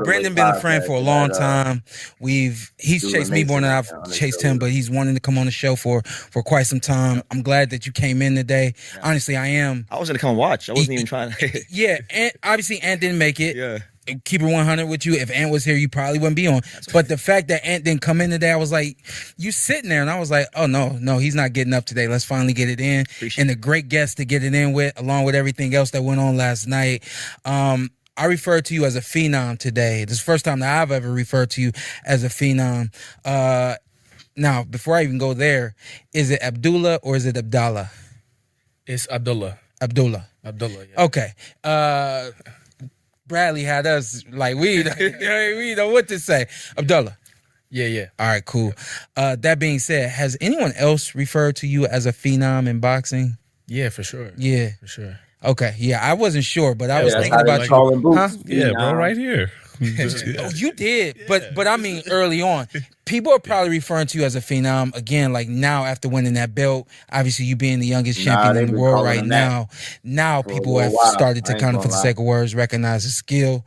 Brendan been a friend for a long time. He's chased me more than I've chased him, but he's wanting to come on the show for quite some time. I'm glad that you came in today. Honestly, I am. I was gonna come watch. I wasn't even trying to. Yeah, and obviously Ant didn't make it. Yeah. Keep it 100 with you. If Ant was here, you probably wouldn't be on. But the fact that Ant didn't come in today, I was like, you sitting there, and I was like, oh no, he's not getting up today. Let's finally get it in. And a great guest to get it in with, along with everything else that went on last night. I referred to you as a phenom today. This is the first time that I've ever referred to you as a phenom. Now, before I even go there, is it Abdullah or is it Abdallah? It's Abdullah. Abdullah, yeah. Okay. Bradley had us like we know what to say. Abdullah. Yeah. All right, cool. That being said, has anyone else referred to you as a phenom in boxing? Yeah, for sure. Yeah. For sure. Okay. Yeah, I wasn't sure, but I was thinking about you. Huh? Yeah, bro, right here. Oh, you did, but I mean early on. People are probably referring to you as a phenom again, like now after winning that belt. Obviously, you being the youngest champion in the world right now. Now people have started to kind of, for the sake of words, recognize the skill.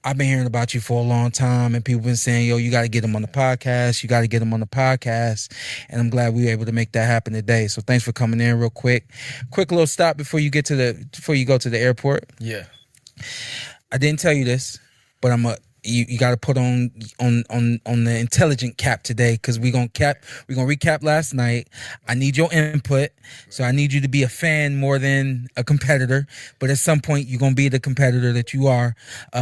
I've been hearing about you for a long time, and people been saying, "Yo, you got to get him on the podcast. You got to get him on the podcast." And I'm glad we were able to make that happen today. So thanks for coming in, real quick. Quick little stop before you go to the airport. Yeah. I didn't tell you this, but you got to put on the intelligent cap today, because we're gonna recap last night. I need your input, so I need you to be a fan more than a competitor. But at some point, you're gonna be the competitor that you are.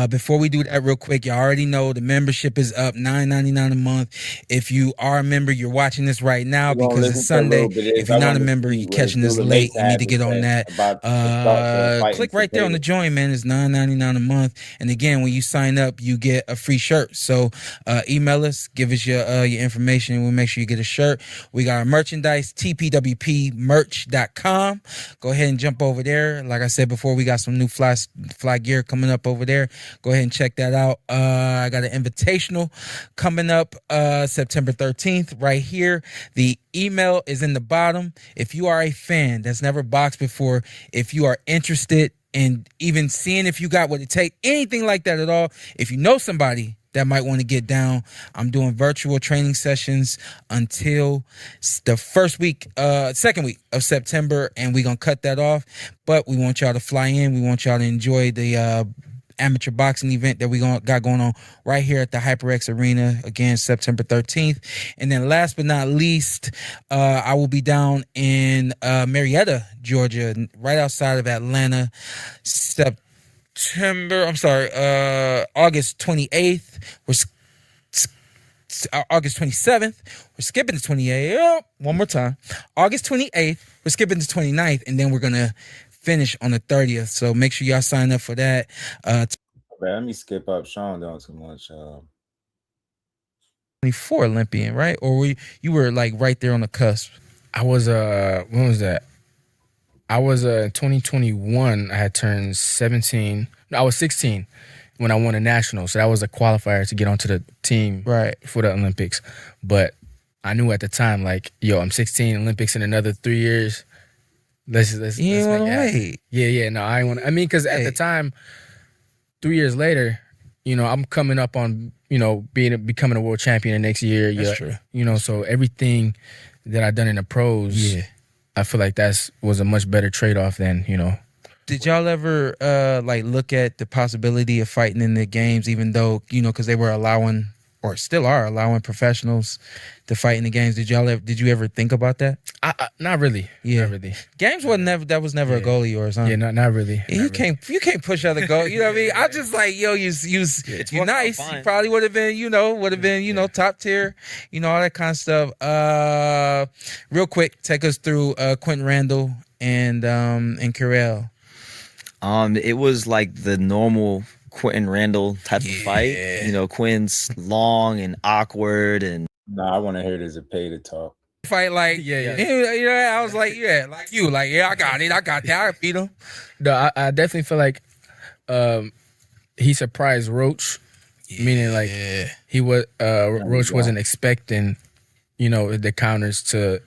Before we do that, real quick, you already know the membership is up, $9.99 a month. If you are a member, you're watching this right now because it's Sunday. If you're not a member, you're catching this late. You need to get on that. Click right there on the join, man. It's $9.99 a month, and again, when you sign up, you get a free shirt. So email us, give us your information. We'll make sure you get a shirt. We got our merchandise, tpwpmerch.com. Go ahead and jump over there. Like I said before, we got some new fly gear coming up over there. Go ahead and check that out. I got an invitational coming up September 13th right here. The email is in the bottom. If you are a fan that's never boxed before, if you are interested and even seeing if you got what it takes, anything like that at all, if you know somebody that might want to get down, I'm doing virtual training sessions until the second week of September, and we're going to cut that off. But we want y'all to fly in. We want y'all to enjoy the amateur boxing event that we got going on right here at the HyperX Arena, again, September 13th. And then last but not least, I will be down in Marietta, Georgia, right outside of Atlanta, August 28th. August 27th. We're skipping the 28th. Oh, one more time. August 28th. We're skipping the 29th, and then we're going to finish on the 30th. So make sure y'all sign up for that. Let me skip up. Sean doing too much. 24 Olympian, right? Or you were like right there on the cusp? I was when was that? I was 2021. I had turned 17. No, I was 16 when I won a national. So that was a qualifier to get onto the team for the Olympics. But I knew at the time, like, yo, I'm 16, Olympics in another 3 years. let's You ain't make want it to happen. wait. Yeah. No, I ain't want. I mean, because at the time, 3 years later, I'm coming up on becoming a world champion the next year. That's true. So everything that I've done in the pros, I feel like was a much better trade off than Did y'all ever like look at the possibility of fighting in the games, even though because they were allowing or still are allowing professionals to fight in the games? Did you ever think about that? Not really. Yeah, not really. Games was never a goal of yours, huh? Yeah, not really. You can't push other goals. You know what I mean? I just like you you're nice. You probably would have been top tier, all that kind of stuff. Real quick, take us through Quentin Randall and Carell. It was like the normal Quentin Randall type of fight. Quinn's long and awkward and. Nah, I want to hear the Zepeda talk. Fight like I was like I got it, I got that, I beat him. No, I definitely feel like he surprised Roach, meaning like he was Roach wasn't expecting the counters to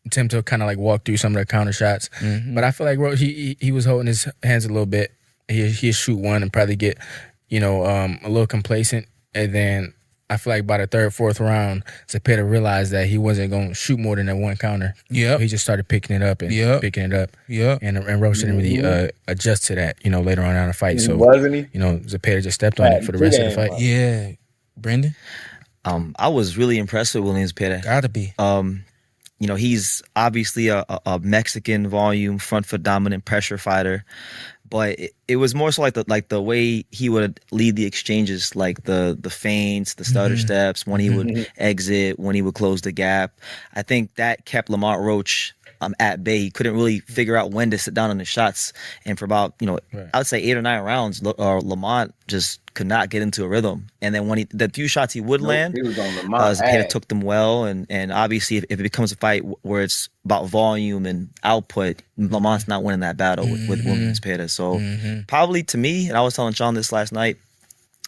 attempt to kind of like walk through some of the counter shots. But I feel like Roach, he was holding his hands a little bit. He'd shoot one and probably get a little complacent, and then I feel like by the third, fourth round, Zepeda realized that he wasn't going to shoot more than that one counter. Yeah, he just started picking it up and picking it up. Yeah, and Roach didn't really adjust to that. Later on in the fight, so wasn't he? Zepeda just stepped on it for the rest of the fight. Yeah, Brendan. I was really impressed with William Zepeda. Gotta be. He's obviously a Mexican volume front foot dominant pressure fighter. But it was more so like the way he would lead the exchanges, like the feints, the stutter steps, when he would exit, when he would close the gap. I think that kept Lamont Roach at bay. He couldn't really figure out when to sit down on the shots. And for about, I would say 8 or 9 rounds, Lamont just could not get into a rhythm. And then when the few shots he would land, Zepeda took them well. And obviously, if it becomes a fight where it's about volume and output, Lamont's not winning that battle with William Zepeda. So probably to me, and I was telling Sean this last night,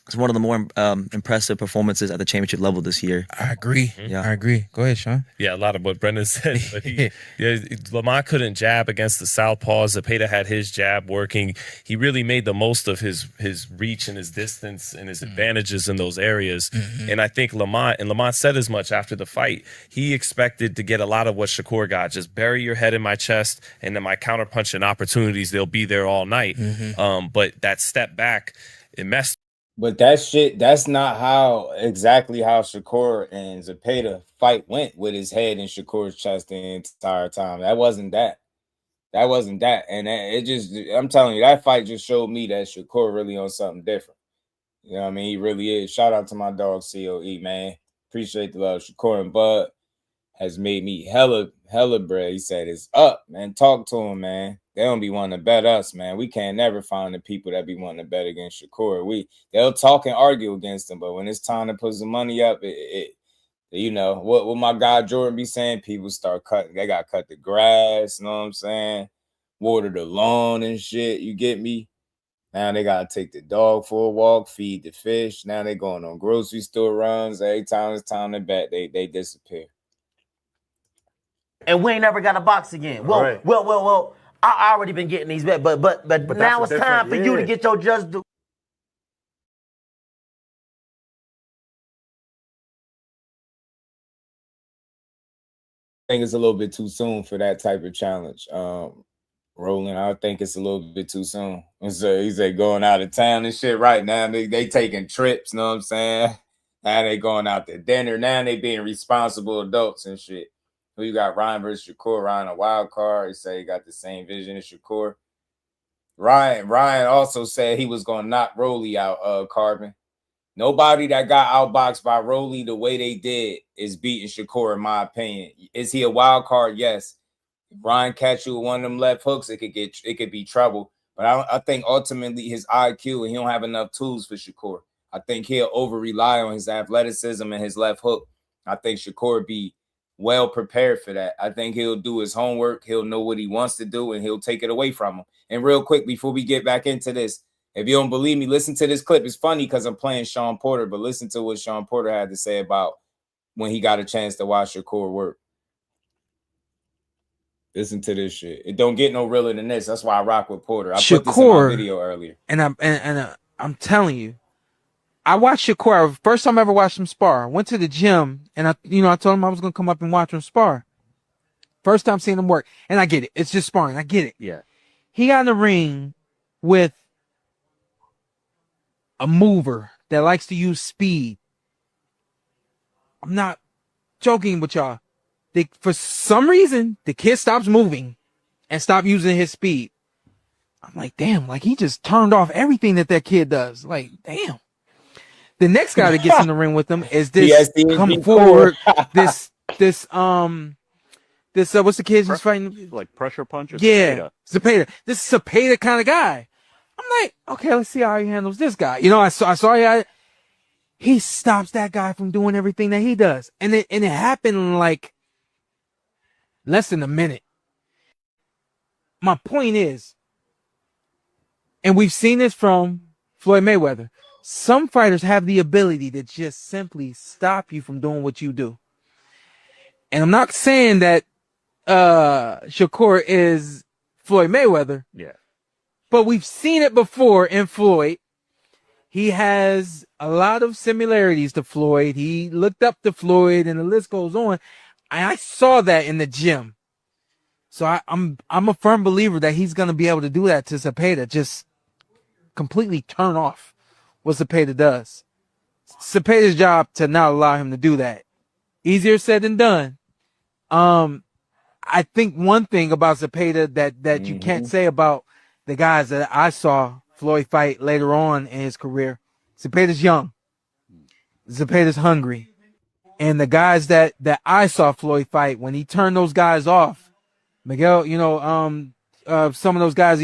it's one of the more impressive performances at the championship level this year. I agree. Yeah, I agree. Go ahead, Sean. Yeah, a lot of what Brendan said. But Lamont couldn't jab against the southpaws. Zepeda had his jab working. He really made the most of his reach and his distance and his advantages in those areas. And I think Lamont said as much after the fight. He expected to get a lot of what Shakur got. Just bury your head in my chest, and then my counterpunching opportunities, they'll be there all night. But that step back, it messed. But that's not exactly how Shakur and Zepeda fight went, with his head in Shakur's chest the entire time. That wasn't that. And I'm telling you, that fight just showed me that Shakur really on something different. You know what I mean? He really is. Shout out to my dog COE, man. Appreciate the love. Shakur and Bud has made me hella bread. He said it's up, man. Talk to him, man. They don't be wanting to bet us, man. We can't never find the people that be wanting to bet against Shakur. They'll talk and argue against him, but when it's time to put some money up, what my guy Jordan be saying, people start cutting. They got to cut the grass, you know what I'm saying? Water the lawn and shit, you get me? Now they got to take the dog for a walk, feed the fish. Now they going on grocery store runs. Every time it's time to bet, they disappear. And we ain't never got a box again. Well. I already been getting these bets, but now it's time for you to get your just due. I think it's a little bit too soon for that type of challenge. Roland, I think it's a little bit too soon. So he said going out of town and shit right now. They taking trips, know what I'm saying? Now they going out to dinner. Now they being responsible adults and shit. Who you got? Ryan versus Shakur. Ryan a wild card. He said he got the same vision as Shakur. Ryan also said he was going to knock Rolly out, Carbon. Nobody that got outboxed by Rolly the way they did is beating Shakur, in my opinion. Is he a wild card? Yes. If Ryan catch you with one of them left hooks, it could be trouble. But I think ultimately his IQ, and he don't have enough tools for Shakur. I think he'll over-rely on his athleticism and his left hook. I think Shakur be well prepared for that. I think he'll do his homework. He'll know what he wants to do, and he'll take it away from him. And real quick, before we get back into this, if you don't believe me, listen to this clip. It's funny because I'm playing Sean Porter, but listen to what Sean Porter had to say about when he got a chance to watch Shakur work. Listen to this shit. It don't get no realer than this. That's why I rock with Porter. I put this in my video earlier. And I'm telling you, I watched Shakur. First time I ever watched him spar. I went to the gym and I told him I was gonna come up and watch him spar. First time seeing him work. And I get it. It's just sparring. I get it. Yeah. He got in the ring with a mover that likes to use speed. I'm not joking with y'all. For some reason, the kid stops moving and stopped using his speed. I'm like, damn, like he just turned off everything that kid does. Like, damn. The next guy that gets in the ring with him is this coming forward. This what's the kid he's fighting? Like pressure punches? Yeah, Zepeda. This is Zepeda kind of guy. I'm like, okay, let's see how he handles this guy. You know, I saw he stops that guy from doing everything that he does. And it happened in like less than a minute. My point is, and we've seen this from Floyd Mayweather, some fighters have the ability to just simply stop you from doing what you do. And I'm not saying that Shakur is Floyd Mayweather. Yeah. But we've seen it before in Floyd. He has a lot of similarities to Floyd. He looked up to Floyd, and the list goes on. I saw that in the gym. So I'm a firm believer that he's gonna be able to do that to Zepeda. Just completely turn off what Zepeda does. Zepeda's job to not allow him to do that. Easier said than done. I think one thing about Zepeda that you can't say about the guys that I saw Floyd fight later on in his career. Zepeda's young. Zepeda's hungry. And the guys that I saw Floyd fight, when he turned those guys off, Miguel, some of those guys,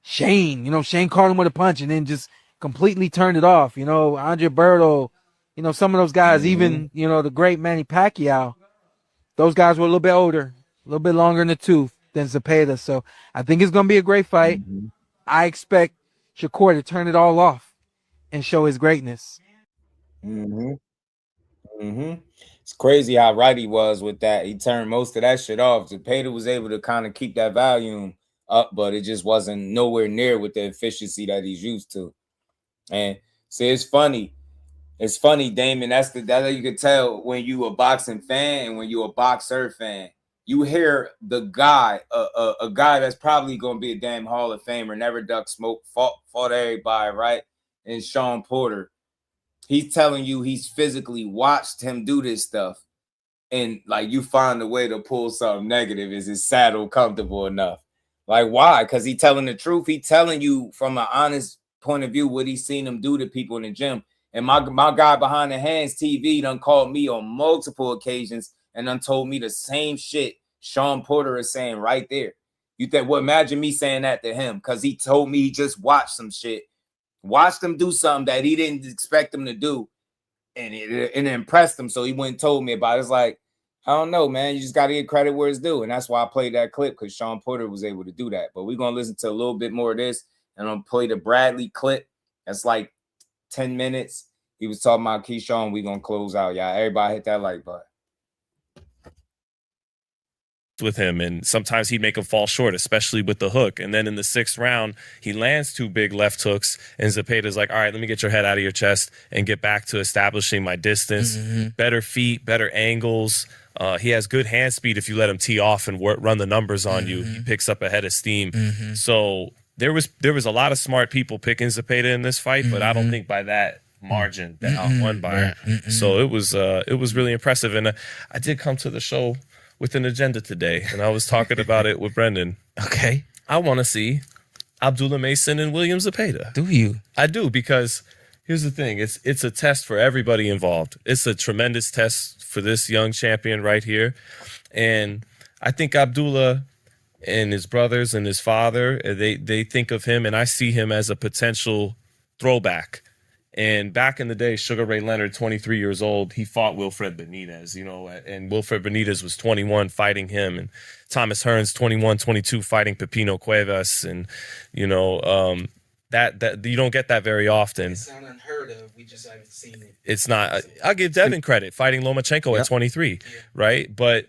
Shane caught him with a punch and then just completely turned it off. Andre Berto, some of those guys, even, the great Manny Pacquiao, those guys were a little bit older, a little bit longer in the tooth than Zepeda. So I think it's going to be a great fight. I expect Shakur to turn it all off and show his greatness. It's crazy how right he was with that. He turned most of that shit off. Zepeda was able to kind of keep that volume up, but it just wasn't nowhere near with the efficiency that he's used to. And see, it's funny. It's funny, Damon. That's you can tell when you a boxing fan and when you a boxer fan. You hear the guy, a guy that's probably gonna be a damn Hall of Famer, never ducked smoke, fought everybody, right? And Sean Porter. He's telling you he's physically watched him do this stuff. And like you find a way to pull something negative. Is his saddle comfortable enough? Like, why? Because he's telling the truth. He's telling you from an honest point of view what he's seen him do to people in the gym. And my guy behind the hands TV done called me on multiple occasions and done told me the same shit Sean Porter is saying right there. You think, well, imagine me saying that to him because he told me he just watched some shit. Watched him do something that he didn't expect him to do. And it impressed him. So he went and told me about it. It's like, I don't know, man. You just got to get credit where it's due. And that's why I played that clip, because Sean Porter was able to do that. But we're going to listen to a little bit more of this. And I'm going to play the Bradley clip. That's like 10 minutes. He was talking about Keyshawn. We're going to close out, y'all. Everybody hit that like button. With him, and sometimes he'd make him fall short, especially with the hook. And then in the 6th round, he lands 2 big left hooks, and Zepeda's like, all right, let me get your head out of your chest and get back to establishing my distance. Better feet, better angles. He has good hand speed if you let him tee off and run the numbers on you. He picks up a head of steam. So there was a lot of smart people picking Zepeda in this fight, but I don't think by that margin that I won by. So it was really impressive. And I did come to the show with an agenda today, and I was talking about it with Brendan. Okay. I want to see Abdullah Mason and William Zepeda. Do you? I do, because here's the thing. It's a test for everybody involved. It's a tremendous test for this young champion right here. And I think Abdullah and his brothers and his father, they think of him, and I see him as a potential throwback. And back in the day, Sugar Ray Leonard, 23 years old, he fought Wilfred Benitez, and Wilfred Benitez was 21 fighting him, and Thomas Hearns, 21, 22 fighting Pepino Cuevas, and that you don't get that very often. It's not unheard of. We just haven't seen it. It's not. I'll give Devin credit fighting Lomachenko at 23, right? But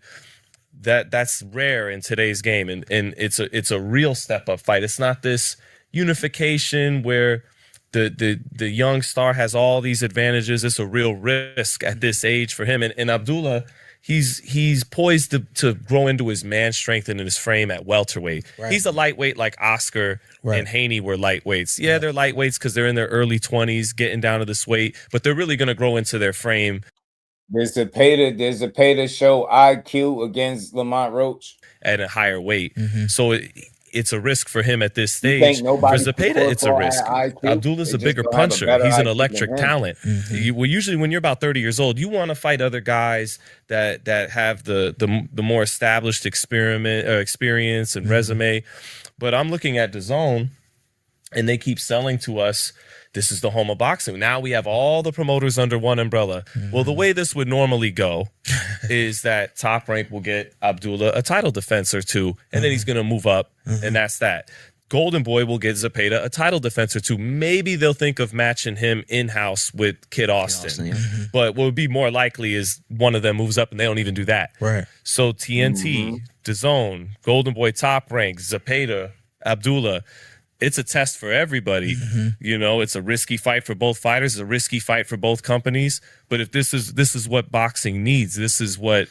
that's rare in today's game, and it's a real step up fight. It's not this unification where the young star has all these advantages. It's a real risk at this age for him. And Abdullah, he's poised to grow into his man strength and in his frame at welterweight. Right. He's a lightweight like Oscar and Haney were lightweights. Yeah, they're lightweights because they're in their early 20s, getting down to this weight, but they're really going to grow into their frame. There's Zepeda show IQ against Lamont Roach at a higher weight. Mm-hmm. So it's a risk for him at this You stage. think For nobody Zepeda, it's a risk. Abdullah's They a just bigger don't have a puncher. better He's an IQ electric than him. talent. Mm-hmm. Usually when you're about 30 years old, you want to fight other guys that have the more established experience and resume. But I'm looking at DAZN, and they keep selling to us, this is the home of boxing. Now we have all the promoters under one umbrella. Well, the way this would normally go is that Top Rank will get Abdullah a title defense or two, and then he's going to move up, and that's that. Golden Boy will get Zepeda a title defense or two. Maybe they'll think of matching him in-house with Kid Austin. But what would be more likely is one of them moves up and they don't even do that. Right. So TNT, DAZN, Golden Boy Top Rank, Zepeda, Abdullah, it's a test for everybody. You know, it's a risky fight for both fighters. It's a risky fight for both companies. But if this is what boxing needs, this is what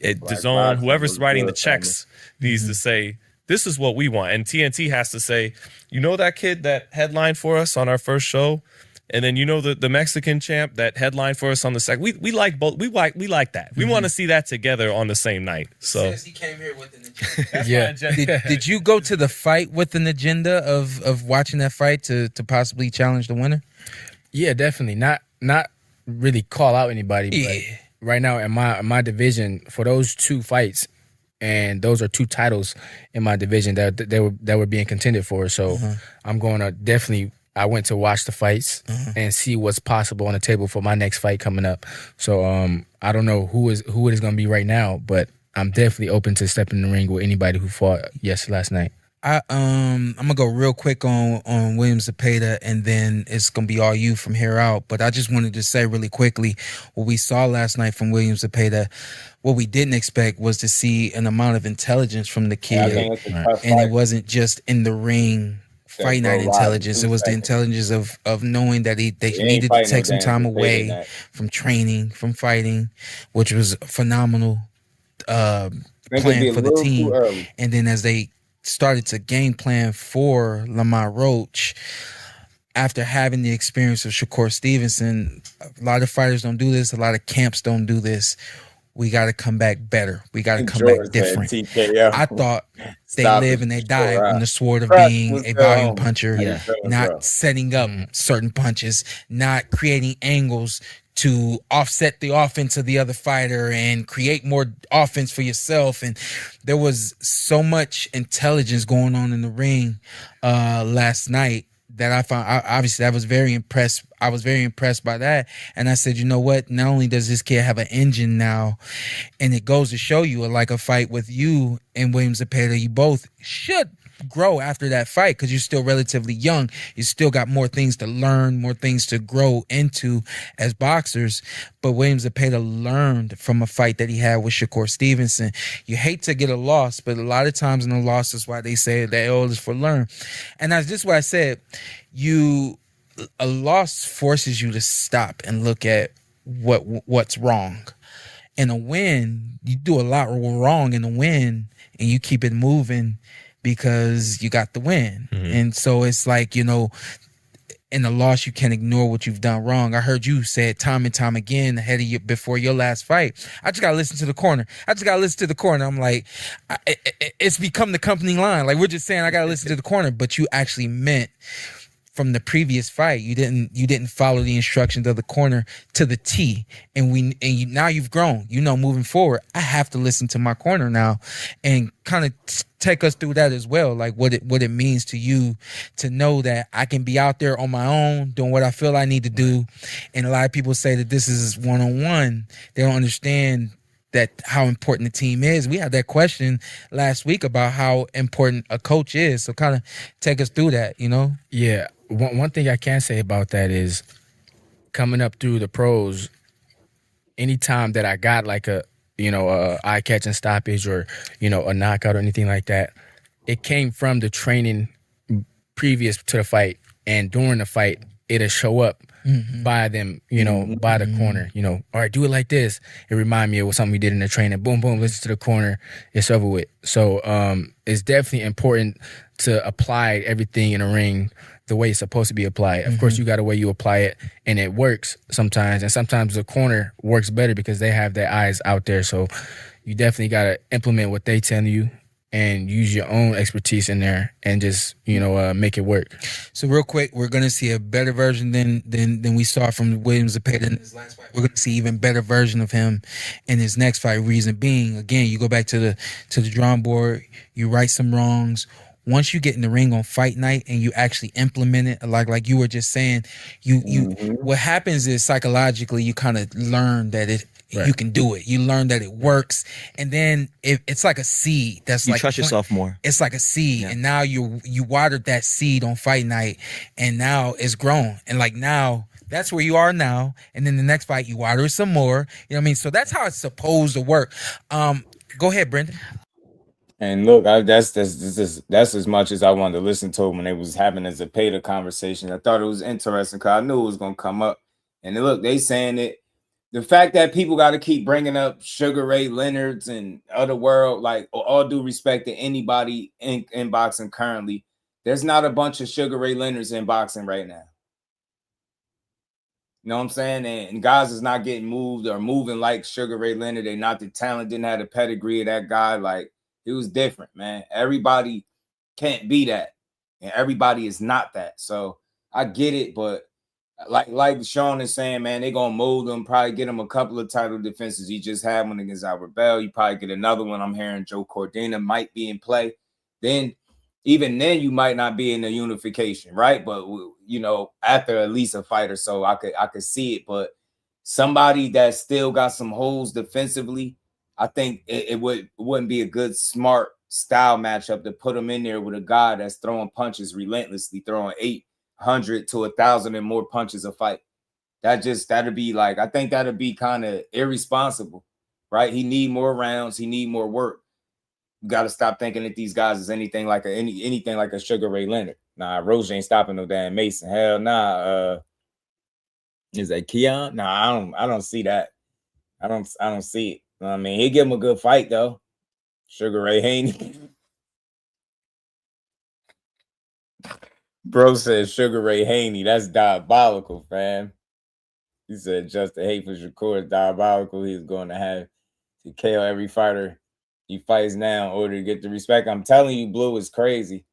DAZN, whoever's writing the checks, needs to say, this is what we want. And TNT has to say, you know that kid that headlined for us on our first show? And then you know the Mexican champ that headlined for us on the second. We like both. We like that. We want to see that together on the same night. So he came here with an agenda. Did you go to the fight with an agenda of watching that fight to possibly challenge the winner? Yeah, definitely. Not really call out anybody, but right now in my division, for those two fights, and those are two titles in my division that were being contended for. So I'm going to definitely. I went to watch the fights and see what's possible on the table for my next fight coming up. So I don't know who it is going to be right now, but I'm definitely open to stepping in the ring with anybody who fought last night. I'm gonna go real quick on William Zepeda, and then it's gonna be all you from here out. But I just wanted to say really quickly what we saw last night from William Zepeda. What we didn't expect was to see an amount of intelligence from the kid, and it wasn't just in the ring. Fight night intelligence. It was the intelligence of knowing that they needed to take some time away from training, from fighting, which was a phenomenal plan for the team. And then as they started to game plan for Lamont Roach, after having the experience of Shakur Stevenson, a lot of fighters don't do this. A lot of camps don't do this. We got to come back better. We got to come back different. I thought they live and they die on the sword of being a volume puncher, not setting up certain punches, not creating angles to offset the offense of the other fighter and create more offense for yourself. And there was so much intelligence going on in the ring last night that I found. Obviously, I was very impressed. I was very impressed by that. And I said, you know what? Not only does this kid have an engine now, and it goes to show you, like a fight with you and William Zepeda, you both should grow after that fight because you're still relatively young. You still got more things to learn, more things to grow into as boxers. But William Zepeda learned from a fight that he had with Shakur Stevenson. You hate to get a loss, but a lot of times in a loss, that's why they say that all is for learn. And that's just what I said. A loss forces you to stop and look at what's wrong. In a win, you do a lot wrong in a win, and you keep it moving because you got the win. And so it's like, you know, in a loss, you can't ignore what you've done wrong. I heard you say it time and time again ahead of you before your last fight. I just got to listen to the corner. I'm like, it's become the company line. Like, we're just saying, I got to listen to the corner, but you actually meant from the previous fight, you didn't follow the instructions of the corner to the T, now you've grown. You know, moving forward, I have to listen to my corner now, and kind of take us through that as well, like what it means to you to know that I can be out there on my own doing what I feel I need to do. And a lot of people say that this is one-on-one. They don't understand that how important the team is. We had that question last week about how important a coach is. So kind of take us through that, you know? Yeah. One thing I can say about that is coming up through the pros, anytime that I got like a eye-catching stoppage or, a knockout or anything like that. It came from the training previous to the fight, and during the fight, it'll show up by them, by the corner. All right, do it like this. It remind me of something we did in the training. Boom, boom, listen to the corner. It's over with. So it's definitely important to apply everything in a ring the way it's supposed to be applied. Of course, you got a way you apply it, and it works sometimes. And sometimes the corner works better because they have their eyes out there. So you definitely got to implement what they tell you and use your own expertise in there and just, make it work. So real quick, we're going to see a better version than we saw from William Zepeda in his last fight. We're going to see even better version of him in his next fight. Reason being, again, you go back to the drawing board, you right some wrongs. Once you get in the ring on fight night and you actually implement it, like you were just saying, what happens is psychologically you kind of learn that you can do it. You learn that it works, and then it's like a seed. You trust yourself more. It's like a seed, and now you watered that seed on fight night, and now it's grown, and like now that's where you are now. And then the next fight you water it some more. You know what I mean? So that's how it's supposed to work. Go ahead, Brendan. And look, that's as much as I wanted to listen to when they was having a Zepeda conversation. I thought it was interesting because I knew it was gonna come up. And look, they saying it. The fact that people got to keep bringing up Sugar Ray Leonard's and other world, like all due respect to anybody in boxing currently, there's not a bunch of Sugar Ray Leonard's in boxing right now. You know what I'm saying? And guys is not getting moved or moving like Sugar Ray Leonard. They not the talent, didn't have the pedigree of that guy. Like, it was different, man. Everybody can't be that, and everybody is not that. So I get it, but like Sean is saying, man, they gonna mold him, probably get him a couple of title defenses. He just had one against Albert Bell. You probably get another one. I'm hearing Joe Cordina might be in play. Then, even then, you might not be in the unification, right? But after at least a fight or so, I could see it. But somebody that still got some holes defensively, I think it wouldn't be a good, smart style matchup to put him in there with a guy that's throwing punches relentlessly, throwing 800 to 1,000 and more punches a fight. That'd be like, I think that'd be kind of irresponsible, right? He need more rounds. He need more work. You got to stop thinking that these guys is anything like a Sugar Ray Leonard. Nah, Roche ain't stopping no damn Mason. Hell nah. Is that Keyshawn? Nah, I don't see that. I don't see it. I mean, he give him a good fight though. Sugar Ray Haney. Bro said Sugar Ray Haney. That's diabolical, fam. He said just the hate for Shakur is diabolical. He's going to have to KO every fighter he fights now in order to get the respect. I'm telling you, Blue is crazy.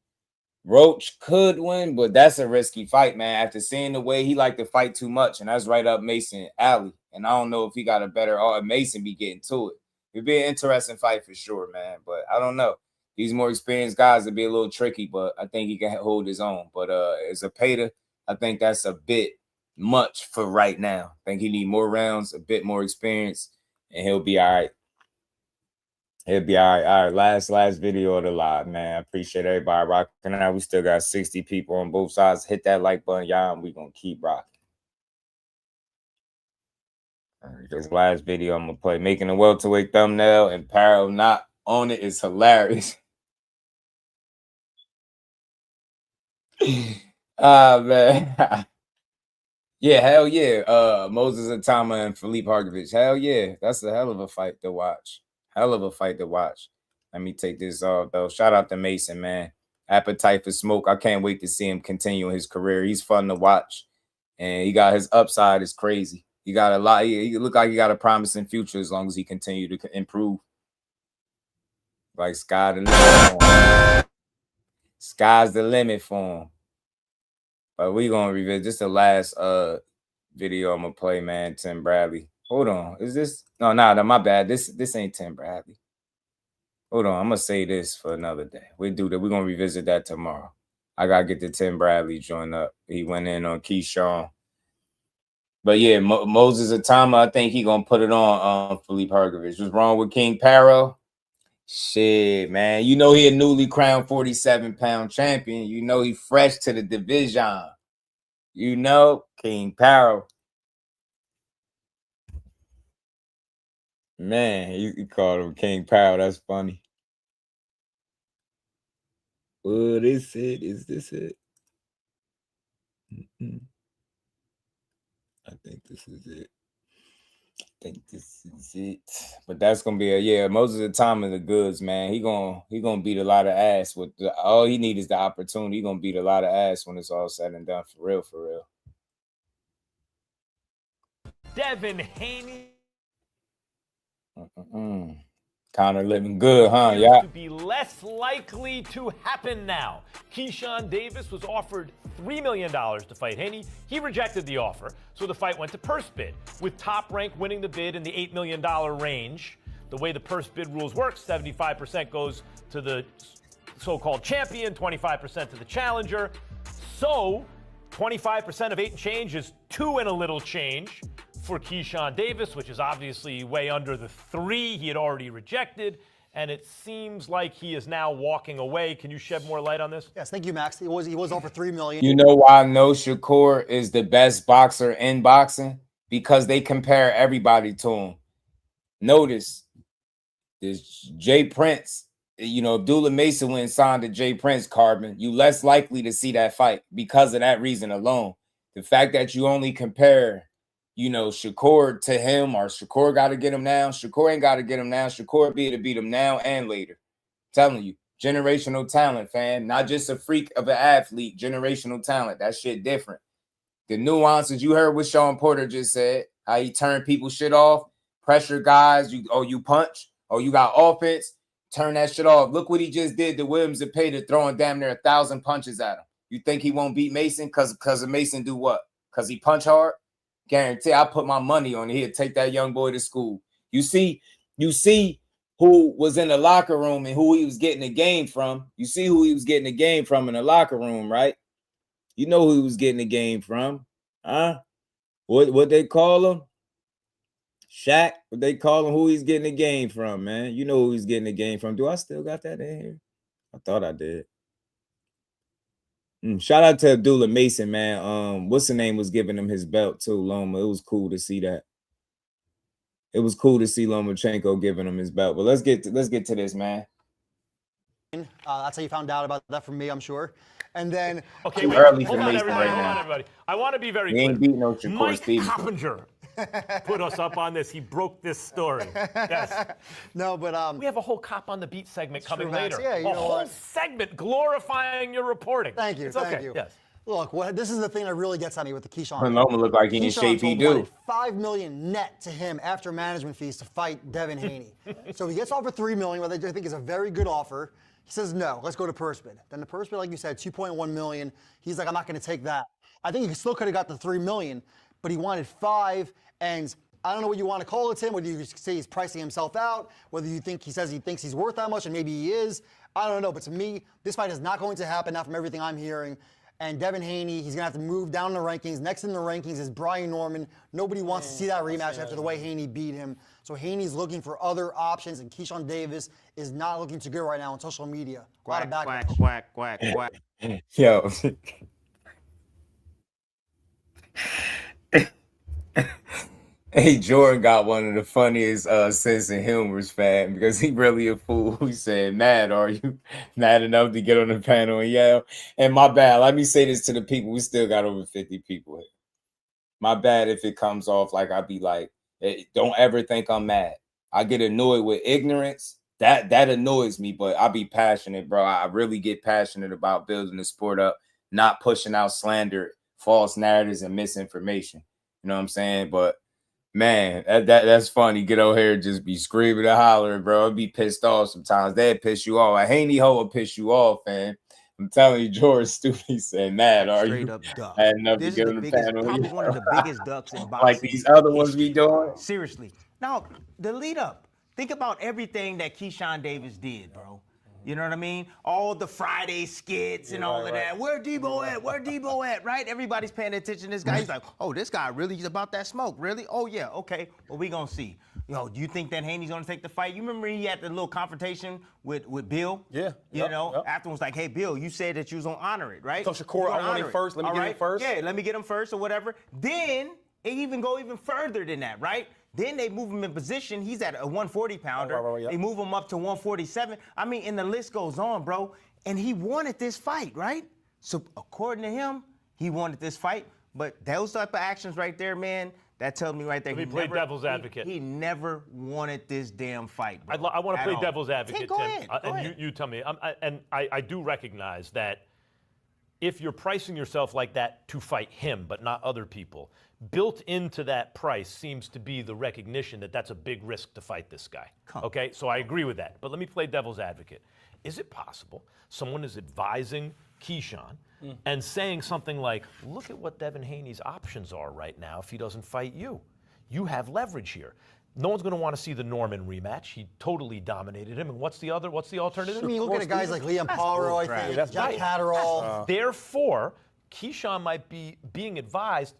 Roach could win, but that's a risky fight, man. After seeing the way he liked to fight too much, and that's right up Mason alley. And I don't know if he got a better or Mason be getting to it. It'd be an interesting fight for sure, man. But I don't know. These more experienced guys would be a little tricky, but I think he can hold his own. But as a Zepeda, I think that's a bit much for right now. I think he need more rounds, a bit more experience, and he'll be all right. He'll be all right. All right, last video of the live, man. I appreciate everybody rocking out. We still got 60 people on both sides. Hit that like button, y'all, and we're going to keep rocking. All right, this last video I'm going to play. Making a welterweight thumbnail and Paro not on it is hilarious. Man. Yeah, hell yeah. Moses Atama and Philippe Harkovich. Hell yeah. That's a hell of a fight to watch. Hell of a fight to watch. Let me take this off, though. Shout out to Mason, man. Appetite for smoke. I can't wait to see him continue his career. He's fun to watch. And he got his upside is crazy. He got a lot. He look like he got a promising future as long as he continue to improve. Like sky the limit for him. Sky's the limit for him. But we gonna revisit this. The last video I'm gonna play, man. Tim Bradley. Hold on. Is this? No, my bad. This ain't Tim Bradley. Hold on. I'm gonna say this for another day. We do that. We're gonna revisit that tomorrow. I gotta get the Tim Bradley joint up. He went in on Keyshawn. But yeah, Moses Atama, I think he gonna put it on Philippe Harkovich. What's wrong with King Paro? Shit, man. You know he a newly crowned 47-pound champion. You know he fresh to the division. You know King Paro. Man, he called him King Paro. That's funny. Oh, this it? Is this it? Mm-mm. I think this is it. But that's gonna be most of the time in the goods, man. He gonna beat a lot of ass with all he need is the opportunity. He gonna beat a lot of ass when it's all said and done. For real, for real. Devin Haney. Kind of living good, huh? Appears Yeah. to be less likely to happen now. Keyshawn Davis was offered $3 million to fight Haney. He rejected the offer, so the fight went to purse bid, with Top Rank winning the bid in the $8 million range. The way the purse bid rules work, 75% goes to the so-called champion, 25% to the challenger. So 25% of 8 and change is 2 and a little change for Keyshawn Davis, which is obviously way under the 3 he had already rejected, and it seems like he is now walking away. Can you shed more light on this? Yes, thank you, Max. He was over $3 million. You know why I know Shakur is the best boxer in boxing? Because they compare everybody to him. Notice this Jay Prince, Abdullah Mason went and signed to Jay Prince, Carbon. You less likely to see that fight because of that reason alone. The fact that you only compare Shakur to him, or Shakur got to get him now. Shakur ain't got to get him now. Shakur be to beat him now and later. I'm telling you, generational talent, fam. Not just a freak of an athlete, generational talent. That shit different. The nuances you heard what Sean Porter just said, how he turned people shit off, pressure guys, you punch, you got offense, turn that shit off. Look what he just did to Williams Zepeda, throwing damn near 1,000 punches at him. You think he won't beat Mason because of Mason do what? Because he punch hard? Guarantee I put my money on it. He'll take that young boy to school. You see who was in the locker room and who he was getting the game from. You see who he was getting the game from in the locker room, right? You know who he was getting the game from. Huh? What they call him? Shaq. What they call him? Who he's getting the game from, man. You know who he's getting the game from. Do I still got that in here? I thought I did. Shout out to Abdullah Mason, man. What's the name was giving him his belt too, Loma. It was cool to see that. It was cool to see Lomachenko giving him his belt. But let's get to this, man. That's how you found out about that from me, I'm sure. And then okay, wait, hold on, everybody. I want to be very clear. Ain't beating no Shakur Mike Stevenson. Coppinger put us up on this. He broke this story. Yes. No, but we have a whole Cop on the Beat segment coming later. Yeah, you a know whole what? segment glorifying your reporting. Thank you. It's Thank okay. you. Yes. Look, this is the thing that really gets on me with the Keyshawn. Loma look like he in shape he do. $5 million net to him after management fees to fight Devin Haney. So he gets offered $3 million, what I think is a very good offer. He says no. Let's go to purse bid. Then the purse bid, like you said, $2.1 million. He's like, I'm not going to take that. I think he still could have got the $3 million, but he wanted $5 million, and I don't know what you want to call it, Tim, whether you say he's pricing himself out, whether you think he says he thinks he's worth that much, and maybe he is. I don't know, but to me, this fight is not going to happen, not from everything I'm hearing. And Devin Haney, he's going to have to move down the rankings. Next in the rankings is Brian Norman. Nobody wants to see that rematch after the way Haney beat him. So Haney's looking for other options, and Keyshawn Davis is not looking too good right now on social media. Quack, quack, quack, quack. Yo. Hey, Jordan got one of the funniest sense of humors, fam, because he really a fool. He said, "Mad, are you mad enough to get on the panel and yell?" And my bad. Let me say this to the people. We still got over 50 people here. My bad if it comes off like I be like, hey, don't ever think I'm mad. I get annoyed with ignorance. That annoys me, but I be passionate, bro. I really get passionate about building the sport up, not pushing out slander, false narratives, and misinformation. You know what I'm saying? But man, that's funny. Get over here and just be screaming and hollering, bro. I'd be pissed off sometimes. That'd piss you off. A Haney hoe will piss you off, man. I'm telling you, George Stupid said, "Mad, are Straight you?" up duck. I had enough This to is get the on the biggest, panel. probably one of the biggest ducks in boxing. Like these other ones we doing. Seriously. Now, the lead up. Think about everything that Keyshawn Davis did, bro. You know what I mean? All the Friday skits and all of that. Where Debo at? Where Debo at? Right? Everybody's paying attention to this guy. He's like, oh, this guy really is about that smoke. Really? Oh, yeah. Okay. Well, we gonna see. Yo, do you think that Haney's gonna take the fight? You remember he had the little confrontation with Bill? Yeah. You know, afterwards, like, hey, Bill, you said that you was gonna honor it, right? So Shakur, I want him first. Let me get him first. Yeah, let me get him first or whatever. Then it go even further than that, right? Then they move him in position. He's at a 140 pounder. Right, yeah. They move him up to 147. I mean, and the list goes on, bro. And he wanted this fight, right? So according to him, he wanted this fight. But those type of actions right there, man, that tells me right there. Let me play devil's advocate. He never wanted this damn fight, bro. I want to play all. devil's advocate, Go Tim. ahead, go And ahead. you tell me. I do recognize that if you're pricing yourself like that to fight him, but not other people, built into that price seems to be the recognition that that's a big risk to fight this guy. Okay, so I agree with that. But let me play devil's advocate. Is it possible someone is advising Keyshawn and saying something like, look at what Devin Haney's options are right now if he doesn't fight you? You have leverage here. No one's going to want to see the Norman rematch. He totally dominated him. And what's the alternative? I mean, look at guys like Liam Paro, I think, Jack Catterall. Therefore, Keyshawn might be being advised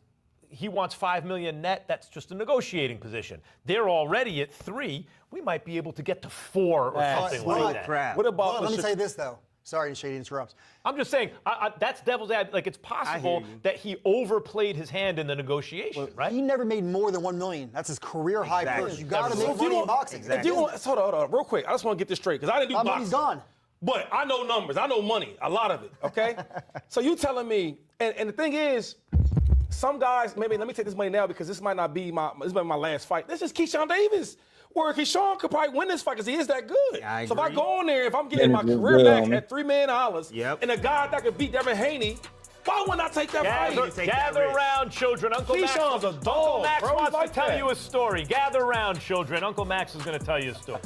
he wants $5 million net. That's just a negotiating position. They're already at 3. We might be able to get to 4 or something like that. What about? Let me say this though. Sorry, Shady interrupts. I'm just saying that's devil's advocate. Like it's possible that he overplayed his hand in the negotiation, right? He never made more than $1 million. That's his career high purse. You got to make money in boxing. If you want, hold on, real quick. I just want to get this straight because I didn't do boxing. Money's gone. But I know numbers. I know money. A lot of it. Okay. So you telling me? And the thing is, some guys maybe let me take this money now because this might be my last fight. This is Keyshawn Davis. Where Keyshawn could probably win this fight because he is that good. I so if I agree. go on there, if I'm getting my career back at $3 million, and a guy that could beat Devin Haney, why wouldn't I take that fight? Gather around, children. Uncle Max, Keyshawn's a dog, Uncle Max bro. wants Like to tell that. you a story. Gather around, children. Uncle Max is going to tell you a story.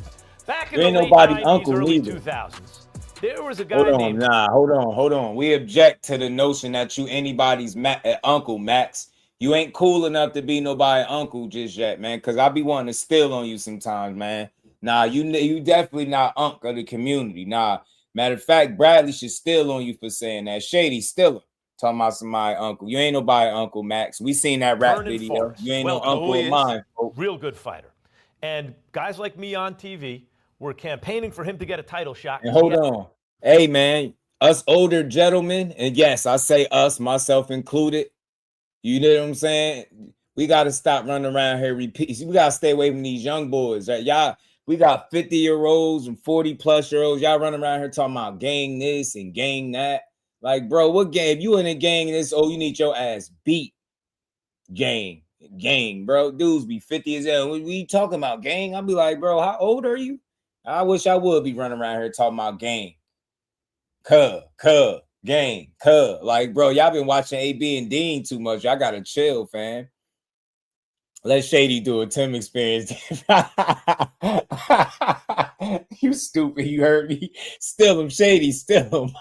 Back in There the ain't late nobody 90s, uncle early neither. 2000s, there was a guy Hold on, named... hold on. We object to the notion that you anybody's uncle, Max. You ain't cool enough to be nobody uncle just yet, man, because I be wanting to steal on you sometimes, man. Nah, you definitely not uncle of the community. Nah, matter of fact, Bradley should steal on you for saying that. Shady, steal him. Talking about somebody uncle. You ain't nobody uncle, Max. We seen that rap Vernon video. Forrest. You ain't Well, no uncle of mine. Real good fighter. And guys like me on TV were campaigning for him to get a title shot. And hold on. Hey, man, us older gentlemen, and yes, I say us, myself included. You know what I'm saying? We got to stop running around here repeating. We got to stay away from these young boys. Right? Y'all, we got 50-year-olds and 40-plus-year-olds. Y'all running around here talking about gang this and gang that. Like, bro, what gang? If you in a gang this, you need your ass beat. Gang, bro. Dudes be 50 as hell. We talking about gang? I'll be like, bro, how old are you? I wish I would be running around here talking about gang. Gang. Like, bro, y'all been watching AB and Dean too much. Y'all gotta chill, fam. Let Shady do a Tim experience. You stupid. You heard me. Still him, Shady. Still him.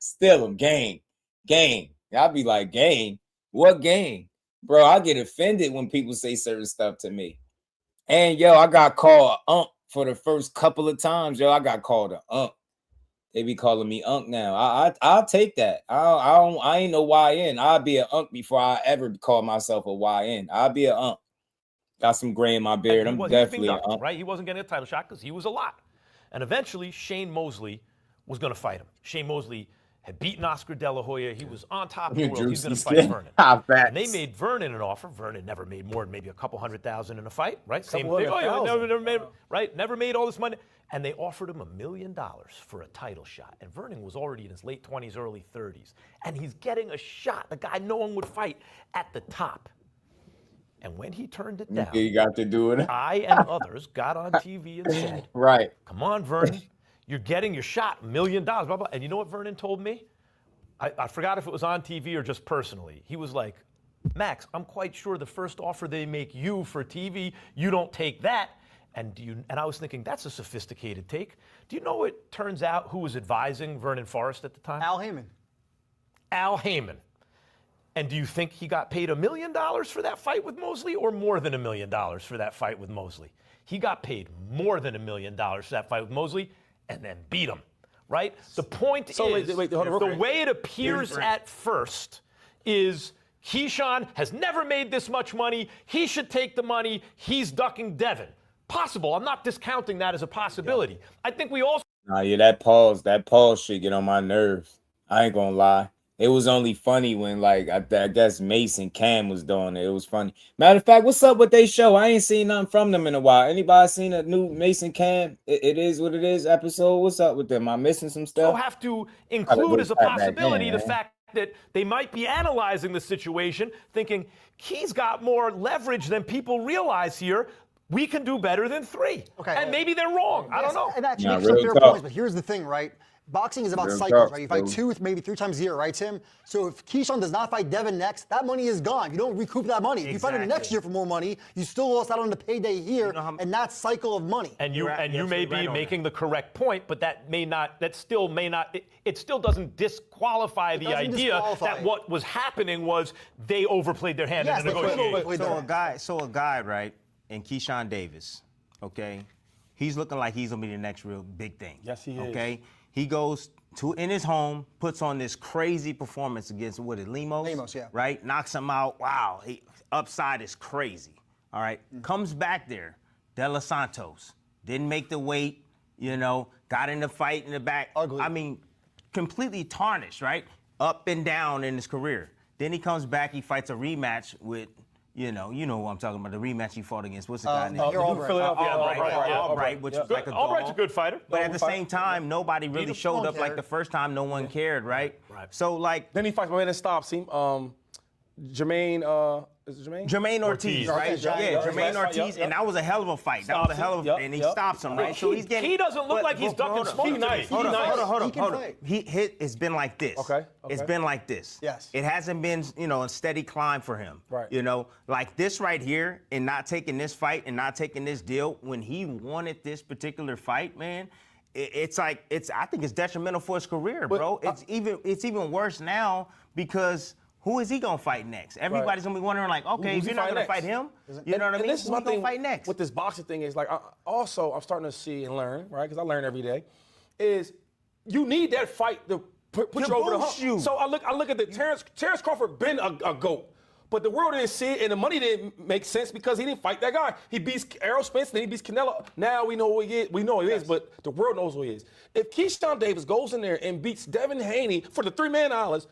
Still him. Gang. Y'all be like, gang? What gang? Bro, I get offended when people say certain stuff to me. And, yo, I got called Unc for the first couple of times. Yo, I got called an Unc. They be calling me Unc now. I'll take that. I ain't no YN. I'll be an Unc before I ever call myself a YN. I'll be an Unc. Got some gray in my beard. I'm definitely an Unc. Right? He wasn't getting a title shot because he was a lot. And eventually, Shane Mosley was going to fight him. Shane Mosley had beaten Oscar De La Hoya. He was on top of the world. He's going to fight Vernon. And they made Vernon an offer. Vernon never made more than maybe a couple $100,000 in a fight, right? Same thing. Never made all this money. And they offered him $1 million for a title shot. And Vernon was already in his late 20s, early 30s. And he's getting a shot, the guy no one would fight, at the top. And when he turned it down, you got to do it. I and others got on TV and said, right. Come on, Vernon. You're getting your shot, $1 million, blah, blah. And you know what Vernon told me? I forgot if it was on TV or just personally. He was like, Max, I'm quite sure the first offer they make you for TV, you don't take that. And I was thinking, that's a sophisticated take. Do you know it turns out who was advising Vernon Forrest at the time? Al Heyman. Al Heyman. And do you think he got paid $1 million for that fight with Mosley or more than $1 million for that fight with Mosley? He got paid more than $1 million for that fight with Mosley and then beat him, right? The point is, the way it appears at first is Keyshawn has never made this much money. He should take the money. He's ducking Devin. Possible. I'm not discounting that as a possibility. I think we also... Nah, yeah, that pause shit get on my nerves. I ain't gonna lie. It was only funny when, like, I guess Mace and Cam was doing it. It was funny. Matter of fact, what's up with they show? I ain't seen nothing from them in a while. Anybody seen a new Mace and Cam? It is what it is episode. What's up with them? Am I missing some stuff? So have to include as a Back possibility then, the man. fact that they might be analyzing the situation, thinking Key's got more leverage than people realize here. We can do better than 3. Okay. And maybe they're wrong. I don't know. And actually Nah, makes some real fair talk. points, but here's the thing, right? Boxing is about Real cycles, talk, right? You fight dude. 2, maybe 3 times a year, right, Tim? So if Keyshawn does not fight Devin next, that money is gone. You don't recoup that money. If you fight him next year for more money, you still lost out on the payday here, and that cycle of money. And you may be making the correct point, but that still doesn't disqualify the idea that what was happening was they overplayed their hand in the negotiation. So a guy, right, and Keyshawn Davis, okay, he's looking like he's gonna be the next real big thing. Yes, he is. Okay, he goes in his home, puts on this crazy performance against Limos. Limos, yeah. Right, knocks him out. Wow, upside is crazy. All right, comes back there, De Los Santos didn't make the weight. Got in the fight in the back. Ugly. I mean, completely tarnished. Right, up and down in his career. Then he comes back. He fights a rematch with. You know who I'm talking about, the rematch he fought against. What's the guy name? Albright, which was like a dog. Albright's a good fighter. But at the same time, nobody really showed up like the first time. No one cared, right? So, like... Then he fights my man that stops him. Jermaine, is it Jermaine? Jermaine Ortiz, right? Yeah, Jermaine Ortiz, and that was a hell of a fight. That was a hell of a... And he stops him, right? So he's getting... He doesn't look like he's ducking smoke. Hold on. It's been like this. Okay. It's been like this. Yes. It hasn't been, a steady climb for him. Right. Like this right here, and not taking this fight and not taking this deal, when he wanted this particular fight, man, I think it's detrimental for his career, bro. It's even worse now because who is he gonna fight next? Everybody's gonna be wondering, like, okay, if you're not gonna fight him, you know what I mean? This is my Who's gonna thing fight next? with this boxing thing is like, I'm starting to see and learn, right? Because I learn every day. Is you need that fight to put you over the hump. So I look at the Terrence Crawford been a GOAT. But the world didn't see it, and the money didn't make sense because he didn't fight that guy. He beats Errol Spence, then he beats Canelo. Now we know who he is. We know who he is, but the world knows who he is. If Keyshawn Davis goes in there and beats Devin Haney for the $3 million,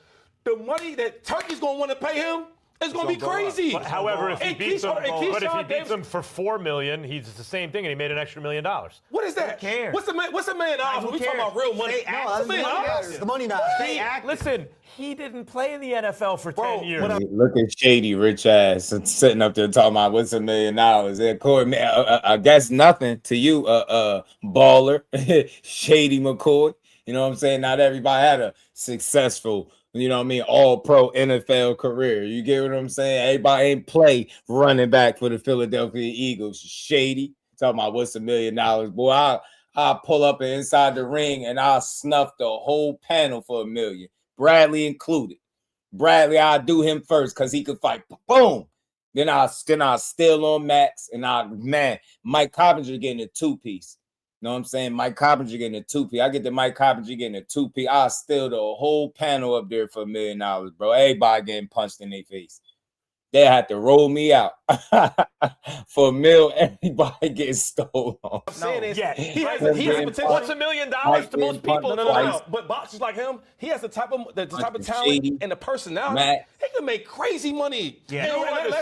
the money that Turkey's going to want to pay him is going to be crazy. But however, if he beats him for $4 million, he's the same thing, and he made an extra $1 million. What is that? Who cares? What's $1 million? We talking about real money. The money matters. Listen, he didn't play in the NFL for 10 years. Look at shady rich ass sitting up there talking about what's $1 million. And Corey, man, I guess nothing to you, baller, shady McCoy. You know what I'm saying? Not everybody had a successful, all-pro NFL career. You get what I'm saying? Everybody ain't play running back for the Philadelphia Eagles. Shady. Talking about what's $1 million. Boy, I'll pull up inside the ring and I'll snuff the whole panel for $1 million. Bradley included. Bradley, I'll do him first because he could fight. Boom. Then I'll steal on Max. And Mike Coppinger getting a 2-piece. You know what I'm saying? Mike Coppinger getting a 2-piece. I get the Mike Coppinger getting a 2-piece. I'll steal the whole panel up there for $1 million, bro. Everybody getting punched in their face. They had to roll me out for $1 million. Everybody getting stolen. I'm saying is, he has potential. What's $1 million to most people? No. But boxers like him, he has the type of talent and the personality. He can make crazy money. Yeah.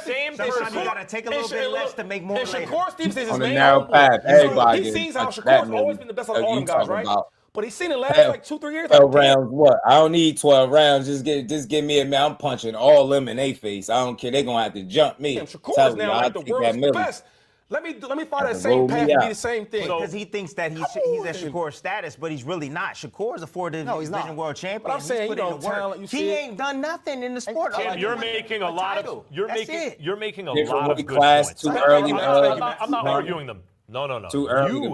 Sometimes you gotta take a little bit less to make more. And Shakur Stevenson is his On the main narrow path, everybody. He sees how Shakur's always been the best of all them guys, right? But he's seen it last like 2-3 years. 12 rounds, what? I don't need 12 rounds. Just give me a man. I'm punching all them in their face. I don't care. They're gonna have to jump me. Shakur is now like the world's best. Let me follow that same path and be the same thing. Because he thinks that he's at Shakur's status, but he's really not. Shakur's a 4-division world champion. But I'm saying, he ain't done nothing in the sport. Tim, you're making a lot of good class points. too early. I'm not arguing them. No. Too early.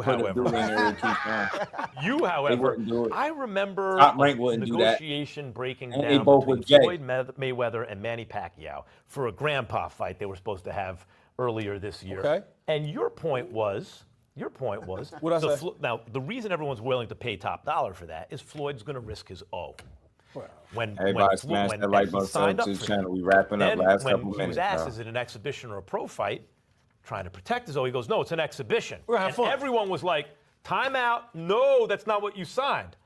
You, however, I remember Top Rank wouldn't negotiation breaking and down they both between with Jay. Floyd Mayweather and Manny Pacquiao for a grandpa fight they were supposed to have earlier this year. Okay. And your point was. What I say? Now, the reason everyone's willing to pay top dollar for that is Floyd's going to risk his O. When everybody smashed that like button to the channel. We wrapping up last couple minutes. When he was asked, is it an exhibition or a pro fight? Trying to protect his O, he goes, no, it's an exhibition. We're gonna have fun. Everyone was like, time out. No, that's not what you signed.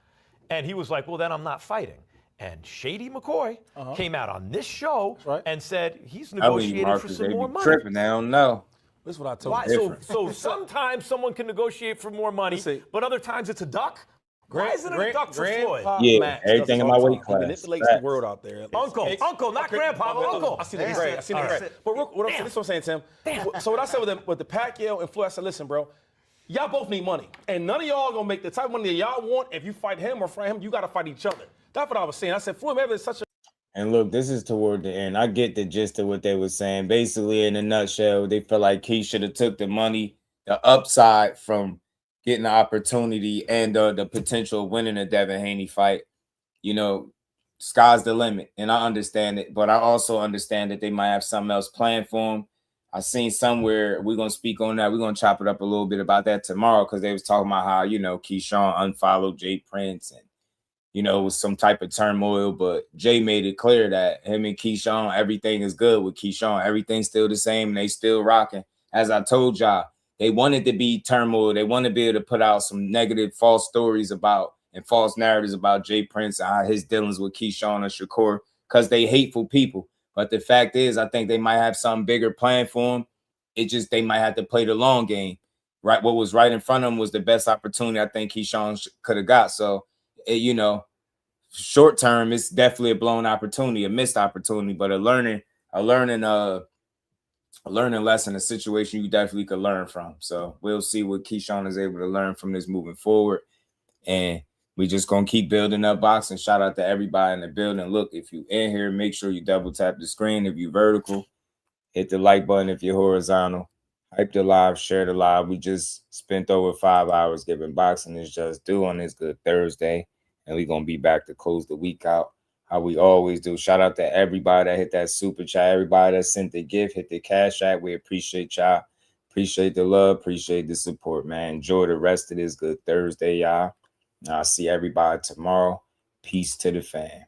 And he was like, well, then I'm not fighting. And Shady McCoy came out on this show and said he's I believe negotiating for Marcus, some they more be money. tripping. They don't know. This is what I told Why? you. So sometimes someone can negotiate for more money, but other times it's a duck. Why isn't it a duck for Floyd? Yeah, Max everything does in this my all the weight time. class. He manipulates Facts. the world out there. Uncle, not grandpa, but uncle. I see that. I see that. But this is what I'm saying, Tim. So what I said with the Pacquiao and Floyd, I said, listen, bro, y'all both need money, and none of y'all gonna make the type of money that y'all want. If you fight him or fight him, you gotta fight each other. That's what I was saying. I said Floyd Mayweather is such a. And look, this is toward the end. I get the gist of what they were saying. Basically, in a nutshell, they feel like he should have took the money, the upside from getting the opportunity and the potential of winning a Devin Haney fight. You know, sky's the limit, and I understand it. But I also understand that they might have something else planned for him. I seen somewhere, we're going to speak on that. We're going to chop it up a little bit about that tomorrow because they was talking about how, you know, Keyshawn unfollowed Jay Prince and, you know, it was some type of turmoil. But Jay made it clear that him and Keyshawn, everything is good with Keyshawn. Everything's still the same and they still rocking. As I told y'all, they wanted to be turmoil. They want to be able to put out some negative, false stories about and false narratives about Jay Prince and his dealings with Keyshawn and Shakur because they hateful people. But the fact is, I think they might have something bigger planned for him. It just they might have to play the long game. Right, what was right in front of him was the best opportunity I think Keyshawn could have got. So, you know, short term, it's definitely a blown opportunity, a missed opportunity, but a learning lesson, a situation you definitely could learn from. So we'll see what Keyshawn is able to learn from this moving forward. And we just going to keep building up boxing. Shout out to everybody in the building. Look, if you in here, make sure you double tap the screen. If you vertical, hit the like button. If you're horizontal, hype the live, share the live. We just spent over 5 hours giving boxing is just due on this good Thursday. And we're going to be back to close the week out how we always do. Shout out to everybody that hit that super chat. Everybody that sent the gift, hit the cash app. We appreciate y'all. Appreciate the love. Appreciate the support, man. Enjoy the rest of this good Thursday, y'all. I'll see everybody tomorrow. Peace to the fam.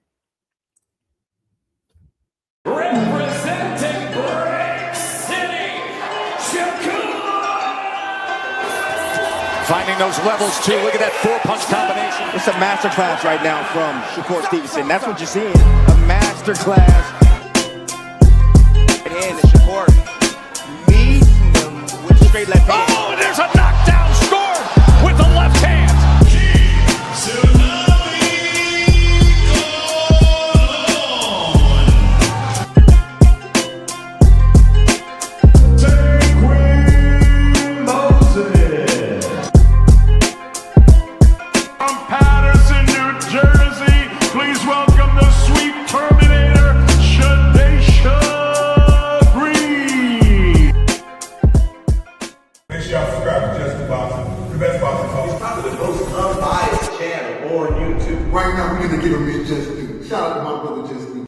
Representing Brick City, Finding those levels, too. Look at that four-punch combination. It's a masterclass right now from Shakur Stevenson. That's what you're seeing. A masterclass. And Shakur meeting them with straight left hand. Oh, there's a knockdown score with the left hand. Right now, we're going to give him his just due. Shout out to my brother Just Due.